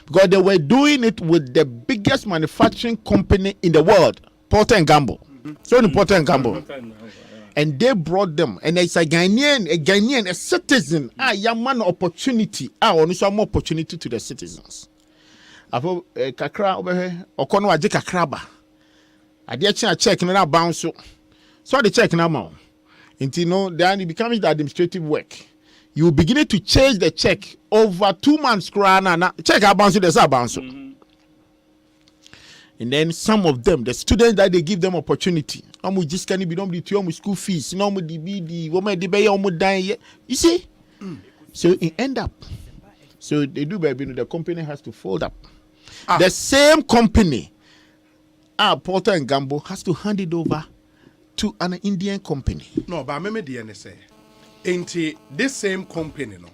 Because they were doing it with the biggest manufacturing company in the world, Procter & Gamble. So in Procter & Gamble. And they brought them. And it's a Ghanaian, a citizen. Young man opportunity. Only some more opportunity to the citizens. Apo kakra over here. Okono aje kakraba. Ade check na bounce. So the check na ma. Until then it becomes the administrative work. You begin to change the check over 2 months. Check how bounce there's a bounce. And then some of them, the students that they give them opportunity. Just can be done with school fees. You see? So it end up. So they do baby, the company has to fold up. The same company, Procter & Gamble, has to hand it over to an Indian company. No, but I remember the NSA. Into this same company, no.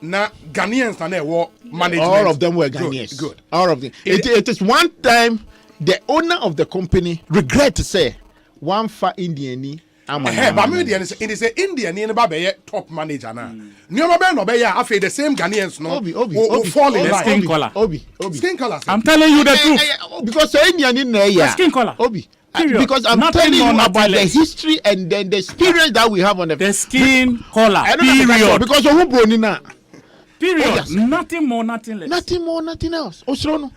Now Ghanaians and their management. All of them were Ghanaians. Good. All of them. It is one time the owner of the company regret to say one for Indian. But maybe it is an Indian in the top manager now. The same Ghanaians no fall in skin color. Skin color. I'm telling you the truth. Because the Indian in there, skin color. Because I'm telling you about the history and then the experience that we have on the skin color. Period. Because of who brought period. Oh, yes. Nothing more, nothing less. Nothing more, nothing else. Meanwhile,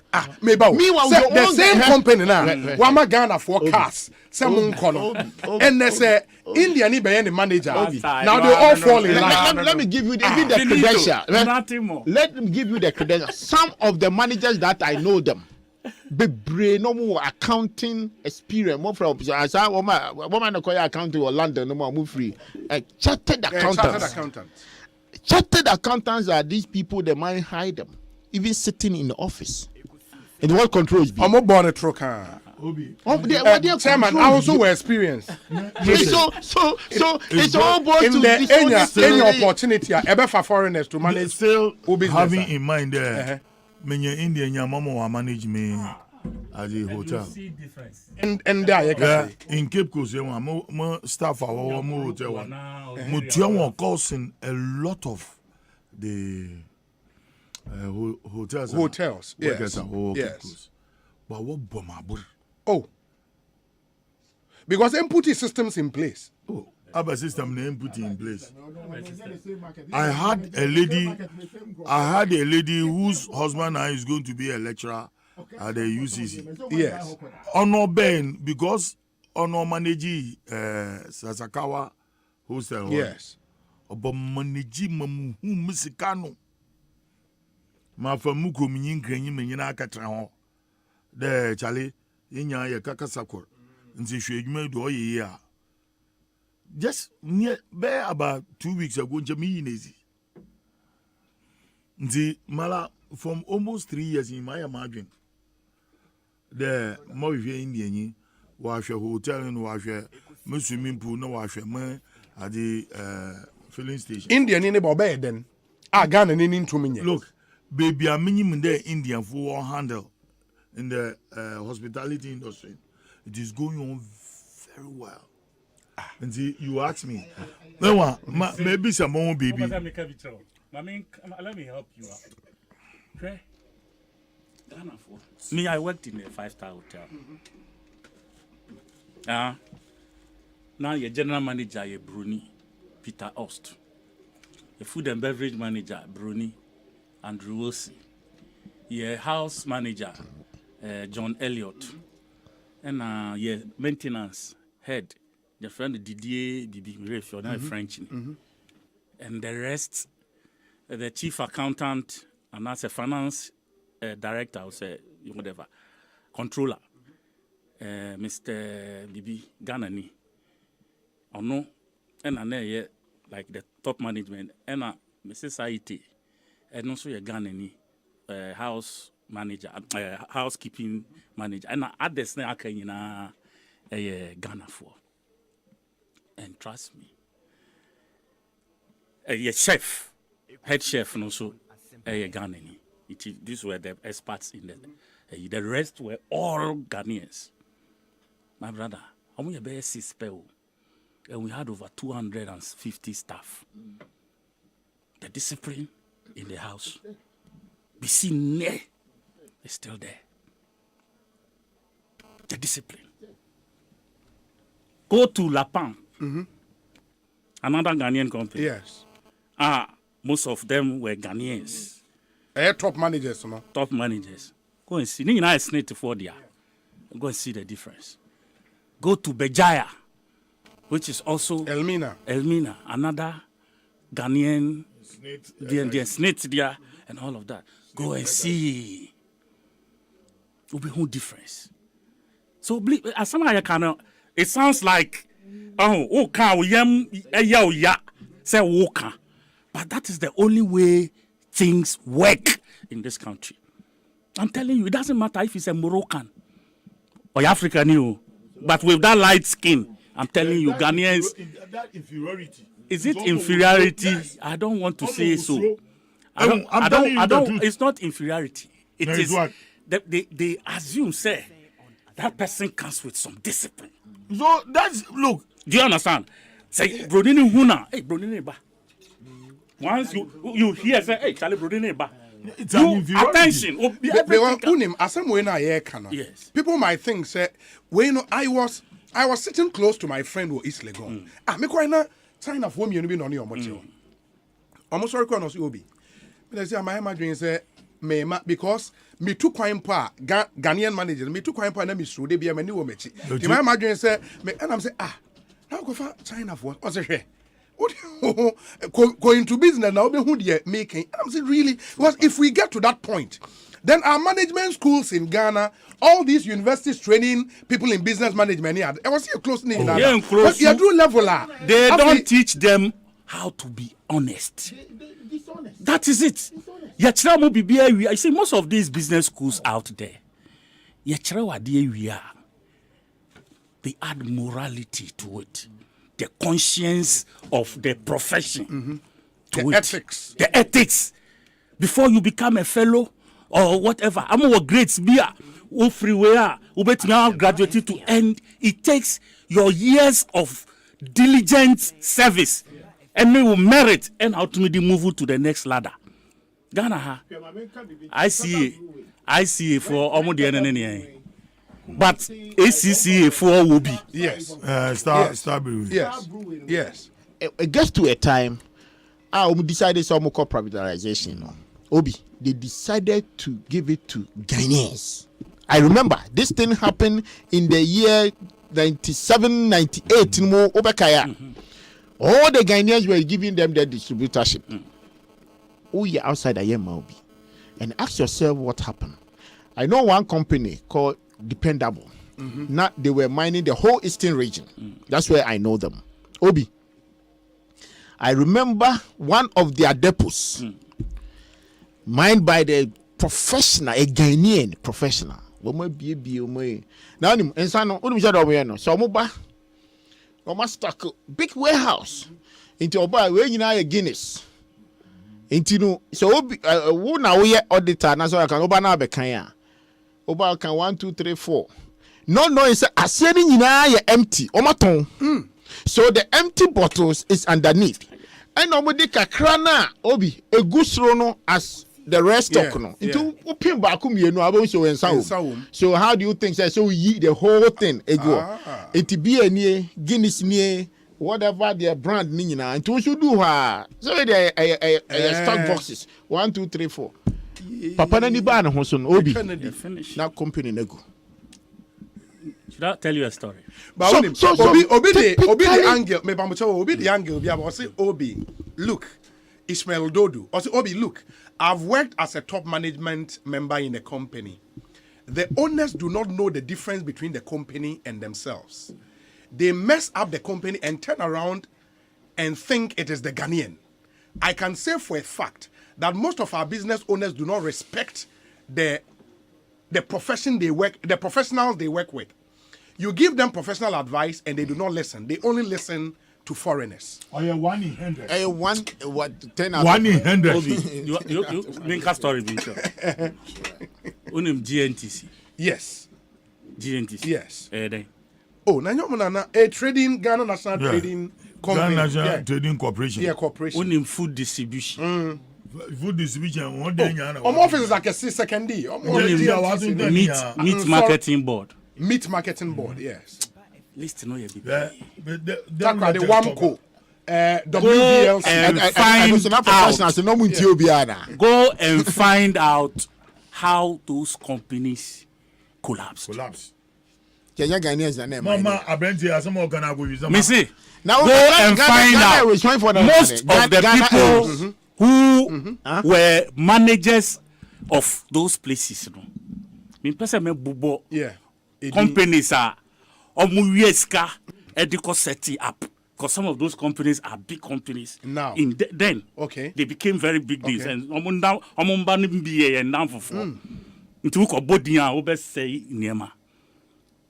the same company now. Wama Ghana for cars. Someone call and they say India need the manager. Now they all fall in line. Let me give you the credential. Nothing more. Let me give you the credential. Some of the managers that I know them. Be no more accounting experience. More from as I woman accounting or London no more free. Chartered accountants. Chartered accountants are these people that might hide them, even sitting in the office. And what controls? I'm not born a trucker. Chairman, I also were experienced. So it's all about in the any opportunity ever for foreigners to manage. Still having in mind there. Many Indian mama manage me at the hotel. And there in Cape Coast, my staff are our hotel. Mutual causing a lot of the hotels. Yes. Yes. But what bomber? Oh, because them put systems in place. Oh, our system they put in place. I had a lady whose husband now is going to be a lecturer at the UCC. Yes. Honor Ben because Honor manage Sasakawa hostel. Yes. But manage mamu musikano. Ma famu kominyin krenyi menyina akatra ho. De chale yenya ye kakasakor. Nti hwedwuma do ye ya. Just near about 2 weeks ago, Jamie Nazi. The Mala from almost 3 years in my margin. The more Indian, wash a hotel and wash a swimming pool, no wash a man at the filling station. Indian in the bed then. I got an into me. Look, baby, a minimum there Indian for handle in the hospitality industry. It is going on very well. And see, you ask me, maybe some more baby. Let me help you out. Okay. Me, I worked in a 5-star hotel. Now your general manager is Bruni, Peter Ost. The food and beverage manager, Bruni, Andrew Osei. Your house manager, John Elliott. And your maintenance head, the friend Didier Bibi, if you're not French. And the rest, the chief accountant, and as a finance director, or say whatever, controller, Mr. Bibi Ganani. Or no, and I like the top management, and Mrs. Saite, and also a Ganani, house manager, housekeeping manager, and at the snake in a Ghana for. And trust me, a chef, head chef, and also a Ghanaian. These were the experts in the rest were all Ghanaians. My brother, I'm going to see spell, and we had over 250 staff. The discipline in the house, be seen there, is still there. The discipline. Go to Lapan. Another Ghanaian company. Yes. Most of them were Ghanaians. Top managers, no? Top managers. Go and see. You know, it's not for there. Go and see the difference. Go to Bejaya, which is also Elmina, another Ghanaian. The snake there and all of that. Go and see. Will be whole difference. So, as some I cannot. It sounds like, say woka. But that is the only way things work in this country. I'm telling you, it doesn't matter if it's a Moroccan or African, but with that light skin, I'm telling you, Ghanaians. That inferiority. Is it inferiority? I don't want to say so. I don't. It's not inferiority. It is. They assume, say, that person comes with some discipline. So that's look. Do you understand? Say Brodini Huna, hey Brodini Ba. Once you hear say, hey Charlie Brodini Ba. It's an attention. Yes. People might think say, when I was sitting close to my friend who is Legon. Me quite sign of woman you be on your motel. Almost sorry no see obi. Me say my imagine say me because me too quite pa Ghanaian manager me too quite pa na me sure dey be me ni wo mechi. My imagine say me and I'm say now go for China for what say go into business now be who dey making. I'm saying really because if we get to that point then our management schools in Ghana, all these universities training people in business management here, I was here close in Ghana. But you do level they don't teach them how to be honest. That is it. You see, most of these business schools out there, they add morality to it, the conscience of the profession, to ethics. The ethics. Before you become a fellow or whatever, I'm a grades beer, freeware, graduated to end. It takes your years of diligent service and they will merit and ultimately move to the next ladder. Ghana, I see for almost the end. But ACCA for will be. Yes. Star Brewing. Yes. It gets to a time, we decided some more privatization. Obi, they decided to give it to Ghanaians. I remember this thing happened in the year 97, 98 in Obakaya. All the Ghanaians were giving them their distributorship. Oh, you're outside Obi. And ask yourself what happened. I know one company called Dependable. Now they were mining the whole eastern region. That's where I know them. Obi, I remember one of their depots. Mind by the professional, a Ghanaian professional. Now, and son, so Moba, stuck big warehouse into a where you know a Guinness. Into so who now we auditor, and so I can open up a can. Oba can 1, 2, 3, 4. No, it's a setting in empty. Omaton. So the empty bottles is underneath. And nobody kakrana obi a gusrono as the rest of no. Into open bakum you know about so and so how do you think that so ye the whole thing ego? It be a near Guinness near whatever their brand nina and to should do her. So they stock boxes 1, 2, 3, 4. Papa nani ba na hoso no obi na company nego. Should I tell you a story? But obi the angle me ba obi the angle bi aba say obi look Ismail Dodu or say obi look I've worked as a top management member in a company. The owners do not know the difference between the company and themselves. They mess up the company and turn around and think it is the Ghanaian. I can say for a fact that most of our business owners do not respect the profession they work, the professionals they work with. You give them professional advice and they do not listen. They only listen to foreigners. Oh, yeah, 1 in 100. 10 out 1 in 100. You make a story, Bincho. Unim GNTC. Yes. GNTC. Yes. Oh, a trading Ghana National Trading Company. Ghana National Trading Corporation. Yeah, corporation. Unim food distribution. Food distribution. One day, office like a second D. Meat marketing board. Meat marketing board, yes. List no ye be. The WAMCO, WBLC, and go and find out how those companies collapsed. Mama, Abrenti, as some organization. Missy, now go and find out most of the people who were managers of those places. Yeah. Companies are omuyeska ediko setting up because some of those companies are big companies now. Then they became very big deals and omumba nimbiye and down for into ko bodia obe say niema.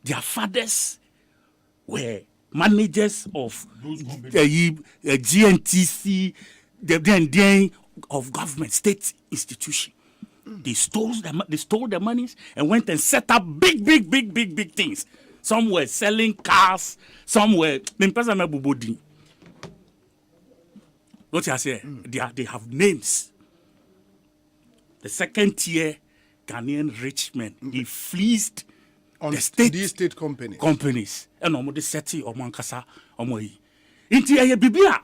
Their fathers were managers of GNTC, then of government state institution. They stole the monies and went and set up big things. Some were selling cars, some were what I say, they have names. The second tier Ghanaian rich men, they fleeced on the state companies. And almost seti or mankasa or moi. Inti aye bibia.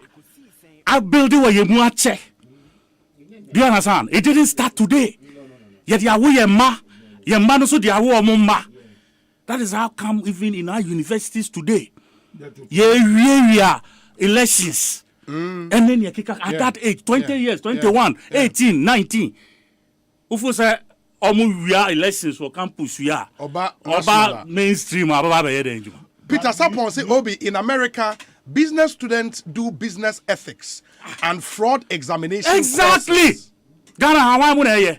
I build it ye muache. Do you understand? It didn't start today. Yet ye ma no so dia wo omma. That is how come even in our universities today. We are elections. And then you kick at that age, 20 years, 21, 18, 19. Ufo say we are elections for campus we are. Oba mainstream Peter Sapon say Obi in America business students do business ethics and fraud examination. Exactly. Ghana hawa mu na ye.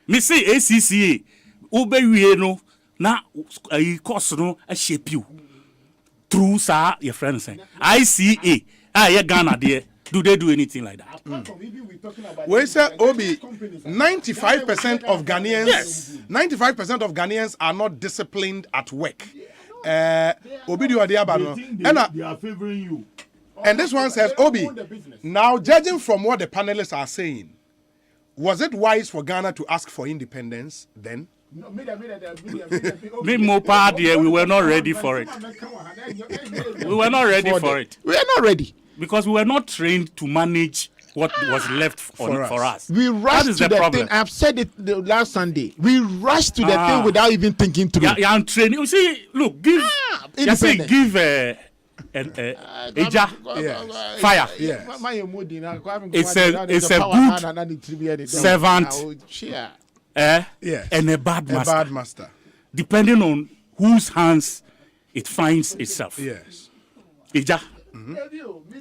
Me say ACCA obewie no na course no a shape you through sa your friend say ICA ye Ghana there. Do they do anything like that? We say Obi 95% of Ghanaians 95% of Ghanaians are not disciplined at work. Obi do they are favoring you. And this one says Obi, now judging from what the panelists are saying, was it wise for Ghana to ask for independence then? We were not ready for it. We were not ready for it. We are not ready. Because we were not trained to manage what was left for us. We rushed to the problem. thing. I've said it the last Sunday. We rushed to the thing without even thinking through. Yeah, I'm training. You see, look, give fire. Yes. It's a good servant and a bad master. Depending on whose hands it finds itself. Yes.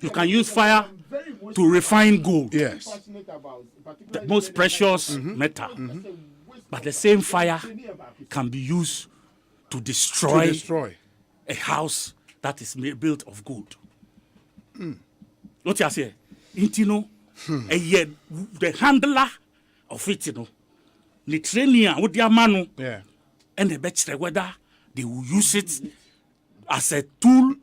You can use fire to refine gold. Yes. The most precious metal. But the same fire can be used to destroy a house that is built of gold. What you say? The handler of it, the trainer with their manu, and the better whether they will use it as a tool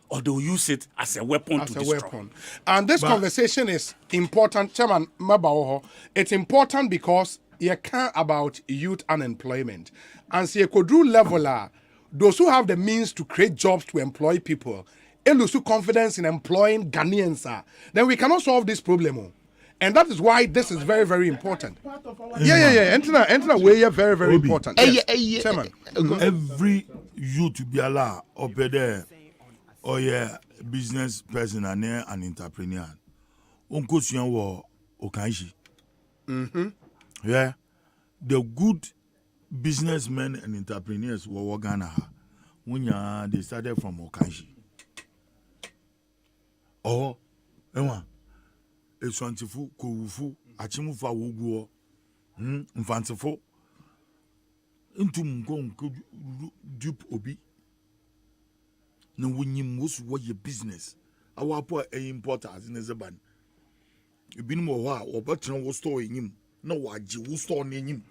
or they will use it as a weapon to destroy. And this conversation is important, Chairman Mabaoho. It's important because you care about youth unemployment. And see, Kodru leveler, those who have the means to create jobs to employ people, and lose confidence in employing Ghanaians, then we cannot solve this problem. And that is why this is very, very important. Yeah. Enter way very, very important. Yes. Chairman. Every youth to be allowed up there, or business person and an entrepreneur. Uncle Sian wa Okanji. Yeah. The good businessmen and entrepreneurs were Ghana. When they started from Okanji. Oh, Ewa. Eswantifu, Kowufu, Achimufa Wuguo, Mfantifo. Into Mgon could dupe Obi. No, when you most what your business. Our poor importers in the ban. You been more or better was storing him. No, what you will store in him.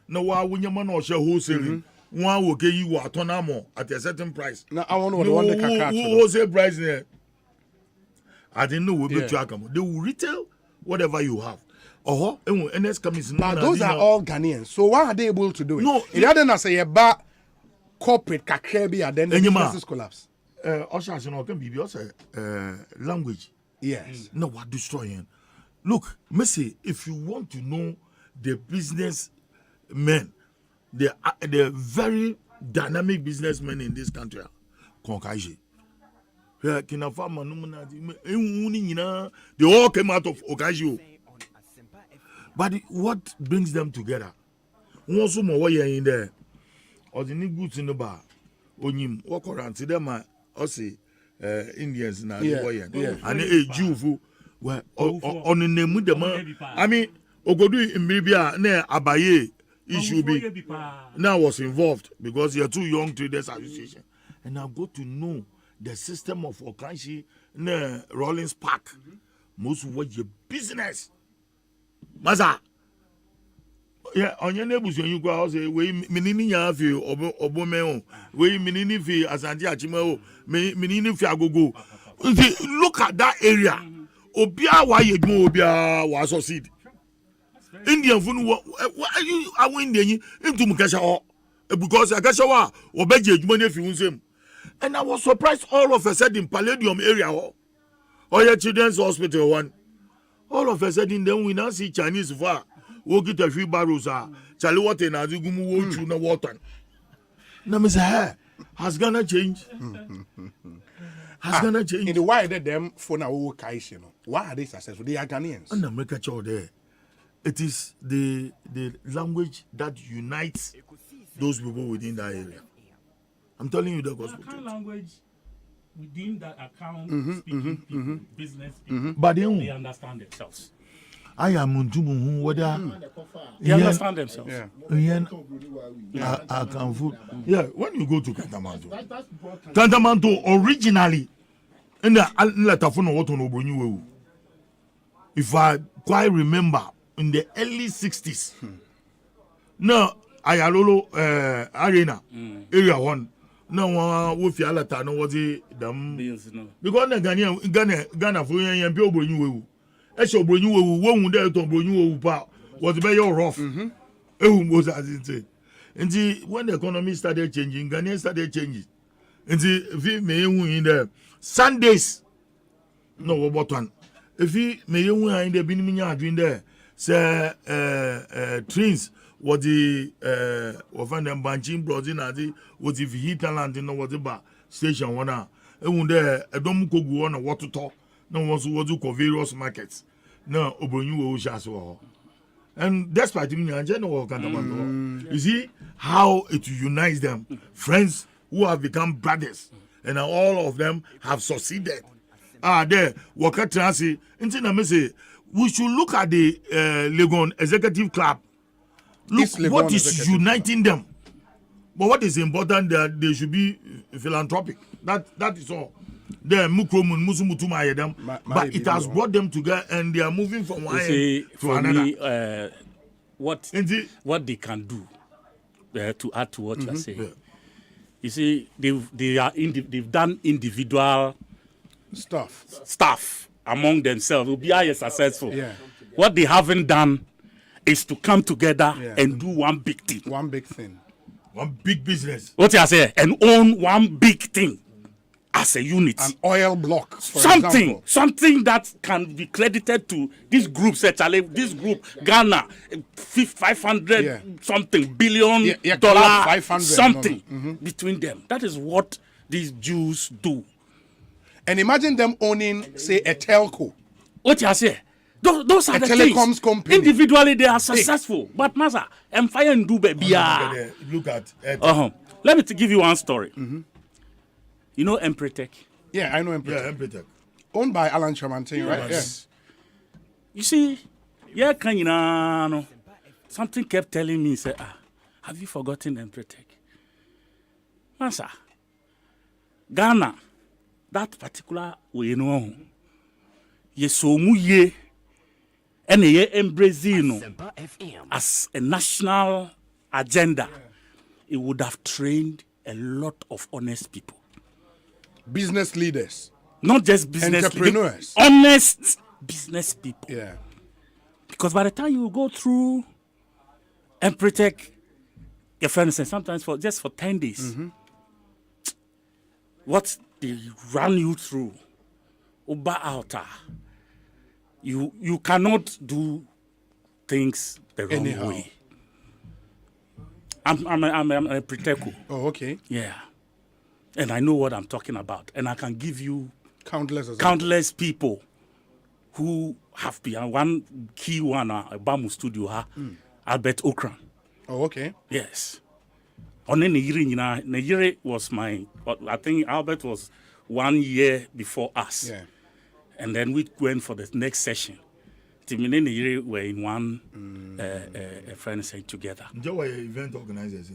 No, why when your man or share wholesaling. One will give you autonomo at a certain price. Now, I want to wonder wholesale price there. I didn't know we'll be tracking. They will retail whatever you have. And that's coming. But those are all Ghanaians. So why are they able to do it? No, it doesn't say about corporate kakrebi and then the businesses collapse. Language. Yes. No, what destroying. Look, Messi, if you want to know the business men, the very dynamic businessmen in this country, Konkaji. They all came out of Okaji. But what brings them together? One so more in there, or the new goods in the bar. Onyim walk around to them, Osei, Indians now, and a Jew who were on the name with the man. I mean, Ogodu in Libya, near Abaye issue be now was involved because you're too young traders association, and I got to know the system of Okanshi, Rollins Park, most of what your business. Maza, yeah, on your neighbors when you go out, say, we minini yafi, obomeo, we minini fi asanti achimeo, minini fi agogo. Look at that area. Obia wa yedmo obia wa succeed. Indian funu what are you Indian into Mukasha because Akashawa or Beji Jumani fi unsem. And I was surprised all of a sudden Palladium area or your children's hospital one. All of a sudden then we now see Chinese far walk it a few barrels Charlie water and Azugumu won't you know water. Now Mr. Has Ghana changed? Has Ghana changed? In the why that them for now Kaish, why are they successful? They are Ghanaians. And America there. It is the language that unites those people within that area. I'm telling you the gospel truth. Language within that account speaking people, business people, but they understand themselves. I am Muntumu whether they understand themselves. I can food. Yeah, when you go to Kantamanto originally in the Latafuna what on Obunyu. If I quite remember in the early 60s. No, Ayalolo Arena area 1. No, with your letter, no, was it them? Because the Ghana for you and people bring you. I shall bring you won't dare to bring you was very rough. Was as it said. And see, when the economy started changing, Ghana started changing. And see, if he may in the Sundays, no, what one. If he may in the Binimian doing there, say, trains. What the often them banching brought in as what if he talent in what the station one and when there a don't go on what to talk no one was to various markets no obonu shaso and despite me and general you see how it unites them friends who have become brothers and all of them have succeeded there worker transi into na me say we should look at the Legon Executive Club. Look what is uniting them. But what is important that they should be philanthropic. That is all. They but it has brought them together and they are moving from one end to another. Me, what they can do to add to what you are saying. You see, they've done individual stuff among themselves. Will be successful. Yeah. What they haven't done is to come together and do one big thing. One big thing. One big business. What you say? And own one big thing as a unit. An oil block, for example. Something that can be credited to this group, this group, Ghana, 500 something billion dollar, 500 something between them. That is what these Jews do. And imagine them owning, say, a telco. What you say? Those are the telecoms things. Company. Individually, they are successful. But Master, Empire and do baby. Look at Let me give you one story. You know Empretech? Yeah, I know Empretech. Yeah, Empretech. Owned by Alan Chamantin, right? Yes. You see, something kept telling me, say, have you forgotten Empretech? Master, Ghana, that particular way, ye and embracing as a national agenda, it would have trained a lot of honest people. Business leaders. Not just business entrepreneurs. Honest business people. Yeah. Because by the time you go through Empretech, your friends say sometimes for 10 days, what they run you through, Uba outer. You cannot do things the wrong way. I'm a Preteco. Oh, okay. Yeah. And I know what I'm talking about. And I can give you countless people who have been. One key one, Bamu Studio, Albert Okran. Oh, okay. Yes. On Nigeria was I think Albert was 1 year before us. Yeah. And then we went for the next session. Timine were in one friend saying together. Event organizers.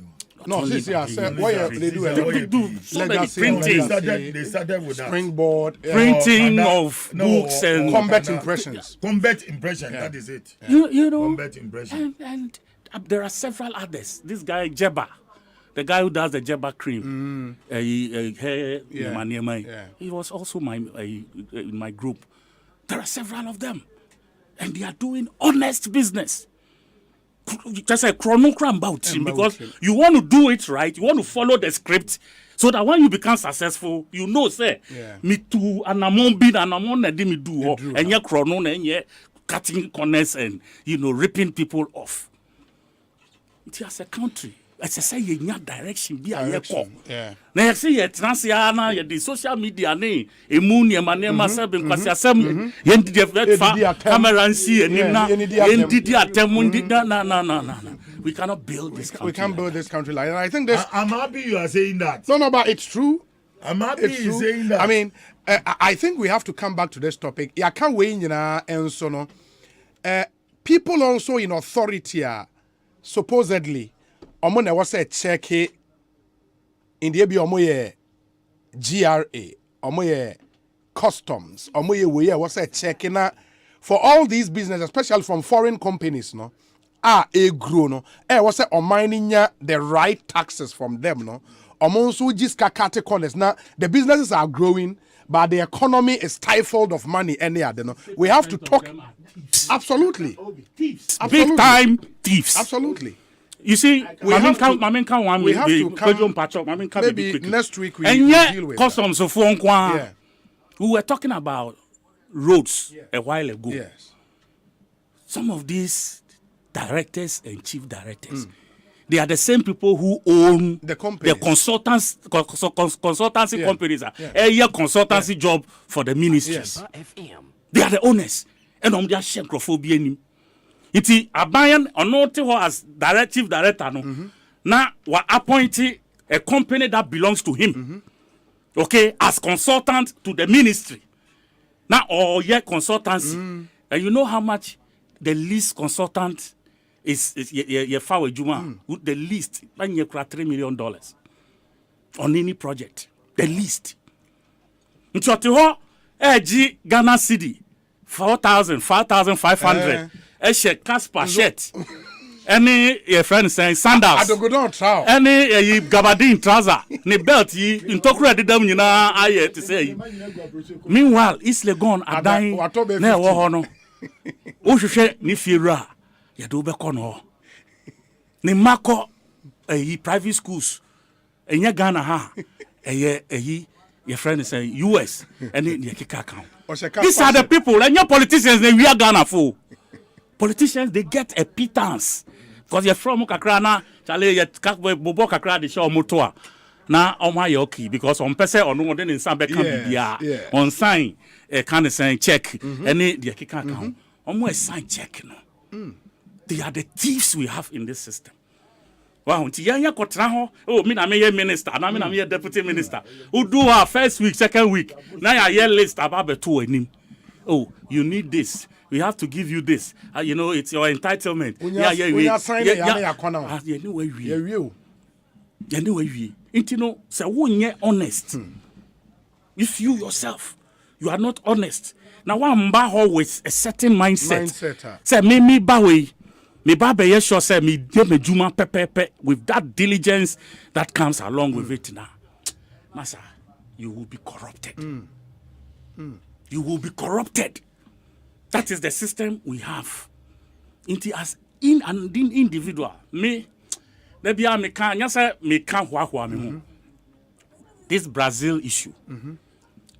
No, they do so many printing. They started with springboard, printing of books and combat impressions. Combat impression, that is it. You know, combat impression. And there are several others. This guy Jeba, the guy who does the Jeba cream, he was also in my group. There are several of them, and they are doing honest business. Just a chronocram about him, because you want to do it right, you want to follow the script, so that when you become successful, you know, say, me too, and I'm on bid, and I'm on me do, and you're chrono, and you're cutting corners and ripping people off. It is a country. As I say, you need direction. Be a yeah. Now you see, transiana, the social media, emuni, manema, seven, kwasiasem, yendi camera and see, and no. We cannot build this country. We can't build this country like that. I think this. I'm happy you are saying that. No, but it's true. I'm happy you're saying that. I mean, I think we have to come back to this topic. I can't wait, and so no. People also in authority are supposedly. Omo na was a check in the be omo ye GRA, omo ye customs, omo ye we was a check na for all these businesses, especially from foreign companies, no. Grow no. Was a mining the right taxes from them, no. Omo so just kakate corners. Now the businesses are growing, but the economy is stifled of money any other, no. We have to talk. Absolutely. Thieves. Big time thieves. Absolutely. You see, we have to come maybe next week we deal with customs of we were talking about roads a while ago. Yes. Some of these directors and chief directors, they are the same people who own the consultancy companies. A year consultancy job for the ministries. Yes. They are the owners. And on their shankophobia. Iti abayan onote ho as chief director no na wa appointed a company that belongs to him. Okay, as consultant to the ministry. Now, consultancy. And you know how much the least consultant is Fawe Juma. The least, $3 million on any project. The least. Nchotiho, Ghana City, 4,000, 5,500. Casper shirt. Any your friend saying sandals. I don't go down trow. Any gabardine trouser. Ni belt yi intokura de dam nyina aye to say. Meanwhile, East Legon adan na wo ho no. Wo hwehwe ni fiera. Ya do be kono. Ni mako private schools. Enya Ghana ha. Your friend is saying US and the kick account. These are the people, and your politicians, we are Ghana for. Politicians, they get a pittance. Because you're from Kakrana, Charlie, you're Bobo Kakra, the show Motoa. Now, on my yoki, because on Pese or no, then in some can on sign, a kind of saying check, and the kick account. On my sign check, they are the thieves we have in this system. Wow, oh, me a minister, and I'm a deputy minister. Who do our first week, second week. Now I hear list about the two in him. Oh, you need this. We have to give you this. You know, it's your entitlement. Anyway, honest. If you yourself, you are not honest. Now, one always a certain mindset. Say, me bawe. Me baba sure say me de me juma pepe with that diligence that comes along with it now. Masa, you will be corrupted. You will be corrupted. That is the system we have. Into as in an individual. Me, maybe I can me. This Brazil issue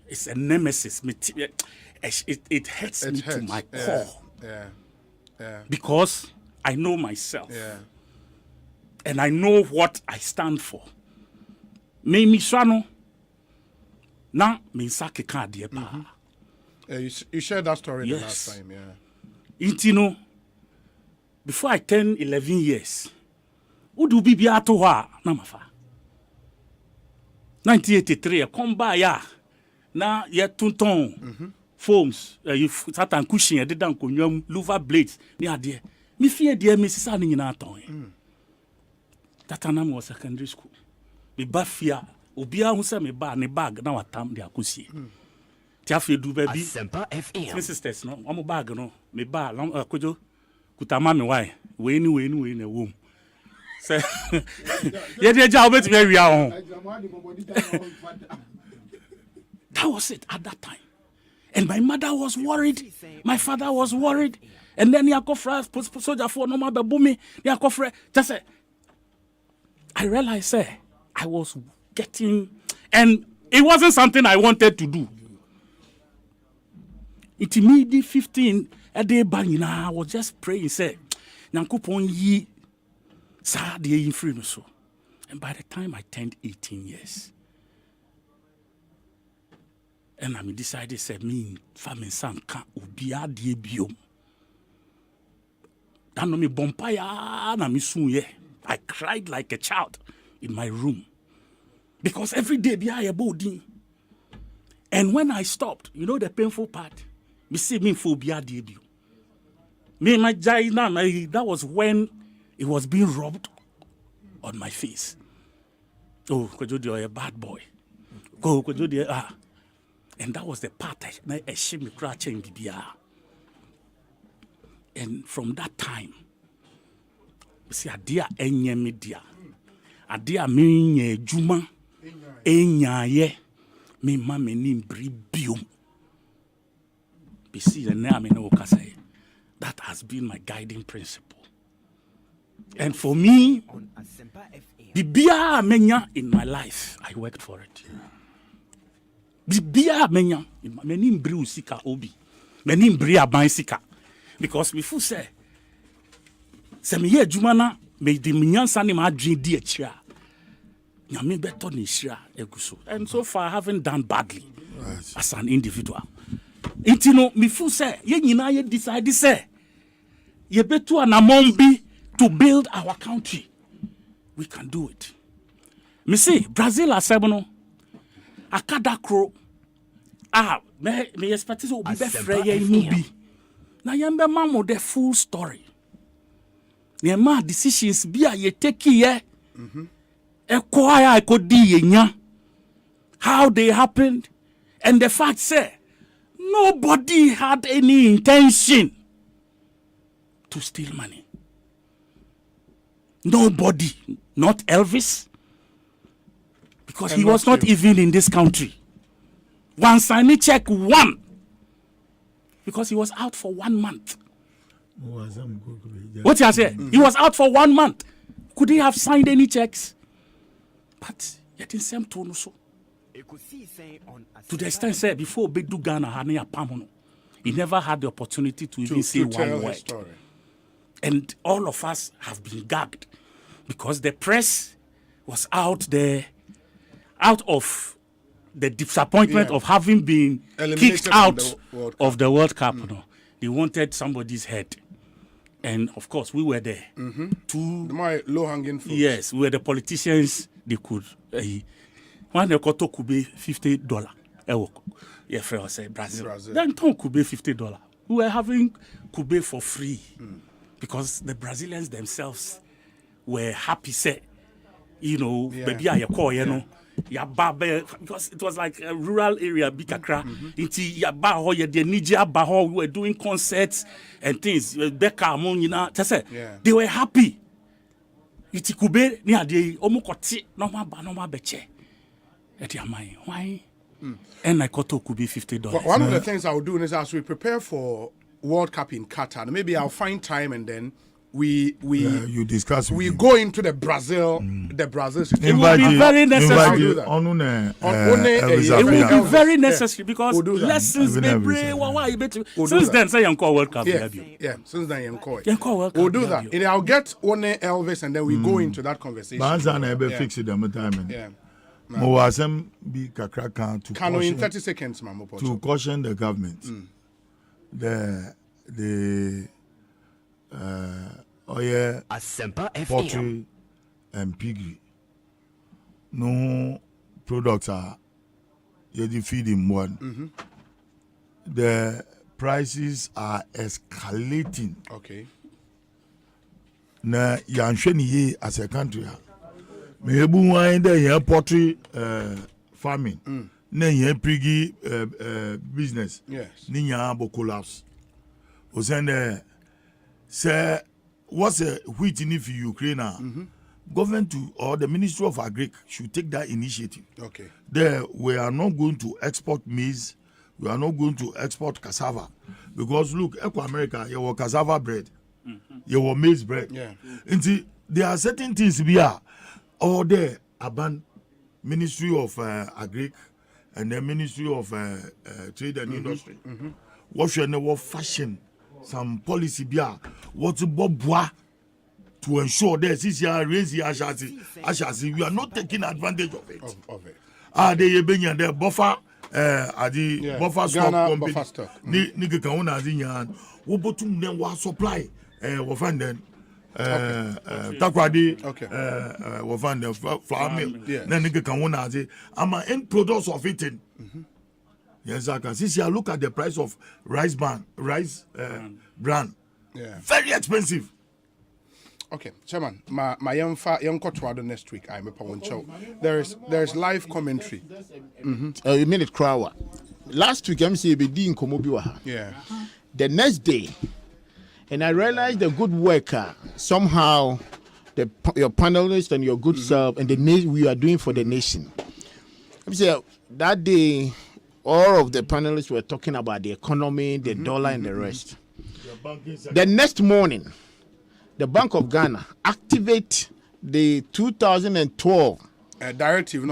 is a nemesis. It hurts me to my core. Because I know myself. And I know what I stand for. Me misano na me sake ka de pa. You shared that story the last time, Intino, before I turned 11 years, udu bibia to ha na mafa. 1983 come by ya na ye tunton foams you satan cushion e dedan konwam louver blades ni ade me fear de me sisa ni nyina ton that time was secondary school me ba fia obi a hu se me ba ne bag na watam de akosie ti afi du ba bi Asempa FM sisters no omo bag no me ba kojo kutama me why we ni na wom say ye de ja obet me wia ho. That was it at that time. And my mother was worried. My father was worried. And then Yakofra, soldier for no matter booming, Yakofra, just say, I realized, I was getting, and it wasn't something I wanted to do. It immediately 15, a day bangina, I was just praying, say, Nankupon ye, sa de free so. And by the time I turned 18 years, and I decided, say, me, family son can't ubia de biom. That no me bompaya na me soon ye. I cried like a child in my room. Because every day be I a body. And when I stopped, you know the painful part? Me see me for ubia de biom. Me my jaina, that was when it was being rubbed on my face. Oh, because you're a bad boy. Go, because you're and that was the part I shame crouching bibia. And from that time, see adia enye media. Adia me juma enya ye me ma me nim bribium. Be see the name no say. That has been my guiding principle. And for me, bibia menya in my life, I worked for it. Bibia menya menim bri sika obi menim bri aban sika because before say me ye adwuma na me di nyansa ne ma adwen di akira nyame beto ne hira eguso and so far I haven't done badly as an individual. Intino me fu say ye nyina ye decide say ye beto anamon bi to build our country. We can do it. Me see Brazil asebono Akadakro me expect so be frey movie. Na yembe mamo the full story. Ne ma decisions be a ye take here. Acquire kodi how they happened, and the fact say nobody had any intention to steal money. Nobody, not Elvis, because he was not even in this country. One signing check, one, because he was out for 1 month. What you say? He was out for 1 month. Could he have signed any checks? But yet in same tone so. To the extent say before Bedu Ghana Hania Pamono, he never had the opportunity to even say one word. And all of us have been gagged because the press was out there, out of the disappointment of having been kicked out of the World Cup. They wanted somebody's head. And of course, we were there. The more low-hanging fruit. Yes, we were the politicians. They could. One the koto could be $50. Yeah, friend say Brazil. Then ton could be $50. We were having Kube for free because the Brazilians themselves were happy. Say, baby, I call because it was like a rural area, Bikakra. Inti Yabaho, the Niger Baho, we were doing concerts and things. Becca, they were happy. Iti Kube near the Omukoti, Noma Beche. Why? And I got to could be $50. One of the things I'll do is as we prepare for World Cup in Qatar, maybe I'll find time and then you discuss. We go into the Brazil system. It will be very necessary. It will be very necessary because lessons may bring. Since then, say you call World Cup. Yeah, since then you call it. We'll do that. And I'll get One Elvis and then we go into that conversation. Fix it time. Yeah. Moasem be kakraka to caution, in 30 seconds, to caution the government. The Asempa poultry and piggery. No products are you feeding one. The prices are escalating. Okay. Na yansheni as a country. Me ebu wan there poultry farming. Na yen piggy business. Yes. Ni nya bo collapse. Osende say what's a wheat in for Ukraine? Government or the Ministry of Agric should take that initiative. Okay. There we are not going to export maize, we are not going to export cassava. Because look, Eco America, you have cassava bread, you have maize bread. Yeah. And there are certain things we are all there about Ministry of Agric and the Ministry of Trade and Industry. What should never fashion some policy bia what boboa to ensure that this year raise ashasi we are not taking advantage of it. They benya the buffer buffer stock company ni ke kan una zinya wo botum den wa supply wo fan den takwadi wo fan den flour mill na ni ke kan una zi ama end products of it. Yes, I can see. Look at the price of rice bran. Yeah. Very expensive. Okay, Chairman, my young next week. I'm a pound show. There's live commentary. A minute, Crower. Last week, I'm saying Bedin Komobiwa. Yeah. The next day, and I realized the good worker somehow, your panelists and your good self and the we are doing for the nation. I'm saying that day. All of the panelists were talking about the economy, the dollar, and the rest. The next morning, the Bank of Ghana activate the 2012 directive.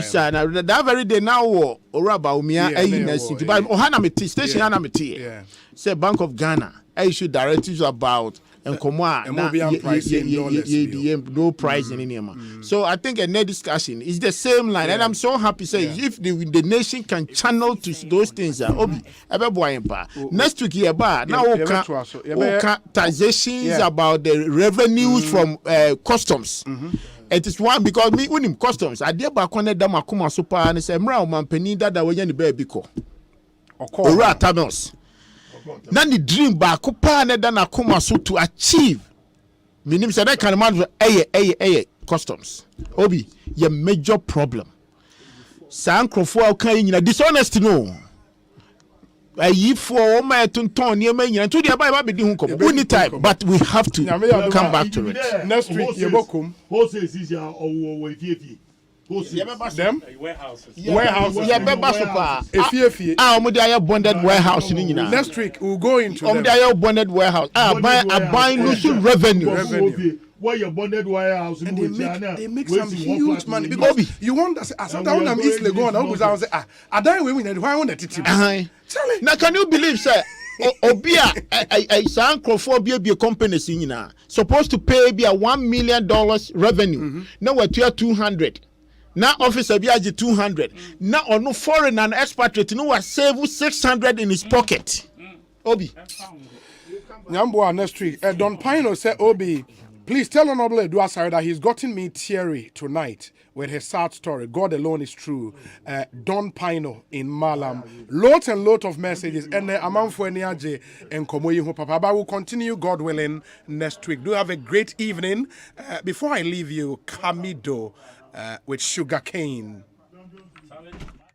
Sir. That very day now, Oraba Umia University, but Ohanamiti station Hanamiti. Say Bank of Ghana issued directives about and no price in any. So I think a net discussion is the same line, and I'm so happy saying if the nation can channel to those things. Next week here, now taxations about the revenues from customs. It is one because me when him customs I dear back on the Damakuma super and say Mra man penny that way any baby ko. Ora Tamils. Now the dream back than a coma so to achieve. Minim said I can man customs. Obi, your major problem. Sankrofo can in dishonesty no. I for my tonton near me and to the Bible be doing only time, but we have to come back to it. Next week, Yebokum. Horses is ya or them warehouses. Bonded warehouse in next week we'll go into bonded warehouse. Buying losing revenue. Where your bonded warehouse and they make some huge money because you want to say as I am East Legon, I say I die women why want to now can you believe sir Obia a Sankrofo be a company supposed to pay be a $1 million revenue. Now we're 200. Now officer be 200. Now or no foreign and expatriate no was save 600 in his pocket. Obi. Nyamboa next week. Don Pino said Obi, please tell Honorable Eduasari that he's gotten me teary tonight with his sad story. God alone is true. Don Pino in Malam. Lot and lot of messages. And Amanfo Eniaje and Komoyi Papa. But we'll continue, God willing, next week. Do have a great evening. Before I leave you, Camido with Sugar Cane.